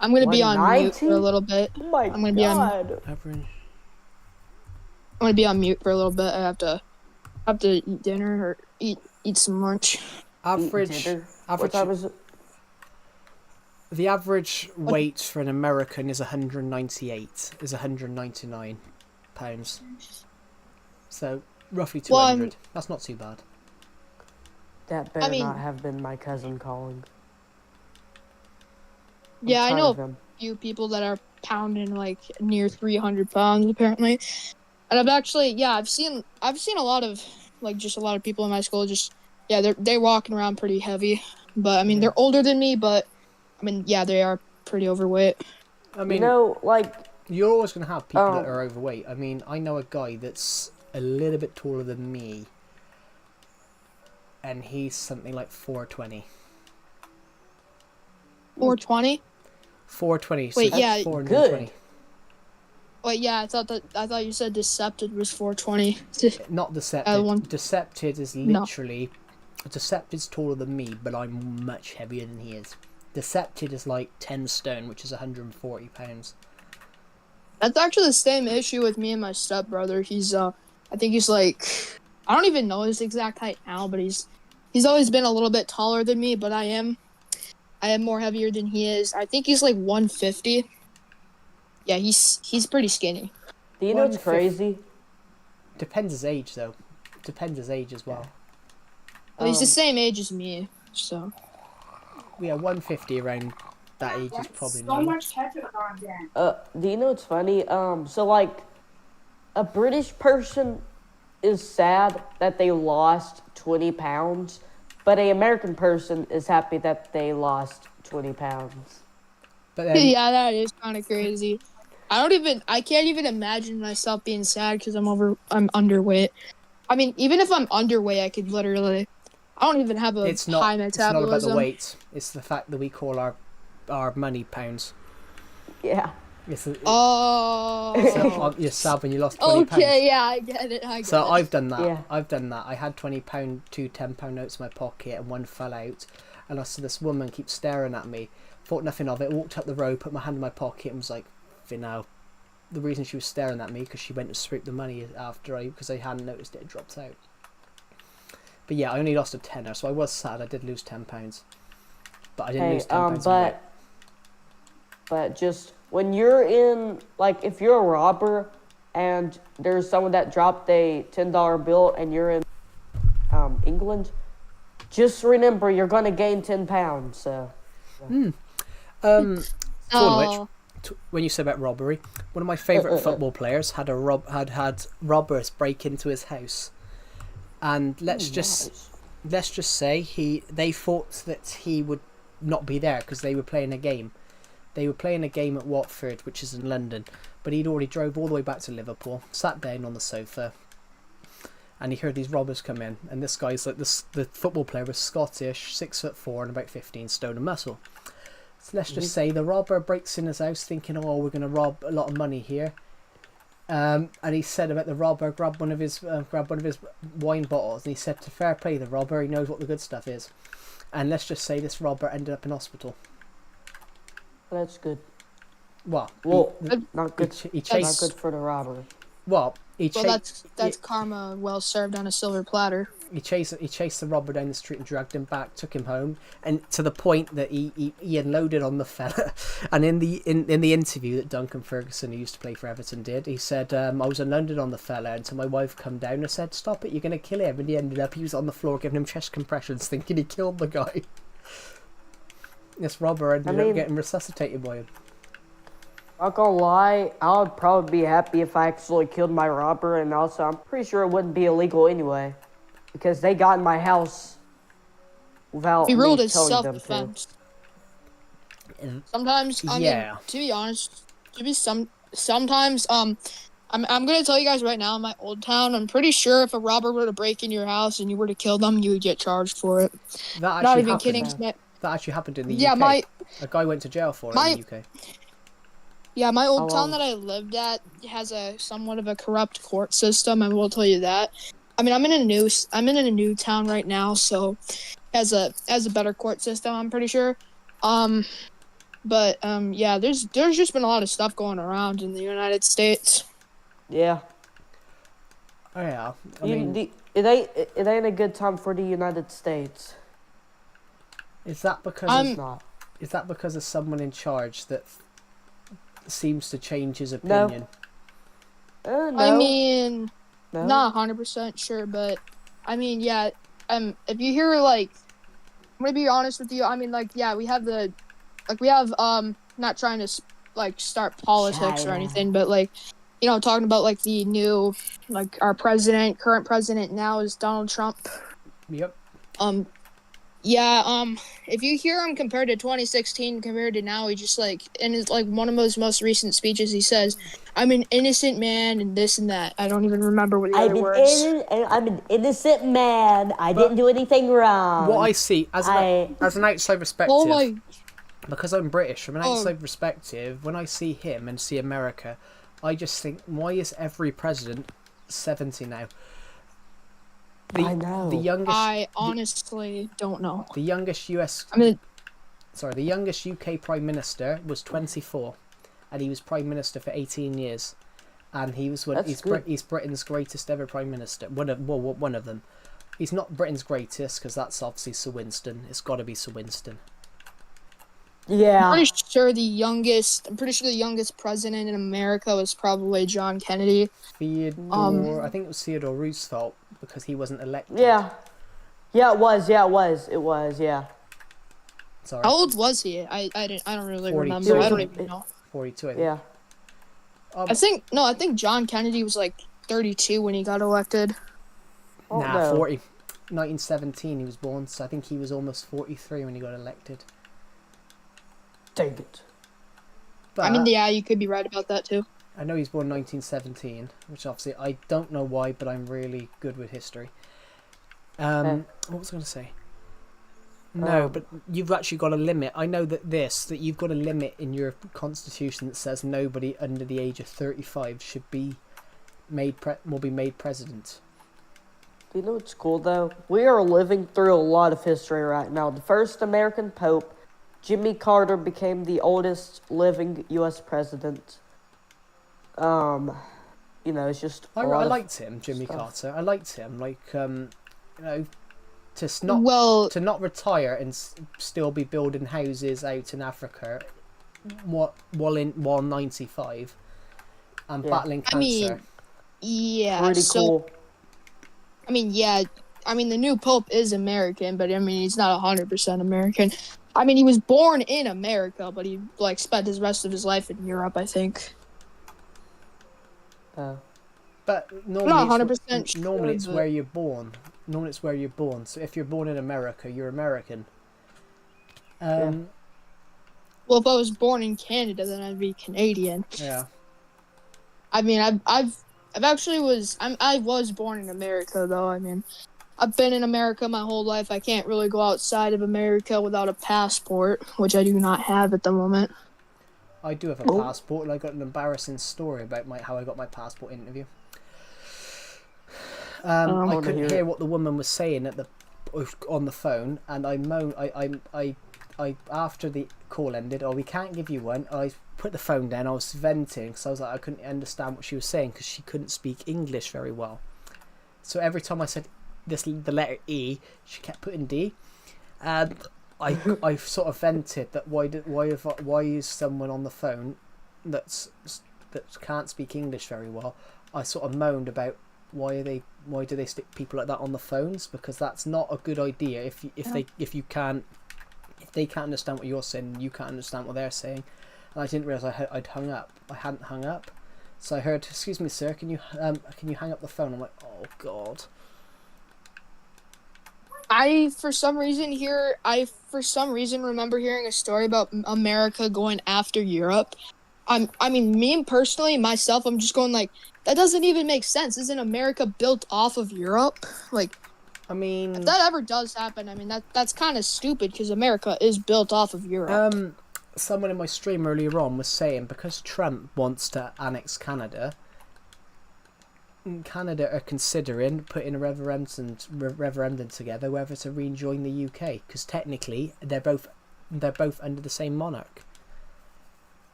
I'm gonna be on mute 190? for a little bit. Oh my I'm gonna be on- god. Average. I'm gonna be on mute for a little bit. I have to eat dinner or eat some lunch. Average. Dinner? What Average. time is it? The average weight for an American is 198. Is 199 pounds. So roughly 200. That's not too bad. That better mean- not have been my cousin calling. I'm Yeah, I tired know of him. a few people that are pounding like near 300 pounds apparently. And I've seen a lot of just a lot of people in my school they're walking around pretty heavy. But I mean, they're older than me, but I mean, yeah, they are pretty overweight. I mean, like, you're always going to have people that are overweight. I mean, I know a guy that's a little bit taller than me, and he's something like 420. 420? 420. Wait, so yeah, 420. good. Wait, yeah, I thought you said Decepted was 420. Not Decepted. one- Decepted is No. literally... Decepted's taller than me, but I'm much heavier than he is. Decepted is like 10 stone, which is 140 pounds. That's actually the same issue with me and my stepbrother. He's I think he's like, I don't even know his exact height now, but he's always been a little bit taller than me, but I am more heavier than he is. I think he's like 150. Yeah, he's pretty skinny. Do you know what's 150. crazy? Depends his age, though. Depends his age as well. Well, he's the same age as me, so. Yeah, 150 around that age is probably So normal. much ketchup on Dan. Do you know what's funny? So like, a British person is sad that they lost 20 pounds, but a American person is happy that they lost 20 pounds. But then, Yeah, that is kind of crazy. I can't even imagine myself being sad because I'm underweight. I mean, even if I'm underweight, I could literally, I don't even have a it's not. high It's not about metabolism. the weight. It's the fact that we call our money pounds. Yeah. It's a, Oh. so you're sad when you lost 20 pounds. Okay, yeah, I get it. So I've done that. Yeah. I've done that. I had £20, two £10 notes in my pocket, and one fell out. And I saw this woman keep staring at me. Thought nothing of it. Walked up the road, put my hand in my pocket, and was like, "For now." The reason she was staring at me because she went to sweep the money because I hadn't noticed it dropped out. But yeah, I only lost a tenner, so I was sad. I did lose £10, but I didn't lose £10. But just when you're in, like, if you're a robber and there's someone that dropped a $10 bill and you're in England, just remember you're gonna gain 10 pounds. So. Talking Oh. of which, when you said about robbery, one of my favourite football players had had robbers break into his house, and let's just say they thought that he would not be there because they were playing a game. They were playing a game at Watford, which is in London, but he'd already drove all the way back to Liverpool, sat down on the sofa, and he heard these robbers come in. And this guy's like the football player was Scottish, 6'4" and about 15 stone of muscle. So let's just say the robber breaks in his house thinking, "Oh, we're going to rob a lot of money here." And he said about the robber grabbed one of his wine bottles, and he said to fair play the robber, he knows what the good stuff is. And let's just say this robber ended up in hospital. That's good. Well, Not good. he Not chased. good for the robber. Well, he Well, chased. that's karma well served on a silver platter. He chased the robber down the street and dragged him back, took him home, and to the point that he unloaded on the fella. And in the interview that Duncan Ferguson, who used to play for Everton, did, he said, I was unloaded on the fella until my wife come down and said, "Stop it, you're going to kill him." And he was on the floor giving him chest compressions, thinking he killed the guy. This robber ended up getting resuscitated by him. Not gonna lie, I would probably be happy if I actually killed my robber, and also I'm pretty sure it wouldn't be illegal anyway, because they got in my house without He ruled me as telling them to. self-defense. Sometimes, I mean, to be honest, sometimes, I'm gonna tell you guys right now, in my old town, I'm pretty sure if a robber were to break in your house and you were to kill them, you would get charged for it. That Not actually even happened. kidding. That actually happened in the Yeah, UK. A guy went to jail for it in the UK. Yeah, my old How long? town that I lived at has a somewhat of a corrupt court system. I will tell you that. I mean, I'm in a new town right now, so has a better court system, I'm pretty sure. Yeah, there's just been a lot of stuff going around in the United States. Yeah. Oh yeah, I mean, It ain't a good time for the United States. is that because It's not. is that because of someone in charge that seems to change his opinion? No. I mean, no. not 100% sure, but I mean, yeah. If you hear like, I'm gonna be honest with you. I mean, like, yeah, we have not trying to like start politics or China. anything, but like, you know, talking about like the new, like our current president now is Donald Trump. Yep. If you hear him compared to 2016 compared to now, he just like, in his like one of his most recent speeches, he says, "I'm an innocent man," and this and that. I don't even remember what the other words. I'm an innocent man. I didn't do anything wrong. What I see as an outside perspective, Oh my! because I'm British, from an outside perspective, when I see him and see America, I just think, why is every president 70 now? I know. The youngest. I honestly don't know. The youngest The youngest UK Prime Minister was 24, and he was Prime Minister for 18 years, and he's Britain's greatest ever Prime Minister. One of them. He's not Britain's greatest because that's obviously Sir Winston. It's got to be Sir Winston. Yeah. I'm pretty sure the youngest president in America was probably John Kennedy. Theodore, I think it was Theodore Roosevelt because he wasn't elected. Yeah. Yeah, it was. Yeah. Sorry. How old was he? I don't really 42. remember. I don't even know. 42. I think. Yeah. I think John Kennedy was like 32 when he got elected. Oh, Nah, no. 40. 1917 he was born, so I think he was almost 43 when he got elected. Dang it. But I mean, yeah, you could be right about that too. I know he's born 1917, which obviously I don't know why, but I'm really good with history. What was I going to say? No, but you've actually got a limit. I know that you've got a limit in your constitution that says nobody under the age of 35 should be made president. You know what's cool though? We are living through a lot of history right now. The first American Pope, Jimmy Carter, became the oldest living U.S. president. It's just. I liked him, Jimmy Carter. I liked him, to not retire and still be building houses out in Africa, while 95, and battling cancer. Pretty cool. I mean, yeah. I mean, the new Pope is American, but I mean, he's not 100% American. I mean, he was born in America, but he spent his rest of his life in Europe, I think. But I'm not 100% sure. Normally it's where you're born. So if you're born in America, you're American. Well, if I was born in Canada, then I'd be Canadian. Yeah. I mean, I was born in America, though. I mean, I've been in America my whole life. I can't really go outside of America without a passport, which I do not have at the moment. I do have a passport, and I got an embarrassing story about how I got my passport interview. I couldn't hear what the woman was saying on the phone, and I moaned. I after the call ended, we can't give you one. I put the phone down. I was venting because I was like, I couldn't understand what she was saying because she couldn't speak English very well. So every time I said the letter E. She kept putting D, and I sort of vented that why is someone on the phone that can't speak English very well. I sort of moaned about why do they stick people like that on the phones, because that's not a good idea if they can't understand what you're saying, you can't understand what they're saying. And I didn't realise I'd hung up. I hadn't hung up. So I heard, "Excuse me, sir, can you hang up the phone?" I'm like, oh god. I for some reason remember hearing a story about America going after Europe. I mean, me personally, myself, I'm just going like, that doesn't even make sense. Isn't America built off of Europe? Like, I mean, if that ever does happen, I mean, that's kind of stupid because America is built off of Europe. Someone in my stream earlier on was saying because Trump wants to annex Canada, Canada are considering putting a referendum together whether to rejoin the UK, because technically they're both under the same monarch.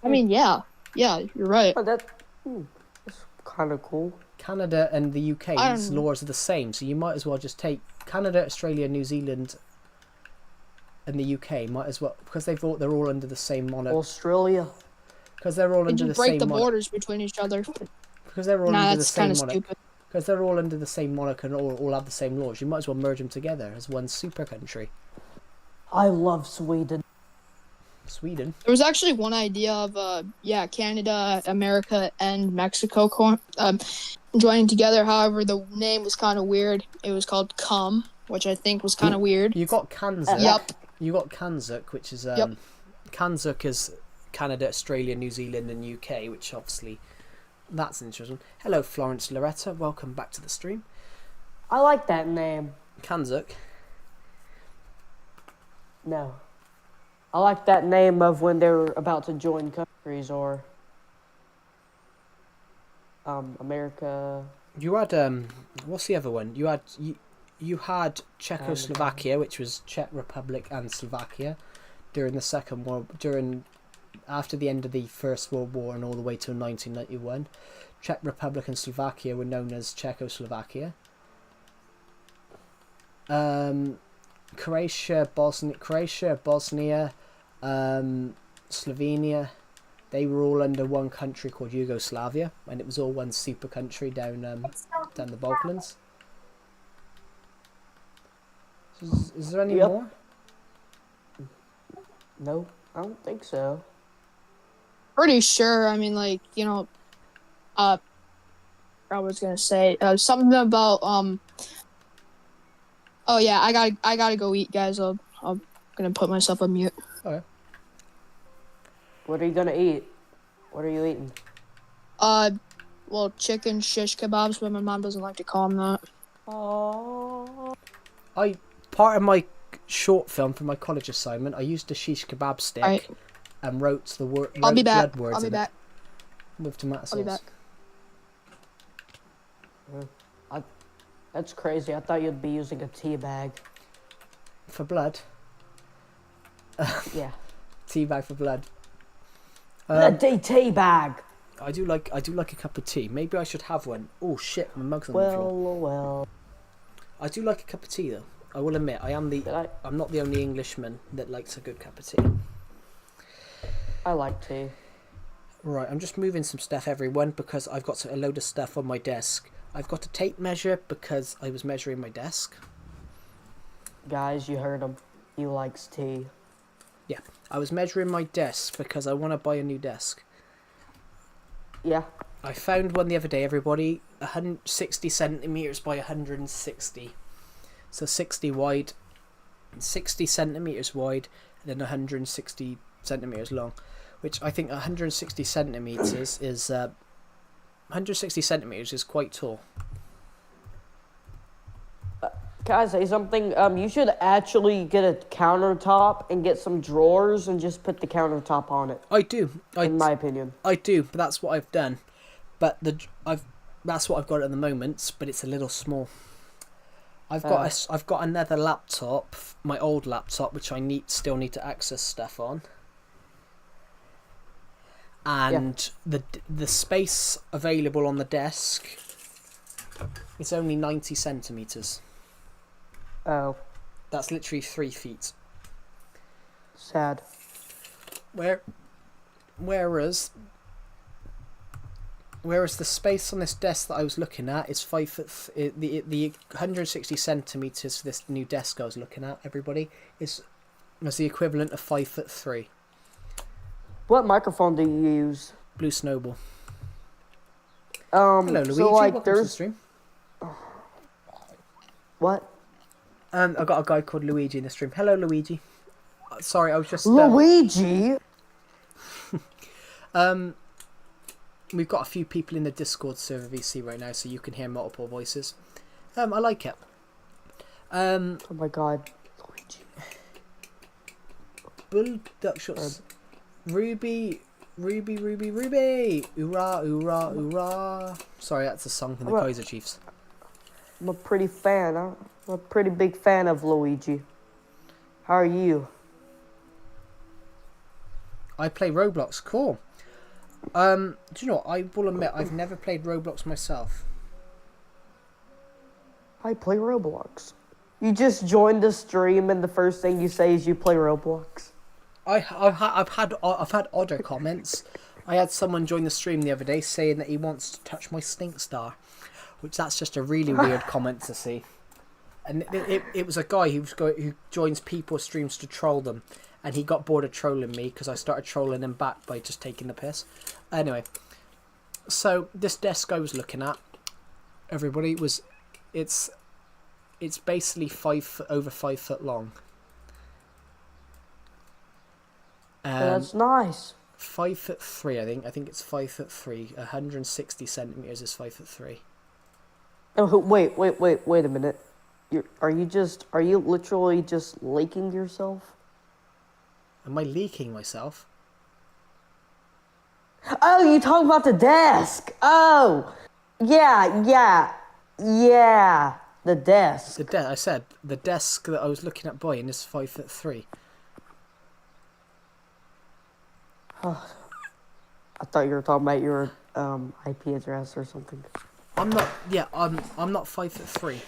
I mean, yeah, you're right. Oh, that's kind of cool. Canada and the UK's laws are the same, so you might as well just take Canada, Australia, New Zealand, and the UK. Might as well, because they're all under the same monarch. Australia. Because they're all They under just the break same the monarch. borders between each other. Because they're all Nah, under the that's same kind of monarch. stupid. Because they're all under the same monarch and all have the same laws. You might as well merge them together as one super country. I love Sweden. Sweden. There was actually one idea of Canada, America, and Mexico joining together. However, the name was kind of weird. It was called CUM, which I think was kind of weird. You got Kanzuk. Yep. You got Kanzuk, which is Kanzuk is Canada, Australia, New Zealand, and UK, which obviously that's interesting. Hello, Florence Loretta. Welcome back to the stream. I like that name. Kanzuk. No. I like that name of when they're about to join countries, or America. You had what's the other one? You had Czechoslovakia, which was Czech Republic and Slovakia during the after the end of the First World War and all the way till 1991. Czech Republic and Slovakia were known as Czechoslovakia. Croatia, Bosnia, Slovenia, they were all under one country called Yugoslavia, and it was all one super country down the Balkans. Is there any more? No, I don't think so. Pretty sure. I mean, like, I was gonna say something about Oh yeah, I gotta go eat, guys. I'm gonna put myself on mute. Okay. What are you gonna eat? What are you eating? Well, chicken shish kebabs, but my mom doesn't like to call them that. Oh. Part of my short film for my college assignment, I used a shish kebab stick and wrote the word. I'll be back. Blood words I'll be back. With tomato sauce. I'll be back. That's crazy. I thought you'd be using a tea bag. For blood. Yeah. Tea bag for blood. A tea bag. I do like a cup of tea. Maybe I should have one. Oh shit, my mug's on the floor. Well. I do like a cup of tea though. I will admit, I'm not the only Englishman that likes a good cup of tea. I like tea. Right, I'm just moving some stuff, everyone, because I've got a load of stuff on my desk. I've got a tape measure because I was measuring my desk. Guys, you heard him. He likes tea. Yeah, I was measuring my desk because I want to buy a new desk. Yeah. I found one the other day, everybody. 160 centimeters by 160. So 60 wide, 60 centimeters wide, and then 160 centimeters long. Which I think 160 centimeters is 160 centimeters is quite tall. Can I say something? You should actually get a countertop and get some drawers and just put the countertop on it. I do. In my opinion. I do, but that's what I've done. But that's what I've got at the moment, but it's a little small. I've got another laptop, my old laptop, which I still need to access stuff on. And the space available on the desk It's only 90 centimeters. Oh, That's literally 3 feet. sad. Whereas the space on this desk that I was looking at is 5 foot. The 160 centimeters for this new desk I was looking at, everybody, was the equivalent of 5'3". What microphone do you use? Blue Snowball. Hello, Luigi. So like, Welcome to the stream. What? I got a guy called Luigi in the stream. Hello, Luigi. Sorry, I was just. Luigi. We've got a few people in the Discord server VC right now, so you can hear multiple voices. I like it. Oh my god. Luigi. Bull duck shots. Ruby. Hoorah, hoorah, hoorah. Sorry, that's a song from the Kaiser Chiefs. I'm a pretty fan. I'm a pretty big fan of Luigi. How are you? I play Roblox. Cool. Do you know what? I will admit I've never played Roblox myself. I play Roblox. You just joined the stream and the first thing you say is you play Roblox. I've had odder comments. I had someone join the stream the other day saying that he wants to touch my stink star, which that's just a really weird comment to see. And it was a guy who joins people's streams to troll them, and he got bored of trolling me because I started trolling him back by just taking the piss. Anyway, so this desk I was looking at, everybody, it's basically over 5 foot long. That's nice. 5'3", I think. I think it's 5'3". 160 centimeters is 5'3". Oh wait a minute. Are you literally just leaking yourself? Am I leaking myself? Oh, you talking about the desk? Oh, yeah. The desk. I said the desk that I was looking at buying is 5'3". I thought you were talking about your IP address or something. I'm not. Yeah, I'm not 5'3".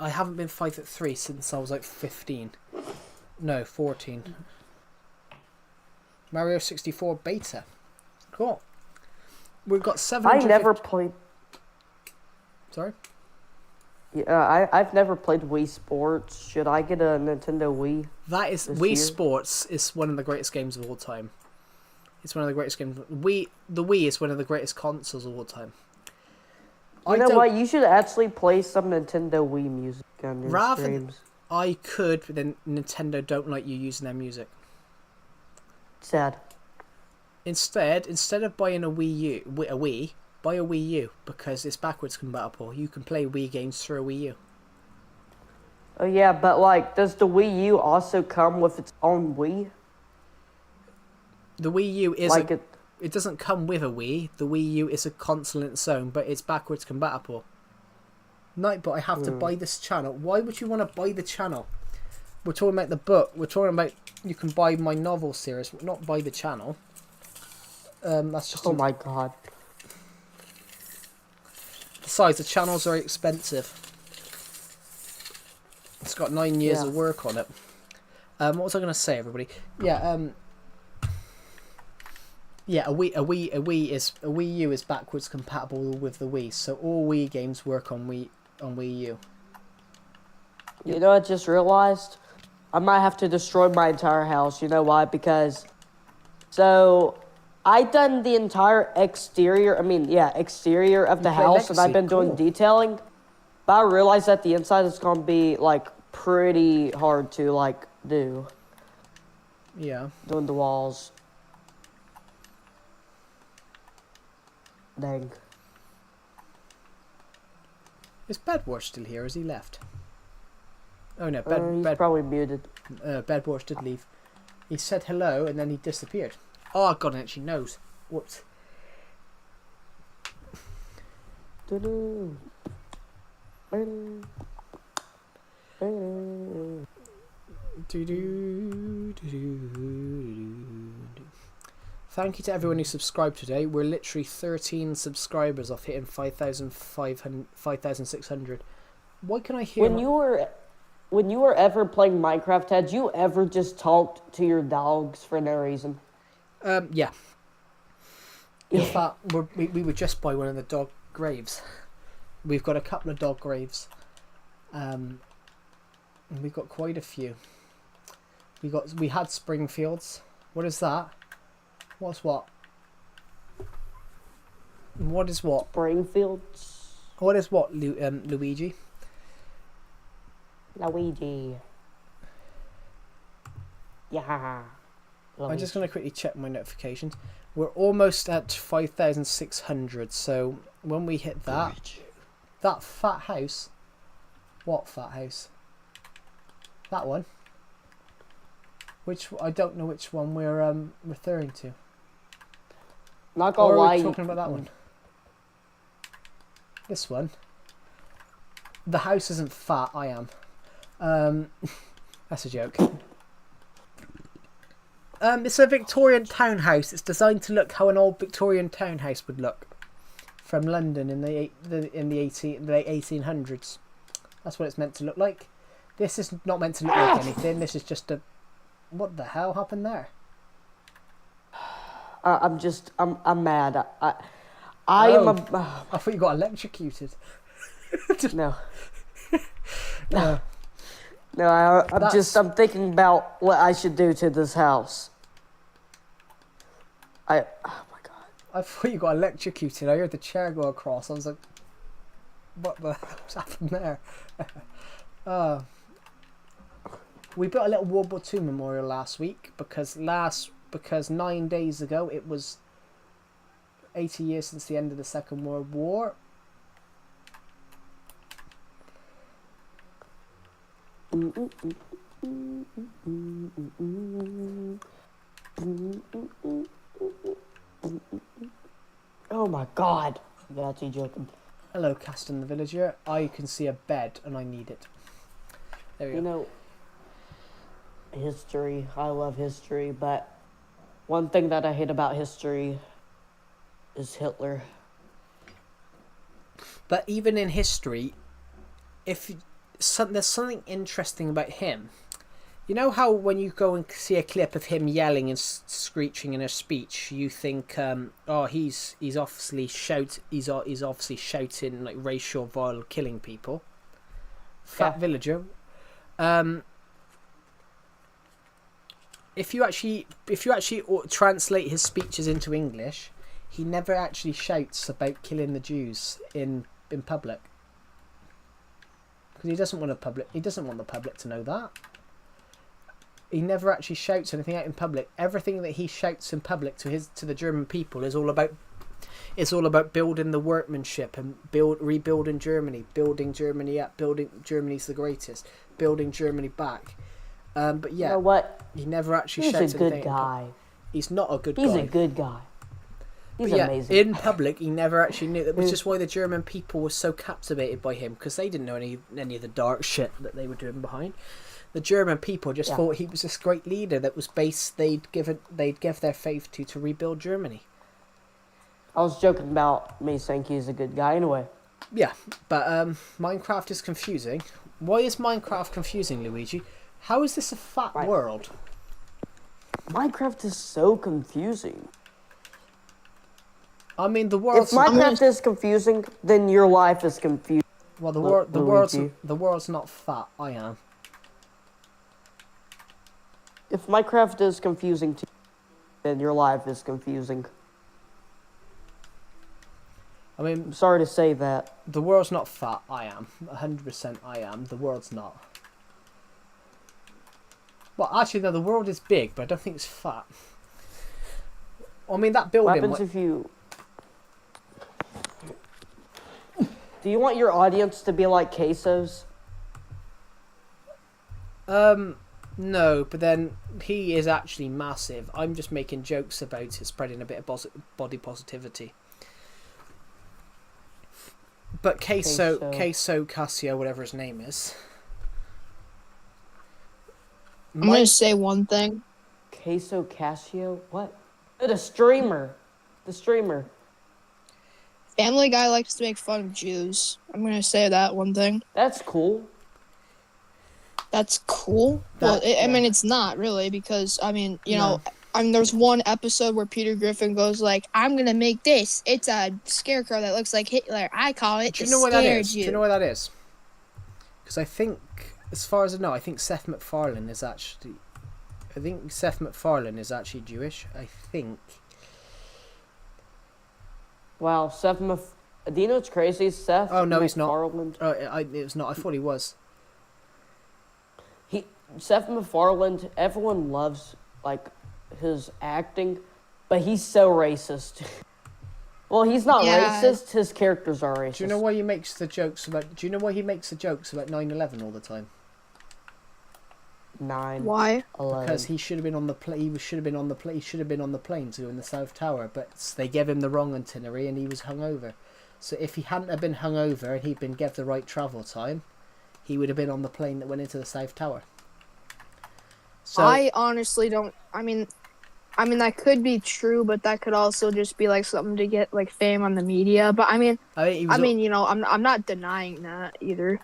I haven't been 5'3" since I was like 15. No, 14. Mario 64 beta. Cool. We've got 750... I never played... Sorry? Yeah, I've never played Wii Sports. Should I get a Nintendo Wii? That is... Wii Sports is one of the greatest games of all time. It's one of the greatest games... The Wii is one of the greatest consoles of all time. You know what? You should actually play some Nintendo Wii music on your streams. I could, but then Nintendo don't like you using their music. Sad. Instead of buying a Wii, buy a Wii U, because it's backwards compatible. You can play Wii games through a Wii U. Oh yeah, but like, does the Wii U also come with its own Wii? The Wii U is like it doesn't come with a Wii. The Wii U is a console in its own, but it's backwards compatible. Nightbot, I have to buy this channel. Why would you want to buy the channel? We're talking about the book. We're talking about you can buy my novel series, but not buy the channel. That's just... Oh my god. Besides, the channel's very expensive. It's got 9 years of work on it. What was I going to say, everybody? Yeah, a Wii U is backwards compatible with the Wii, so all Wii games work on Wii U. You know, I just realized I might have to destroy my entire house. You know why? Because I done the entire exterior of the house, and I've been doing detailing. But I realized that the inside is gonna be like pretty hard to like do. Yeah. Doing the walls. Dang. Is Bedwars still here? Has he left? Oh no, he's probably muted. Bedwars did leave. He said hello and then he disappeared. Oh god, it actually knows. Whoops. Thank you to everyone who subscribed today. We're literally 13 subscribers off hitting 5,600. Why can I hear? When you were ever playing Minecraft, had you ever just talked to your dogs for no reason? Yeah. In fact, we were just by one of the dog graves. We've got a couple of dog graves. And we've got quite a few. We had Springfields. What is that? What's what? What is what? Springfields. What is what, Luigi? Luigi. Yeah. I'm just going to quickly check my notifications. We're almost at 5,600. So when we hit that fat house. What fat house? That one. Which I don't know which one we're referring to. Not gonna lie. Or are we talking about that one? This one. The house isn't fat. I am. That's a joke. It's a Victorian townhouse. It's designed to look how an old Victorian townhouse would look from London in the late 1800s. That's what it's meant to look like. This is not meant to look like anything. This is just a. What the hell happened there? I'm mad. I thought you got electrocuted. No. No. No, I'm thinking about what I should do to this house. Oh my god. I thought you got electrocuted. I heard the chair go across. I was like, what the hell's happened there? We built a little World War II memorial last week because 9 days ago it was 80 years since the end of the Second World War. Oh my god. You're actually joking. Hello, Caston the Villager. I can see a bed and I need it. There we go. You know, history. I love history, but one thing that I hate about history is Hitler. But even in history, there's something interesting about him. You know how when you go and see a clip of him yelling and screeching in a speech, you think, he's obviously shouting like racial vile killing people. Fat Villager. If you actually translate his speeches into English, he never actually shouts about killing the Jews in public. Because he doesn't want the public to know that. He never actually shouts anything out in public. Everything that he shouts in public to the German people is all about building the workmanship and rebuilding Germany, building Germany up, building Germany's the greatest, building Germany back. But yeah, you know what? He never actually shouts anything. He's a good guy. He's not a good guy. He's a good guy. He's amazing. In public, he never actually knew. That was just why the German people were so captivated by him, because they didn't know any of the dark shit that they were doing behind. The German people just thought he was this great leader that was they'd give their faith to rebuild Germany. I was joking about me saying he's a good guy anyway. Yeah, but Minecraft is confusing. Why is Minecraft confusing, Luigi? How is this a fat world? Minecraft is so confusing. I mean, the world. If Minecraft is confusing, then your life is confusing. Well, the world's not fat. I am. If Minecraft is confusing to you, then your life is confusing. I mean, I'm sorry to say that. The world's not fat. I am. 100% I am. The world's not. Well, actually, no, the world is big, but I don't think it's fat. I mean, that building... What happens if you... Do you want your audience to be like quesos? No, but then he is actually massive. I'm just making jokes about it, spreading a bit of body positivity. But Queso Casio, whatever his name is. I'm going to say one thing. Queso Casio? What? The streamer. The streamer. Family Guy likes to make fun of Jews. I'm gonna say that one thing. That's cool. That's cool. That- I mean, it's not really because you No. know, there's one episode where Peter Griffin goes like, "I'm gonna make this. It's a scarecrow that looks like Hitler. I call it Do the you know what that Scare is? Jew." Do you know what that is? Because I think, as far as I know, I think Seth MacFarlane is actually Jewish. I think. Wow, do you know what's crazy? Seth Oh no, he's not. MacFarlane. Oh, it was not. I thought he was. Seth MacFarlane, everyone loves like his acting, but he's so racist. Well, he's not Yeah. racist. His characters are racist. Do you know why he makes the jokes about? Do you know why he makes the jokes about 9/11 all the time? 9, Why? 11. Because he should have been on the plane. He should have been on the plane. He should have been on the plane to go in the South Tower, but they gave him the wrong itinerary, and he was hungover. So if he hadn't have been hungover and he'd been given the right travel time, he would have been on the plane that went into the South Tower. So I honestly don't. I mean, that could be true, but that could also just be like something to get like fame on the media. But I mean, you know, I'm not denying that either.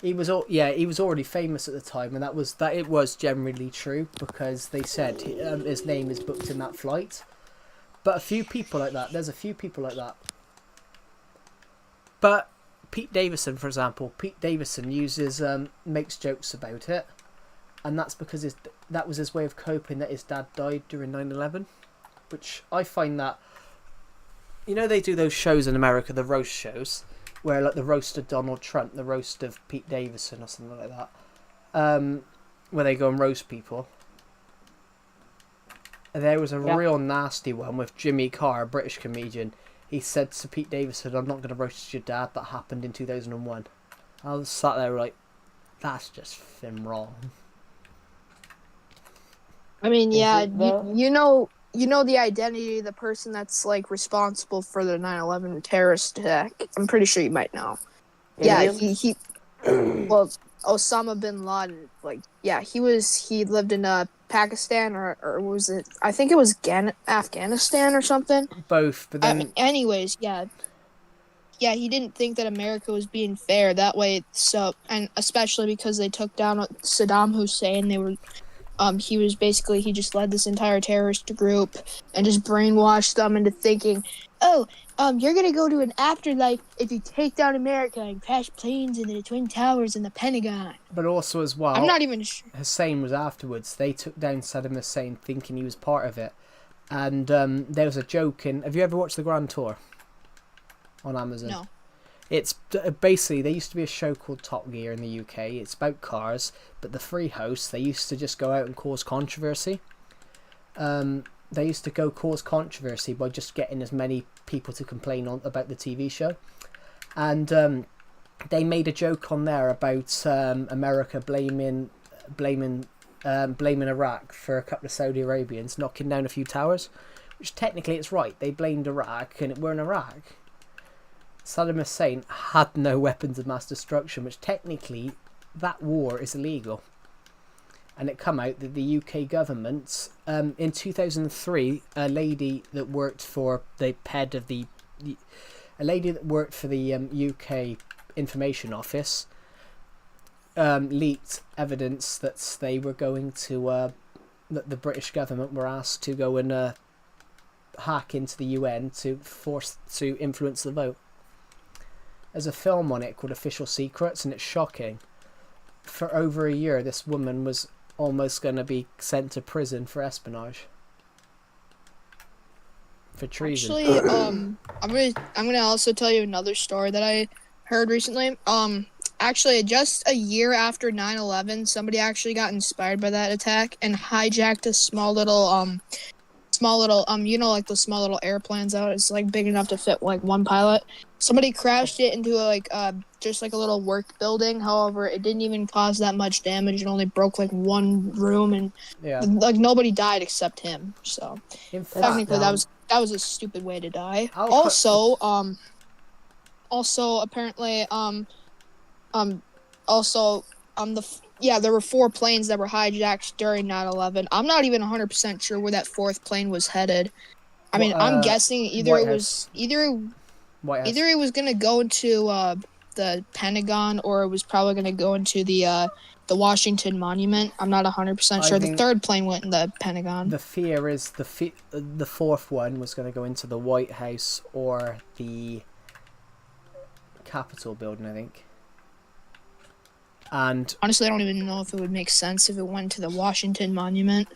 he was already famous at the time, and it was generally true because they said his name is booked in that flight. But there's a few people like that. But Pete Davidson, for example, makes jokes about it, and that's because that was his way of coping that his dad died during 9/11, which I find that, you know, they do those shows in America, the roast shows, where like the roast of Donald Trump, the roast of Pete Davidson or something like that, where they go and roast people. There was a real nasty one with Jimmy Carr, a British comedian. He said to Pete Davidson, "I'm not going to roast your dad. That happened in 2001." I was sat there like, that's just thin wrong. I mean, yeah, it though? you know the identity of the person that's like responsible for the 9/11 terrorist attack. I'm pretty sure you might know. Yeah, Indians? he well, Osama bin Laden, like, yeah, he lived in Pakistan or was it? I think it was Afghanistan or something. Both, but then Anyways, yeah, he didn't think that America was being fair that way. So, and especially because they took down Saddam Hussein, he just led this entire terrorist group and just brainwashed them into thinking, oh, you're gonna go to an afterlife if you take down America and crash planes into the Twin Towers and the Pentagon. but also as well, I'm not even sure. Hussein was afterwards. They took down Saddam Hussein thinking he was part of it, and there was a joke in. Have you ever watched the Grand Tour on Amazon? No. It's basically, there used to be a show called Top Gear in the UK. It's about cars, but the three hosts, they used to just go out and cause controversy. They used to cause controversy by just getting as many people to complain about the TV show. And they made a joke on there about America blaming Iraq for a couple of Saudi Arabians knocking down a few towers, which technically it's right. They blamed Iraq and it weren't Iraq. Saddam Hussein had no weapons of mass destruction, which technically that war is illegal. And it come out that the UK government, in 2003, a lady that worked for the UK Information Office leaked evidence that they were going to that the British government were asked to go and hack into the UN to influence the vote. There's a film on it called Official Secrets, and it's shocking. For over a year, this woman was almost going to be sent to prison for espionage, for treason. Actually, I'm gonna also tell you another story that I heard recently. Actually, just a year after 9/11, somebody actually got inspired by that attack and hijacked a small little you know, like the small little airplanes out. It's like big enough to fit like one pilot. Somebody crashed it into just like a little work building. However, it didn't even cause that much damage. It only broke like one room, and like nobody died except him. So In fact, technically, that was a stupid way to die. Also, apparently, yeah, there were 4 planes that were hijacked during 9/11. I'm not even 100% sure where that 4th plane was headed. I mean, I'm guessing either White it was White House. either it was gonna go into the Pentagon, or it was probably gonna go into the Washington Monument. I'm not 100% I sure. The think 3rd plane went in the Pentagon. The fear is the 4th one was going to go into the White House or the Capitol building, I think. And Honestly, I don't even know if it would make sense if it went to the Washington Monument.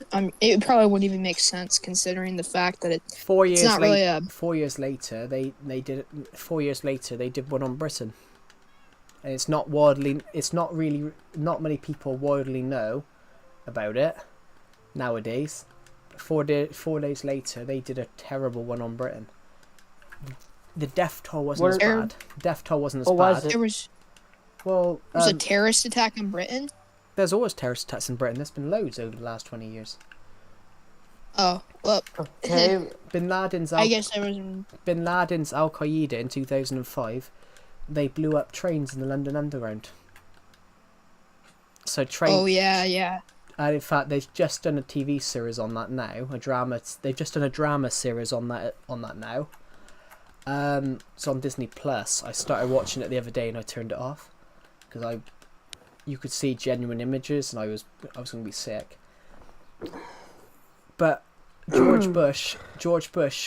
It probably wouldn't even make sense considering the fact that it's 4 years not really a. 4 years later, they did 4 years later they did one on Britain. And it's not many people widely know about it nowadays. 4 days later, they did a terrible one on Britain. The death toll wasn't as bad. Death toll wasn't as bad. There was Well, a terrorist attack in Britain. there's always terrorist attacks in Britain. There's been loads over the last 20 years. Oh well, Okay. Bin Laden's I guess there was. Bin Laden's Al Qaeda in 2005. They blew up trains in the London Underground. So Oh yeah. And in fact, they've just done a TV series on that now. They've just done a drama series on that now. It's on Disney Plus. I started watching it the other day and I turned it off because you could see genuine images and I was going to be sick. But George Bush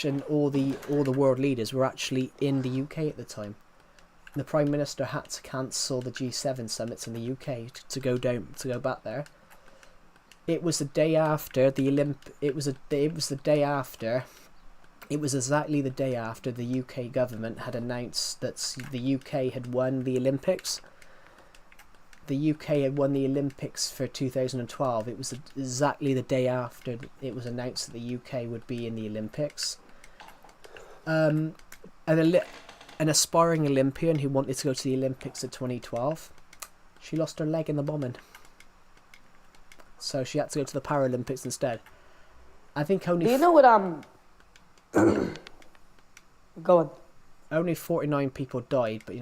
and all the world leaders were actually in the UK at the time. The Prime Minister had to cancel the G7 summits in the UK to go back there. It was the day after the It was exactly the day after the UK government had announced that the UK had won the Olympics. The UK had won the Olympics for 2012. It was exactly the day after it was announced that the UK would be in the Olympics. An aspiring Olympian who wanted to go to the Olympics in 2012, she lost her leg in the bombing. So she had to go to the Paralympics instead. I think only... Do you know what I'm... Go on. Only 49 people died, but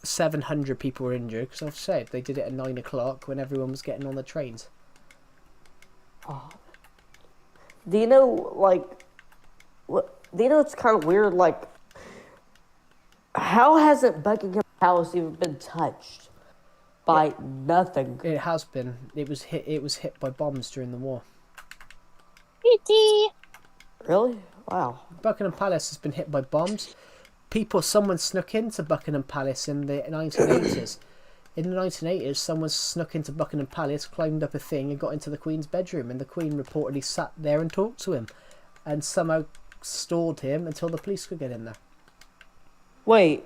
700 people were injured, because I've said they did it at 9 o'clock when everyone was getting on the trains. Oh. Do you know, like... Do you know it's kind of weird, like... How hasn't Buckingham Palace even been touched by nothing? It has been. It was hit by bombs during the war. Really? Wow. Buckingham Palace has been hit by bombs. Someone snuck into Buckingham Palace in the 1980s. In the 1980s, someone snuck into Buckingham Palace, climbed up a thing and got into the Queen's bedroom, and the Queen reportedly sat there and talked to him and somehow stalled him until the police could get in there. Wait.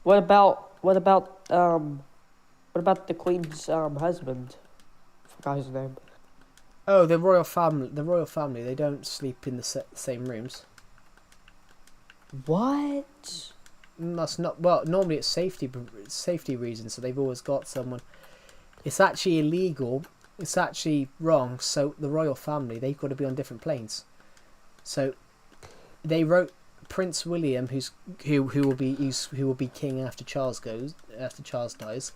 What about the Queen's husband? I forgot his name. Oh, the royal family. They don't sleep in the same rooms. What? That's not well. Normally, it's safety reasons. So they've always got someone. It's actually illegal. It's actually wrong. So the royal family, they've got to be on different planes. So they wrote Prince William, who will be king after Charles dies.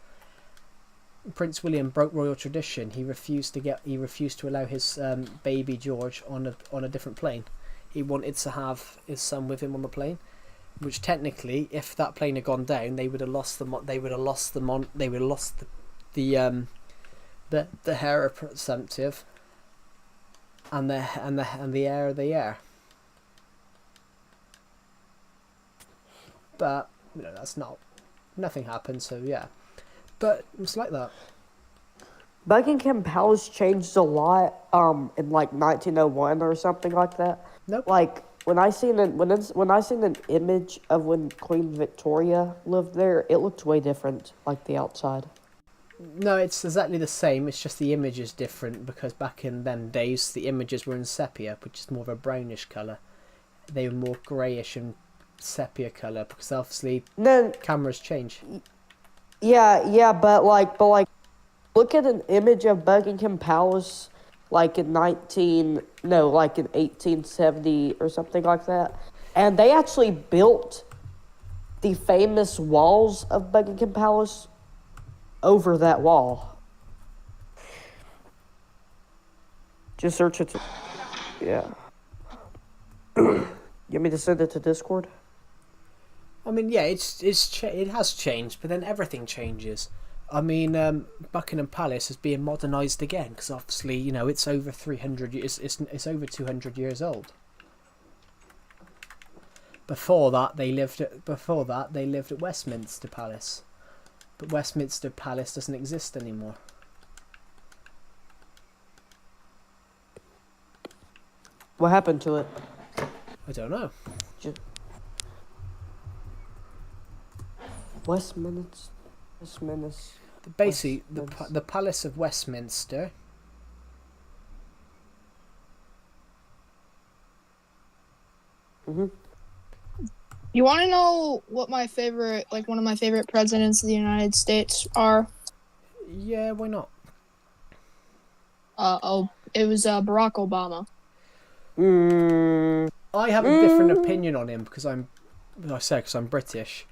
Prince William broke royal tradition. He refused to allow his baby George on a different plane. He wanted to have his son with him on the plane, which technically, if that plane had gone down, they would have lost the heir presumptive and the heir of the heir. But nothing happened. So yeah, but it's like that. Buckingham Palace changed a lot in like 1901 or something like that. Nope. Like when I seen an image of when Queen Victoria lived there, it looked way different, like the outside. No, it's exactly the same. It's just the image is different because back in them days, the images were in sepia, which is more of a brownish colour. They were more greyish and sepia colour because obviously cameras change. Yeah, but like, look at an image of Buckingham Palace, like in 1870 or something like that, and they actually built the famous walls of Buckingham Palace over that wall. Just search it. Yeah. You want me to send it to Discord? I mean, yeah, it has changed, but then everything changes. I mean, Buckingham Palace is being modernised again because obviously, you know, it's over 300 years. It's over 200 years old. Before that, they lived at Westminster Palace, but Westminster Palace doesn't exist anymore. What happened to it? I don't know. Westminster. Basically, Westminster. the Palace of Westminster. Mm-hmm. You want to know what my favorite, like one of my favorite presidents of the United States are? Yeah, why not? It was Barack Obama. I have a different opinion on him because I'm British.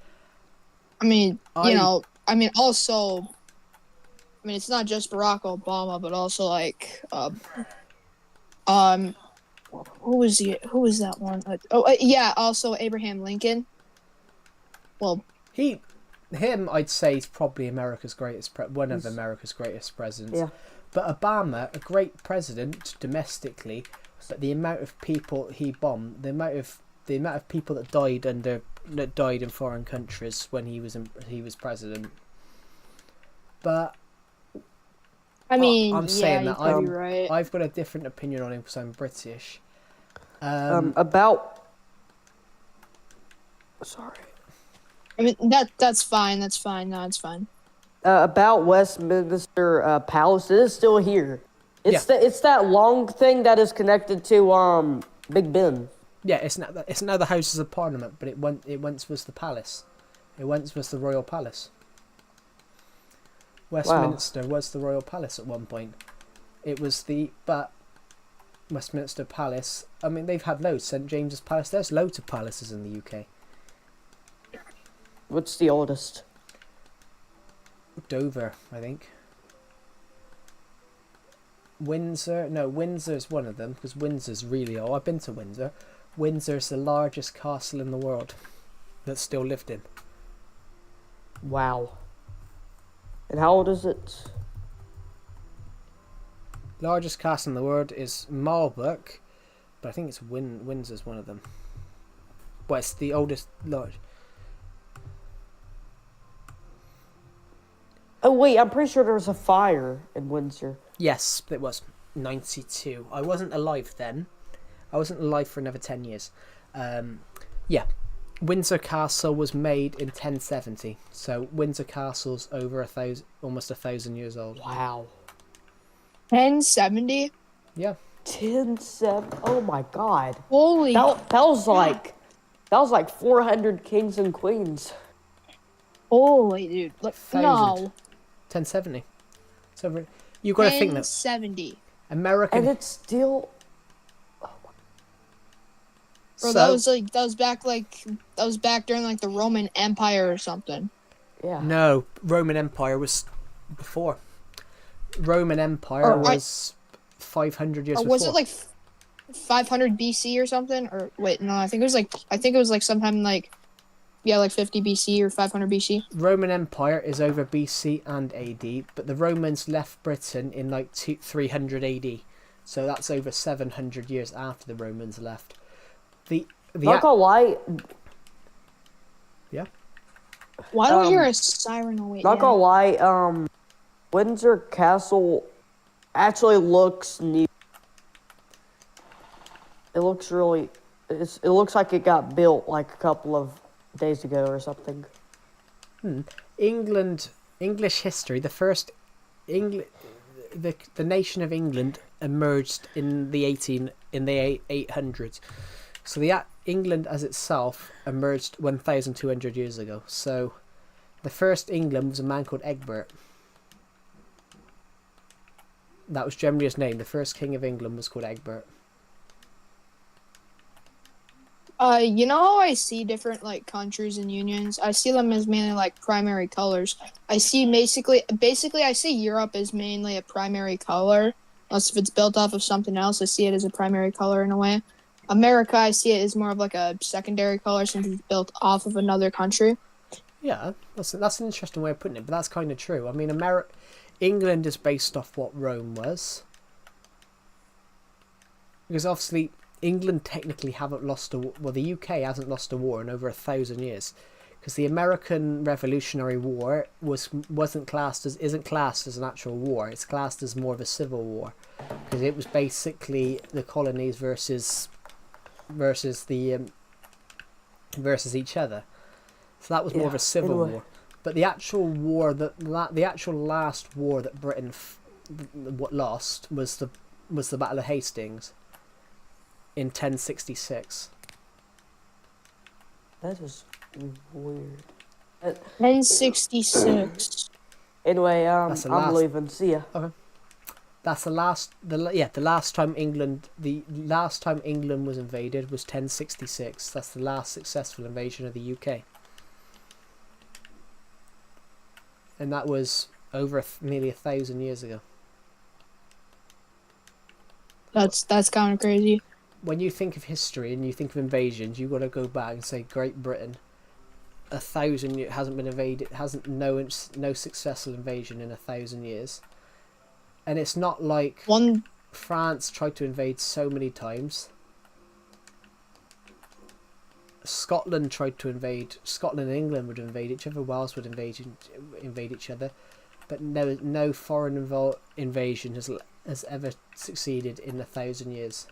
I mean, also, I mean, it's not just Barack Obama, but also like, who was that one? Yeah, also Abraham Lincoln. Well, him, I'd say is probably America's greatest, one of America's greatest presidents. Yeah. But Obama, a great president domestically, but the amount of people he bombed, the amount of people that died in foreign countries when he was president. But I mean, I'm saying yeah, that you could be right. I've got a different opinion on him because I'm British. About. Sorry. I mean, that's fine. That's fine. No, it's fine. About Westminster Palace, it is still here. It's that long thing that is connected to Big Ben. Yeah, it's now the Houses of Parliament, but it once was the palace. It once was the Royal Palace. Westminster was the Royal Palace at one point. But Westminster Palace, I mean, they've had loads. St James's Palace, there's loads of palaces in the UK. What's the oldest? Dover, I think. Windsor's one of them, because Windsor's really old. I've been to Windsor. Windsor's the largest castle in the world that's still lived in. Wow. And how old is it? Largest castle in the world is Marlborough, but I think it's Windsor's one of them. Well, it's the oldest large. Oh wait, I'm pretty sure there was a fire in Windsor. Yes, it was 92. I wasn't alive then. I wasn't alive for another 10 years. Yeah, Windsor Castle was made in 1070. So Windsor Castle's over almost 1,000 years old. Wow. 1070. Yeah. 1070. Oh my God. Holy. That was like 400 kings and queens. Holy dude. Look, no. 1070. So you got to think that 1070. American. And it's still. Bro, that was back during like the Roman Empire or something. Yeah. No, Roman Empire was before. Roman Empire was 500 years or before. Was it like 500 BC or something? Or wait, no, I think it was like sometime like, yeah, like 50 BC or 500 BC. Roman Empire is over BC and AD, but the Romans left Britain in like 300 AD, so that's over 700 years after the Romans left. Not gonna lie. Yeah. Why do I hear a siren? Oh, wait, not gonna lie. Windsor Castle actually looks new. It looks really. It looks like it got built like a couple of days ago or something. English history. The first the nation of England emerged in the 800s. So England as itself emerged 1,200 years ago. So the first England was a man called Egbert. That was generally his name. The first king of England was called Egbert. You know how I see different like countries and unions? I see them as mainly like primary colors. I see basically I see Europe as mainly a primary color, unless if it's built off of something else. I see it as a primary color in a way. America, I see it as more of like a secondary color since it's built off of another country. Yeah, that's an interesting way of putting it, but that's kind of true. I mean, England is based off what Rome was, because obviously England technically haven't lost a well, the UK hasn't lost a war in over 1,000 years, because the American Revolutionary War isn't classed as an actual war. It's classed as more of a civil war, because it was basically the colonies versus each other. So that was more of a civil war. But the actual war the actual last war that Britain lost was the Battle of Hastings in 1066. That is weird. 1066. Anyway, That's the I'm last- leaving. See ya. That's the last time England was invaded was 1066. That's the last successful invasion of the UK. And that was over nearly 1,000 years ago. That's kind of crazy. When you think of history and you think of invasions, you got to go back and say Great Britain, 1,000 years hasn't been invaded, hasn't no successful invasion in 1,000 years, and it's not like France tried to invade so many times. Scotland tried to invade. Scotland and England would invade each other. Wales would invade each other, but no foreign invasion has ever succeeded in 1,000 years.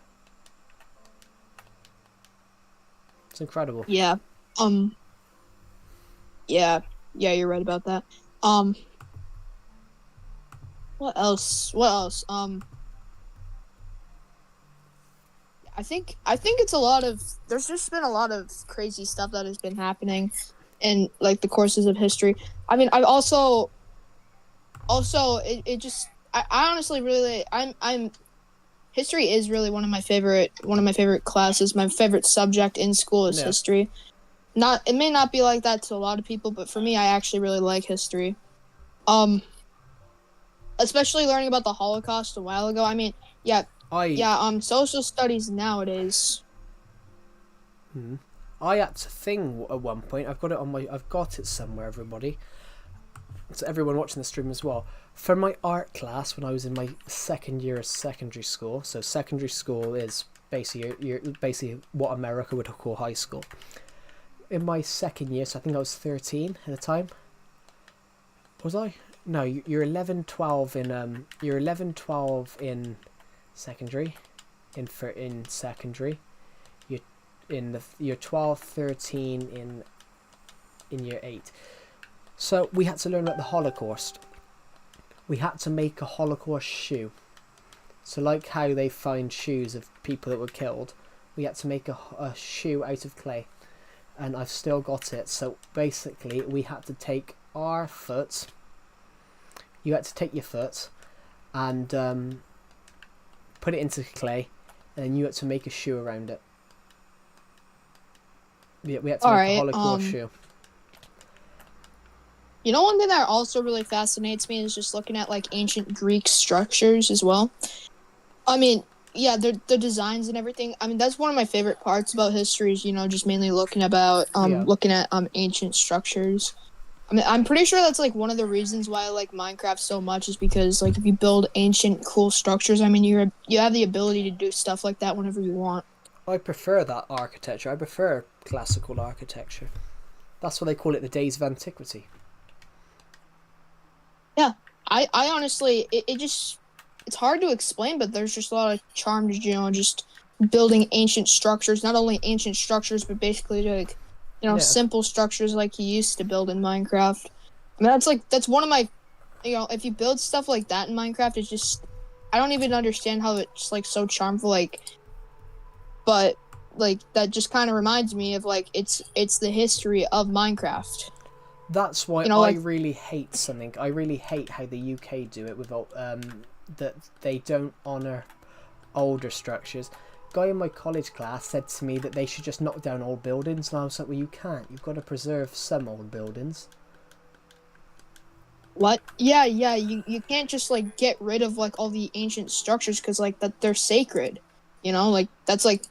It's incredible. Yeah. Yeah, you're right about that. What else? I think it's a lot of. There's just been a lot of crazy stuff that has been happening in like the courses of history. I mean, I've also it just I honestly really I'm history is really one of my favorite classes. My favorite subject in school is history. It may not be like that to a lot of people, but for me, I actually really like history. Especially learning about the Holocaust a while ago. I mean, social studies nowadays. I had to think at one point. I've got it somewhere, everybody. So everyone watching the stream as well. For my art class, when I was in my second year of secondary school, so secondary school is basically what America would call high school. In my second year, so I think I was 13 at the time. Was I? No, you're 11, 12 in you're 11, 12 in secondary. In secondary, you're 12, 13 in year 8. So we had to learn about the Holocaust. We had to make a Holocaust shoe. So like how they find shoes of people that were killed, we had to make a shoe out of clay. And I've still got it. So basically we had to take our foot. You had to take your foot and put it into clay, and then you had to make a shoe around it. We had to make a Holocaust shoe. You know, one thing that also really fascinates me is just looking at like ancient Greek structures as well. I mean, yeah, the designs and everything. I mean, that's one of my favorite parts about history is, you know, just mainly looking at ancient structures. I mean, I'm pretty sure that's like one of the reasons why I like Minecraft so much is because like if you build ancient cool structures, I mean, you have the ability to do stuff like that whenever you want. I prefer that architecture. I prefer classical architecture. That's why they call it the days of antiquity. Yeah, I honestly, it's hard to explain, but there's just a lot of charm to, you know, just building ancient structures. Not only ancient structures, but basically like, you know, simple structures like you used to build in Minecraft. I mean, that's one of my, you know, if you build stuff like that in Minecraft, it's just, I don't even understand how it's like so charmful, like, but like that just kind of reminds me of like it's the history of Minecraft. That's why, you know, I really hate something. I really hate how the UK do it with that they don't honour older structures. Guy in my college class said to me that they should just knock down old buildings, and I was like, well, you can't. You've got to preserve some old buildings. What? Yeah, yeah. You can't just like get rid of like all the ancient structures because like that they're sacred. You know, like that's like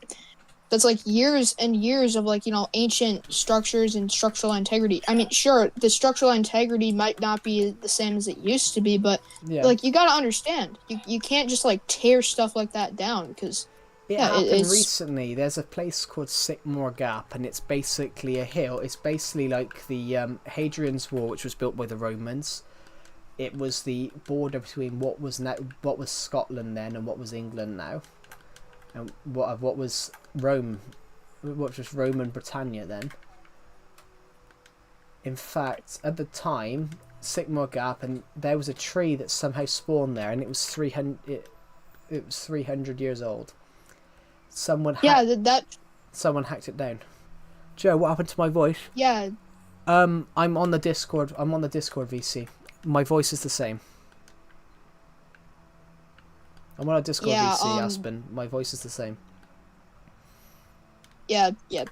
years and years of like ancient structures and structural integrity. I mean, sure, the structural integrity might not be the same as it used to be, but Yeah. like you gotta understand, you can't just like tear stuff like that down because It yeah, happened it's recently. There's a place called Sycamore Gap, and it's basically a hill. It's basically like the Hadrian's Wall, which was built by the Romans. It was the border between what was Scotland then and what was England now, and what was Rome, what was Roman Britannia then. In fact, at the time, Sycamore Gap, and there was a tree that somehow spawned there, and it was 300. It was 300 years old. Someone hacked it down. Joe, what happened to my voice? yeah. I'm on the Discord. I'm on the Discord VC. My voice is the same. I'm on a Discord VC, Aspen. My voice is the same. Yeah. You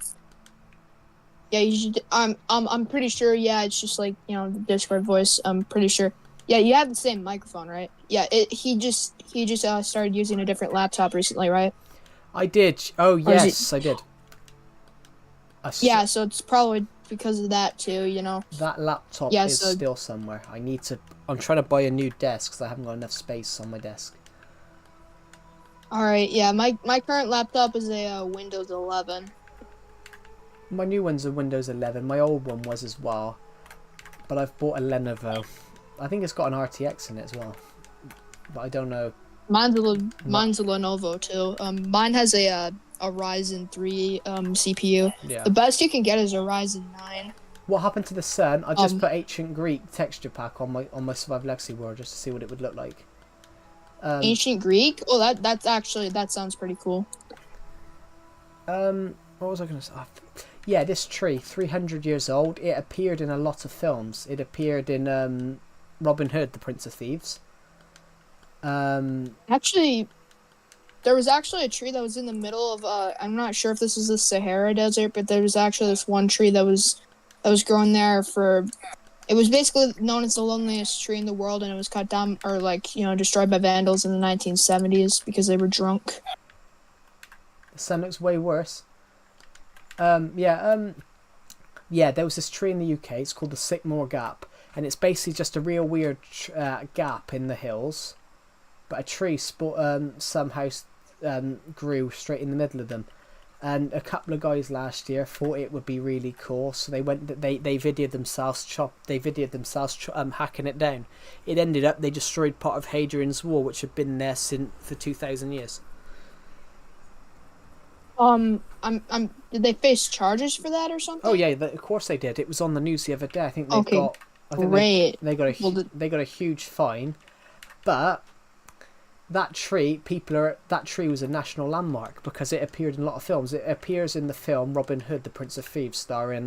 should. I'm pretty sure. Yeah, it's just like the Discord voice. I'm pretty sure. Yeah, you have the same microphone, right? Yeah. He just started using a different laptop recently, right? I did. Oh yes, I did. Yeah, so it's probably because of that too. That laptop is still somewhere. I'm trying to buy a new desk because I haven't got enough space on my desk. All right. Yeah, my current laptop is a Windows 11. My new one's a Windows 11. My old one was as well, but I've bought a Lenovo. I think it's got an RTX in it as well, but I don't know. Mine's a Lenovo too. Mine has a Ryzen 3 CPU. Yeah. The best you can get is a Ryzen 9. What happened to the sun? I just put Ancient Greek texture pack on my Survive Legacy world just to see what it would look like. Ancient Greek? Oh, that sounds pretty cool. What was I going to say? Yeah, this tree, 300 years old. It appeared in a lot of films. It appeared in Robin Hood, the Prince of Thieves. Actually, there was actually a tree that was in the middle of I'm not sure if this is the Sahara Desert, but there was actually this one tree that was growing there for. It was basically known as the loneliest tree in the world, and it was cut down or destroyed by vandals in the 1970s because they were drunk. The sun looks way worse. Yeah, there was this tree in the UK. It's called the Sycamore Gap, and it's basically just a real weird gap in the hills, but a tree somehow grew straight in the middle of them. And a couple of guys last year thought it would be really cool, so they videoed themselves hacking it down. It ended up they destroyed part of Hadrian's Wall, which had been there for 2,000 years. Did they face charges for that or something? Oh yeah, of course they did. It was on the news the other day. I think they got. They got a huge fine, but that tree was a national landmark because it appeared in a lot of films. It appears in the film Robin Hood, the Prince of Thieves, starring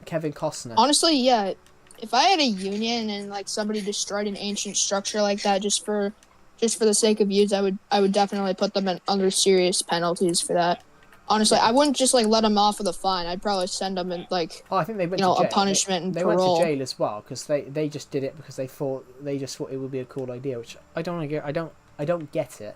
Kevin Costner. Honestly, yeah. If I had a union and like somebody destroyed an ancient structure like that just for the sake of use, I would definitely put them under serious penalties for that. Honestly, I wouldn't just like let them off with a fine. I'd probably send them in like I think they went to jail. A punishment and they parole. Went to jail as well because they just did it because they thought it would be a cool idea, which I don't get it.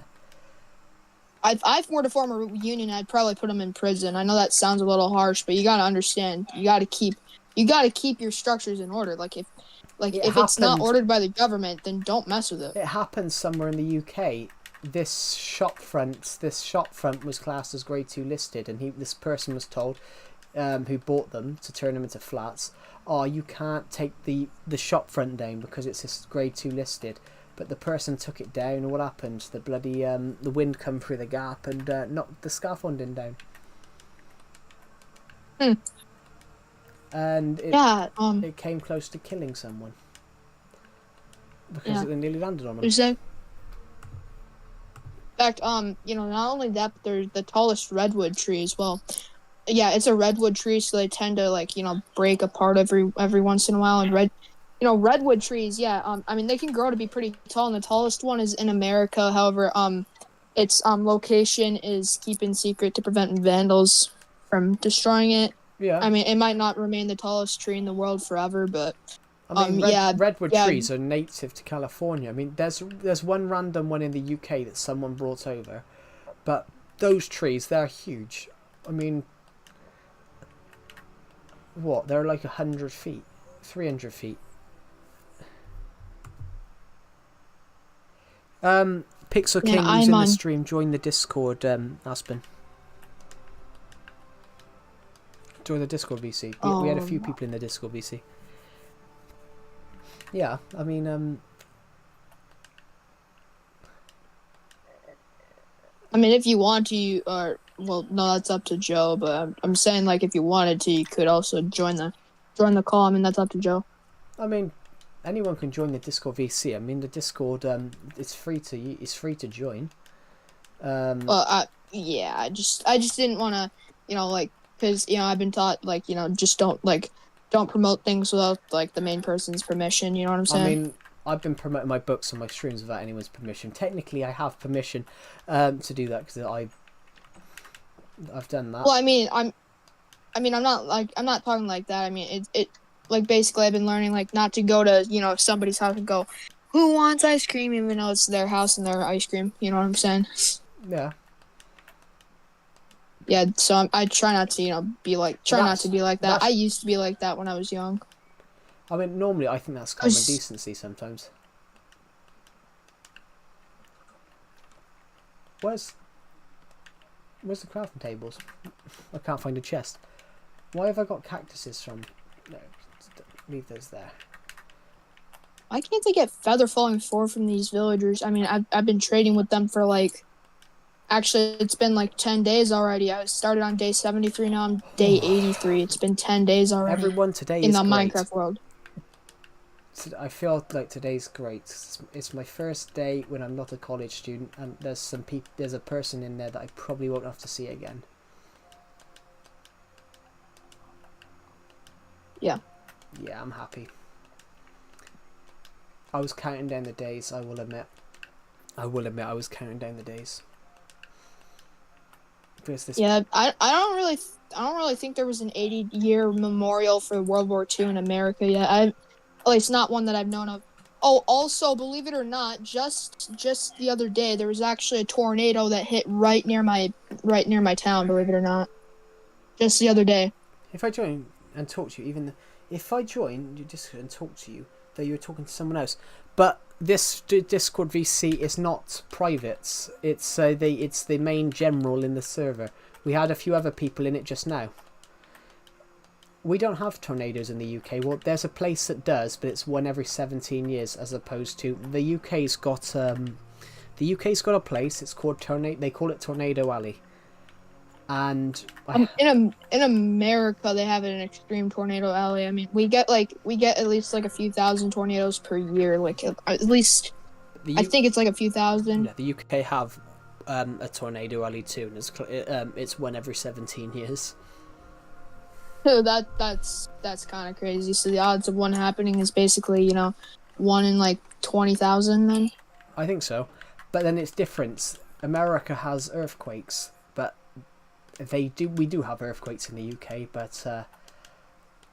If I were to form a union, I'd probably put them in prison. I know that sounds a little harsh, but you gotta understand. You gotta keep your structures in order. Like if it's not ordered by the government, then don't mess with it. It happened somewhere in the UK. This shop front was classed as grade 2 listed, and this person was told, who bought them to turn them into flats, you can't take the shop front down because it's grade 2 listed. But the person took it down, and what happened? The bloody the wind come through the gap and knocked the scaffolding down. And it came close to killing someone because it nearly landed on them. In fact, not only that, but there's the tallest redwood tree as well. Yeah, it's a redwood tree, so they tend to break apart every once in a while. And redwood trees, I mean they can grow to be pretty tall, and the tallest one is in America. However, its location is kept in secret to prevent vandals from destroying it. Yeah. I mean, it might not remain the tallest tree in the world forever, but I mean, yeah, redwood yeah. trees are native to California. I mean, there's one random one in the UK that someone brought over, but those trees, they're huge. I mean, what? They're like 100 feet, 300 feet. Pixel Yeah, King, who's I'm in the on. stream, join the Discord, Aspen. Join the Discord, VC. We had a few people in the Discord, VC. Yeah, I mean, if you want to, well, no, that's up to Joe. But I'm saying, like, if you wanted to, you could also join the call. I mean, that's up to Joe. I mean, anyone can join the Discord VC. I mean, the Discord, it's free to join. Well, I just didn't want to, like, because I've been taught, like, just don't promote things without like the main person's permission. You know what I'm saying? I mean, I've been promoting my books on my streams without anyone's permission. Technically, I have permission to do that because I've done that. Well, I'm not talking like that. I mean, it like basically I've been learning like not to go to somebody's house and go, who wants ice cream, even though it's their house and their ice cream. You know what I'm saying? Yeah. Yeah. So I try not to not to be like that. I used to be like that when I was young. I mean, normally I think that's common decency sometimes. Where's the crafting tables? I can't find a chest. Why have I got cactuses from? No, leave those there. Why can't they get feather falling 4 from these villagers? I mean, I've been trading with them for like. Actually, it's been like 10 days already. I started on day 73. Now I'm day 83. It's been 10 days already. Everyone today in is the great. Minecraft world. I feel like today's great. It's my first day when I'm not a college student, and there's a person in there that I probably won't have to see again. Yeah. Yeah, I'm happy. I was counting down the days. I will admit, I was counting down the days. Yeah, I don't really think there was an 80-year memorial for World War II in America yet. At least not one that I've known of. Oh, also, believe it or not, just the other day there was actually a tornado that hit right near my town. Believe it or not, just the other day. If I join and talk to you, if I join you just and talk to you, though you're talking to someone else, but this Discord VC is not private. It's the main general in the server. We had a few other people in it just now. We don't have tornadoes in the UK. Well, there's a place that does, but it's one every 17 years, as opposed to the UK's got a place. It's called They call it Tornado Alley. And in America, they have an extreme tornado alley. I mean, we get at least like a few thousand tornadoes per year. Like at least, I think it's like a few thousand. Yeah, the UK have a tornado alley too, and it's one every 17 years. So that's kind of crazy. So the odds of one happening is basically 1 in like 20,000. Then I think so, but then it's different. America has earthquakes, but we do have earthquakes in the UK, but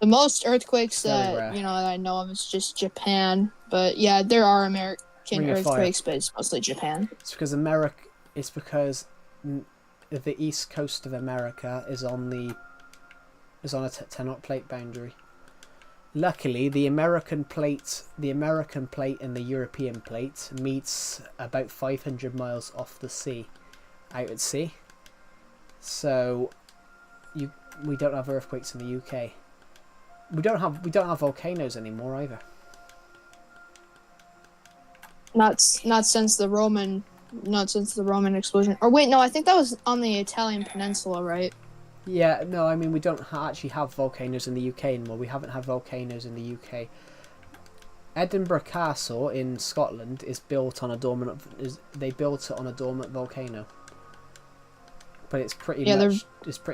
the most earthquakes that that I know of is just Japan. But yeah, there are American earthquakes, but it's mostly Japan. It's because the east coast of America is on a tectonic plate boundary. Luckily, the American plate and the European plate meets about 500 miles off the sea, out at sea. So, we don't have earthquakes in the UK. We don't have volcanoes anymore either. Not since the Roman explosion. Or wait, no, I think that was on the Italian peninsula, right? Yeah, no, I mean we don't actually have volcanoes in the UK anymore. We haven't had volcanoes in the UK. Edinburgh Castle in Scotland is built on a dormant. They built it on a dormant volcano. But it's pretty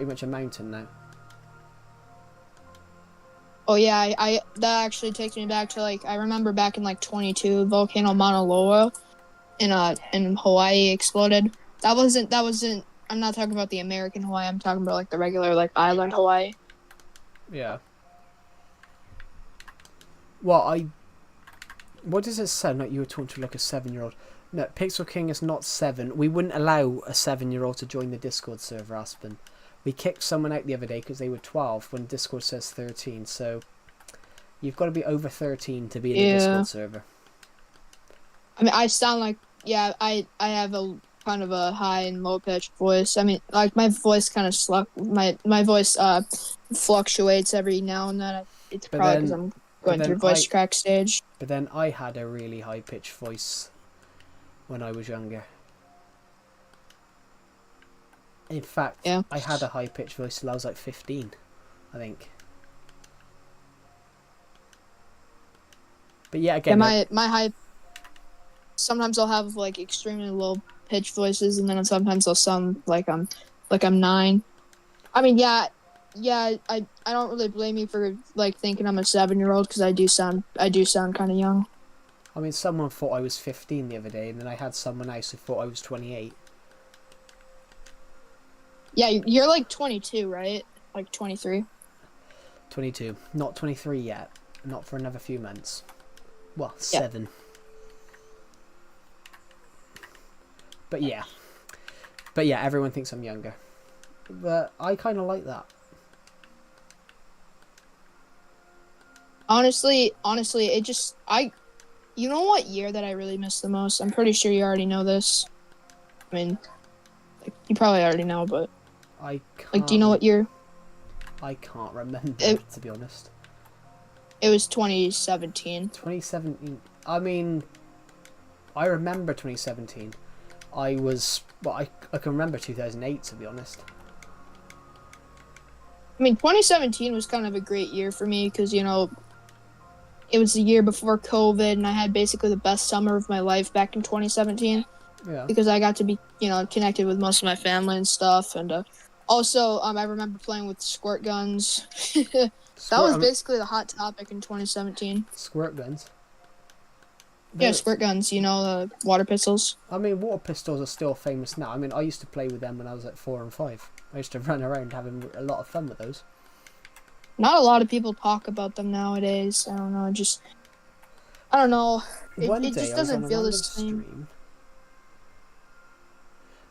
much a mountain now. Oh yeah, I that actually takes me back to I remember back in 22, volcano Mauna Loa in Hawaii exploded. That wasn't I'm not talking about the American Hawaii, I'm talking about the regular island Hawaii. Yeah. Well, what does it sound like you were talking to like a 7-year-old? No, Pixel King is not 7. We wouldn't allow a 7-year-old to join the Discord server, Aspen. We kicked someone out the other day because they were 12 when Discord says 13. So you've got to be over 13 to be in the Discord server. I mean, I sound like, yeah, I have a kind of a high and low pitched voice. I mean, like my voice kind of my voice fluctuates every now and then. It's But probably because then- I'm going through voice crack stage. But then I had a really high pitched voice when I was younger. In fact, Yeah. I had a high pitched voice till I was like 15, I think. But yeah, again, Yeah, my high. Sometimes I'll have like extremely low pitched voices, and then sometimes I'll sound like I'm 9. I mean, yeah. I don't really blame you for like thinking I'm a 7-year-old because I do sound kind of young. I mean, someone thought I was 15 the other day, and then I had someone else who thought I was 28. Yeah, you're like 22, right? Like 23. 22. Not 23 yet. Not for another few months. Well, Yeah. 7. But yeah. Everyone thinks I'm younger. But I kind of like that. Honestly, it just you know what year that I really miss the most? I'm pretty sure you already know this. I mean, like, you probably already know, but I can't, like, do you know what year? I can't remember, to be honest. It was 2017. 2017. I mean, I remember 2017. I can remember 2008, to be honest. I mean, 2017 was kind of a great year for me because, you know, it was the year before COVID, and I had basically the best summer of my life back in 2017 Yeah. because I got to be, you know, connected with most of my family and stuff. And also, I remember playing with squirt guns. That was basically the hot topic in 2017. Squirt guns. Yeah, squirt guns, you know, water pistols. I mean, water pistols are still famous now. I mean, I used to play with them when I was like 4 and 5. I used to run around having a lot of fun with those. Not a lot of people talk about them nowadays. I don't know, I don't know. It just doesn't feel the same.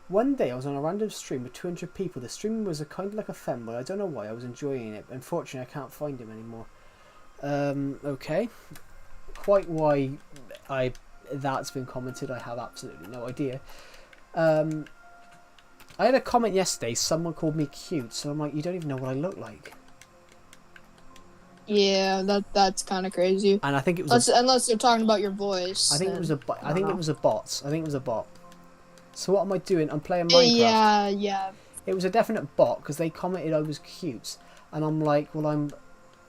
One day I was on a random stream with 200 people. The streamer was kind of like a femboy. I don't know why. I was enjoying it. Unfortunately, I can't find him anymore. Okay. Quite why that's been commented, I have absolutely no idea. I had a comment yesterday. Someone called me cute, so I'm like, you don't even know what I look like. Yeah, that's kind of crazy. And I think it was unless they're talking about your voice. I think it was a bot. I think it was a bot. So what am I doing? I'm playing Minecraft. Yeah. It was a definite bot because they commented I was cute, and I'm like, well, I'm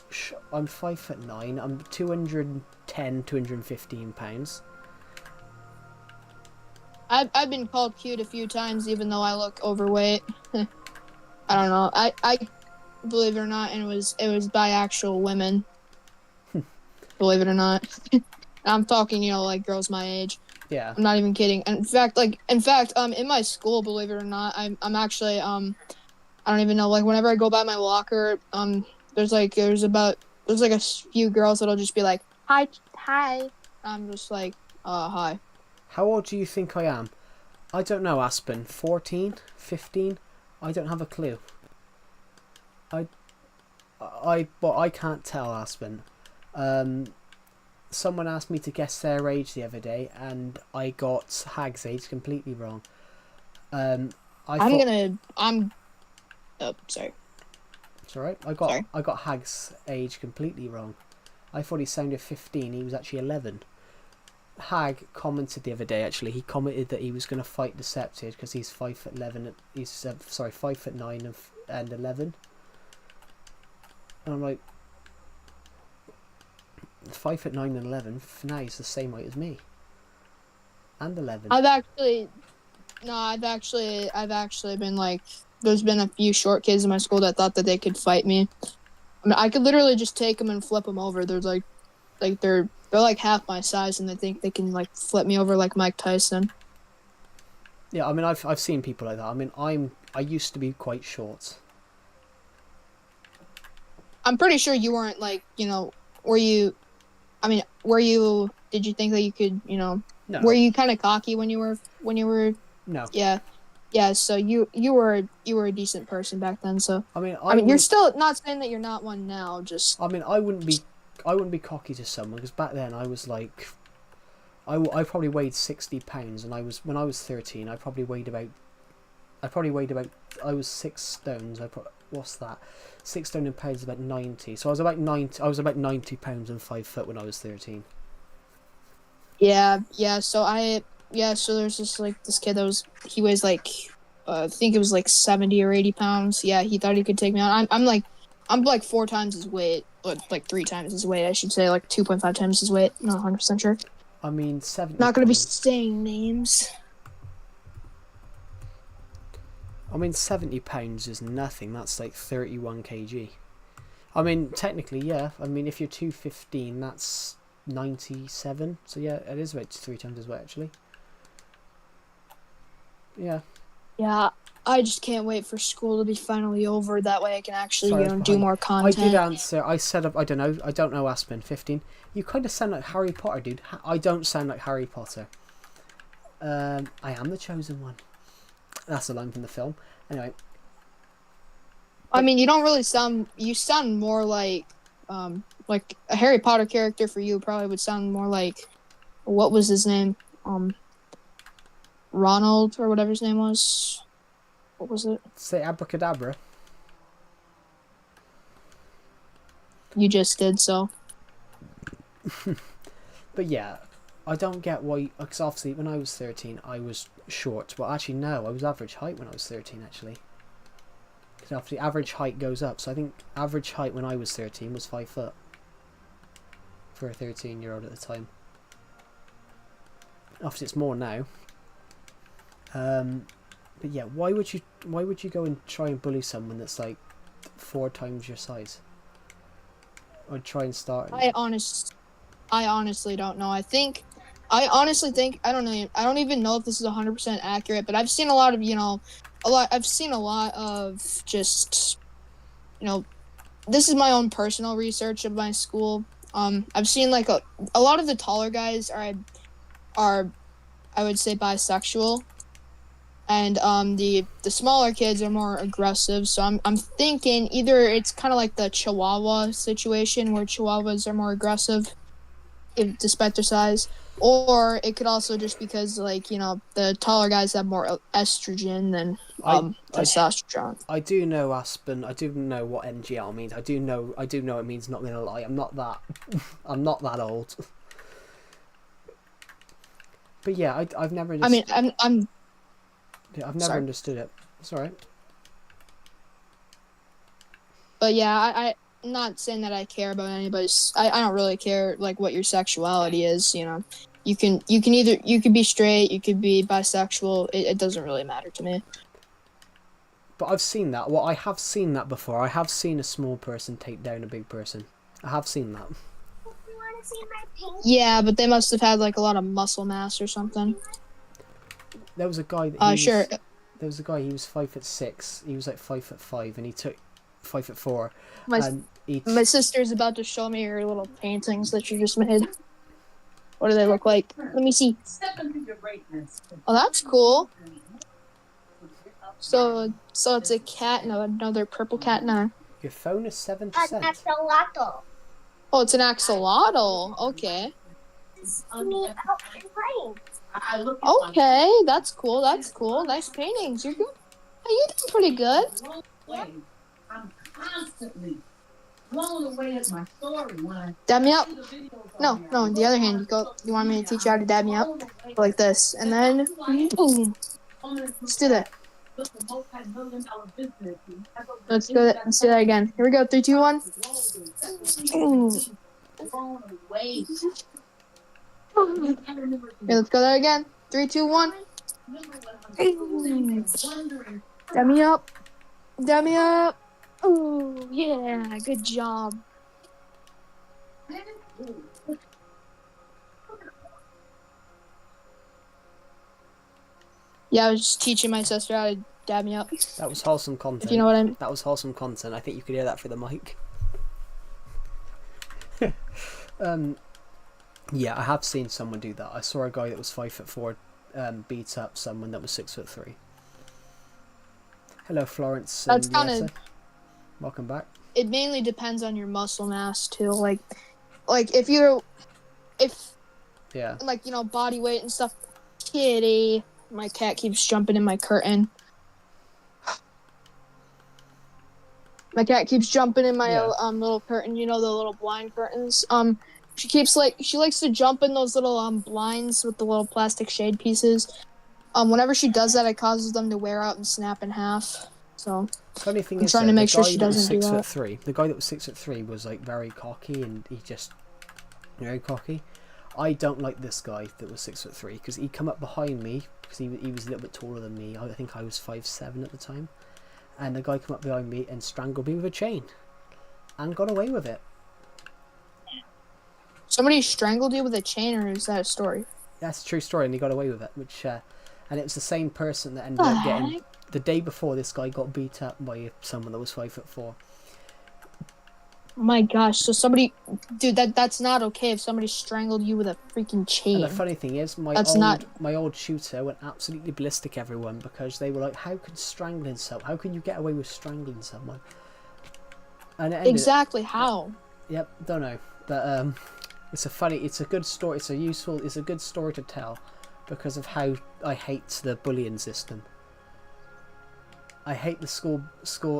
5'9". I'm 215 pounds. I've been called cute a few times, even though I look overweight. I don't know. I believe it or not, and it was by actual women. Believe it or not. I'm talking, you know, like girls my age. Yeah. I'm not even kidding. And in fact, in my school, believe it or not, I'm actually I don't even know. Like whenever I go by my locker, there's a few girls that'll just be like, hi. I'm just like, hi. How old do you think I am? I don't know, Aspen. 14? 15? I don't have a clue. I can't tell, Aspen. Someone asked me to guess their age the other day, and I got Hag's age completely wrong. Oh, sorry. It's alright. I got Hag's age completely wrong. I thought he sounded 15. He was actually 11. Hag commented the other day. Actually, he commented that he was going to fight Decepted because he's 5'11". He's 5'9" and 11. And I'm like, 5'9" and 11. For now, he's the same height as me. And 11. I've actually been like, there's been a few short kids in my school that thought that they could fight me. I mean, I could literally just take them and flip them over. They're like half my size, and they think they can like flip me over like Mike Tyson. Yeah, I mean, I've seen people like that. I mean, I used to be quite short. I'm pretty sure you weren't like, were you? I mean, were you? Did you think that you could, No. Were you kind of cocky when you were? No. Yeah, yeah. So you were a decent person back then. So I mean, I mean, you're still not saying that you're not one now. Just I mean, I wouldn't be cocky to someone because back then I was like, I probably weighed 60 pounds, and when I was 13, I was 6 stones. What's that? 6 stone in pounds is about 90. So I was about 90 pounds and 5 foot when I was 13. yeah. So so there's just like this kid that he weighs like, I think it was like 70 or 80 pounds. Yeah, he thought he could take me on. I'm like 4 times his weight, or like 3 times his weight, I should say, like 2.5 times his weight. Not 100% sure. I mean, 70 Not gonna be pounds. saying names. I mean, 70 pounds is nothing. That's like 31 kg. I mean, technically, yeah. I mean, if you're 215, that's 97. So yeah, it is about 3 times as weight, actually. Yeah. Yeah, I just can't wait for school to be finally over. That way I can actually, Sorry, I was do behind. more I content. did answer. I said, I don't know, Aspen, 15. You kind of sound like Harry Potter, dude. I don't sound like Harry Potter. I am the chosen one. That's a line from the film. Anyway. I mean, you don't really sound. You sound more like a Harry Potter character. For you, probably would sound more like, what was his name? Ronald or whatever his name was. What was it? Say abracadabra. You just did so. But yeah, I don't get why. Because obviously, when I was 13, I was short. Well, actually, no, I was average height when I was 13. Actually, because obviously, average height goes up. So I think average height when I was 13 was 5 foot for a 13-year-old at the time. Obviously, it's more now. But yeah, why would you go and try and bully someone that's like 4 times your size? Or try and start. I honestly don't know. I honestly think I don't know. I don't even know if this is 100% accurate, but I've seen a lot of I've seen a lot of just this is my own personal research of my school. I've seen like a lot of the taller guys are I would say bisexual, and the smaller kids are more aggressive. So I'm thinking either it's kind of like the Chihuahua situation where Chihuahuas are more aggressive, despite their size, or it could also just because like the taller guys have more estrogen than testosterone. I do know, Aspen. I do know what NGL means. I do know it means not gonna lie. I'm not that old. But yeah, I've never. I mean, I've never understood it. It's alright. But yeah, I'm not saying that I care about anybody's. I don't really care like what your sexuality is. You can be straight, you could be bisexual. It doesn't really matter to me. But I've seen that. Well, I have seen that before. I have seen a small person take down a big person. I have seen that. Yeah, but they must have had like a lot of muscle mass or something. There was a guy that sure. There was a guy. He was 5'6". He was like 5'5", and he took 5'4". My sister's about to show me her little paintings that she just made. What do they look like? Let me see. Oh, that's cool. So it's a cat and another purple cat and Your phone is 7%. Oh, it's an axolotl. Okay. Okay, that's cool. That's cool. Nice paintings. You're good. Hey, you're doing pretty good. I'm constantly blown away at my story when Dab me up. No. On the other hand, you want me to teach you how to dab me up? Like this. And then, boom. Let's do that. Let's do that again. Here we go. 3, 2, 1. Here, let's go there again. 3, 2, 1. Dab me up. Dab me up. Oh, yeah. Good job. Yeah, I was just teaching my sister how to dab me up. That was wholesome content. If you know what I mean. That was wholesome content. I think you could hear that through the mic. Yeah, I have seen someone do that. I saw a guy that was 5'4", beat up someone that was 6'3". Hello, Florence. That's USA. kind of. Welcome back. It mainly depends on your muscle mass too. Like if you're, if Yeah. like body weight and stuff. Kitty, my cat keeps jumping in my curtain. My cat keeps jumping in my Yeah. little curtain. You know, the little blind curtains. She likes to jump in those little blinds with the little plastic shade pieces. Whenever she does that, it causes them to wear out and snap in half. So Funny thing I'm is, trying to the make sure guy she that was doesn't do that. 6'3", the guy that was 6'3" was like very cocky, and he just very cocky. I don't like this guy that was 6'3" because he come up behind me because he was a little bit taller than me. I think I was 5'7" at the time, and the guy come up behind me and strangled me with a chain, and got away with it. Somebody strangled you with a chain, or is that a story? That's a true story, and he got away with it. And it was the same person that ended up getting the day before this guy got beat up by someone that was 5'4". My gosh, so somebody, dude, that's not okay if somebody strangled you with a freaking chain. And the funny thing is, my old shooter went absolutely ballistic, everyone, because they were like, how can strangling someone, how can you get away with strangling someone? And it ended, exactly how? Yep, don't know. But it's a good story, it's a good story to tell because of how I hate the bullying system. I hate the school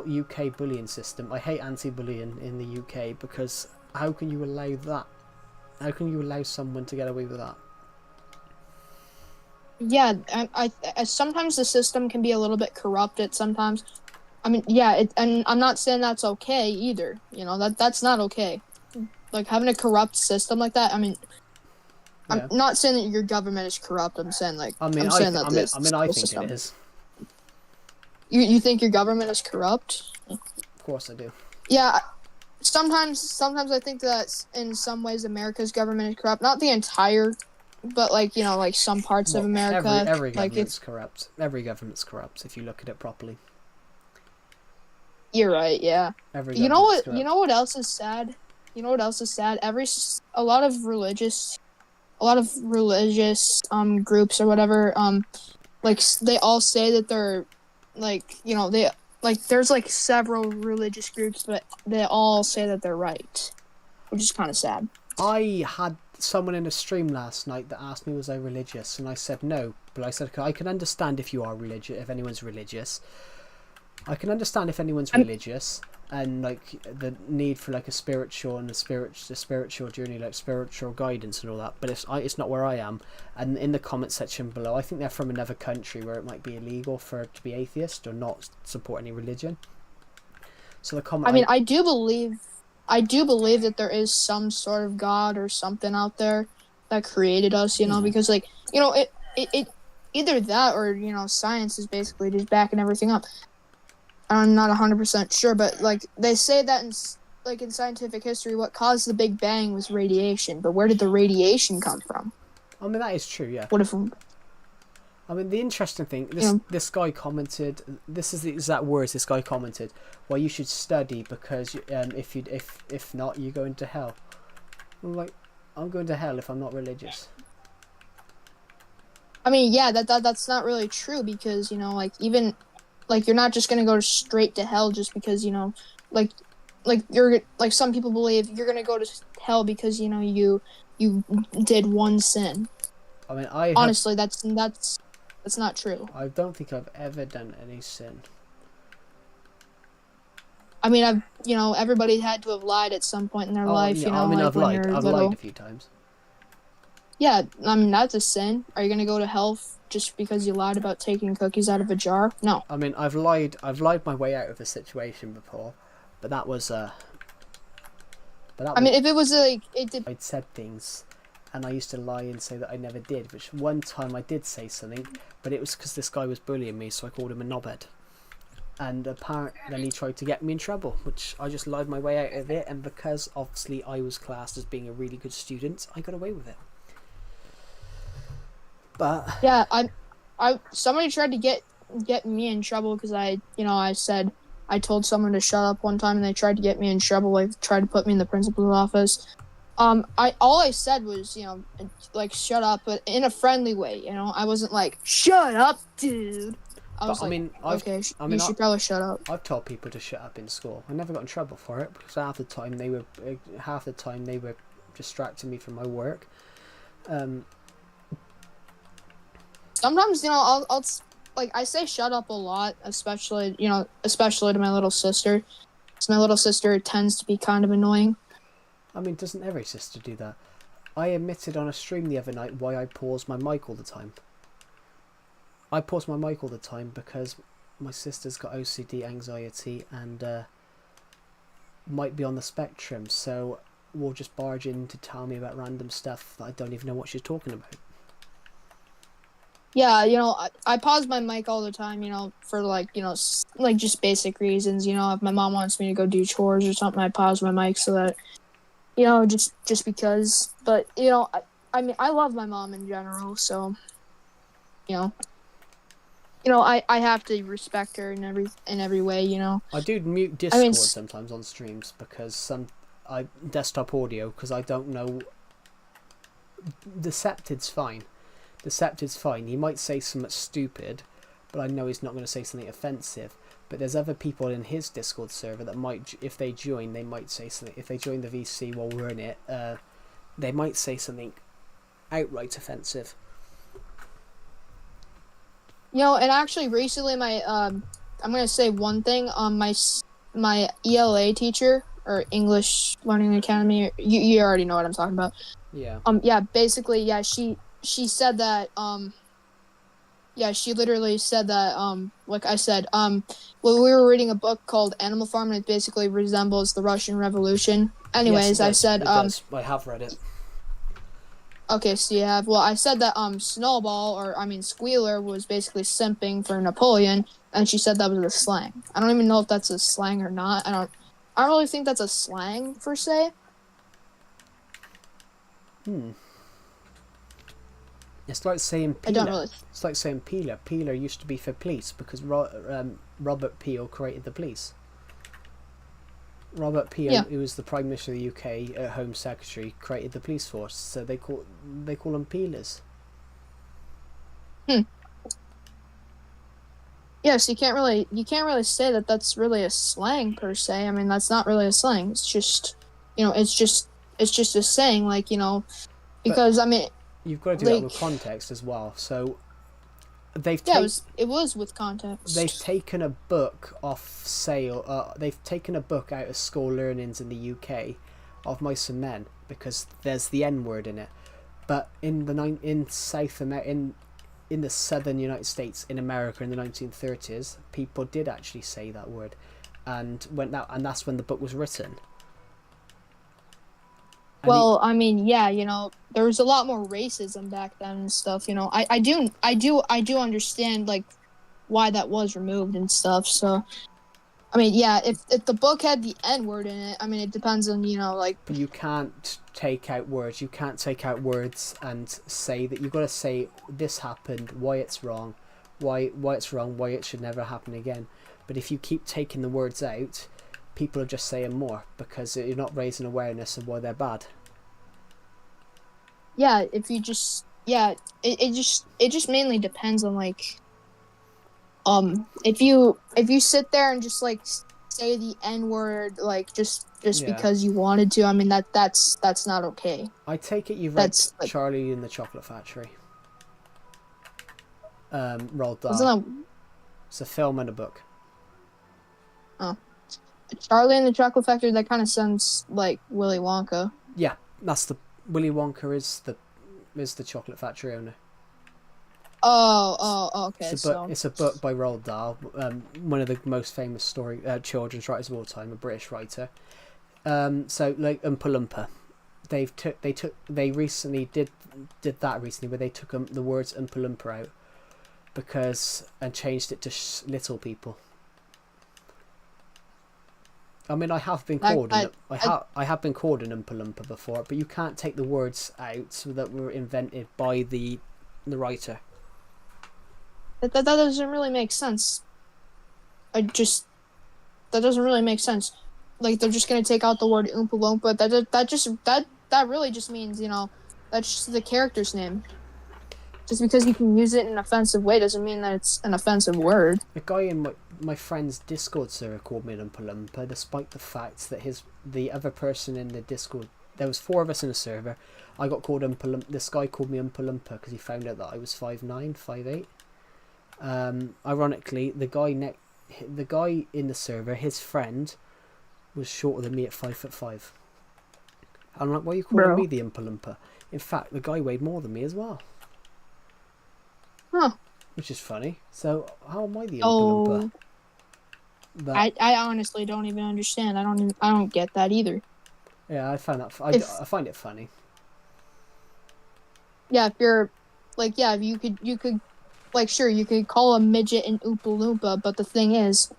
UK bullying system. I hate anti-bullying in the UK because how can you allow that? How can you allow someone to get away with that? Yeah, I sometimes the system can be a little bit corrupted. Sometimes, I mean, yeah, and I'm not saying that's okay either. You know, that's not okay. Like having a corrupt system like that. I mean, Yeah. I'm not saying that your government is corrupt. I'm saying like I think think it is. You think your government is corrupt? Of course I do. Yeah, sometimes I think that in some ways America's government is corrupt. Not the entire, but like some parts of America. Every government's corrupt. Every government's corrupt if you look at it properly. You're right. Yeah. You know what else is sad? You know what else is sad? A lot of religious groups or whatever like they all say that they're there's like several religious groups, but they all say that they're right, which is kind of sad. I had someone in a stream last night that asked me was I religious, and I said no, but I said I can understand if you are religious, if anyone's religious. I can understand if anyone's religious and like the need for like a spiritual journey, like spiritual guidance and all that, but it's not where I am. And in the comment section below, I think they're from another country where it might be illegal to be atheist or not support any religion. So the comment, I do believe that there is some sort of God or something out there that created us, because it either that or science is basically just backing everything up. I'm not 100% sure, but like they say that in scientific history, what caused the Big Bang was radiation. But where did the radiation come from? I mean, that is true, yeah. What if? I mean, the interesting thing, this guy commented. This is the exact words this guy commented. Well, you should study because if not, you go into hell. I'm like, I'm going to hell if I'm not religious. I mean, yeah, that's not really true because even. Like, you're not just gonna go straight to hell just because, like you're, like, some people believe you're gonna go to hell because, you did one sin. I mean, honestly, that's not true. I don't think I've ever done any sin. I mean, everybody had to have lied at some point in their life, yeah, I mean, like I've lied a few times. Yeah, I mean, that's a sin. Are you gonna go to hell just because you lied about taking cookies out of a jar? No. I mean, I've lied my way out of a situation before, but that was if it was like I'd said things, and I used to lie and say that I never did. Which one time I did say something, but it was because this guy was bullying me, so I called him a knobhead. And apparently, then he tried to get me in trouble, which I just lied my way out of it. And because obviously I was classed as being a really good student, I got away with it. But yeah, somebody tried to get me in trouble because I said I told someone to shut up one time and they tried to get me in trouble. Like tried to put me in the principal's office. all I said was, like shut up, but in a friendly way. I wasn't like shut up, dude. I was But I like, mean, okay, you should probably shut up. I've told people to shut up in school. I never got in trouble for it because half the time they were distracting me from my work. Sometimes I'll like I say shut up a lot, especially to my little sister. 'Cause my little sister tends to be kind of annoying. I mean, doesn't every sister do that? I admitted on a stream the other night why I pause my mic all the time. I pause my mic all the time because my sister's got OCD, anxiety, and might be on the spectrum, so will just barge in to tell me about random stuff that I don't even know what she's talking about. Yeah, I pause my mic all the time, for like just basic reasons. If my mom wants me to go do chores or something, I pause my mic so that, just because. But, I mean, I love my mom in general, so, I have to respect her in every way. I do mute Discord sometimes on streams because I desktop audio because I don't know. Decepted's fine. He might say something stupid, but I know he's not going to say something offensive. But there's other people in his Discord server that might, if they join, they might say something. If they join the VC while we're in it, they might say something outright offensive. And actually recently I'm going to say one thing. My ELA teacher, or English Learning Academy, you already know what I'm talking about. Yeah. Basically, she said that, she literally said that, like I said, well, we were reading a book called Animal Farm, and it basically resembles the Russian Revolution. Anyways, yes, it does. I have read it. Okay, so you have. Well, I said that Squealer was basically simping for Napoleon, and she said that was a slang. I don't even know if that's a slang or not. I don't really think that's a slang per se. It's like saying peeler. I don't really. It's like saying peeler. Peeler used to be for police because Robert Peel created the police. Robert Peel, who was the Prime Minister of the UK, Home Secretary, created the police force. So they call them peelers. Yes, you can't really say that that's really a slang per se. I mean, that's not really a slang. It's just, it's just a saying, like, because I mean. You've got to do that with context as well. So they've it was with context. They've taken a book off sale. They've taken a book out of school learnings in the UK of Mice and Men because there's the N word in it. But in the southern United States, in America in the 1930s, people did actually say that word, and that's when the book was written. Well, I mean, there was a lot more racism back then and stuff. I do understand like why that was removed and stuff. So, I mean, if the book had the N word in it, I mean, it depends on like. But you can't take out words. You can't take out words and say that. You've got to say this happened, why it's wrong, why it should never happen again. But if you keep taking the words out, people are just saying more because you're not raising awareness of why they're bad. Yeah, if you just it just mainly depends on like if you sit there and just like say the N word like just because you wanted to, I mean that's not okay. I take it you've read Charlie and the Chocolate Factory. Roald Dahl. It's a film and a book. Oh. Charlie and the Chocolate Factory, that kind of sounds like Willy Wonka. Yeah, that's the Willy Wonka is the chocolate factory owner. Oh, okay. It's a book by Roald Dahl, one of the most famous children's writers of all time, a British writer. So like Oompa Loompa, they recently did that recently where they took the words Oompa Loompa out and changed it to little people. I mean, I have been called an Oompa Loompa before, but you can't take the words out that were invented by the writer. That doesn't really make sense. That doesn't really make sense. Like they're just gonna take out the word Oompa Loompa. that really just means, that's just the character's name. Just because you can use it in an offensive way doesn't mean that it's an offensive word. A guy in my friend's Discord server called me Oompa Loompa, despite the fact that the other person in the Discord, there was 4 of us in a server. I got called Oompa Loompa. This guy called me Oompa Loompa because he found out that I was 5'9", 5'8". Ironically, the guy in the server, his friend, was shorter than me at 5'5". I'm like, why are you calling me the Oompa Loompa? In fact, the guy weighed more than me as well. Huh. Which is funny. So, how am I the Oompa Loompa? I honestly don't even understand. I don't get that either. Yeah, I find that. I find it funny. Yeah, if you're, if you could, sure, you could call a midget an Oompa Loompa, but the thing is,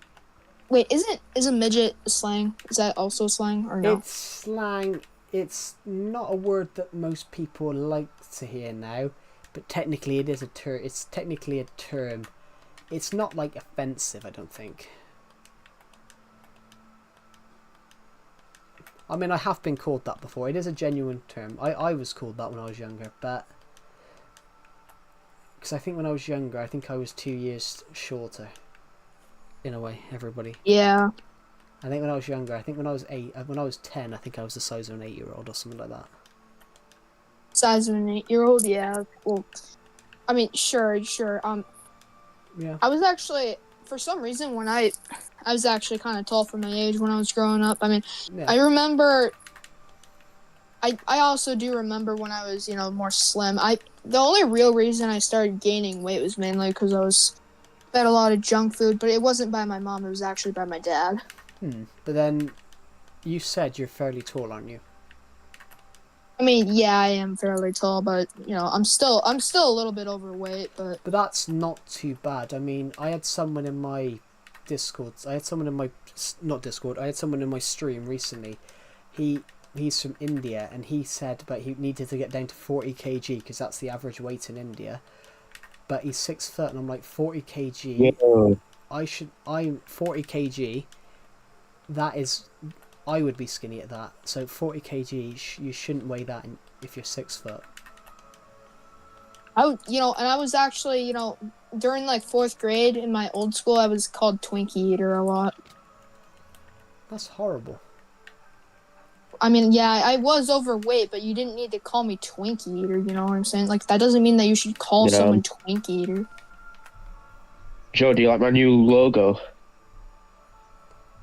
wait, isn't midget a slang? Is that also slang or no? It's slang. It's not a word that most people like to hear now, but technically it is a term. It's technically a term. It's not offensive, I don't think. I mean, I have been called that before. It is a genuine term. I was called that when I was younger, but because I think when I was younger, I think I was 2 years shorter. In a way, everybody. Yeah. I think when I was younger, I think when I was 10, I think I was the size of an 8-year-old or something like that. Size of an 8-year-old, yeah. Well, I mean, sure. Yeah. I was actually, for some reason, when I was actually kind of tall for my age when I was growing up. I mean, Yeah. I remember. I also do remember when I was, more slim. The only real reason I started gaining weight was mainly because I fed a lot of junk food, but it wasn't by my mom. It was actually by my dad. But then, you said you're fairly tall, aren't you? I mean, yeah, I am fairly tall, but I'm still a little bit overweight. But that's not too bad. I mean, I had someone in my Discord. I had someone in my stream recently. He's from India, and he said, but he needed to get down to 40 kg because that's the average weight in India. But he's 6 foot, and I'm like 40 kg. Yeah. I'm 40 kg. That is, I would be skinny at that. So 40 kg, you shouldn't weigh that if you're 6 foot. and I was actually, during 4th grade in my old school, I was called Twinkie Eater a lot. That's horrible. I mean, yeah, I was overweight, but you didn't need to call me Twinkie Eater, you know what I'm saying? That doesn't mean that you should call someone Twinkie Eater. Joe, do you like my new logo?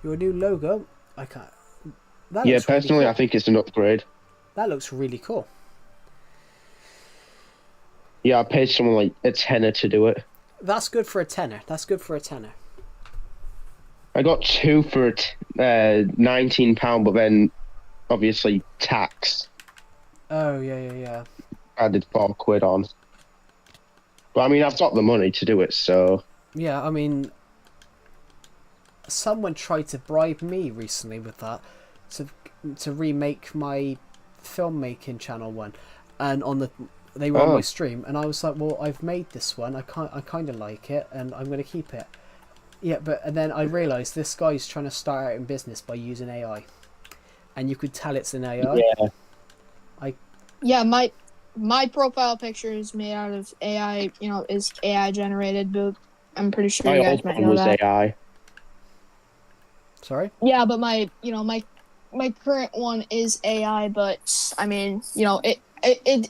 Your new logo? I can't. Yeah, personally, really cool. I think it's an upgrade. That looks really cool. Yeah, I paid someone a tenner to do it. That's good for a tenner. I got 2 for £19, but then obviously tax. Oh, yeah. Added £4 on. But I mean, I've got the money to do it, so. Yeah, I mean, someone tried to bribe me recently with that to remake my filmmaking channel one, and they were on my stream, and I was like, well, I've made this one, I kind of like it, and I'm going to keep it. Yeah, and then I realised this guy's trying to start out in business by using AI, and you could tell it's an AI. Yeah. My profile picture is made out of AI. Is AI generated, but I'm pretty sure you guys might know that. AI. Sorry? Yeah, but my current one is AI, but I mean, I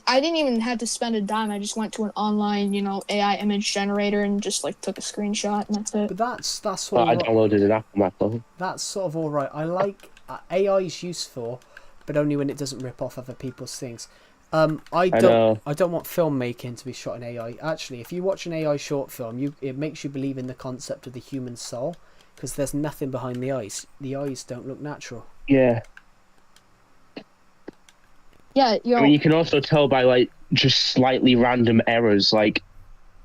didn't even have to spend a dime. I just went to an online, AI image generator and just took a screenshot, and that's it. But that's sort of. I downloaded an app on my phone. That's sort of all right. I like AI is useful, but only when it doesn't rip off other people's things. I don't want filmmaking to be shot in AI. Actually, if you watch an AI short film, it makes you believe in the concept of the human soul, because there's nothing behind the eyes. The eyes don't look natural. Yeah. Yeah, I mean, you can also tell by just slightly random errors, like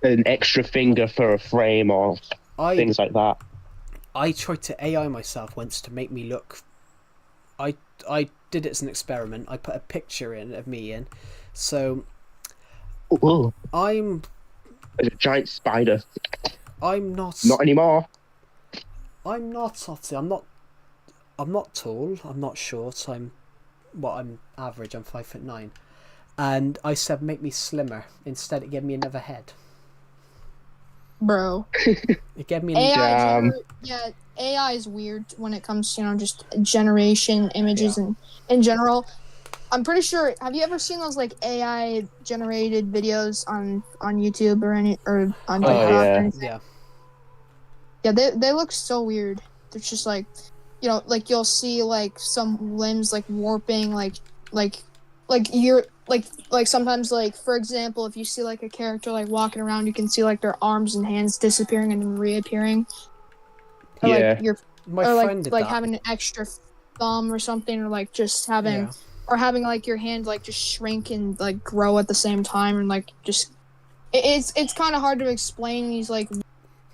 an extra finger for a frame or things like that. I tried to AI myself once to make me look. I did it as an experiment. I put a picture of me in, so Ooh. I'm a giant spider. I'm not. Not anymore. I'm not. I'm not tall. I'm not short. Well, I'm average. I'm 5'9", and I said make me slimmer. Instead, it gave me another head. Bro. It gave me AI is weird when it comes to, just generation images Yeah. and in general. I'm pretty sure. Have you ever seen those like AI generated videos on YouTube or on Oh, TikTok yeah. or anything? Yeah. Yeah, they look so weird. It's just like, like you'll see like some limbs like warping, like you're like sometimes, like, for example, if you see like a character like walking around, you can see like their arms and hands disappearing and then reappearing, or Yeah. My or friend did like that. having an extra thumb or something, or like just having Yeah. or having like your hand like just shrink and like grow at the same time, and like just it's kind of hard to explain these like.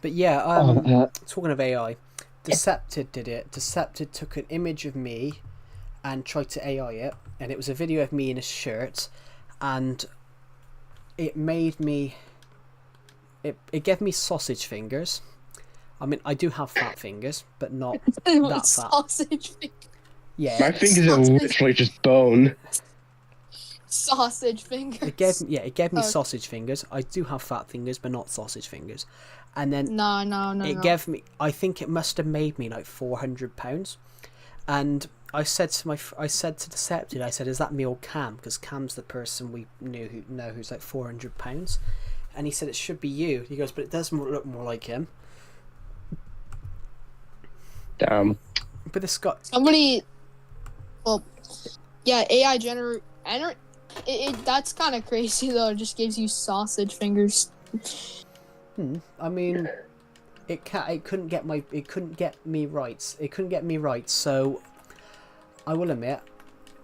But yeah, Oh, talking of AI, Decepted did it. Decepted took an image of me and tried to AI it, and it was a video of me in a shirt, and it made me. It gave me sausage fingers. I mean, I do have fat fingers, but not that fat. Sausage fingers. Yeah. my fingers are Sausage. literally just bone. Sausage fingers. It gave me Okay. sausage fingers. I do have fat fingers, but not sausage fingers. And then No. it gave me. I think it must have made me like £400. And I said to Decepted, I said, "Is that me or Cam? Because Cam's the person we know who's like £400." And he said it should be you. He goes, "But it does look more like him." Damn. But this guy, Somebody. Well, yeah, AI that's kind of crazy though. It just gives you sausage fingers. I mean, it couldn't get me right. It couldn't get me right. So I will admit,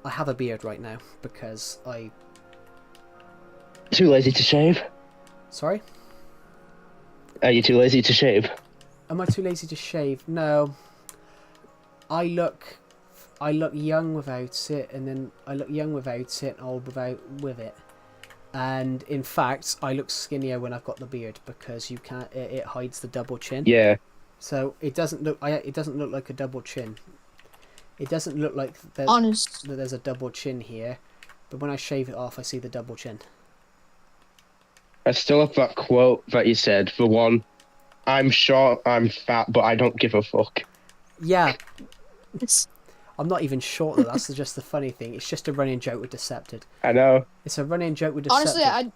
I have a beard right now because I. Too lazy to shave? Sorry? Are you too lazy to shave? Am I too lazy to shave? No. I look young without it, and then I look young without it, and old with it. And in fact, I look skinnier when I've got the beard because you can't. It hides the double chin. Yeah. So it doesn't look. It doesn't look like a double chin. It doesn't look like that there's a double chin here, but when I shave it off, I see the double chin. I still have that quote that you said. For one, I'm short, I'm fat, but I don't give a fuck. Yeah. I'm not even short though. That's just the funny thing. It's just a running joke with Decepted. I know. It's a running joke with Decepted.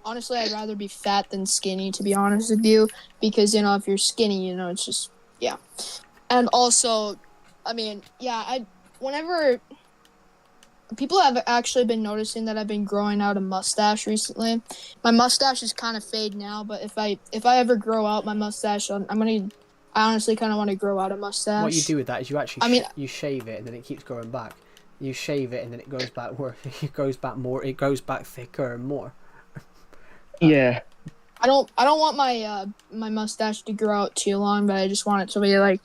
Honestly, I'd rather be fat than skinny, to be honest with you, because if you're skinny, it's just and also, I mean, whenever people have actually been noticing that I've been growing out a mustache recently. My mustache is kind of fade now, but if I ever grow out my mustache, I honestly kind of want to grow out a mustache. What you do with that is you actually you shave it and then it keeps growing back. You shave it and then it goes back more. It goes back more. It goes back thicker and more. Yeah. I don't want my my mustache to grow out too long, but I just want it to be like,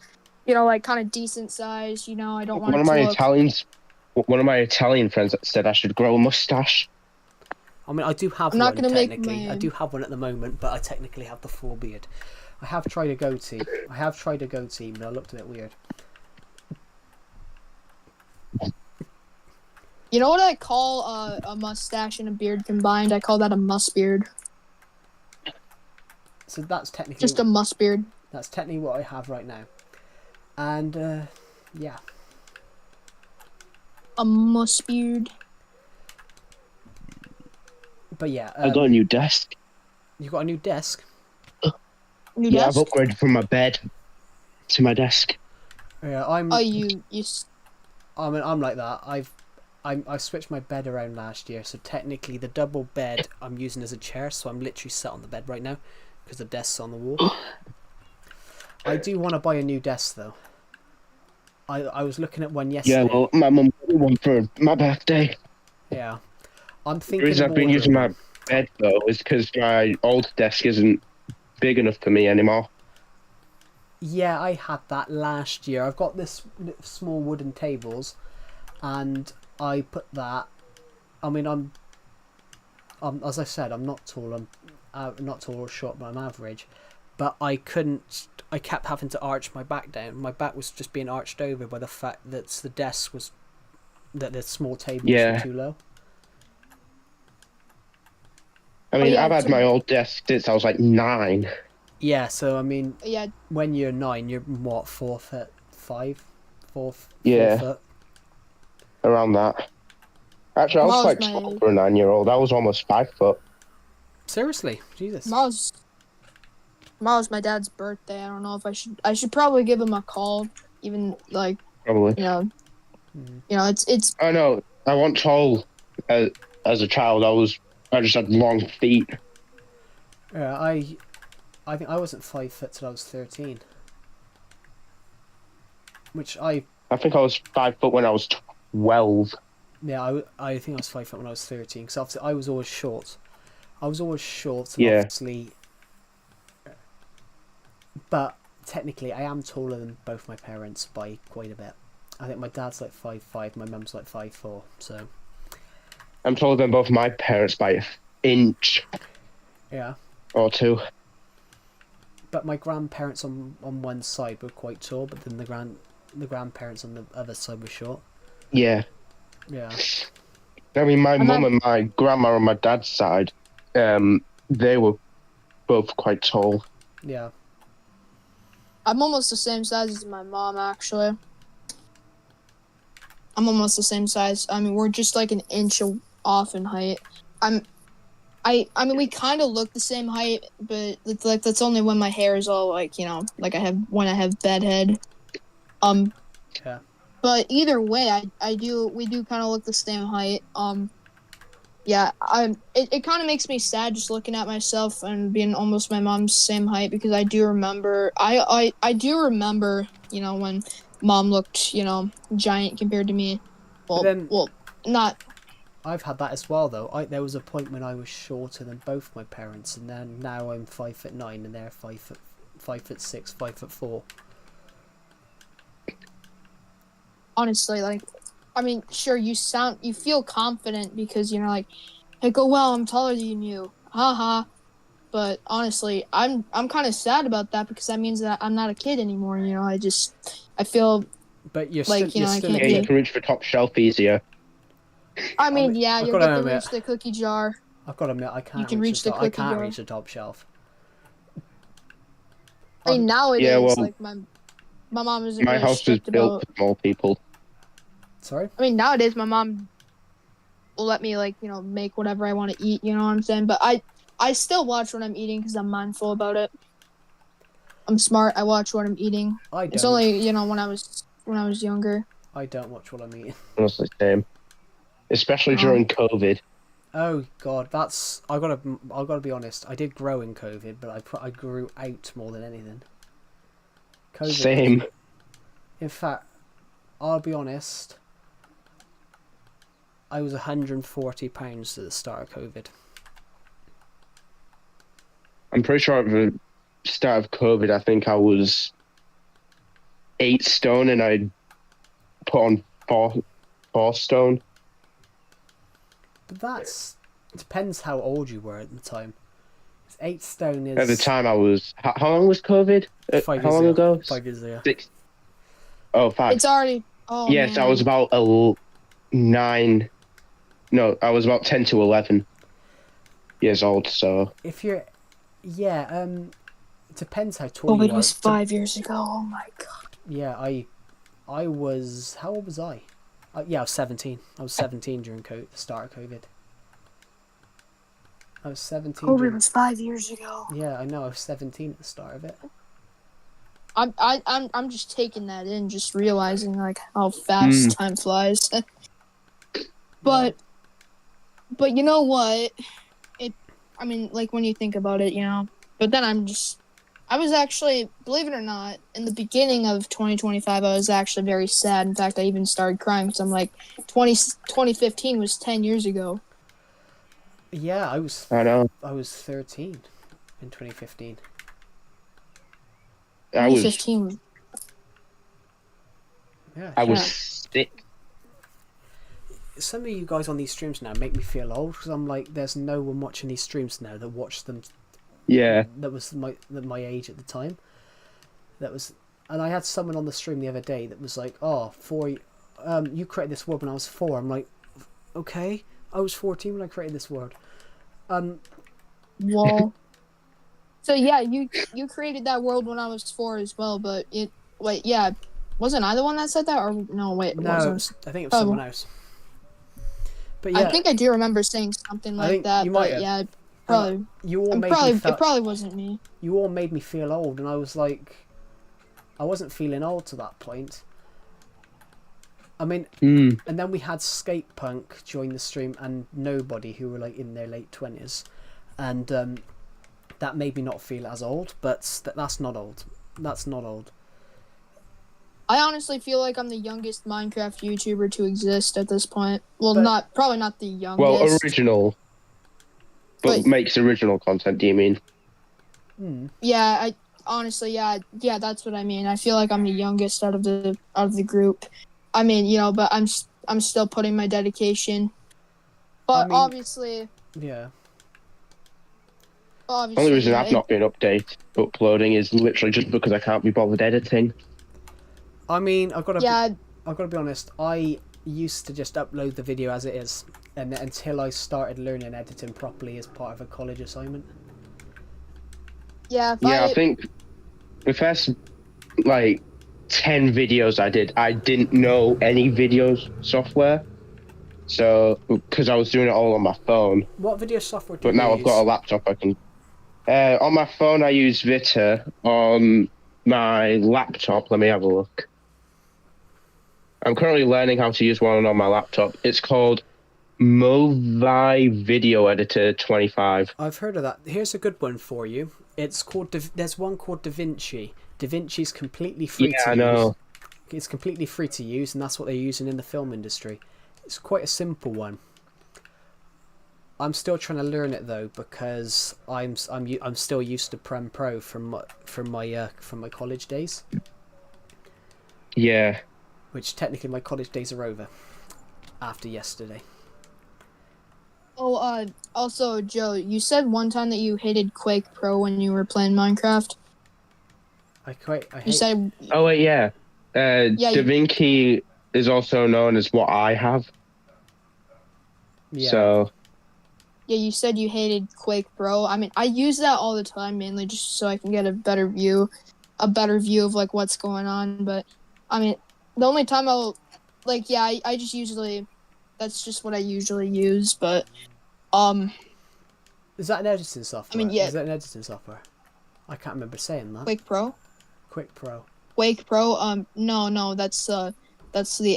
like kind of decent size. I don't want One of my Italian friends said I should grow a mustache. I mean, I do have I'm not one gonna make technically. I do have one at the moment, but I technically have the full beard. I have tried a goatee. but I looked a bit weird. You know what I call a mustache and a beard combined? I call that a must-beard. So that's technically Just a must-beard. That's technically what I have right now. And yeah. A must-beard. But yeah, I got a new desk. You got a new desk? New Yeah, desk? I've upgraded from my bed to my desk. Yeah, I'm. Oh, you. I mean, I'm like that. I switched my bed around last year, so technically the double bed I'm using as a chair, so I'm literally sat on the bed right now because the desk's on the wall. I do want to buy a new desk though. I was looking at one yesterday. Yeah, well, my mum got me one for my birthday. Yeah, I'm The thinking. reason I've been using my bed though is because my old desk isn't big enough for me anymore. Yeah, I had that last year. I've got this small wooden tables, and I put that. I mean, I'm as I said, I'm not tall. I'm not tall or short, but I'm average. But I couldn't. I kept having to arch my back down. My back was just being arched over by the fact that the desk was that the small tables Yeah. were too low. I mean, yeah, I've had so- my old desk since I was like 9. Yeah, so I mean, Yeah, when you're 9, you're what, 4'5", 4 Yeah. foot. Around that. Actually, I was tomorrow's quite my tall for a 9-year-old. I was almost 5 foot. Seriously, Jesus. tomorrow's my dad's birthday. I don't know if I should probably give him a call, even like Probably. it's I know. I wasn't tall as a child. I just had long feet. Yeah, I think I wasn't 5 foot till I was 13. Which I think I was 5 foot when I was 12. yeah, I think I was 5 foot when I was 13. Because obviously I was always short. I was always short, and Yeah. obviously. But technically, I am taller than both my parents by quite a bit. I think my dad's like 5'5", my mum's like 5'4". So I'm taller than both my parents by an inch yeah. or two. But my grandparents on one side were quite tall, but then the grandparents on the other side were short. Yeah. Yeah. I mean, my And mum then- and my grandma on my dad's side, they were both quite tall. Yeah. I'm almost the same size as my mom, actually. I'm almost the same size. I mean, we're just like an inch off in height. I mean, we kind of look the same height, but it's like that's only when my hair is all like, like when I have bed head. Yeah. But either way, we do kind of look the same height. Yeah, it kind of makes me sad just looking at myself and being almost my mom's same height, because I do remember, I do remember, when mom looked, giant compared to me. Well, not. I've had that as well, though. There was a point when I was shorter than both my parents, and then now I'm 5'9", and they're 5'6", 5'4". Honestly, like, I mean, sure, you feel confident because like, oh well, I'm taller than you, haha. But honestly, I'm kind of sad about that, because that means that I'm not a kid anymore. I feel But you're like still, you're I still can't Yeah, you be. can reach the top shelf easier. I mean, mean, yeah, I've you'll gotta get to admit- reach the cookie jar. I've got to admit, I can't can reach reach the the top. I cookie can't jar. reach the top shelf. I mean, nowadays, Yeah, well, like my mom isn't My really house was strict built about. for small people. Sorry? I mean, nowadays my mom will let me make whatever I want to eat. You know what I'm saying? But I still watch what I'm eating because I'm mindful about it. I'm smart. I watch what I'm eating. I don't. It's only when I was younger. I don't watch what I'm eating. Honestly, same. Especially during COVID. Oh God, I gotta be honest. I did grow in COVID, but I grew out more than anything. COVID. Same. In fact, I'll be honest. I was 140 pounds at the start of COVID. I'm pretty sure at the start of COVID, I think I was 8 stone and I put on 4 stone. But it depends how old you were at the time. 8 stone is At the time, I was. How long was COVID? 5 How years long ago. ago? 5 years ago. 6. Oh, 5. It's already. Oh Yes, man. I was about 9. No, I was about 10 to 11 years old. So If you're, yeah, it depends how tall you COVID are. was 5 years ago. Oh my god. Yeah, I was. How old was I? Yeah, I was 17. I was 17 during the start of COVID. I was 17. COVID was 5 years ago. Yeah, I know. I was 17 at the start of it. I'm just taking that in, just realizing like how fast time flies. But you know what? I mean, like when you think about it, But then I was actually, believe it or not, in the beginning of 2025, I was actually very sad. In fact, I even started crying because I'm like, 2015 was 10 years ago. Yeah, I know. I was 13 in 2015. I was 2015. Yeah. I was 6. Some of you guys on these streams now make me feel old, because I'm like, there's no one watching these streams now that watched them. Yeah. That was my age at the time. And I had someone on the stream the other day that was like, oh, you created this world when I was 4. I'm like, okay, I was 14 when I created this world. Well, so yeah, you created that world when I was 4 as well, but wasn't I the one that said that, or no? Wait, it No, wasn't. I think it was someone else. But yeah, I think I do remember saying something like think that, you might but have. yeah, And you all made me it feel. probably wasn't me. You all made me feel old, and I was like, I wasn't feeling old to that point. I mean, and then we had Skate Punk join the stream, and Nobody, who were like in their late 20s, and that made me not feel as old. But that's not old. That's not old. I honestly feel like I'm the youngest Minecraft YouTuber to exist at this point. Well, probably not the youngest. Well, original, but makes original content. Do you mean? Yeah, I honestly, yeah, that's what I mean. I feel like I'm the youngest out of the group. I mean, but I'm still putting my dedication. But obviously, yeah. The only reason I've not been uploading is literally just because I can't be bothered editing. I mean, I've got to be honest. I used to just upload the video as it is, and until I started learning editing properly as part of a college assignment. Yeah. I think the first 10 videos I didn't know any videos software, so because I was doing it all on my phone. What video software do you use? But now I've got a laptop. I can. On my phone, I use Vita. On my laptop, let me have a look. I'm currently learning how to use one on my laptop. It's called Movi Video Editor 25. I've heard of that. Here's a good one for you. It's called. There's one called DaVinci. DaVinci's completely free to use. Yeah, I know. It's completely free to use, and that's what they're using in the film industry. It's quite a simple one. I'm still trying to learn it though, because I'm still used to Premiere Pro from my college days. Yeah. Which technically my college days are over after yesterday. Oh, also, Joe, you said one time that you hated Quake Pro when you were playing Minecraft. You said. Oh wait, yeah. DaVinci is also known as what I have. Yeah. So. Yeah, you said you hated Quake Pro. I mean, I use that all the time, mainly just so I can get a better view of like what's going on. But I mean, the only time I just usually, that's just what I usually use. But is that an editing software? I mean, yeah. Is that an editing software? I can't remember saying that. Quake Pro. Quake Pro. No, that's the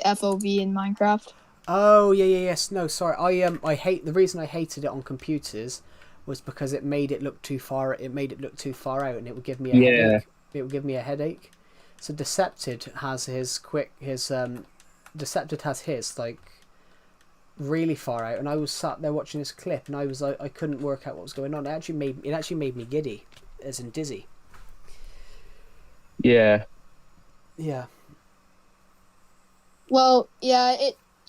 FOV in Minecraft. Oh yes. No, sorry. The reason I hated it on computers was because it made it look too far. It made it look too far out, and it would give me a headache. It would give me a headache. So Decepted has Decepted has his like really far out, and I was sat there watching this clip, and I couldn't work out what was going on. It actually made me giddy, as in dizzy. Yeah. Yeah. Well, yeah,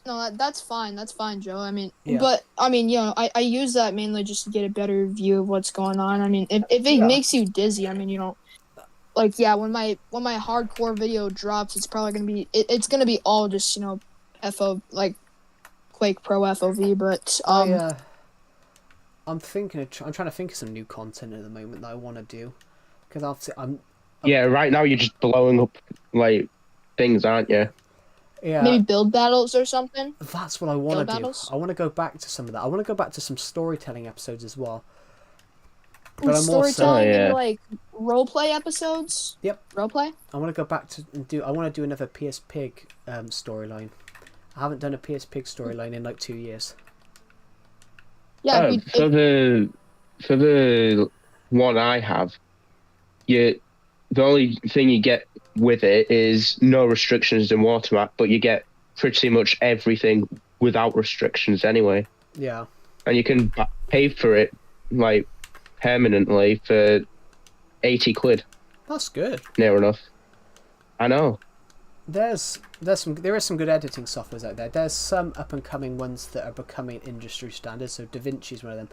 that's fine. That's fine, Joe. I mean, yeah. But I mean, I use that mainly just to get a better view of what's going on. I mean, if it makes you dizzy, I mean, when my hardcore video drops, it's probably gonna be it's gonna be all just Quake Pro FOV. But I'm trying to think of some new content at the moment that I want to do, because yeah, right now you're just blowing up things, aren't you? Yeah. Maybe build battles or something. That's what I want to do. Battles? I want to go back to some of that. I want to go back to some storytelling episodes as well. But storytelling and roleplay episodes. Yep. Roleplay. I want to go back to I want to do another PS Pig storyline. I haven't done a PS Pig storyline in 2 years. Yeah. For the one I have, the only thing you get with it is no restrictions in watermark, but you get pretty much everything without restrictions anyway. Yeah. And you can pay for it permanently for 80 quid. That's good. Near enough. I know. There is some good editing softwares out there. There's some up and coming ones that are becoming industry standards. So DaVinci's one of them.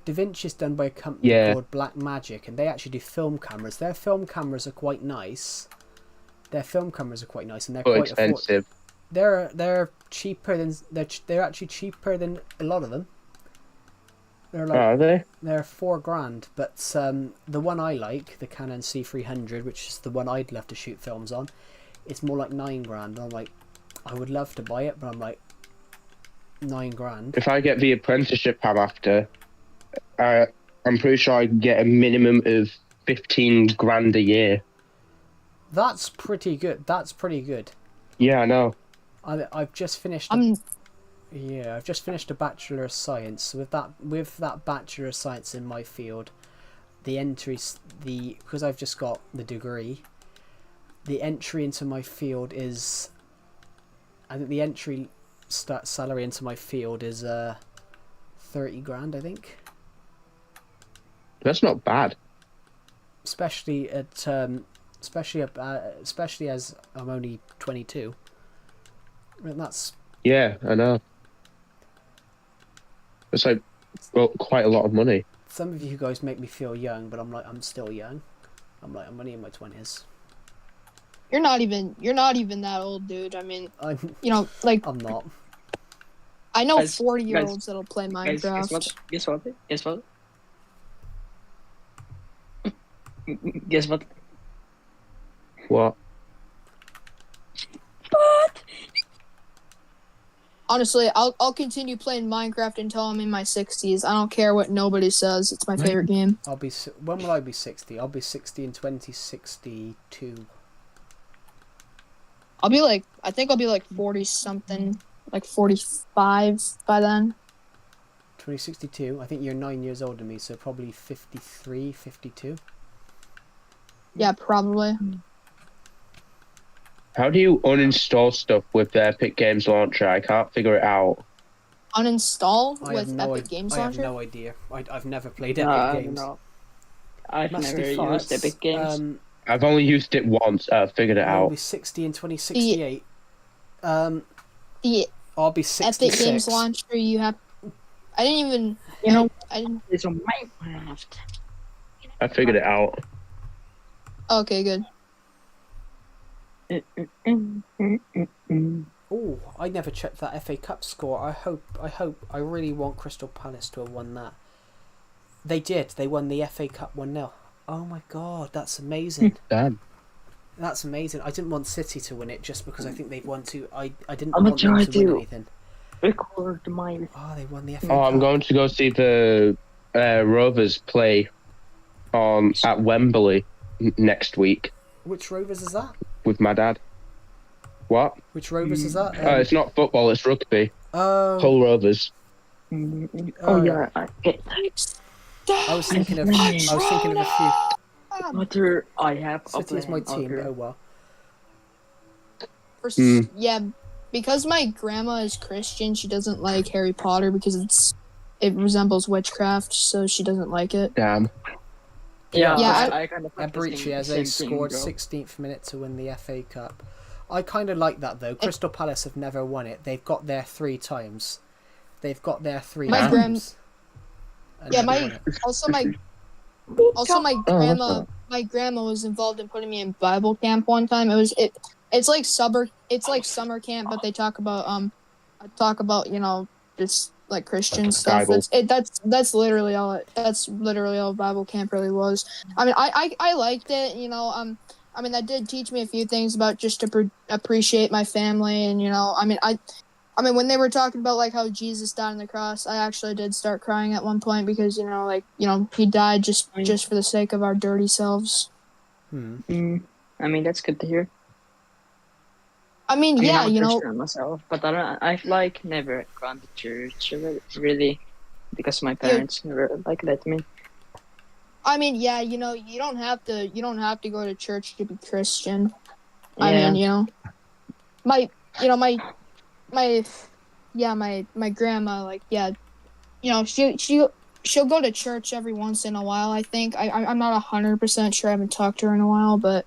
DaVinci's done by a company called Black Magic, and they actually do film cameras. Their film cameras are quite nice. And they're quite expensive. they're cheaper than they're actually cheaper than a lot of them. They're like Are they? they're $4,000, but the one I like, the Canon C300, which is the one I'd love to shoot films on, it's more like $9,000. I'm like, I would love to buy it, but I'm like, $9,000. If I get the apprenticeship I'm after, I'm pretty sure I can get a minimum of 15 grand a year. That's pretty good. That's pretty good. Yeah, I know. I've just finished. I've just finished a Bachelor of Science. With that Bachelor of Science in my field, because I've just got the degree, the entry into my field is, I think the entry salary into my field is 30 grand, I think. That's not bad. Especially as I'm only 22. I mean, that's Yeah, I know. It's like, well, quite a lot of money. some of you guys make me feel young, but I'm still young. I'm only in my 20s. You're not even that old, dude. I mean, I'm like I'm not. I know Guys, 40-year-olds that'll play Guys, Minecraft. guess what? Guess what? Guess what? What? Honestly, I'll continue playing Minecraft until I'm in my 60s. I don't care what nobody says. It's my favorite game. When will I be 60? I'll be 60 in 2062. I think I'll be like 40 something, like 45 by then. 2062. I think you're 9 years older than me, so probably 53, 52. Yeah, probably. How do you uninstall stuff with the Epic Games Launcher? I can't figure it out. Uninstall I have with no Epic Games I have Launcher? no idea. I've never played No, Epic I don't Games. know. I've Musty never farts. used Epic Games. I've only used it once. Figured it I'll be out. 60 in 2068. The I'll be 66. Epic Games Launcher, you have... I didn't even... You know, I didn't... it's on Minecraft. I figured it out. Okay, good. Oh, I never checked that FA Cup score. I really want Crystal Palace to have won that. They did. They won the FA Cup 1-0. Oh my god, that's amazing. Damn. That's amazing. I didn't want City to win it just because I think they've won two. I didn't I'm want them gonna to try win to- anything. Record my... Oh, they won the FA Oh, Cup. I'm going to go see the Rovers play at Wembley next week Which Rovers is that? with my dad. What? Which Rovers is that? It's not football, it's rugby. Oh, Hull Rovers. Oh, yeah. I was thinking of a few. Water, I have a City is my plan. team, Okay. but oh well. Yeah, because my grandma is Christian, she doesn't like Harry Potter because it resembles witchcraft, so she doesn't like it. Damn. Yeah, Yeah, I kind of thought the Eberechi has same thing, scored bro. 16th minute to win the FA Cup. I kind of like that though. Crystal Palace have never won it. They've got there 3 times. They've got there 3 My times. and Yeah, never won it. my grandma was involved in putting me in Bible camp one time. It's like summer camp, but they talk about just like Christian stuff. Bible. That's literally all Bible camp really was. I mean, I liked it, I mean, that did teach me a few things about just to appreciate my family, and I mean, when they were talking about like how Jesus died on the cross, I actually did start crying at one point because he died just for the sake of our dirty selves. I mean, that's good to hear. I mean, yeah, I'm a Christian myself, but I've like never gone to church really because my parents never like let me. I mean, yeah, you don't have to go to church to be Christian. Yeah. I mean, my grandma, like, yeah, she'll go to church every once in a while. I think I'm not 100% sure. I haven't talked to her in a while, but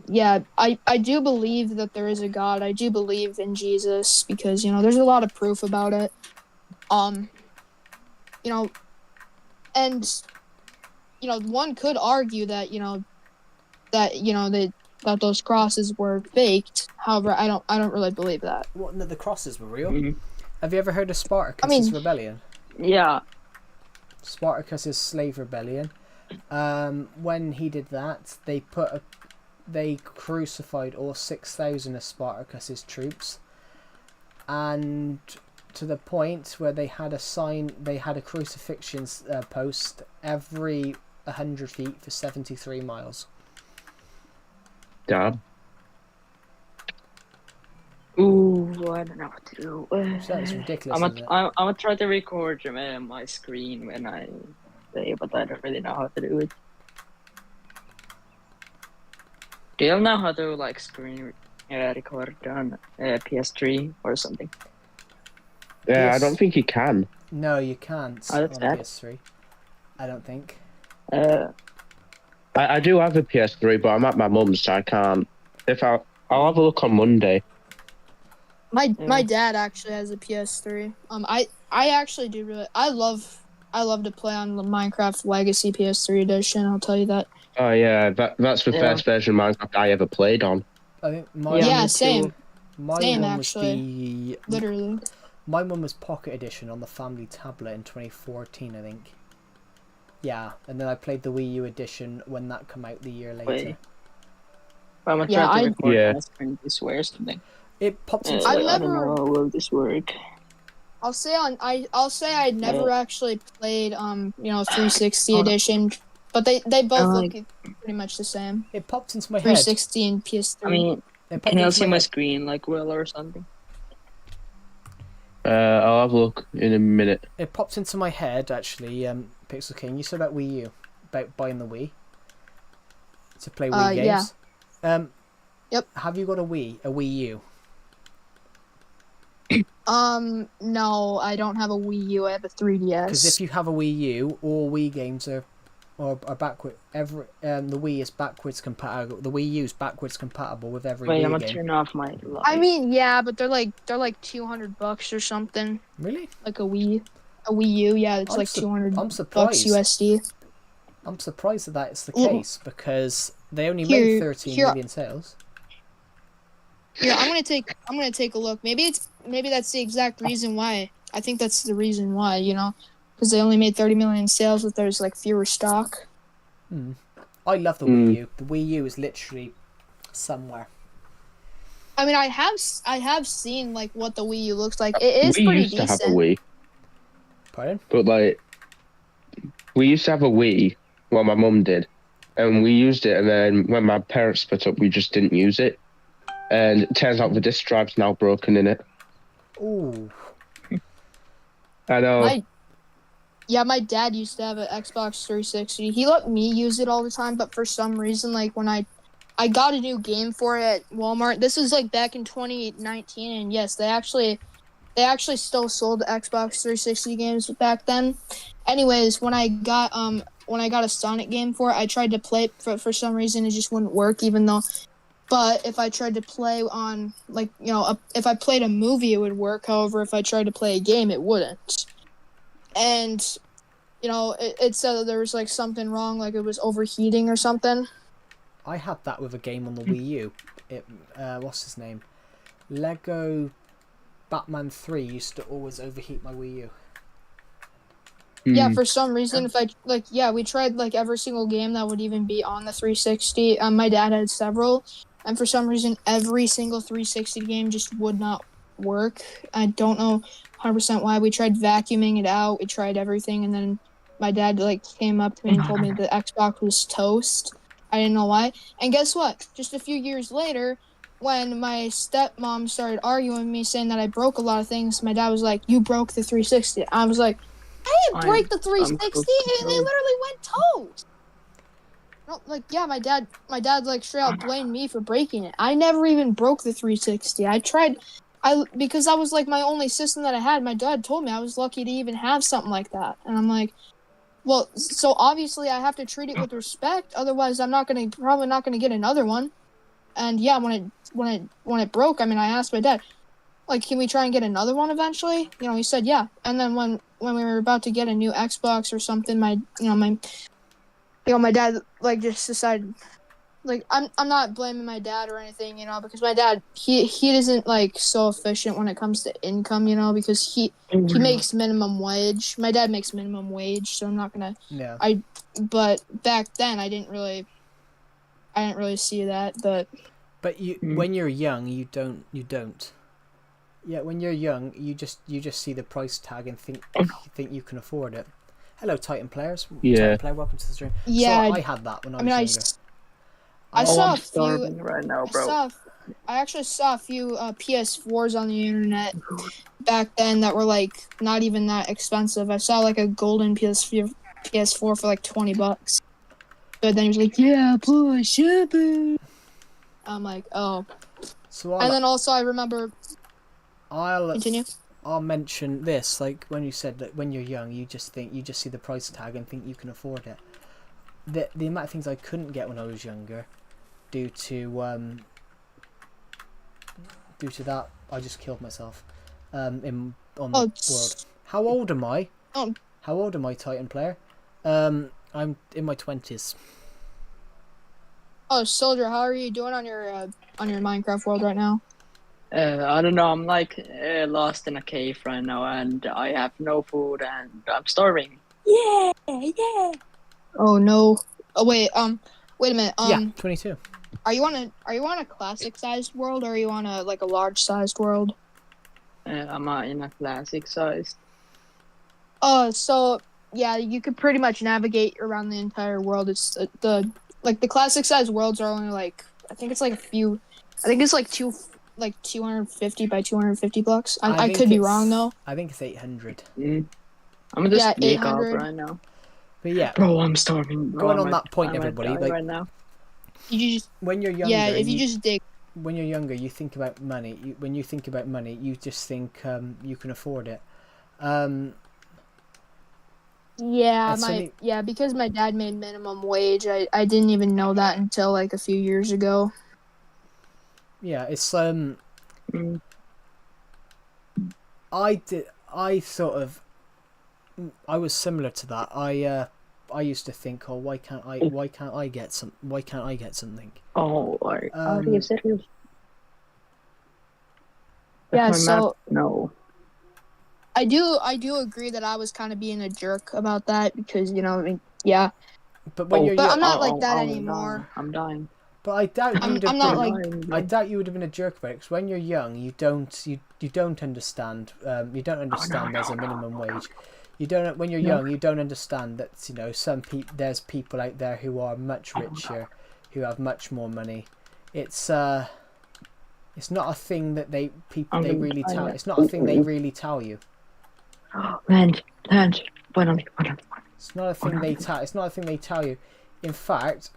yeah, I do believe that there is a God. I do believe in Jesus because there's a lot of proof about it. And one could argue that that that those crosses were faked. However, I don't really believe that. What? No, the crosses were real. Mhm. Have you ever heard of Spartacus's rebellion? Yeah. Spartacus's slave rebellion. When he did that, they crucified all 6,000 of Spartacus's troops, and to the point where they had a crucifixion post every 100 feet for 73 miles. Damn. Ooh, I don't know what to do. So that is ridiculous, I'm isn't it? gonna try to record my screen when I play, but I don't really know how to do it. Do you know how to like screen record on PS3 or something? Yeah, Yes. I don't think you can. No, you can't Oh, on that's bad. PS3. I don't think. I do have a PS3, but I'm at my mum's, so I can't. I'll have a look on Monday. My dad actually has a PS3. I actually do really. I love to play on the Minecraft Legacy PS3 edition. I'll tell you that. Oh yeah, that's the first version of Minecraft I ever played on. I think my Yeah, Yeah, me same. too. my Same, one was actually. Literally. my one was Pocket Edition on the family tablet in 2014, I think. Yeah, and then I played the Wii U edition when that came out the year later. Wait. I'm gonna Yeah, try to record Yeah. my screen this way or something. It pops into I've I don't never- know. Will this work? I'll say I'd never actually played 360 Hold on. edition, but they both like- look pretty much the same. it popped into my head. 360 and PS3. I mean, It popped can you into see my head. screen like well or something? I'll have a look in a minute. It popped into my head actually. Pixel King, you said about Wii U, about buying the Wii to play Wii yeah. games. Yep. Have you got a Wii U? No, I don't have a Wii U. I have a 3DS. Because if you have a Wii U, all Wii games are backward. The Wii is backwards compatible. The Wii U is backwards compatible with every Wait, I'm Wii gonna game. turn off my light. I mean, yeah, but they're like $200 or something. Really? Like a Wii U. Yeah, it's I'm like su- 200 I'm bucks surprised. USD. I'm surprised that is the Well, case because they only made 13 here- million sales. Here, I'm gonna take a look. Maybe that's the exact reason why. I think that's the reason why. Because they only made 30 million sales, but there's like fewer stock. I love the Wii U. The Wii U is literally somewhere. I mean, I have seen like what the Wii U looks like. It is We pretty used to have a decent. Wii, Pardon? but like, we used to have a Wii. Well, my mum did, and we used it. And then when my parents split up, we just didn't use it. And it turns out the disk drive's now broken in it. Ooh. I know. My dad used to have an Xbox 360. He let me use it all the time, but for some reason, like when I got a new game for it at Walmart. This was like back in 2019, and yes, they actually still sold Xbox 360 games back then. Anyways, when I got a Sonic game for it, I tried to play it for some reason it just wouldn't work, even though. But if I tried to play on, like, if I played a movie, it would work. However, if I tried to play a game, it wouldn't. And, it said that there was, like, something wrong, like it was overheating or something. I had that with a game on the Wii U. What's his name? Lego Batman 3 used to always overheat my Wii U. Yeah, for some reason, we tried, like, every single game that would even be on the 360. My dad had several. And for some reason, every single 360 game just would not work. I don't know 100% why. We tried vacuuming it out. We tried everything. And then my dad, came up to me and told me the Xbox was toast. I didn't know why. And guess what? Just a few years later, when my stepmom started arguing with me, saying that I broke a lot of things, my dad was like, "You broke the 360." I was like, "I didn't break the 360. It literally went toast." No, my dad, straight out blamed me for breaking it. I never even broke the 360. Because that was, my only system that I had. My dad told me I was lucky to even have something like that. And I'm like, well, so obviously I have to treat it with respect. Otherwise, I'm probably not gonna get another one. And yeah, when it broke, I asked my dad, can we try and get another one eventually? He said yeah. And then when we were about to get a new Xbox or something, my dad just decided like I'm not blaming my dad or anything, you know, because my dad he isn't like so efficient when it comes to income, you know, because he makes minimum wage. My dad makes minimum wage, so I'm not gonna. Yeah. But back then I didn't really see that, but. But when you're young, you don't. Yeah, when you're young, you just see the price tag and think you can afford it. Hello, Titan players. Yeah. Titan player, welcome to the stream. Yeah, So I had that when I was younger. I saw I'm a few. starving right now, bro. I actually saw a few PS4s on the internet back then that were like not even that expensive. I saw like a golden PS4 for like $20. But then he was like, "Yeah, push it." I'm like, oh. So and then also I remember. Continue. I'll mention this, like when you said that when you're young, you just see the price tag and think you can afford it. The amount of things I couldn't get when I was younger, due to that, I just killed myself. On the world. How old am I? How old am I, Titan player? I'm in my 20s. Oh, Soldier, how are you doing on your Minecraft world right now? I don't know. I'm like lost in a cave right now, and I have no food, and I'm starving. Yeah. Oh no. Oh wait. Wait a minute. Yeah, 22. Are you on a classic sized world, or are you on a large sized world? I'm in a classic size. So yeah, you could pretty much navigate around the entire world. It's the classic sized worlds are only like, I think it's like a few. I think it's like 250 by 250 blocks. I could be wrong though. I think it's 800. I'm just dig up right now. But yeah, bro, I'm starving. Bro, going on that point, everybody. Like right now. You just when you're younger. Yeah, if you just dig. When you're younger, you think about money. When you think about money, you just think you can afford it. Yeah, because my dad made minimum wage. I didn't even know that until like a few years ago. Yeah, it's I was similar to that. I used to think, oh, why can't I get something? Oh, are you serious? Yeah, so no. I do agree that I was kind of being a jerk about that because, you know, I mean, yeah. But when you're but young, I'm not like that anymore. I'm dying. But I doubt you would have I'm been. not like. I doubt you would have been a jerk about it, because when you're young, you don't understand. You don't understand there's a minimum wage. You don't. When you're young, you don't understand that, you know, there's people out there who are much richer, who have much more money. It's not a thing that they really tell. It's not a thing they really tell you. Land. It's not a thing they tell. It's not a thing they tell you. In fact,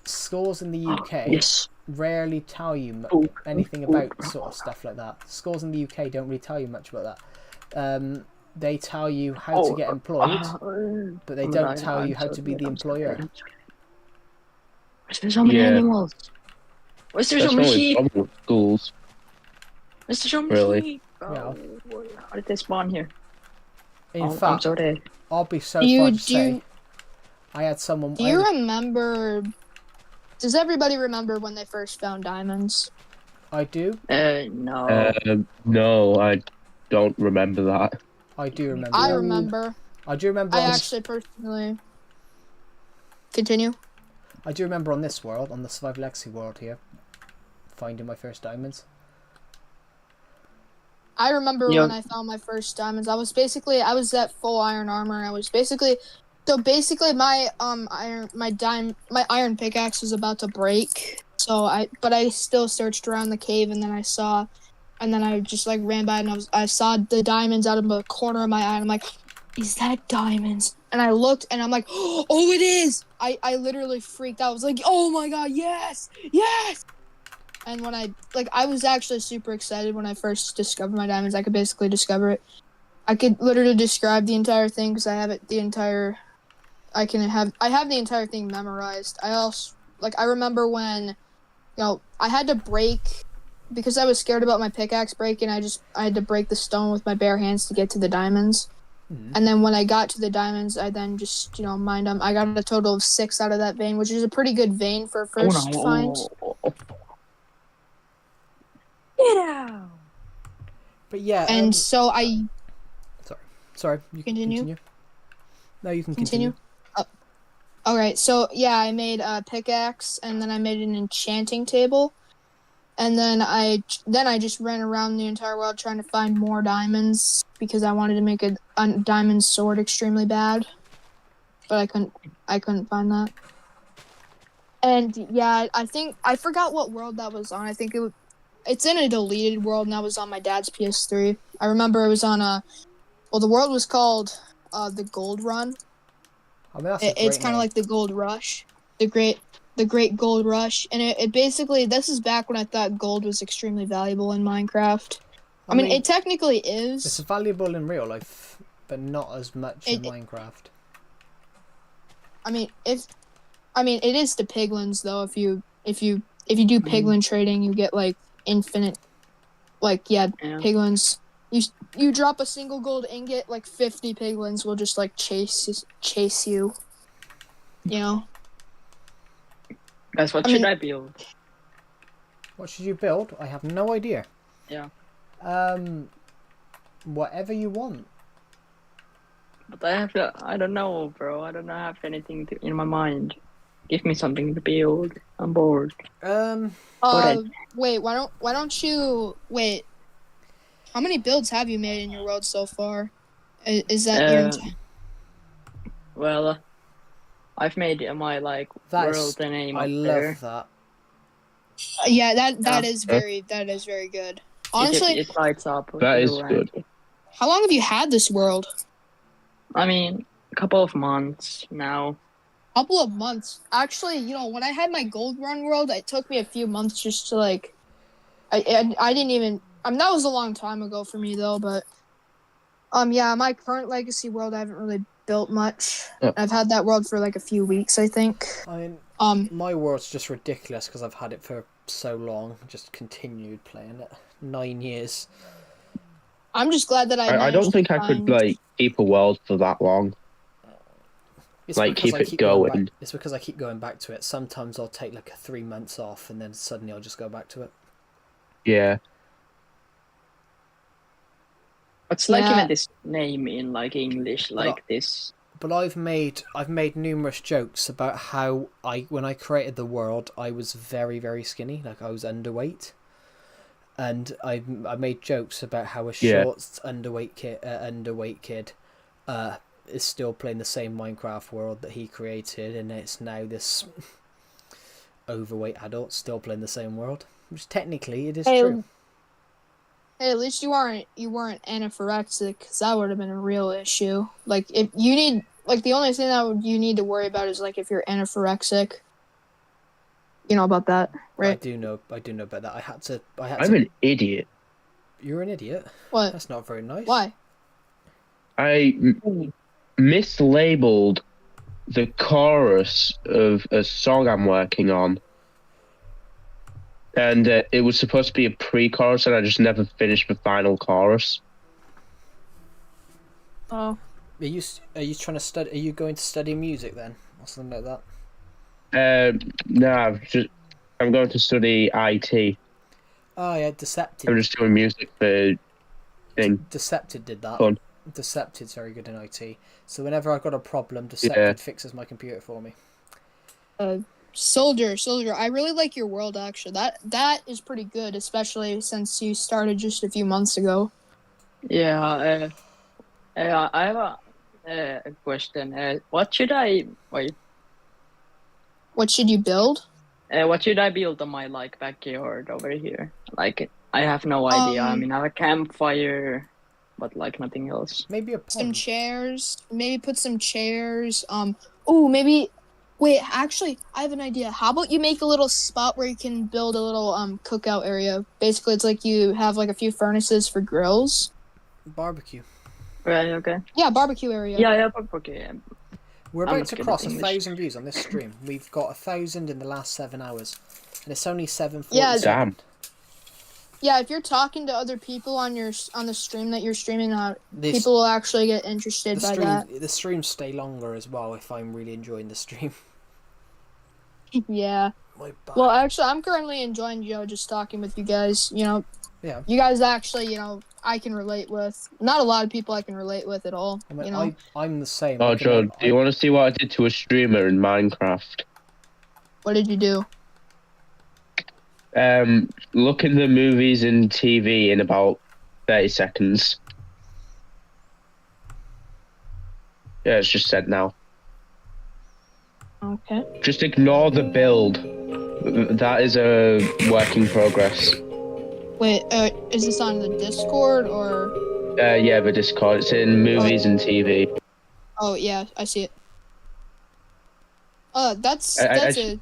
schools in the UK rarely tell you anything about sort of stuff like that. Schools in the UK don't really tell you much about that. They tell you how to get employed, but they don't tell you how to be the employer. Where's there so many animals? Where's there so many sheep? Schools. Where's there so many Really? sheep? Yeah. How did they spawn here? In fact, I'll be so far to say, I had someone. Do you remember? Does everybody remember when they first found diamonds? I do. No. No, I don't remember that. I do remember. I remember. I do remember. I actually personally. Continue. I do remember on this world, on the Survival Legacy world here, finding my first diamonds. I remember when I found my first diamonds. I was at full iron armor. My iron pickaxe was about to break. But I still searched around the cave, and then I just like ran by, and I saw the diamonds out of the corner of my eye, and I'm like, is that diamonds? And I looked, and I'm like, oh, it is! I literally freaked out. I was like, oh my god, yes! And when I was actually super excited when I first discovered my diamonds. I could basically discover it. I could literally describe the entire thing because I have the entire thing memorized. I remember when, you know, I had to break, because I was scared about my pickaxe breaking. I had to break the stone with my bare hands to get to the diamonds. And then when I got to the diamonds, I then just, mined them. I got a total of 6 out of that vein, which is a pretty good vein for a first find. Get out! But yeah. And so I Sorry. You can Continue? continue. No, you can continue. Alright, so yeah, I made a pickaxe, and then I made an enchanting table. And then I just ran around the entire world trying to find more diamonds because I wanted to make a diamond sword extremely bad, but I couldn't find that. And yeah, I forgot what world that was on. I think it's in a deleted world, and that was on my dad's PS3. I remember it was on the world was called the Gold Run. I mean, that's It's kind of like the Gold Rush, the Great Gold Rush, and it basically, this is back when I thought gold was extremely valuable in Minecraft. I mean, it technically is. It's valuable in real life, but not as much in Minecraft. I mean, it is to piglins though. If you do piglin trading, you get like infinite, piglins. You drop a single gold ingot, like 50 piglins will just like chase you. You know. Guys, what should I build? What should you build? I have no idea. Yeah. Whatever you want. But I don't know, bro. I don't have anything in my mind. Give me something to build. I'm bored. Wait, why don't you wait? How many builds have you made in your world so far? Is that your Well, I've made my world name I up love there. that. Yeah, that is very good. Honestly, it lights up. That is good. How long have you had this world? I mean, a couple of months now. Couple of months. Actually, when I had my gold run world, it took me a few months just to I didn't even. That was a long time ago for me though. But yeah, my current legacy world, I haven't really built much. Oh. I've had that world for like a few weeks, I think. I mean, my world's just ridiculous because I've had it for so long. Just continued playing it. 9 years. I'm just glad that I don't think I could keep a world for that long. It's keep it going. It's because I keep going back to it. Sometimes I'll take like 3 months off, and then suddenly I'll just go back to it. Yeah. What's even this name in English this? But I've made numerous jokes about how when I created the world, I was very, very skinny, like I was underweight, and I made jokes about how a short underweight kid is still playing the same Minecraft world that he created, and it's now this overweight adult still playing the same world, which technically it is true. Hey, at least you weren't anaphyrexic, because that would have been a real issue. Like, if you need, the only thing you need to worry about is if you're anaphyrexic. You know about that, right? I do know about that. I'm an idiot. You're an idiot? What? That's not very nice. Why? I mislabeled the chorus of a song I'm working on. And it was supposed to be a pre-chorus, and I just never finished the final chorus. Oh. Are you trying to study? Are you going to study music then, or something like that? No, I'm going to study IT. Oh yeah, Decepted. I'm just doing music for thing. Decepted did that. Fun. Decepted's very good in IT. So whenever I've got a problem, Decepted fixes my computer for me. Soldier, I really like your world actually. That is pretty good, especially since you started just a few months ago. Yeah, I have a question. What should I What should you build? What should I build on my backyard over here? I have no idea. I mean, I have a campfire, but nothing else. Maybe a pond. Some chairs. Maybe put some chairs. Maybe. Wait, actually, I have an idea. How about you make a little spot where you can build a little cookout area? Basically, it's you have a few furnaces for grills. Barbecue. Right. Okay. Yeah, barbecue area. Yeah, barbecue. We're about to cross 1,000 views on this stream. We've got 1,000 in the last 7 hours, and it's only 7:47. Damn. Yeah, if you're talking to other people on the stream that you're streaming on, This, people will actually get interested by that. the streams stay longer as well if I'm really enjoying the stream. Yeah. My back. Well, actually, I'm currently enjoying just talking with you guys. You know, yeah. you guys actually, I can relate with. Not a lot of people I can relate with at all. I mean, I'm the same. Oh, Joe, do you want to see what I did to a streamer in Minecraft? What did you do? Look in the movies and TV in about 30 seconds. Yeah, it's just said now. Okay. Just ignore the build. That is a work in progress. Wait, is this on the Discord or? Yeah, the Discord. It's in movies and TV. Oh yeah, I see it. That's I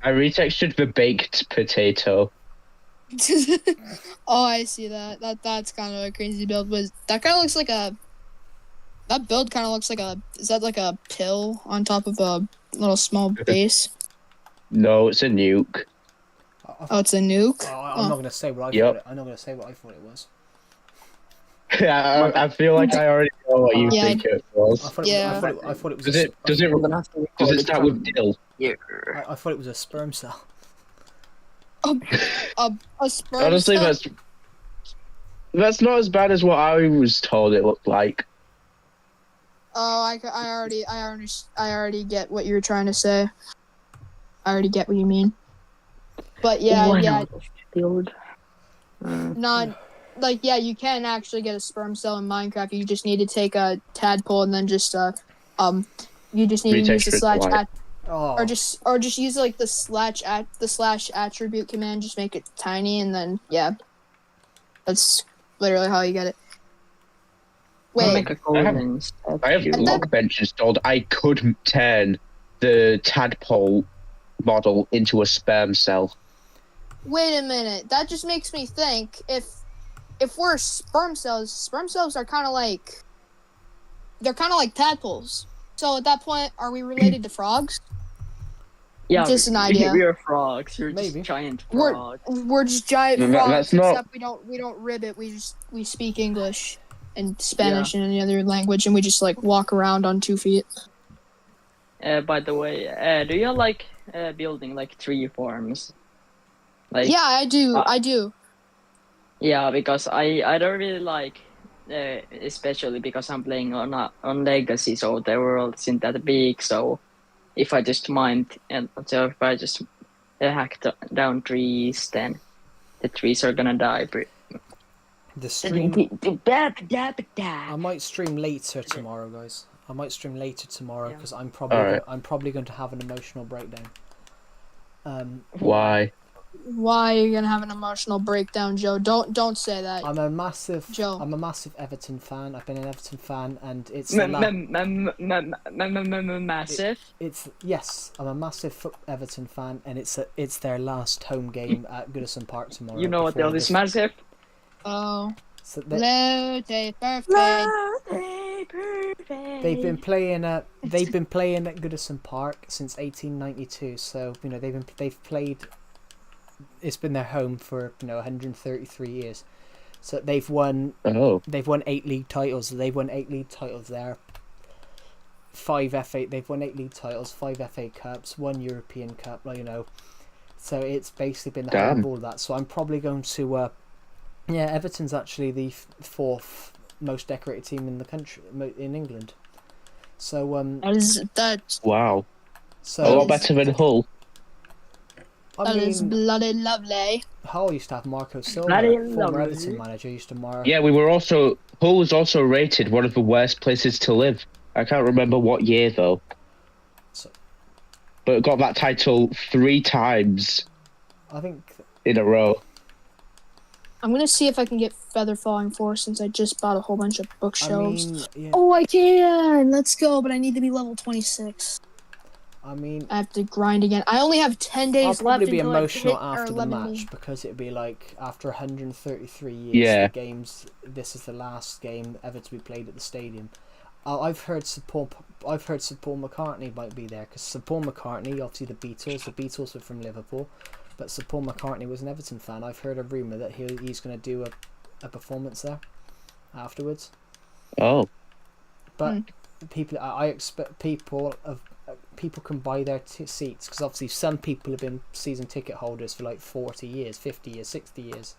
retextured the baked potato. Oh, I see that. That's kind of a crazy build. That kind of looks like a. That build kind of looks like a. Is that like a pill on top of a little small base? No, it's a nuke. Oh, it's a nuke. I'm not gonna say what I thought. I'm not gonna say what I thought it was. Yeah, I feel like I already know what you think it was. I thought it was. Does it start with dill? Yeah. I thought it was a sperm cell. A sperm Honestly, cell? that's not as bad as what I was told it looked like. Oh, I already get what you're trying to say. I already get what you mean. But yeah. Build. Not like you can actually get a sperm cell in Minecraft. You just need to take a tadpole and then just you just need to use the slash or just use like the slash attribute command. Just make it tiny and then that's literally how you get it. Wait, I have Workbench installed. I could turn the tadpole model into a sperm cell. wait a minute. That just makes me think if we're sperm cells are kind of like tadpoles. So at that point, are we related to frogs? Yeah, just an idea. We are frogs. You're Maybe. just giant frogs. We're just giant No, frogs. that's not- Except we don't ribbit. We speak English and Spanish and any other language, and we just like walk around on 2 feet. By the way, do you like building like tree farms? Like Yeah, I do. yeah, because I don't really like, especially because I'm playing on Legacy, so the world isn't that big. So if I just if I just hack down trees, then the trees are gonna die. The stream. I might stream later tomorrow, guys. I might stream later tomorrow because I'm probably going to have an emotional breakdown. Why? Why are you gonna have an emotional breakdown, Joe? Don't say that. I'm a massive Everton fan. I've been an Everton fan, and it's massive. Yes, I'm a massive Everton fan, and it's their last home game at Goodison Park tomorrow. You know what else is massive? Oh. So Birthday perfect. They've been playing at Goodison Park since 1892. So they've played. It's been their home for 133 years. So they've won. Oh. They've won 8 league titles. They've won 8 league titles there. 5 FA. They've won 8 league titles, 5 FA Cups, 1 European Cup. So it's basically been the home of all of that. So I'm probably going to. Everton's actually the 4th most decorated team in the country in England. So That's wow. So a lot better than Hull. That is bloody lovely. Hull used to have Marco Silva, former Everton manager, used to Yeah, Hull was also rated one of the worst places to live. I can't remember what year though. But it got that title 3 times. I think in a row. I'm gonna see if I can get Feather Falling Forest since I just bought a whole bunch of bookshelves. I can! Let's go, but I need to be level 26. I have to grind again. I only have 10 days left. I'll probably be until emotional I hit after the match days. because it'd be like after 133 years. Yeah. The games. This is the last game ever to be played at the stadium. I've heard Sir Paul McCartney might be there because Sir Paul McCartney, obviously the Beatles were from Liverpool. but Sir Paul McCartney was an Everton fan. I've heard a rumour that he's going to do a performance there afterwards. Oh. But I expect people can buy their seats, because obviously some people have been season ticket holders for like 40 years, 50 years, 60 years.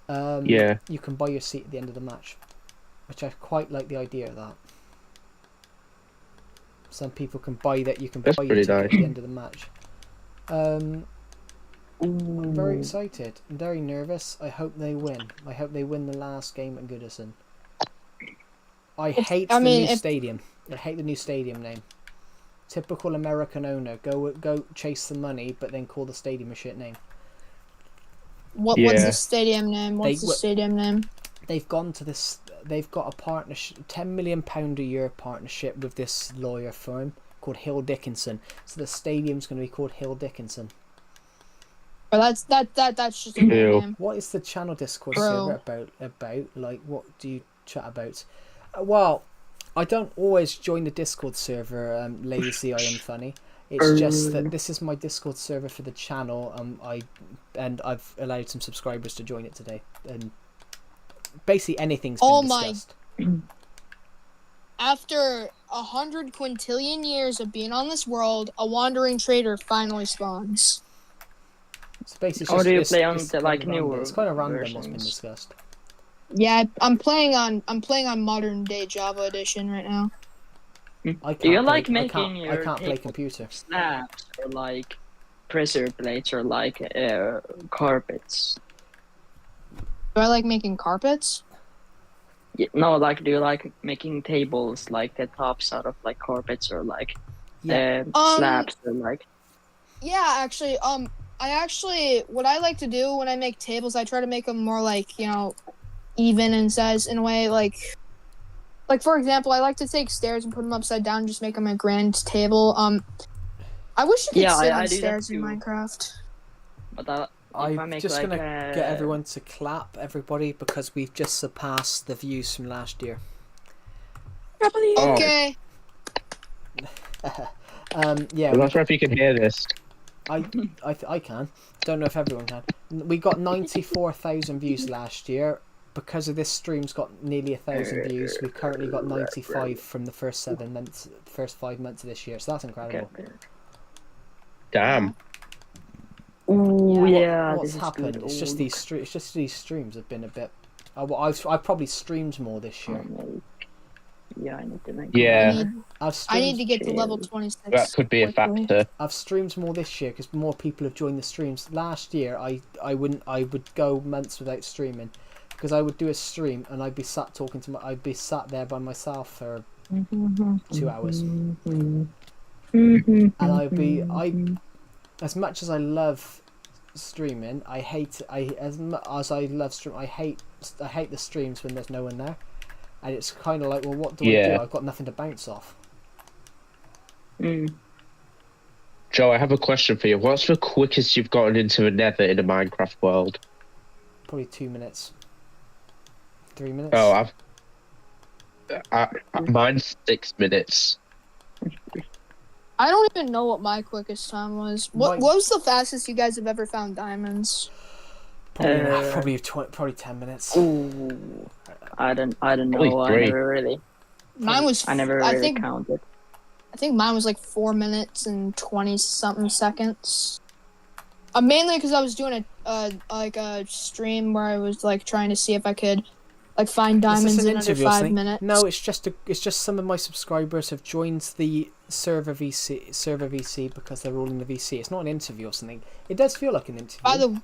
Yeah. You can buy your seat at the end of the match, which I quite like the idea of that. Some people can buy that. You can That's buy your pretty ticket nice. at the end of the match. I'm very excited. I'm very nervous. I hope they win. I hope they win the last game at Goodison. I hate the new stadium. I hate the new stadium name. Typical American owner. Go chase the money, but then call the stadium a shit name. What's the stadium name? Stadium name? They've gone to this. They've got a partnership, £10 million a year partnership with this lawyer firm called Hill Dickinson. So the stadium's going to be called Hill Dickinson. But that's just a weird name. What is the channel Discord server about? Like, what do you chat about? Well, I don't always join the Discord server. Lazy, I am funny. It's just that this is my Discord server for the channel. I've allowed some subscribers to join it today, and basically anything's been discussed. After 100 quintillion years of being on this world, a wandering trader finally spawns. So basically, or do you play on the like newer? It's kind of random versions. what's been discussed. Yeah, I'm playing on modern day Java edition right now. Do you like making I can't play computer. Slabs or like pressure plates or like carpets? Do I like making carpets? Yeah, no, like do you like making tables like the tops out of like carpets or like slabs or like? Yeah, actually, what I like to do when I make tables, I try to make them more like, even in size in a way. Like for example, I like to take stairs and put them upside down and just make them a grand table. I wish you could sit on stairs in Minecraft. But I'm just gonna get everyone to clap, everybody, because we've just surpassed the views from last year. Okay. Yeah. I'm not sure if you can hear this. I can. Don't know if everyone can. We got 94,000 views last year. Because of this stream's got nearly 1,000 views. We've currently got 95 from the first 5 months of this year. So that's incredible. Damn. Ooh, yeah. What's happened? It's just these streams have been a bit. I've probably streamed more this year. Yeah, I need to make. Yeah. I need to get to level 26. That could be a factor. I've streamed more this year because more people have joined the streams. Last year, I would go months without streaming. Because I would do a stream and I'd be sat I'd be sat there by myself for 2 hours, and as much as I love streaming, I hate the streams when there's no one there, and it's kind of like, well, what do I do? I've got nothing to bounce off. Joe, I have a question for you. What's the quickest you've gotten into the Nether in a Minecraft world? Probably 2 minutes. 3 minutes. Oh, mine's 6 minutes. I don't even know what my quickest time was. What was the fastest you guys have ever found diamonds? Probably 10 minutes. Ooh, I don't know. Probably 3. I never really. Mine was. I never really counted. I think mine was like 4 minutes and 20 something seconds. Mainly because I was doing a stream where I was like trying to see if I could like find diamonds in under 5 minutes. No, it's just some of my subscribers have joined the server VC because they're all in the VC. It's not an interview or something. It does feel like an interview.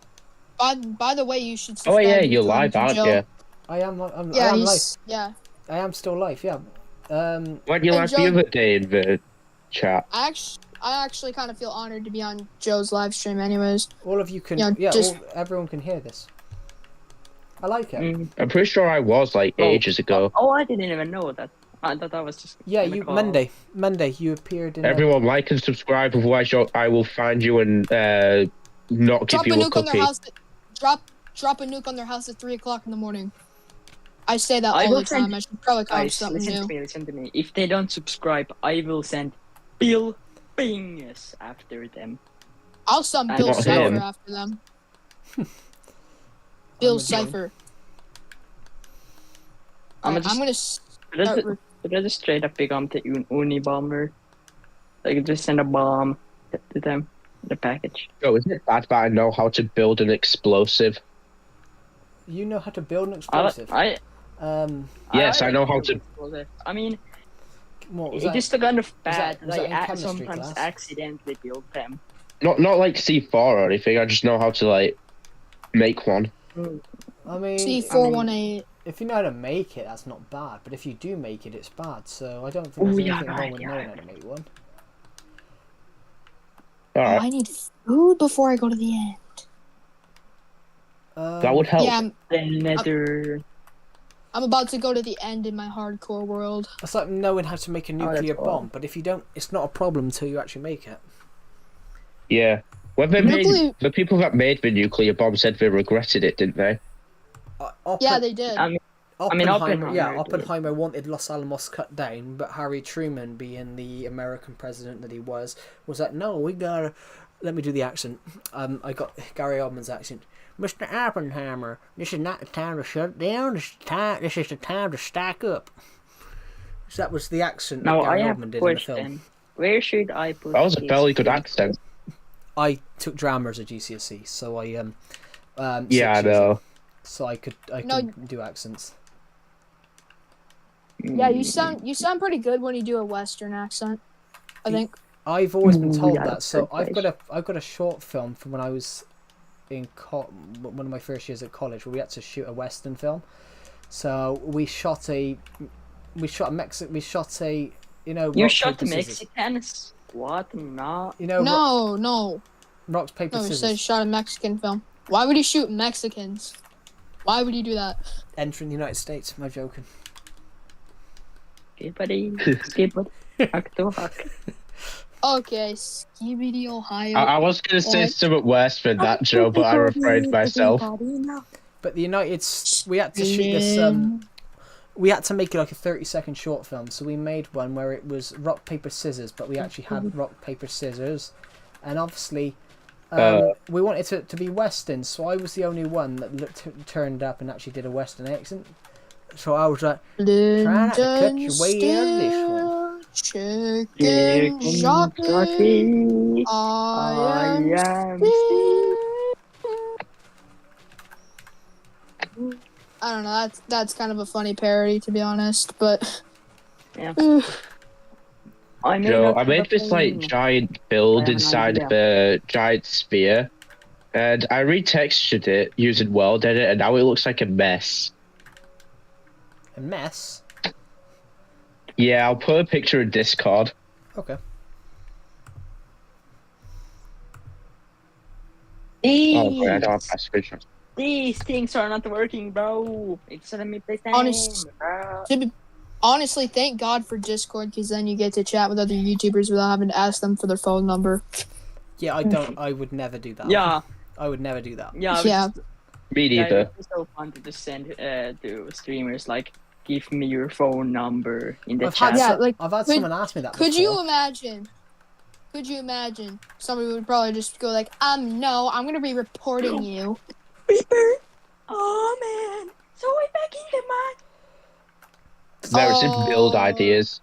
By the way, you should. Oh yeah, you're live, aren't you? I am. I am live. Yeah. I am still live. Yeah. Weren't you live the other day in the chat? I actually kind of feel honored to be on Joe's live stream. Anyways. All of you can. Everyone can hear this. I like it. I'm pretty sure I was like ages ago. Oh, I didn't even know that. I thought that was just. Yeah, Monday you appeared in. Everyone like and subscribe, otherwise I will find you and not give you a cookie. Drop a nuke on their house at 3 o'clock in the morning. I say that all the time. I should probably call it something new. Listen to me. If they don't subscribe, I will send Bill Bings after them. I'll sum I'm Bill not Cipher him. after them. Bill with you. Cipher. I'm Alright, just, I'm gonna start. Should I just straight up become the Unibomber? Like just send a bomb to them, the package. Yo, isn't it bad that I know how to build an explosive? You know how to build an explosive. Yes, I know how build to. explosive. I mean, What was it's that? just kind of bad. was that in I chemistry sometimes class? accidentally build them. Not like C4 or anything. I just know how to like make one. I mean, C418. if you know how to make it, that's not bad. But if you do make it, it's bad. So I don't think there's anything wrong with knowing how to make one. All Oh, right, I need food before I go to the end. that would help. Yeah, I'm about to go to the end in my hardcore world. It's like knowing how to make a nuclear cool. bomb. But if you don't, it's not a problem until you actually make it. Yeah. When they Nuclear- made the people that made the nuclear bomb said they regretted it, didn't they? Yeah, they did. Oppenheimer wanted Los Alamos cut down, but Harry Truman, being the American president that he was like, no, we gotta. Let me do the accent. I got Gary Oldman's accent. Mr. Oppenheimer, this is not the time to shut down. This is the time to stack up. So that was the accent that Now Gary I have Oldman a did in the film. question. Where should I put? That was a this fairly good in? accent. I took drama as a GCSE, so I Yeah, I 6 years know. so I could No. do accents. Yeah, you sound pretty good when you do a Western accent. I think. I've always been told yeah, that. So that's I've got a short film from when I was in one of my first years at college where we had to shoot a Western film. So we shot a you know, You rock, shot paper, scissors. Mexicans? What? No. You know, No. rock paper No, you scissors. said shot a Mexican film. Why would he shoot Mexicans? Why would he do that? Entering the United States. Am I joking? Skibidi. Hack to hack. Okay, Skibidi, Ohio. I was gonna say something worse than that, Joe, but I refrained myself. But the we had to shoot this. We had to make it like a 30-second short film, so we made one where it was rock paper scissors, but we actually had rock paper scissors, and obviously we wanted it to be Western, so I was the only one that turned up and actually did a Western accent. So I was like, try not to cut your way out of this one. Chicken jockey. I am I don't know. That's kind of a funny parody, to be honest. But Yeah. Joe, I made this like giant build inside of a giant sphere, and I retextured it using World Edit, and now it looks like a mess. A mess? Yeah, I'll put a picture in Discord. Okay. Oh, wait, I don't have my screenshot. These things are not working, bro. It's letting me play time. honestly, thank God for Discord, because then you get to chat with other YouTubers without having to ask them for their phone number. Yeah, I would never do that. Yeah. I would never do that. Yeah. Me neither. It's so fun to just send to streamers like, give me your phone number in the chat. I've had someone ask me that before. Could you imagine? Somebody would probably just go like, no, I'm gonna be reporting you. Reaper. Oh man. So we're back in the mud. No, it's just build ideas.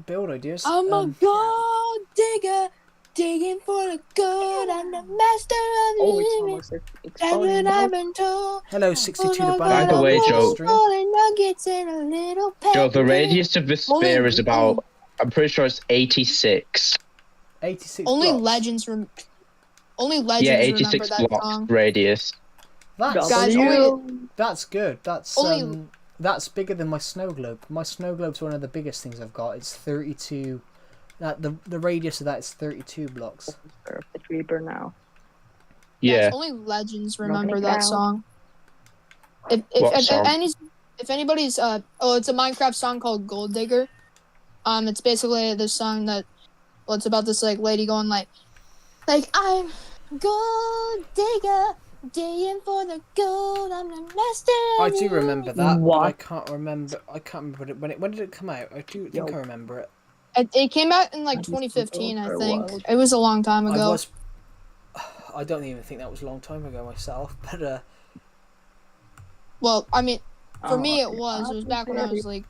Build ideas? I'm a gold digger, digging for the gold. I'm the master of living. That's what I've been told. Hello, 62 the By the way, Joe. Nuggets in a little Joe, the radius of the sphere Only- is about, I'm pretty sure it's 86. 86 Only blocks. legends remember Yeah, 86 that blocks song. radius. That's, Guys, that's good. That's Only- that's bigger than my snow globe. My snow globe's one of the biggest things I've got. It's 32. The radius of that is 32 blocks. Perfect Reaper now. Yeah. Only legends remember Nothing that down. song. What song? If anybody's it's a Minecraft song called Gold Digger. It's basically this song that, it's about this like lady going like I'm gold digger, digging for the gold. I'm the master. I do remember that. What? But I can't remember it when did it come out? I do think I remember it. It came out in like 2015, I think. It was a long time ago. I don't even think that was a long time ago myself, but Well, I mean, for Oh, me it okay. was. It was back when I was like,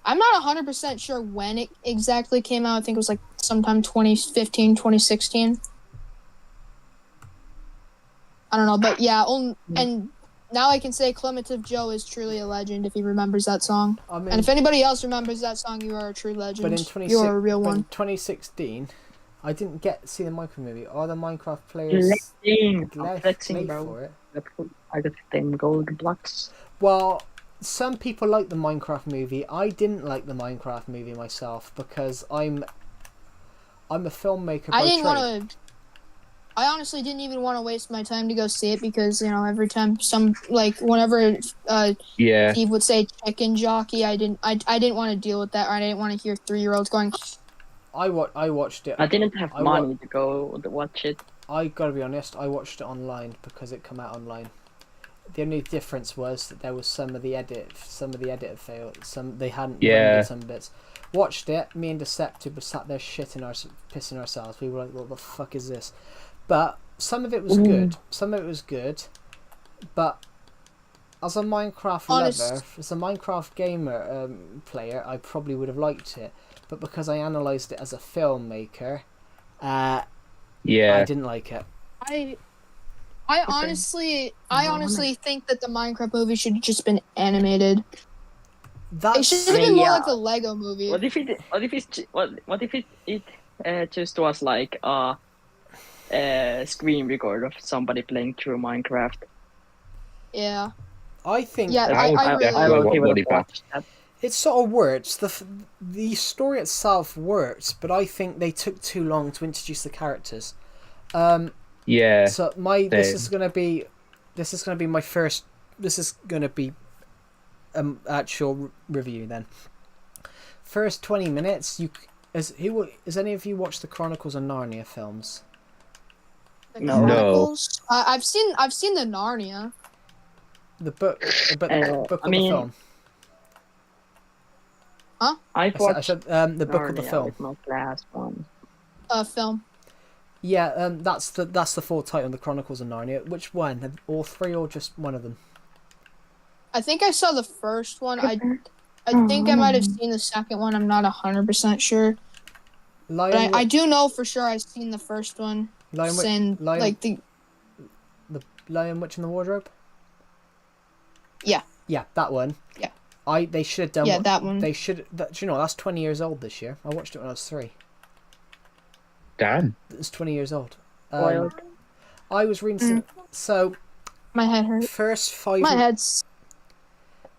I'm not 100% sure when it exactly came out. I think it was like sometime 2015, 2016. I don't know, but yeah, and now I can say Clementive Joe is truly a legend if he remembers that song. I mean, And if anybody else remembers that song, you are a true legend. but in You are a real but in one. 2016, I didn't get to see the Minecraft movie. Are the Minecraft players Flexing, late bro. for it? I got 10 gold blocks. Well, some people like the Minecraft movie. I didn't like the Minecraft movie myself because I'm a filmmaker by I didn't trade. want to. I honestly didn't even want to waste my time to go see it because every time whenever Yeah. Steve would say chicken jockey, I didn't want to deal with that. Or I didn't want to hear 3-year-olds going. I watched it. I didn't have I money to go watch it. I gotta be honest. I watched it online because it come out online. The only difference was that there was some of the edit failed. Some they hadn't rendered some bits. Watched it. Me and Deceptive sat there pissing ourselves. We were like, "What the fuck is this?" But some of it was good. Some of it was good. But as a Minecraft lover, as a Minecraft gamer player, I probably would have liked it. But because I analysed it as a filmmaker, I didn't like it. I honestly think that the Minecraft movie should have just been animated. It should have been more like a Lego movie. What if it just was like a screen record of somebody playing through Minecraft? Yeah. I think I really watch that. it sort of works. The story itself works, but I think they took too long to introduce the characters. So this is gonna be my first. This is gonna be actual review then. First 20 minutes. Has any of you watched the Chronicles of Narnia films? The No. Chronicles? I've seen the Narnia. The book, but the book of the film. Huh? I said the book of the film. With my last one. Film. Yeah, that's the full title, The Chronicles of Narnia. Which one? All three or just one of them? I think I saw the first one. I think I might have seen the second one. I'm not 100% sure. But I do know for sure I've seen the first one. The Lion, Witch, and the Wardrobe. Yeah. Yeah, that one. Yeah. They should have done. Yeah, that one. They should. Do you know that's 20 years old this year? I watched it when I was 3. Damn. It's 20 years old. Wild. I was reading so. My head hurts.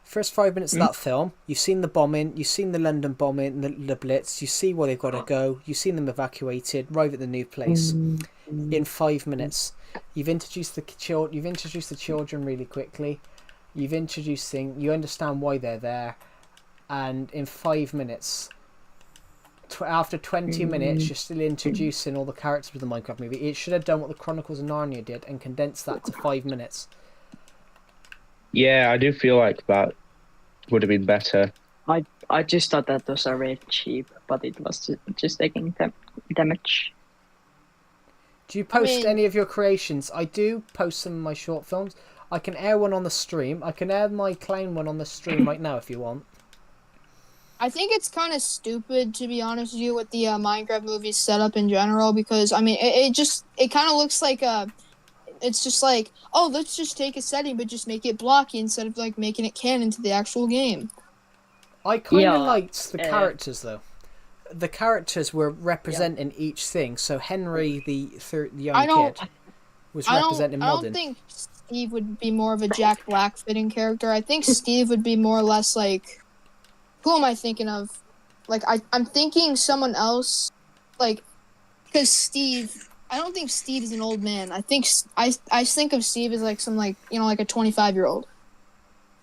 First 5 minutes of that film, you've seen the bombing, you've seen the London bombing, the Blitz, you see where they've got to go, you've seen them evacuated, arrive at the new place. In 5 minutes, you've introduced the children really quickly. You've introduced things, you understand why they're there, and in 5 minutes, after 20 minutes, you're still introducing all the characters of the Minecraft movie. It should have done what the Chronicles of Narnia did and condensed that to 5 minutes. Yeah, I do feel like that would have been better. I just thought that was very cheap, but it was just taking damage. Do you post any of your creations? I do post some of my short films. I can air one on the stream. I can air my clown one on the stream right now if you want. I think it's kind of stupid, to be honest with you, with the Minecraft movie setup in general, because, I mean, it kind of looks like it's just like, oh, let's just take a setting, but just make it blocky instead of, like, making it canon to the actual game. I kind of liked the characters, though. The characters were representing each thing. So Henry, the young kid, was representing modern. I don't think Steve would be more of a Jack Black fitting character. I think Steve would be more or less like... Who am I thinking of? Like, I'm thinking someone else. Like, because Steve... I don't think Steve is an old man. I think of Steve as like some like a 25-year-old.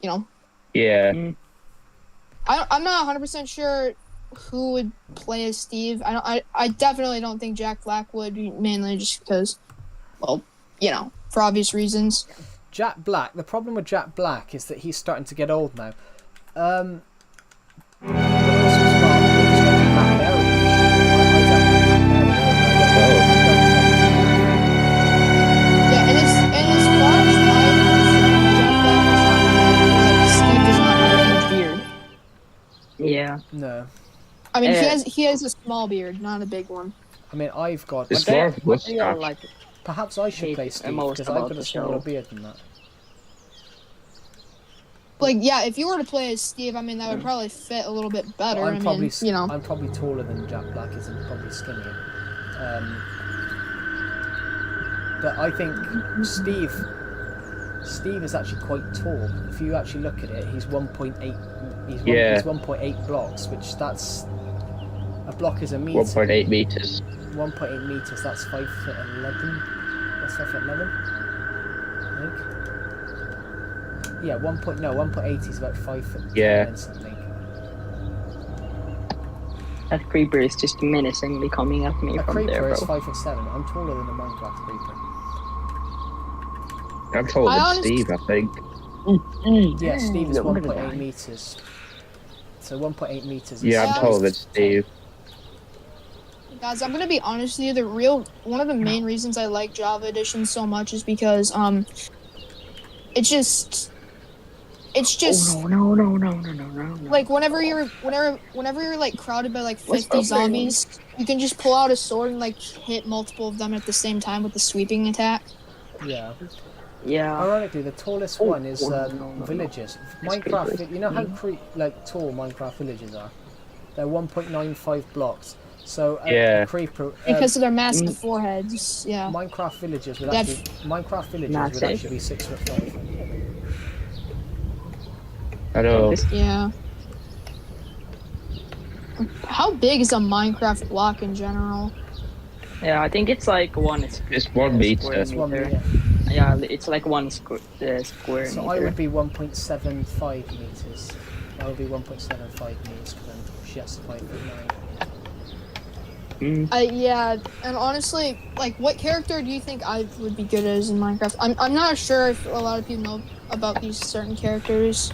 You know. Yeah. I'm not 100% sure who would play as Steve. I definitely don't think Jack Black would, mainly just because, well, for obvious reasons. Jack Black. The problem with Jack Black is that he's starting to get old now. I mean, he has a small beard, not a big one. I mean, I've got. It's What more do of a what do you mustache. like? Perhaps I should hate play Steve most because I've about got a the smaller show? beard than that. Like, yeah, if you were to play as Steve, I mean, that would probably fit a little bit better. But I mean, you know. I'm probably taller than Jack Black is and probably skinnier. But I think Steve is actually quite tall. If you actually look at it, he's 1.8. He's 1.8 blocks, which that's a block is a meter. 1.8 meters. 1.8 meters. That's 5'11". That's 5'11". I think. Yeah, 1.8 is about 5'10" Yeah. and something. That creeper is just menacingly coming at me A from creeper there, is bro. 5'7". I'm taller than a Minecraft creeper. I'm taller I than honestly- Steve, I think. Yeah, Steve is Yeah, what 1.8 did I- meters. So 1.8 meters is Yeah, I'm Yeah. taller than Steve. Guys, I'm gonna be honest with you. One of the main reasons I like Java Edition so much is because it's just Oh, no. like whenever you're like crowded by like What's 50 up, zombies, you can just pull out a sword and like hit multiple of them at the same time with the sweeping attack. Yeah. Yeah. Ironically, the tallest Oh, one is no. villages. It's Minecraft, creepers. you know how tall Minecraft villages are? They're 1.95 blocks. So Yeah. a creeper. Because of their massive foreheads, yeah. Minecraft villages would That's- actually Massive. be 6'5". I know. Yeah. How big is a Minecraft block in general? Yeah, I think it's like one It's 1 meter. square It's 1 meter. Yeah, it's like one square So meter. I would be 1.75 meters. I would be 1.75 meters because I'm just 5'9". Yeah, and honestly, like, what character do you think I would be good as in Minecraft? I'm not sure if a lot of people know about these certain characters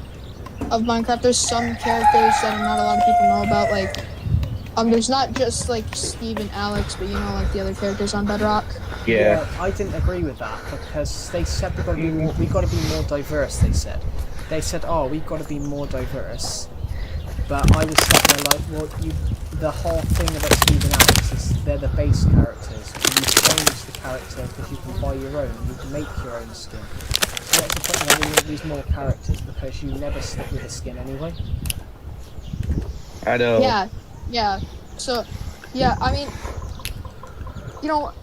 of Minecraft. There's some characters that not a lot of people know about, like, there's not just, like, Steve and Alex, but, you know, like, the other characters on Bedrock. Yeah. I didn't agree with that because they said we got to be more diverse. They said, oh, we've got to be more diverse. But I was sitting there like, well, the whole thing about Steve and Alex is they're the base characters. You change the character because you can buy your own. You can make your own skin. So what's the point of having all these more characters because you never stick with the skin anyway? I know. Yeah. So, yeah, I mean, you know,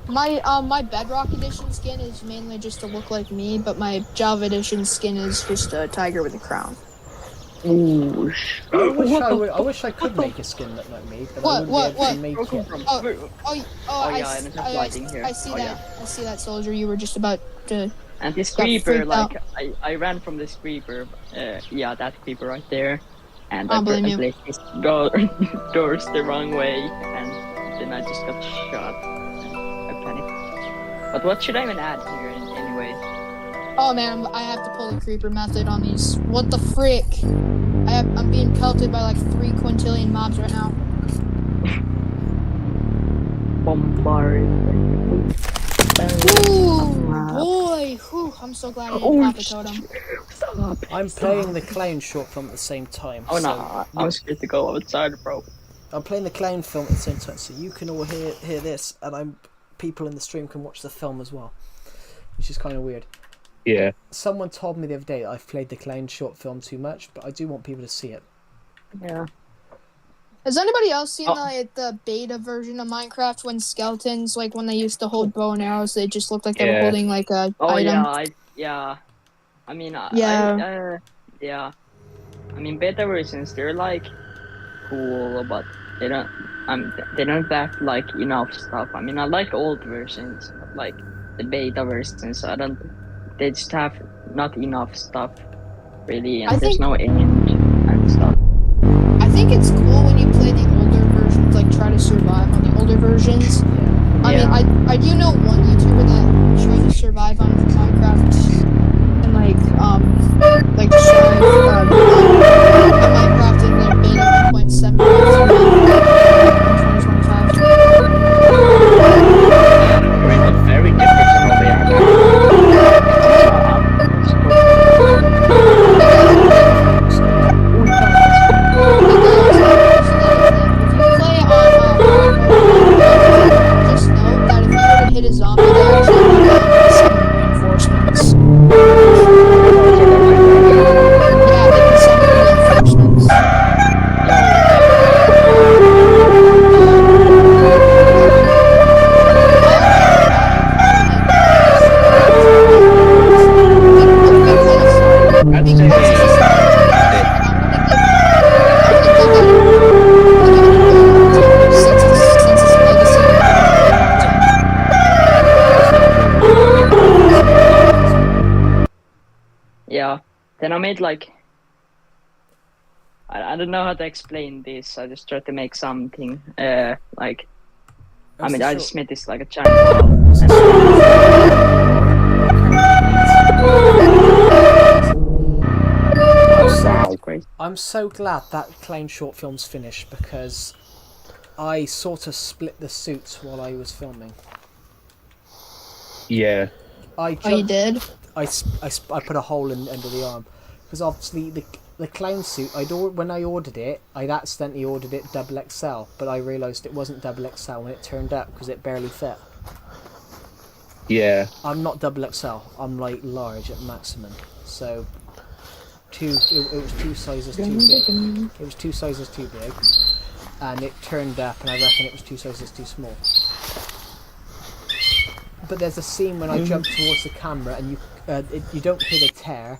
my Bedrock Edition skin is mainly just to look like me, but my Java Edition skin is just a tiger with a crown. Ooh. I wish I could make a skin look like me, but I wouldn't be able to make it. I see that. I see that, soldier. You were just about to. And this got creeper, freaked out. like, I ran from this creeper, yeah, that creeper right there, and I I blame you. placed his doors the wrong way, and then I just got shot. I panicked. But what should I even add here anyway? Oh man, I have to pull the creeper method on these. What the frick? I'm being pelted by like 3 quintillion mobs right now. Bombard. Ooh, boy! Whew, I'm so glad I didn't pop a totem. Stop. I'm playing the clown short film at the same time. Oh so no, I'm scared to go outside, bro. I'm playing the clown film at the same time, so you can all hear this, and people in the stream can watch the film as well, which is kind of weird. Yeah. Someone told me the other day that I've played the clown short film too much, but I do want people to see it. Yeah. Has anybody else seen the beta version of Minecraft when skeletons, like when they used to hold bow and arrows, they just looked like they were holding like a item? Yeah. I mean, Yeah. yeah. I mean, beta versions, they're like cool, but they don't have like enough stuff. I mean, I like old versions, but like the beta versions, they just have not enough stuff, really, and there's no end and stuff. I think it's cool when you play the older versions, like try to survive on the older versions. I mean, I do know one YouTuber that tried to survive on Minecraft and like survive on Minecraft in their beta 1.7 Very different from what they are now. Then I made like I don't know how to explain this. I just tried to make something like I mean I just made this like a giant I'm so glad that clown short film's finished because I sort of split the suits while I was filming. Yeah. You did? I put a hole in under the arm because obviously the clown suit when I ordered it I'd accidentally ordered it double XL, but I realised it wasn't double XL when it turned up because it barely fit. Yeah. I'm not double XL. I'm like large at maximum. So it was 2 sizes too big. It was 2 sizes too big, and it turned up, and I reckon it was 2 sizes too small. But there's a scene when I jump towards the camera, and you don't hear the tear.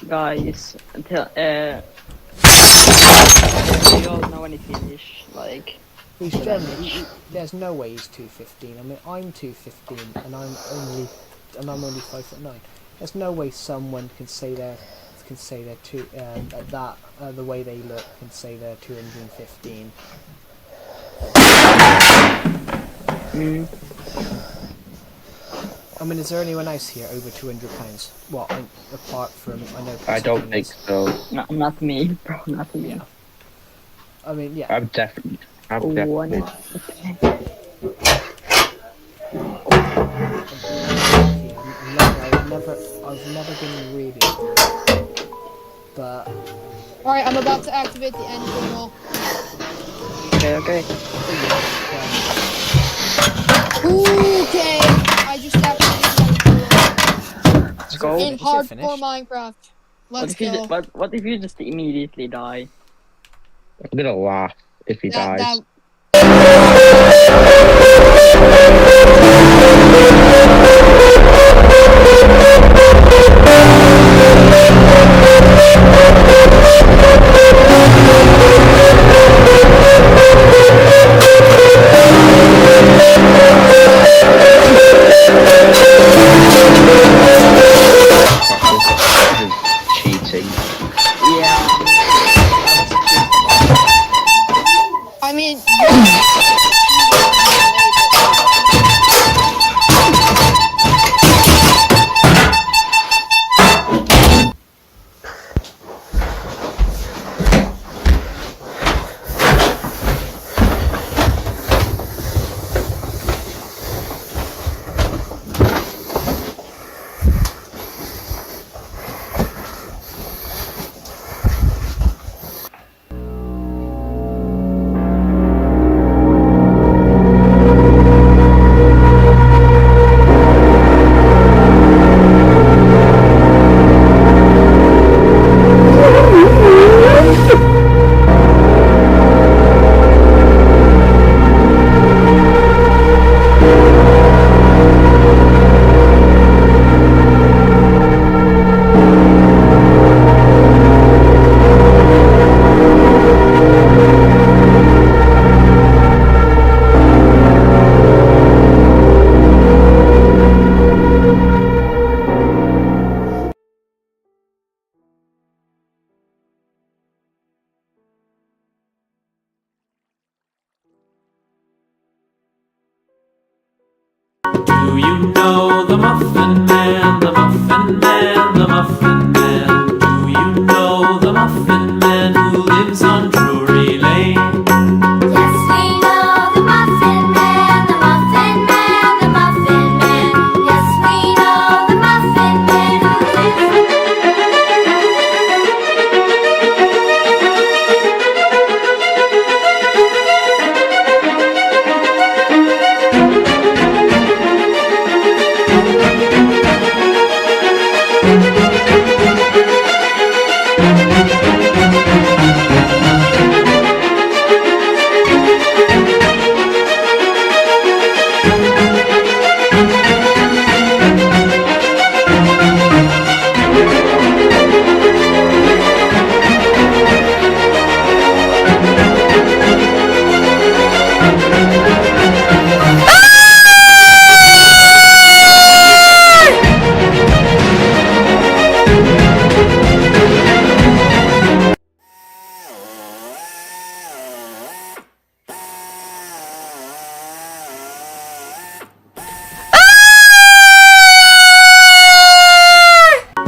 Guys, do you all know any Finnish? Like, he's German. There's no way he's 215. I mean, I'm 215, and I'm only 5'9". There's no way someone can say they're two the way they look can say they're 215. I mean, is there anyone else here over 200 pounds? Well, apart from I don't think so. No, not me, bro. Not me. Yeah. I mean, yeah. I'm definitely. I've never been really, but. All right, I'm about to activate the end signal. Okay. Okay, I just activated the Let's go. in hardcore Minecraft. Let's go. What if you just immediately die? I'm gonna laugh if he dies. Cheating. Yeah. I mean. Do you know the Muffin Man, the Muffin Man, the Muffin Man? Do you know the Muffin Man who lives on Drury Lane? Yes, we know the Muffin Man, the Muffin Man, the Muffin Man. Yes, we know the Muffin Man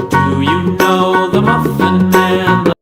Do you know the Muffin Man?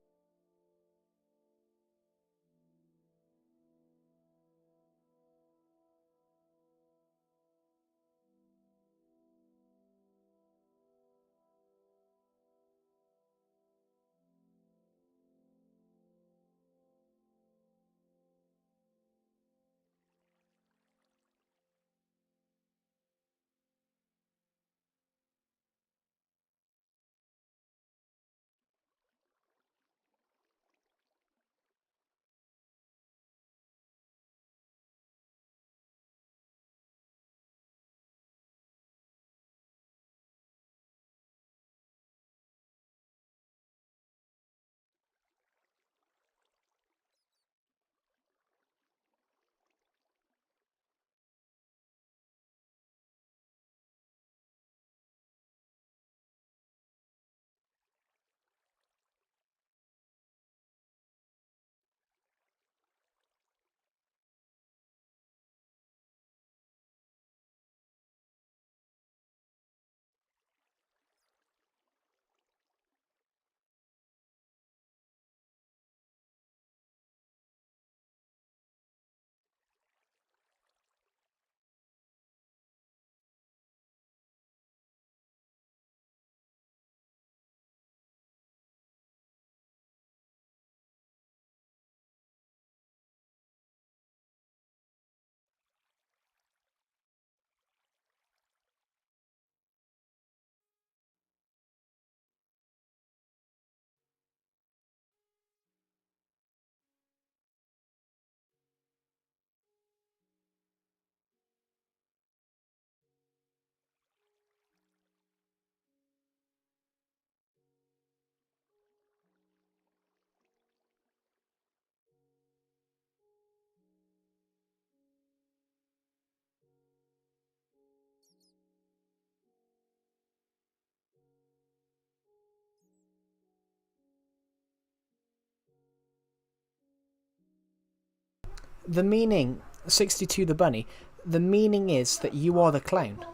The meaning, 62 the bunny, the meaning is that you are the clown.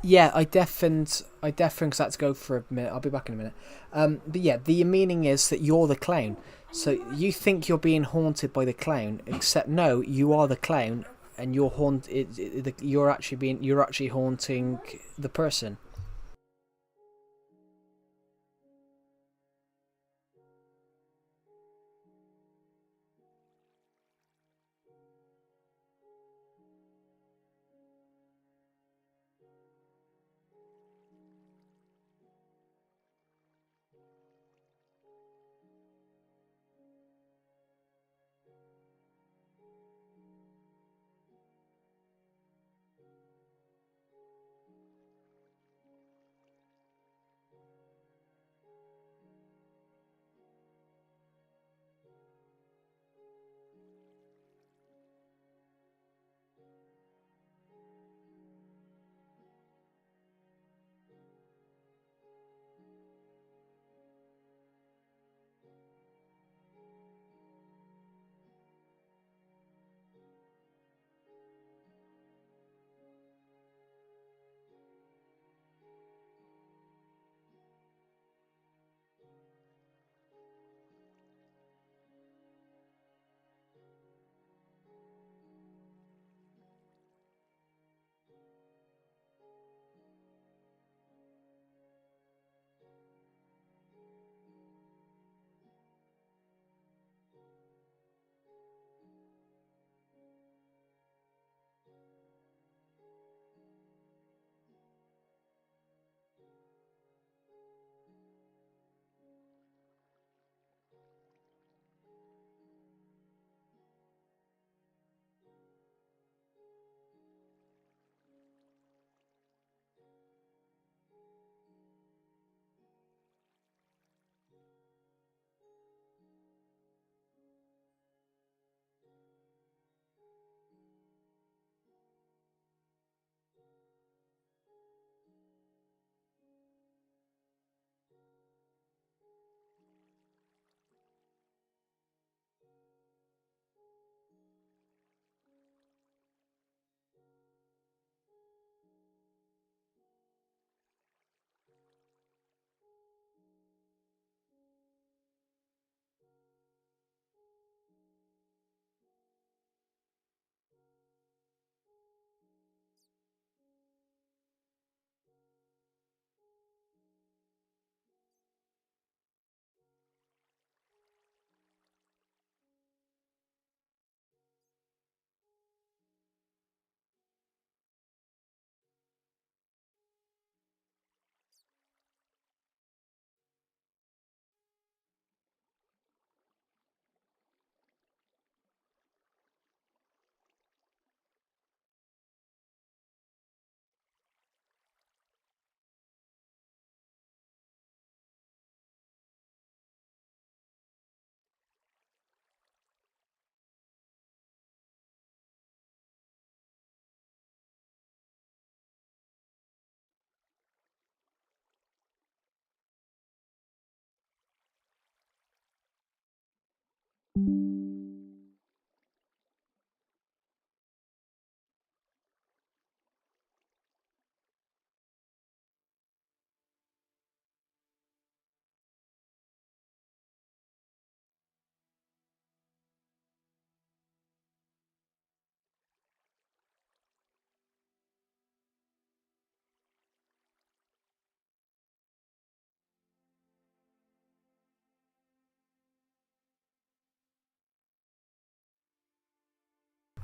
Yeah, I deafened because I had to go for a minute. I'll be back in a minute. But yeah, the meaning is that you're the clown. So you think you're being haunted by the clown, except no, you are the clown, and you're actually haunting the person.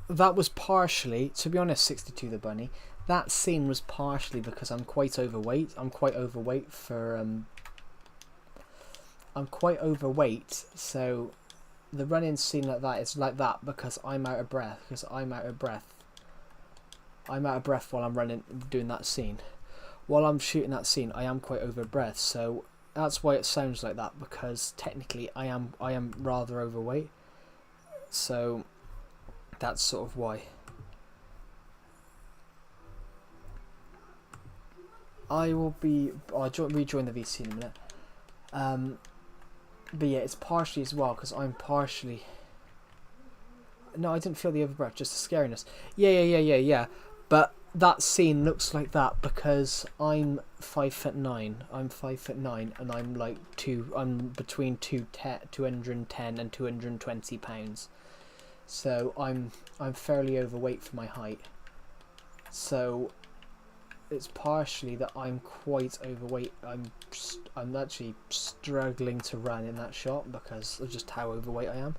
that was partially, to be honest, 62 the bunny. That scene was partially because I'm quite overweight. I'm quite overweight, so the running scene like that is like that because I'm out of breath. I'm out of breath while I'm running, doing that scene. While I'm shooting that scene, I am quite over breath, so that's why it sounds like that, because technically I am rather overweight. So that's sort of why. I will be. I'll rejoin the VC in a minute. But yeah, it's partially as well because I'm partially. No, I didn't feel the overbreath, just the scariness. Yeah. But that scene looks like that because I'm 5'9". I'm 5'9", and I'm like I'm between 210 and 220 pounds. So I'm fairly overweight for my height. So it's partially that I'm quite overweight. I'm actually struggling to run in that shot because of just how overweight I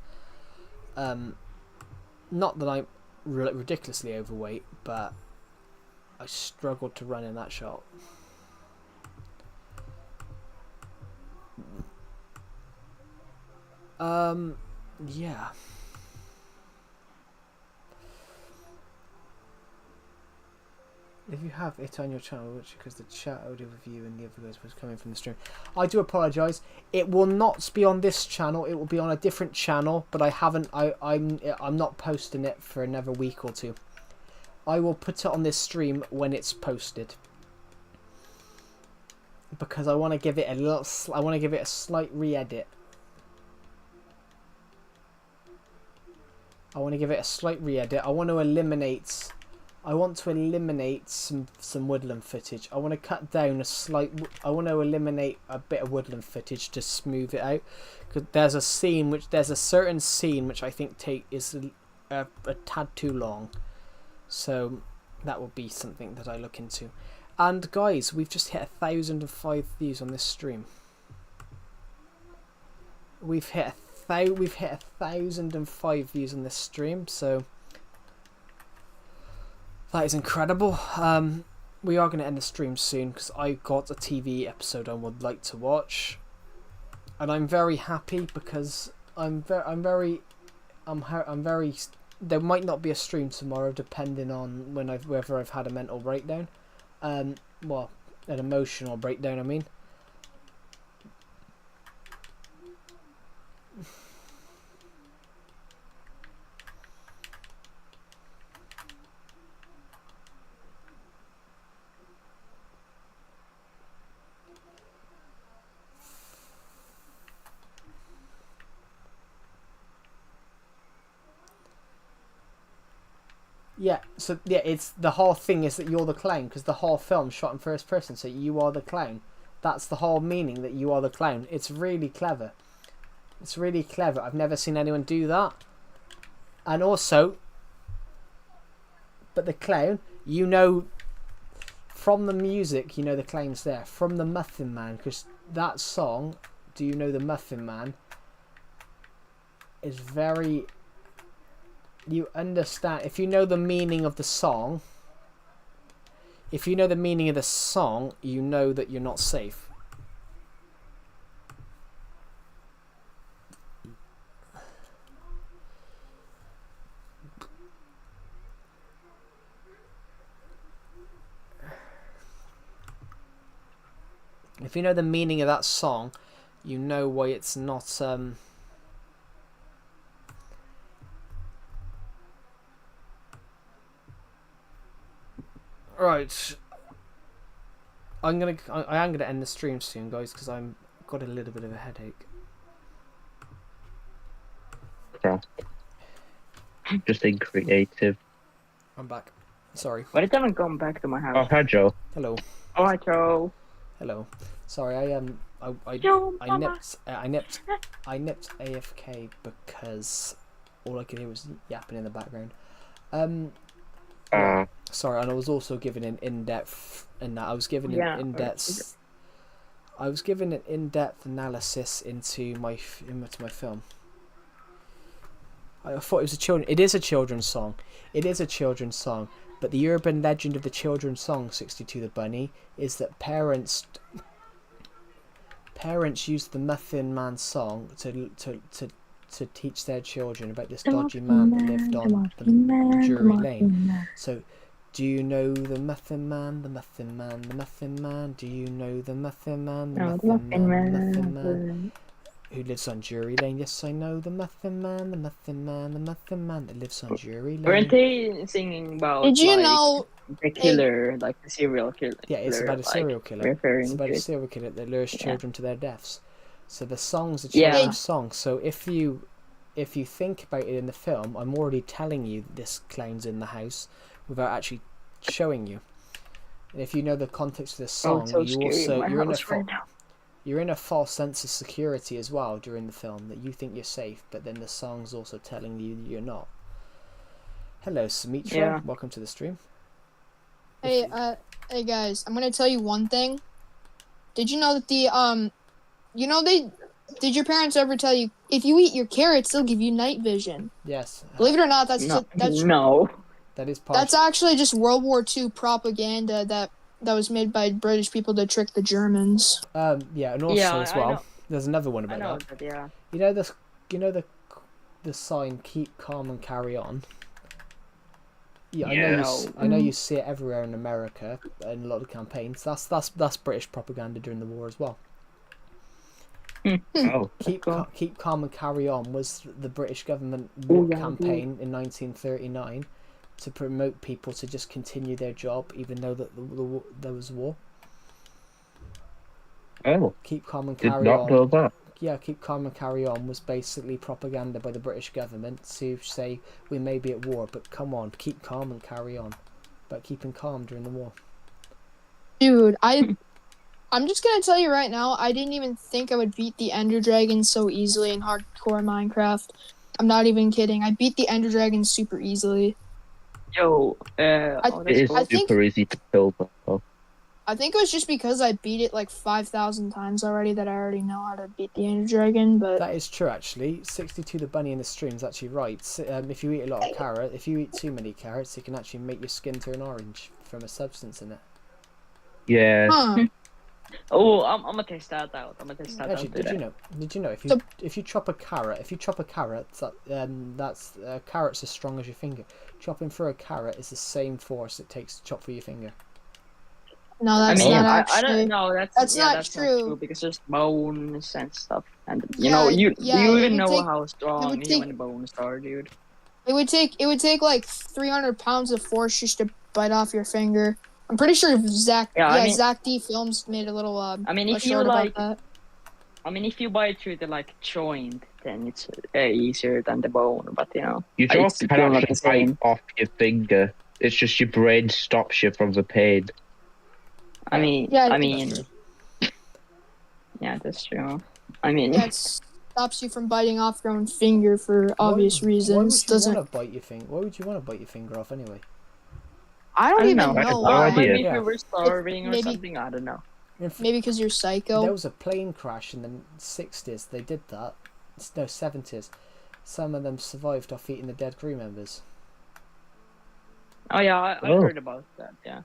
am. Not that I'm ridiculously overweight, but I struggled to run in that shot. Yeah. If you have it on your channel, which because the chat audio review and the other guys was coming from the stream, I do apologise. It will not be on this channel. It will be on a different channel, but I haven't. I'm not posting it for another week or two. I will put it on this stream when it's posted because I want to give it a little. I want to give it a slight re-edit. I want to eliminate some woodland footage. I want to cut down I want to eliminate a bit of woodland footage to smooth it out. Because there's a certain scene which I think is a tad too long. So that will be something that I look into. And guys, we've just hit 1,005 views on this stream. We've hit 1,005 views on this stream, so that is incredible. We are going to end the stream soon because I got a TV episode I would like to watch, and I'm very happy because I'm very. There might not be a stream tomorrow, depending on whether I've had a mental breakdown. Well, an emotional breakdown, I mean. Yeah, so yeah, it's the whole thing is that you're the clown because the whole film's shot in first person, so you are the clown. That's the whole meaning, that you are the clown. It's really clever. It's really clever. I've never seen anyone do that. And also, but the clown, you know, from the music, you know the clown's there. From the Muffin Man, because that song, Do You Know the Muffin Man, is very... You understand, if you know the meaning of the song, you know that you're not safe. If you know the meaning of that song, you know why it's not Right, I am gonna end the stream soon, guys, because I've got a little bit of a headache. Yeah. Just being creative. I'm back. Sorry. Why did I come back to my house? Oh, hi, Joe. Hello. Oh, hi, Joe. Hello. Sorry, I Joe, nipped AFK because all I could hear was yapping in the background. Sorry, and I was also given an in-depth, and I was given an in-depth. I was given an in-depth analysis into my film. I thought it was a children. It is a children's song. It is a children's song. But the urban legend of the children's song, 62 the Bunny, is that parents used the Muffin Man song to teach their children about this dodgy man that lived on the Drury Lane. So, do you know the Muffin Man, the Muffin Man, the Muffin Man? Do you know the Muffin Man, the Muffin Man, the Muffin Man? Who lives on Drury Lane? Yes, I know the Muffin Man, the Muffin Man, the Muffin Man that lives on Drury Lane. Weren't they singing about Did you like, know? the killer, like the serial killer? Yeah, it's about a serial killer. Referring It's about to a it. serial killer that lures children to their deaths. So the song's a Yeah. children's song. So if you think about it in the film, I'm already telling you this clown's in the house without actually showing you. And if you know the context of this Oh, song, it's so you scary also in my house right now. you're in a false sense of security as well during the film, that you think you're safe, but then the song's also telling you you're not. Hello, Sumitra. Yeah. Welcome to the stream. Hey, hey guys, I'm gonna tell you one thing. Did you know that did your parents ever tell you if you eat your carrots, they'll give you night vision? Yes, Believe it or not, that's No, that's no. that is part. that's actually just World War II propaganda that was made by British people to trick the Germans. Yeah, and also Yeah, as I well, know. there's another one I about know that. that, yeah. You know this. You know the sign "Keep calm and carry on." Yeah, Yes. I know you see it everywhere in America in a lot of campaigns. That's British propaganda during the war as well. Oh. Keep calm and carry on was the British government war yeah, campaign in 1939 to promote people to just continue their job even though there was war. Oh. Keep calm and Did carry not on. know that. Yeah, keep calm and carry on was basically propaganda by the British government to say we may be at war, but come on, keep calm and carry on. But keeping calm during the war. Dude, I'm just gonna tell you right now, I didn't even think I would beat the Ender Dragon so easily in hardcore Minecraft. I'm not even kidding. I beat the Ender Dragon super easily. Yo, I- oh, It that's is cool. I think- super easy to kill, though. I think it was just because I beat it like 5,000 times already that I already know how to beat the Ender Dragon, but That is true, actually. 62 the bunny in the stream is actually right. If you eat a lot of carrot, if you eat too many carrots, it can actually make your skin turn orange from a substance in it. Yeah. huh. Oh, I'm gonna test that out. I'm gonna test that Actually, out did today. you know if you chop a carrot, that's carrot's as strong as your finger. Chopping through a carrot is the same force it takes to chop through your finger. No, I that's mean, not I actually. don't know. That's yeah, not that's true. not true because there's bones and stuff, and you Yeah, know, do yeah, you it even would know take- how strong would take- human bones are, dude? It would take like 300 pounds of force just to bite off your finger. I'm pretty sure Zach. Yeah, Yeah, I mean- Zach D Films made a little I mean, a if you short like, about that. I mean, if you bite through the like joint, then it's easier than the bone. But you know, You it's just still can not the actually same. bite off your finger. It's just your brain stops you from the pain. I mean, Yeah, I that's mean, true. yeah, that's true. I mean, Yeah, it stops you from biting off your own finger for obvious reasons. Why would you Doesn't want to bite your finger? Why would you want to bite your finger off anyway? I don't I don't even know. I have know no why. idea. Maybe if Yeah. we were starving or Maybe- something, I don't know. Maybe because you're psycho. There was a plane crash in the 60s. They did that. No, 70s. Some of them survived off eating the dead crew members. Oh yeah, I Oh. heard about that. Yeah.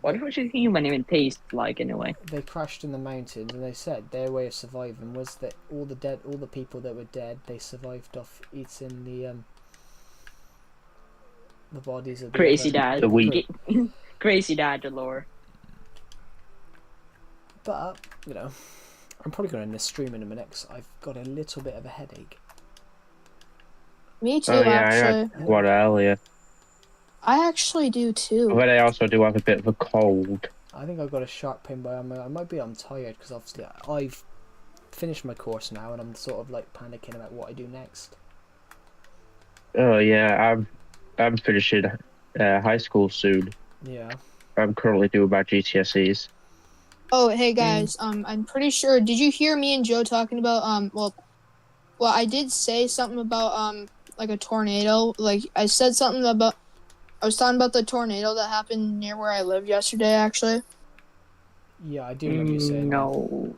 What would you human even taste like anyway? They crashed in the mountains, and they said their way of surviving was that all the people that were dead, they survived off eating the bodies of the Crazy other- dad. The weak. Crazy dad lore. But I'm probably going to end this stream in a minute because I've got a little bit of a headache. Me too, Oh yeah, I actually. had one earlier. I actually do too. But I also do have a bit of a cold. I think I've got a sharp pain by arm. I might be I'm tired because obviously I've finished my course now and I'm sort of like panicking about what I do next. Oh yeah, I'm finishing high school soon. Yeah. I'm currently doing my GCSEs. Oh, hey guys. I'm pretty sure. Did you hear me and Joe talking about well, I did say something about like a tornado. Like I said something about. I was talking about the tornado that happened near where I live yesterday. Actually. Yeah, I do remember you saying that. No.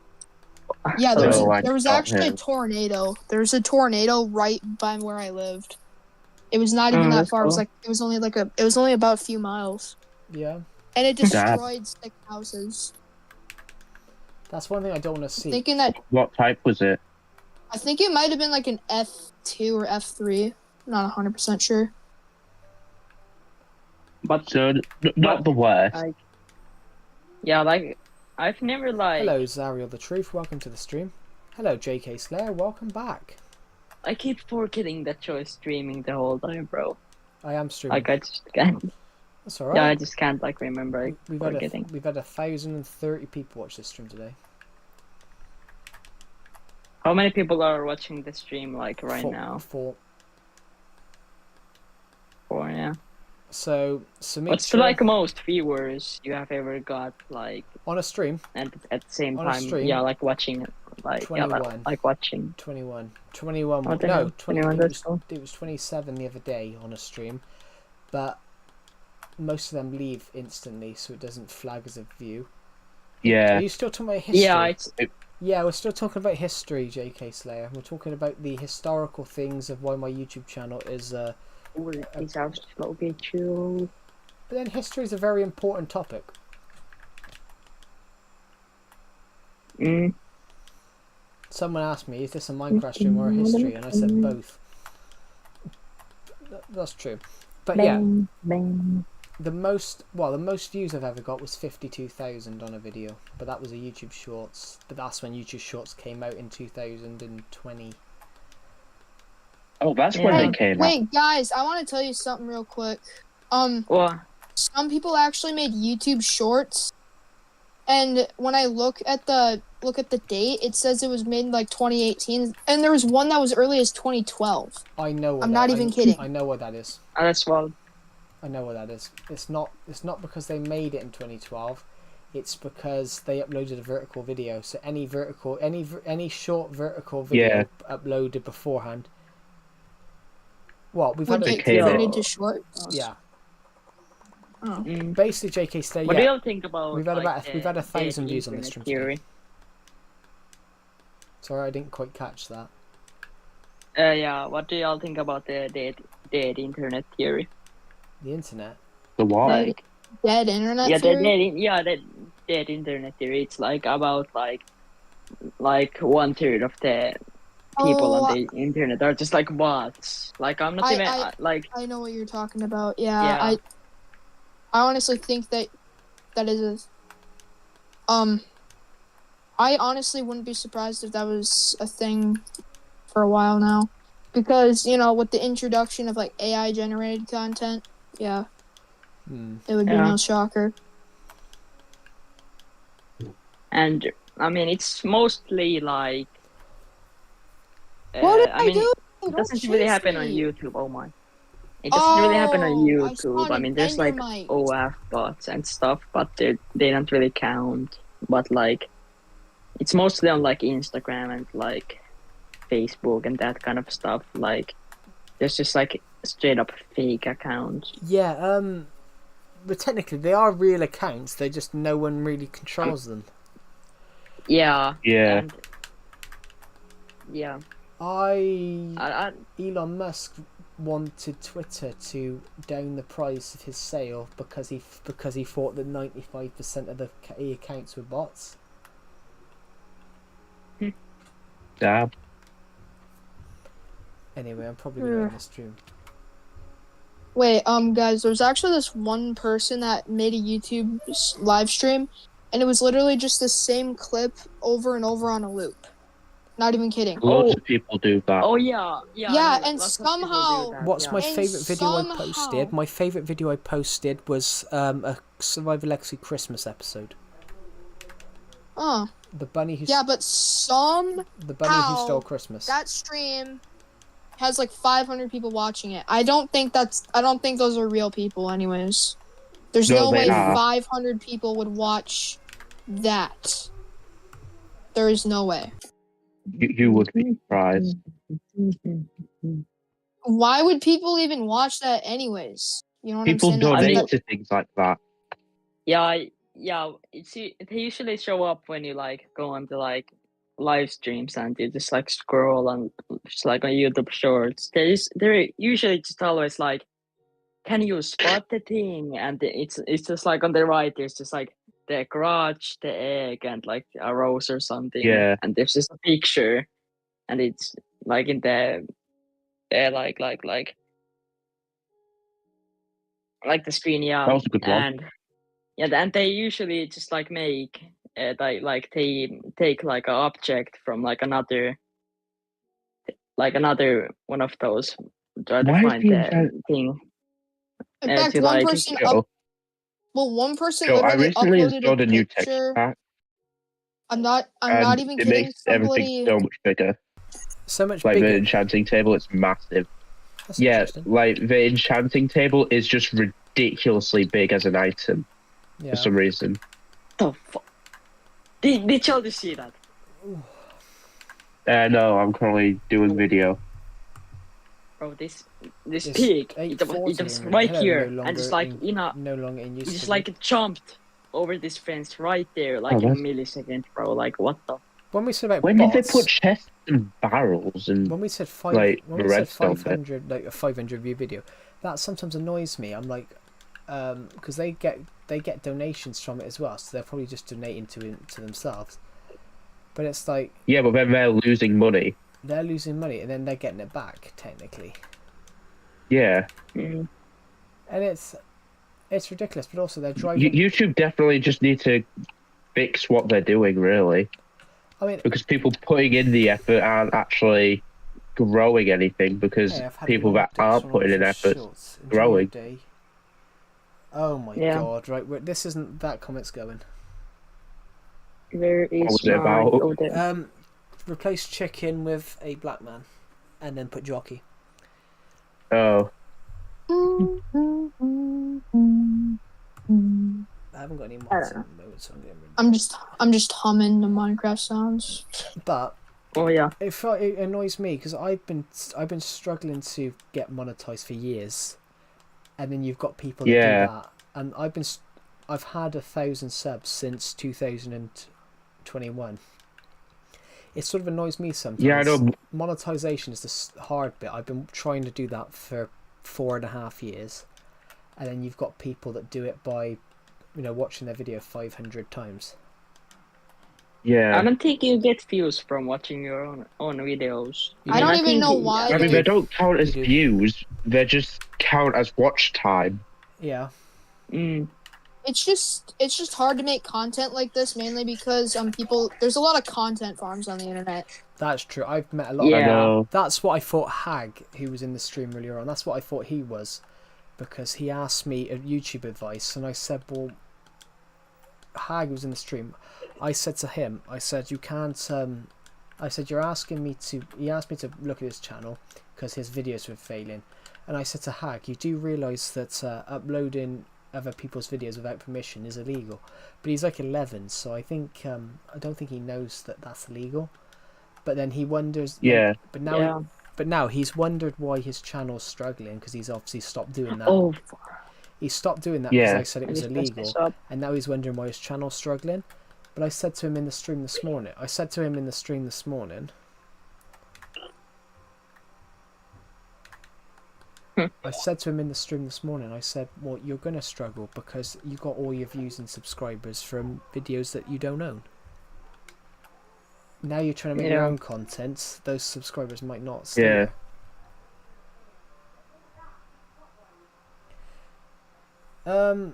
Yeah, So, there like, was got actually a him. tornado. There was a tornado right by where I lived. It was not even that that's far. cool. It was only about a few miles, Yeah, and it Damn. destroyed 6 houses. that's one thing I don't want to see. Thinking that What type was it? I think it might have been like an F2 or F3. Not 100% sure. But So, not the worst. like, yeah, like I've never like Hello, Zariel the Truth. Welcome to the stream. Hello, JK Slayer. Welcome back. I keep forgetting that you're streaming the whole time, bro. I am streaming. Like I just can't. That's all right. Yeah, I just can't like remember We've forgetting. had 1,030 people watch this stream today. How many people are watching the stream like right now? Four. Four, yeah. So, What's the like most viewers you have ever got like on a stream? and at the same On a time, stream? yeah, like watching it, like 21. yeah, like watching. 21. Oh, damn. No, 20, 21, it, that's cool. it was 27 the other day on a stream, but most of them leave instantly, so it doesn't flag as a view. Are Yeah. you still talking about history? Yeah, Yeah, we're still talking about history, JK Slayer. We're talking about the historical things of why my YouTube channel is. These are slow get you. But then history is a very important topic. Mm. Someone asked me, "Is this a Minecraft stream or a history?" And I said both. That's true. But yeah, the most views I've ever got was 52,000 on a video, but that was a YouTube Shorts. But that's when YouTube Shorts came out in 2020. Oh, that's when they came out. Wait, guys, I want to tell you something real quick. What? Some people actually made YouTube Shorts, and when I look at the date, it says it was made in like 2018, and there was one that was early as 2012. I know. I'm not even kidding. I know what that is. That's well. I know what that is. It's not because they made it in 2012. It's because they uploaded a vertical video. So any short vertical video uploaded beforehand. Well, we've had Would get converted to shorts. Yeah. Oh. Basically, JK Stay. What do you think about? We've had like, we've had 1,000 views on this stream. Theory. Sorry, I didn't quite catch that. Yeah. What do y'all think about the dead internet theory? The internet. The what? Like dead internet yeah, theory? the dead internet theory. It's like about like 1/3 of the people on the internet are just like bots. Like I'm not even like. I know what you're talking about. Yeah. Yeah. I honestly think that is I honestly wouldn't be surprised if that was a thing for a while now, because with the introduction of like AI generated content, yeah, it would be no shocker. And I mean, it's mostly like. What did I mean, do? it doesn't really happen on YouTube. Oh my. It doesn't really happen on YouTube. I mean, there's like OF bots and stuff, but they don't really count. But like, it's mostly on like Instagram and like Facebook and that kind of stuff. Like, there's just like straight up fake accounts. Yeah. But technically, they are real accounts. They just no one really controls them. Yeah. Yeah. And, yeah. Elon Musk wanted Twitter to down the price of his sale because he thought that 95% of the accounts were bots. Damn. Anyway, I'm probably gonna end the stream. Wait, guys, there's actually this one person that made a YouTube live stream, and it was literally just the same clip over and over on a loop. Not even kidding. Lots of people do that. Oh yeah. Yeah, and somehow. What's my favourite video I posted? My favourite video I posted was a Survivor Legacy Christmas episode. Oh. The bunny who. Yeah, but the bunny who stole Christmas. That stream has like 500 people watching it. I don't think those are real people, anyways. There's no way 500 people would watch that. There is no way. You would be surprised. Why would people even watch that anyways? You know what People I'm saying? donate to things like that. Yeah. They usually show up when you like go onto like live streams and you just like scroll and just like on YouTube Shorts, there usually just always like, can you spot the thing? And it's just like on the right, there's just like the garage, the egg, and like a rose or something. Yeah. And there's just a picture, and it's like in the like the screen, yeah. That was a good one. And yeah, and they usually just like make they take like an object from like another one of those, try to Why is find the the thing. In fact, to one like person Joe, one person Joe, I literally recently uploaded installed a new text picture. pack, I'm not and even it kidding. makes everything Somebody so much bigger. So much Like the bigger. enchanting table, it's massive. That's Yeah, interesting. like the enchanting table is just ridiculously big as an item Yeah. for some reason. the fuck. Did y'all just see that? No, I'm currently doing video. Bro, this It's pig, it 8:40 was and right hello, here, no and just longer like no longer in he use. just to like jumped over this fence right there, like Oh, in that's- millisecond, bro. Like what the? when we said about When bots, did they put chests and barrels and when we said like when the we said redstone bit? 500, like a 500 view video, that sometimes annoys me. I'm like, because they get donations from it as well, so they're probably just donating to themselves. But it's like Yeah, but then they're losing money. they're losing money and then they're getting it back technically, Yeah. Mm. and it's ridiculous. But also they're driving. YouTube definitely just need to fix what they're doing, really, I mean, because people putting in the effort aren't actually growing anything, because hey, I've had people no that updates are on putting in official effort shorts. Enjoy your growing. day. Oh my Yeah. god! Right, this isn't that comment's going. Where is was it my? about? Oh, there. Replace chicken with a black man, and then put jockey. Oh, I haven't got any I mods don't at the moment, so I'm getting rid of I'm just humming the Minecraft sounds. But Oh yeah. it annoys me because I've been struggling to get monetized for years, and then you've got people that Yeah. do that, and I've had 1,000 subs since 2021. It sort of annoys me sometimes. yeah, I know. Monetization is the hard bit. I've been trying to do that for 4.5 years, and then you've got people that do it by, watching their video 500 times. I Yeah, don't think you get views from watching your own videos. You I do. don't mean, even think know you- why. I mean, they don't count as You do. views; they just count as watch time. Yeah. Mm. It's just hard to make content like this, mainly because there's a lot of content farms on the internet. That's true. I've met a lot. I Yeah. know. That's what I thought Hag, who was in the stream earlier on, that's what I thought he was. Because he asked me a YouTube advice, and I said, well, Hag was in the stream. I said to him, I said, you can't, I said, you're asking me to, he asked me to look at his channel, because his videos were failing. And I said to Hag, you do realise that uploading other people's videos without permission is illegal. But he's like 11, so I think, I don't think he knows that that's illegal. But then he wonders. Yeah. But now, Yeah. but now he's wondered why his channel's struggling because he's obviously stopped doing that. Oh, He stopped doing that because Yeah. I said it was this messed illegal, this up. and now he's wondering why his channel's struggling. But I said to him in the stream this morning. I said, well, you're gonna struggle because you got all your views and subscribers from videos that you don't own. Now you're trying to make your Yeah. own content. Those subscribers might not stay. Yeah.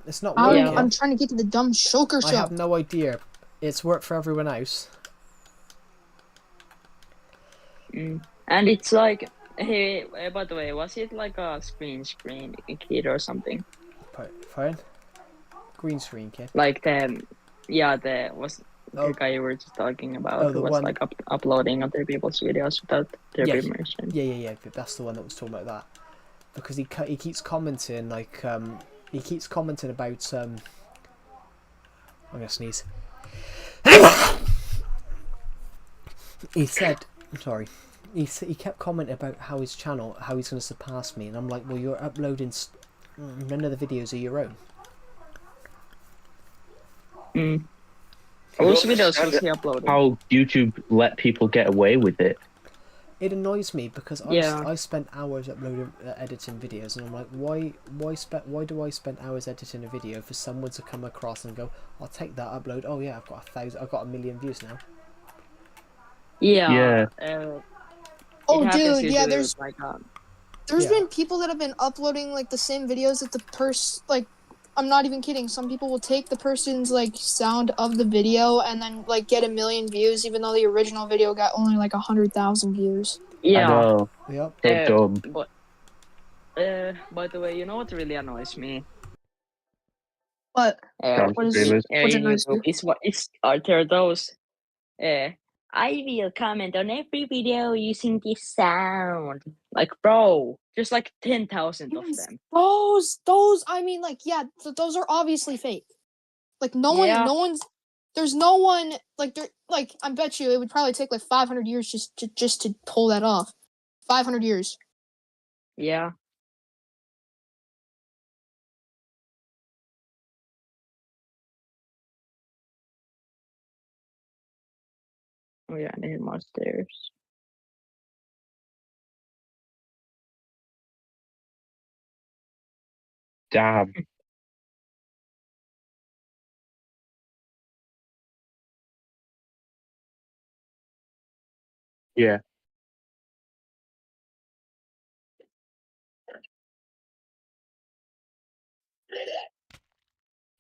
It's not I'm, working. I'm trying to get to the dumb shulker I shop. have no idea. It's worked for everyone else. Mm. And it's like, hey, by the way, was it like a screen kid or something? Fine. Green screen kid. Like the was Oh. the guy you were just talking about Oh, who the was one- like uploading other people's videos without their Yeah. permission. Yeah. That's the one that was talking about that. Because he keeps commenting like he keeps commenting about I'm gonna sneeze. He said, sorry. He kept commenting about how his channel, how he's gonna surpass me, and I'm like, well, you're uploading. None of the videos are your own. Mm. Whose videos was he uploading? How YouTube let people get away with it. It annoys me because Yeah. I spent hours uploading, editing videos, and I'm like, why do I spend hours editing a video for someone to come across and go, I'll take that upload. Oh yeah, I've got 1 million views now. Yeah. Oh, it happens dude, yeah, usually there's with, like There's Yeah. been people that have been uploading like the same videos that the like, I'm not even kidding. Some people will take the person's like sound of the video and then like get 1 million views, even though the original video got only like 100,000 views. yeah. I know. Yep. So dumb. But by the way, you know what really annoys me? But Scam what is streamers. what annoys you? Are there those? I will comment on every video using this sound. Like, bro, there's like 10,000 of them. Those. I mean, like, yeah, those are obviously fake. Like, no one's. There's no one like there. Like, I bet you it would probably take like 500 years just to pull that off. 500 years. Yeah. Oh yeah, I need more stairs. Damn. Yeah.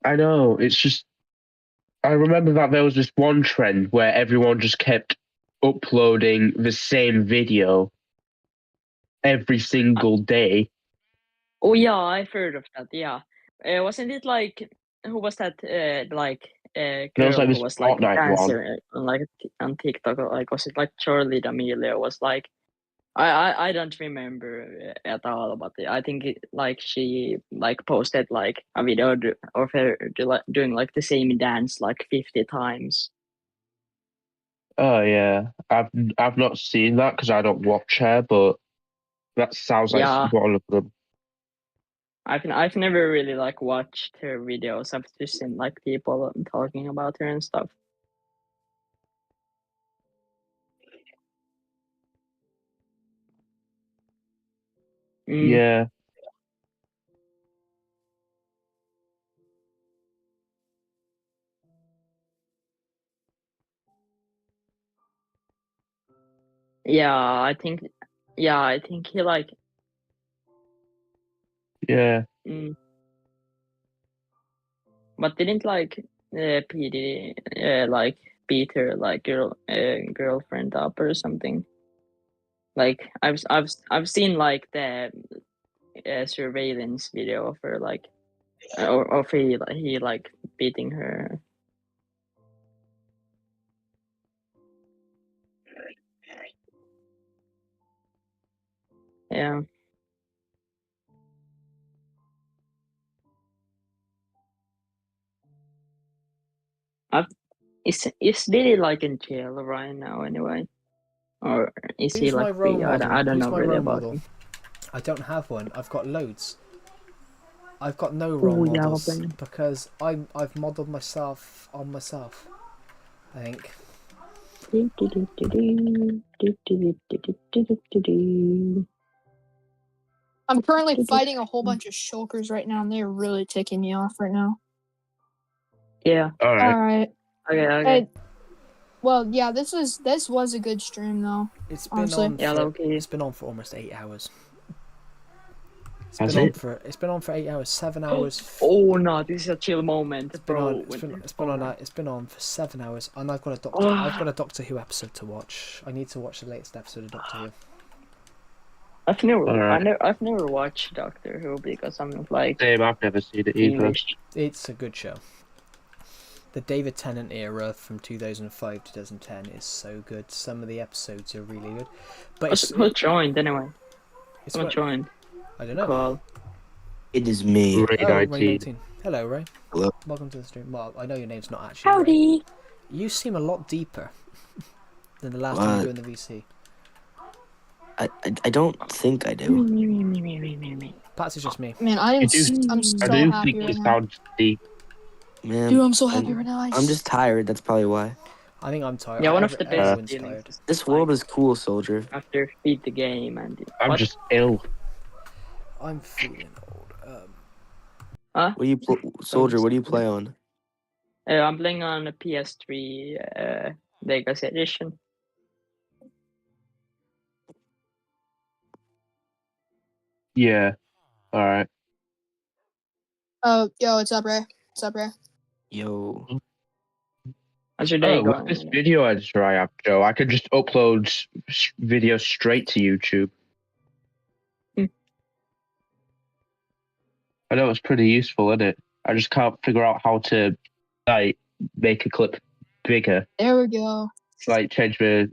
I know. It's just. I remember that there was this one trend where everyone just kept uploading the same video every single day. Oh yeah, I've heard of that. Yeah, wasn't it like who was that? There Girl was like who this was like a Fortnite one. dancer on like on TikTok. Like was it like Charlie D'Amelio? Was like I don't remember at all, but I think like she like posted like a video of her doing like the same dance like 50 times. Oh yeah, I've not seen that because I don't watch her, but that sounds like Yeah. one of them. I've never really like watched her videos. I've just seen like people talking about her and stuff. Yeah. Yeah, I think he like Yeah. but didn't like P Diddy like beat her like girlfriend up or something. Like I've seen like the surveillance video of her like or of he like beating her. Yeah. Is Diddy like in jail right now anyway, or is he Who's my like role free? model? I don't Who's know my really role about model? him. I don't have one. I've got loads. I've got no role yeah, models well, because I've modeled myself on myself. I think. I'm currently fighting a whole bunch of shulkers right now, and they're really ticking me off right now. Yeah. All right. All right. Okay. Hey, well, yeah, this was a good stream though. It's been Honestly. on. Yeah, For, okay. It's been on for almost 8 hours. Has it? It's been on for 8 hours, 7 hours. Oh no, this is a chill moment, It's been bro. on. It's been on for 7 hours, and I've got a Doctor Who episode to watch. I need to watch the latest episode of Doctor Who. I've never Alright. I've never watched Doctor Who because I'm like Same. I've never seen it either. English. It's a good show. The David Tennant era from 2005 to 2010 is so good. Some of the episodes are really good. But Who joined anyway? it's Who what, joined? I don't know. Cool. It is me. Ray Oh, Ray 19. 19. Hello, Ray. Hello. Welcome to the stream. Well, I know your name's not actually Ray. Howdy. You seem a lot deeper than the last time you were in the VC. I don't think I do. Perhaps it's just me. Man, I'm so I do happy think right it now. sounds deep. Man, Dude, I'm so happy right now. I'm just tired. That's probably why. I think I'm tired. Yeah, one of the best Everyone's feelings tired. is This like world is cool, soldier. after beat the game and I'm what? just ill. I'm feeling old. Huh? What do you, soldier? What do you play on? I'm playing on a PS3 Legacy Edition. Yeah. All right. Oh, yo, what's up, Ray? What's up, Ray? Yo. How's your day Oh, with going? this video editor I have, Joe, I could just upload videos straight to YouTube. Hmm. I know it's pretty useful, isn't it? I just can't figure out how to like make a clip bigger. There we go. Like change the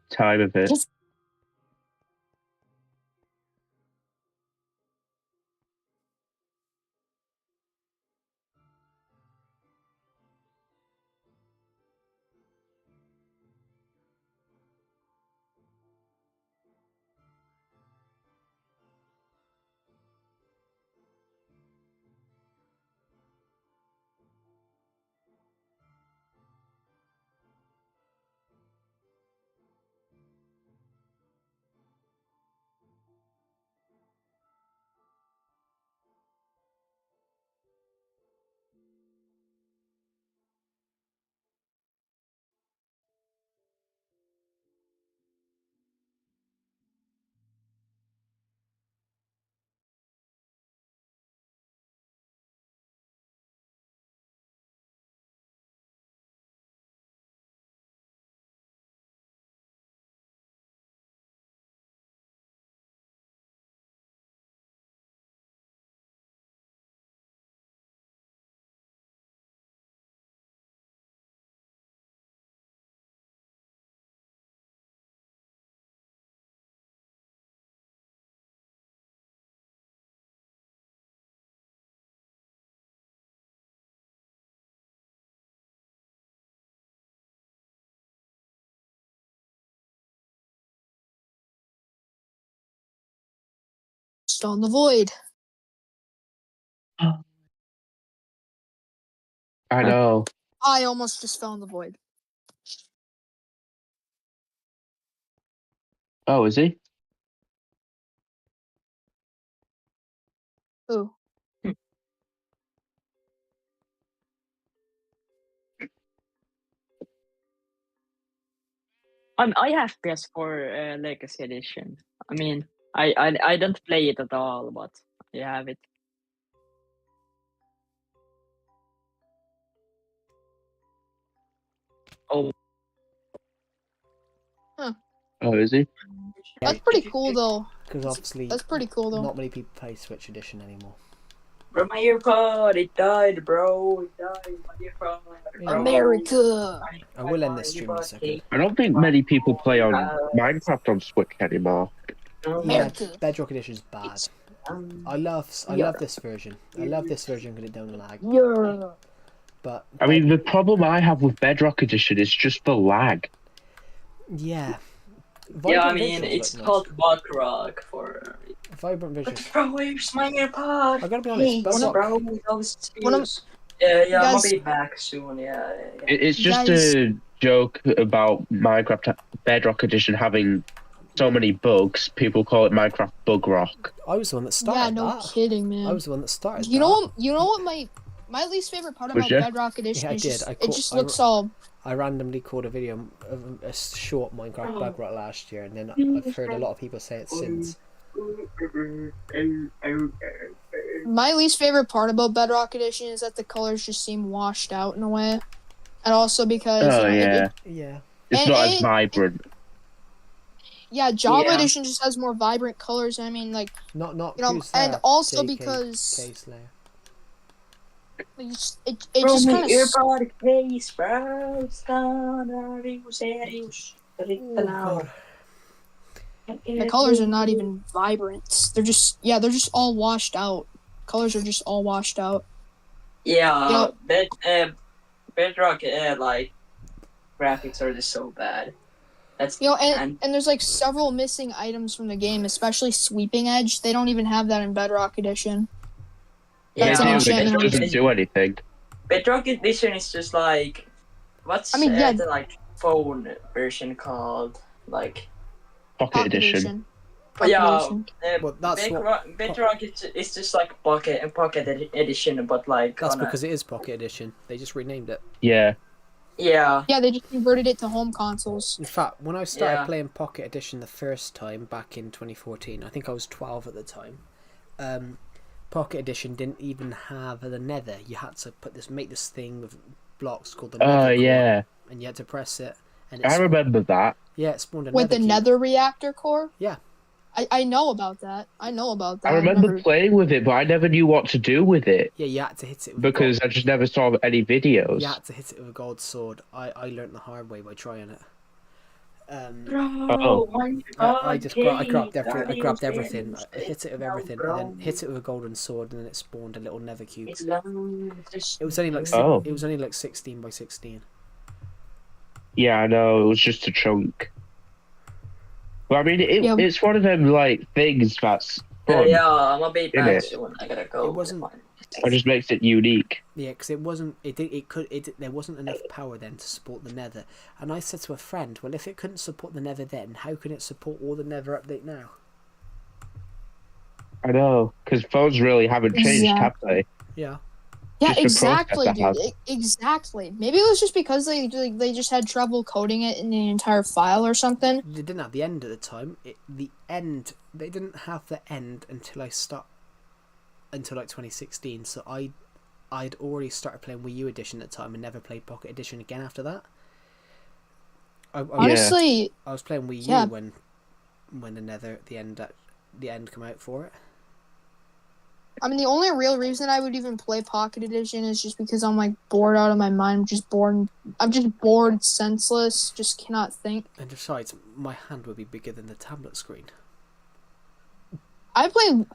time of it. Just Stone the Void. I know. I almost just fell in the void. Oh, is he? Ooh. I have PS4 Legacy Edition. I mean, I don't play it at all, but I have it. Oh, Oh, is he? That's pretty cool, though. Because obviously, That's pretty cool, though. not many people play Switch Edition anymore. bro, my earpod, it died, bro. It died. My earpod. America. I will end this stream in a second. I don't think many people play on Minecraft on Switch anymore. Yeah, America. Bedrock Edition's bad. I love this version. I love this version because it don't lag. Yeah. But I mean, the problem I have with Bedrock Edition is just the lag. yeah. Yeah, I Vibrant mean, visuals it's look called Rock for. nice. Vibrant visuals. Bro, where's my earpod? I gotta be honest. Bedrock, bro, with all this One of- excuse. Yeah, I'll guys- be back soon. Yeah. It's just Guys- a joke about Minecraft Bedrock Edition having so many bugs. People call it Minecraft Bug Rock. I was the one that started Yeah, no that. kidding, man. I was the one that started You that. know what my least favorite part Was about ya? Bedrock Edition Yeah, I is did. just, I it caught- just I looks ro- all I randomly caught a video of a short Minecraft bug rot last year, and then I've heard a lot of people say it since. my least favorite part about Bedrock Edition is that the colors just seem washed out in a way, and also because Oh, yeah. Yeah. It's and not as it- vibrant. Java Yeah. Edition just has more vibrant colors. I mean, like Not you know, who's and there? also JK because Slayer. it just kind of earpod case, bro. It's gonna be serious. the colors are not even vibrant. They're just all washed out. Colors are just all washed out. Yeah, Yep. Bedrock, like graphics are just so bad. That's And there's like several missing items from the game, especially Sweeping Edge. They don't even have that in Bedrock Edition. It That's an yeah, doesn't enchantment. do anything. Bedrock Edition is just like, what's I mean, yeah, the like phone version called? Like, Pocket Edition. yeah, Edition. Well, that's what. Bedrock is just like Pocket Edition, but like That's on because it is Pocket Edition. They just renamed it. Yeah. Yeah. Yeah, they just converted it to home consoles. In fact, when I started Yeah. playing Pocket Edition the first time back in 2014, I think I was 12 at the time. Pocket Edition didn't even have the nether. You had to make this thing with blocks called the nether core, Yeah. and you had to press it. And I remember that. Yeah, it spawned a With nether the cube. nether reactor core? Yeah. I know about that. I know about that. I remember never... playing with it, but I never knew what to do with it. Yeah, you had to hit it with because I just never saw any videos. You had to hit it with a gold sword. I learned the hard way by trying it. Bro, I grabbed everything. I hit it with everything, and then hit it with a golden sword, and then it spawned a little nether cube. It was only like it was only like 16 by 16. Yeah, I know. It was just a chunk. But I mean, it's one of them like things that's fun. Yeah, I'm a bit bad when I gotta go. It wasn't. It just makes it unique. Yeah, because it wasn't. There wasn't enough power then to support the nether. And I said to a friend, well, if it couldn't support the nether then, how can it support all the nether update now? I know, because phones really haven't changed, have they? Yeah. Yeah, Just the exactly, process dude. Exactly. Maybe it was just because they just had trouble coding it in the entire file or something. They didn't have the end at the time. They didn't have the end until until like 2016. So I'd already started playing Wii U Edition at the time and never played Pocket Edition again after that. Honestly, I was playing Wii U when the end come out for it. I mean, the only real reason I would even play Pocket Edition is just because I'm like bored out of my mind. I'm just bored, senseless, just cannot think. And besides, my hand would be bigger than the tablet screen. I don't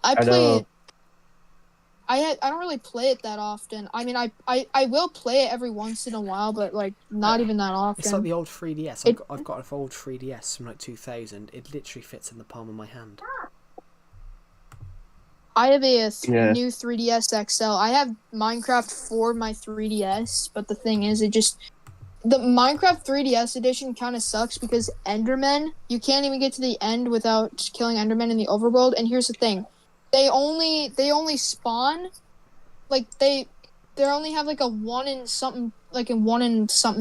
really play it that often. I mean, I will play it every once in a while, but like not even that often. It's like the old 3DS. I've got an old 3DS from like 2000. It literally fits in the palm of my hand. I have a new 3DS XL. I have Minecraft for my 3DS, but the thing is, the Minecraft 3DS edition kind of sucks because Endermen, you can't even get to the end without killing Endermen in the overworld. And here's the thing, they only spawn, like they only have like a 1 in something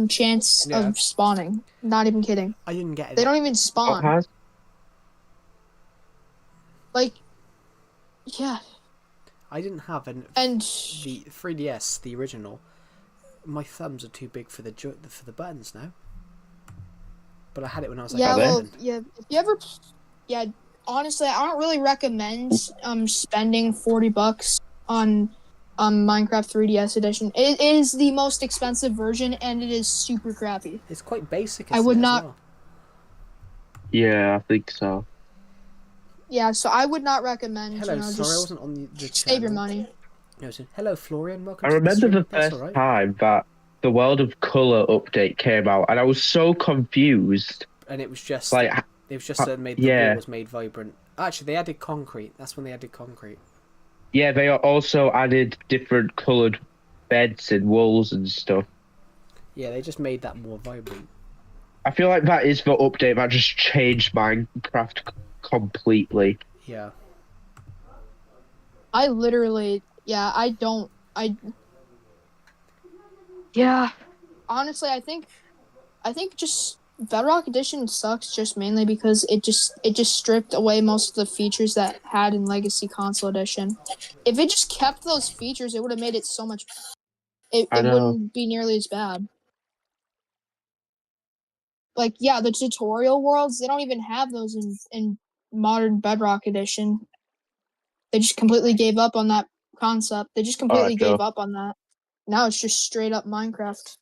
chance of spawning. Not even kidding. I didn't get it. They don't even spawn. Like. Yeah. I didn't have the 3DS, the original. My thumbs are too big for the buttons now. But I had it when I was like 11. If you ever, honestly, I don't really recommend spending $40 on Minecraft 3DS edition. It is the most expensive version, and it is super crappy. It's quite basic. I would not. Well. Yeah, I think so. Yeah, so I would not recommend. Hello, sorry, I wasn't on the channel. Save your money. Hello, Florian. Welcome. I remember the first time that the World of Color update came out, and I was so confused. And it was just like the wall was made vibrant. Actually, they added concrete. That's when they added concrete. Yeah, they also added different coloured beds and walls and stuff. Yeah, they just made that more vibrant. I feel like that is the update that just changed Minecraft completely. Yeah. I literally, honestly, I think just Bedrock Edition sucks just mainly because it just stripped away most of the features that had in Legacy Console Edition. If it just kept those features, it would have made it so much. It wouldn't be nearly as bad. Like, yeah, the tutorial worlds, they don't even have those in modern Bedrock Edition. They just completely gave up on that concept. They just completely gave up on that. Now it's just straight up Minecraft.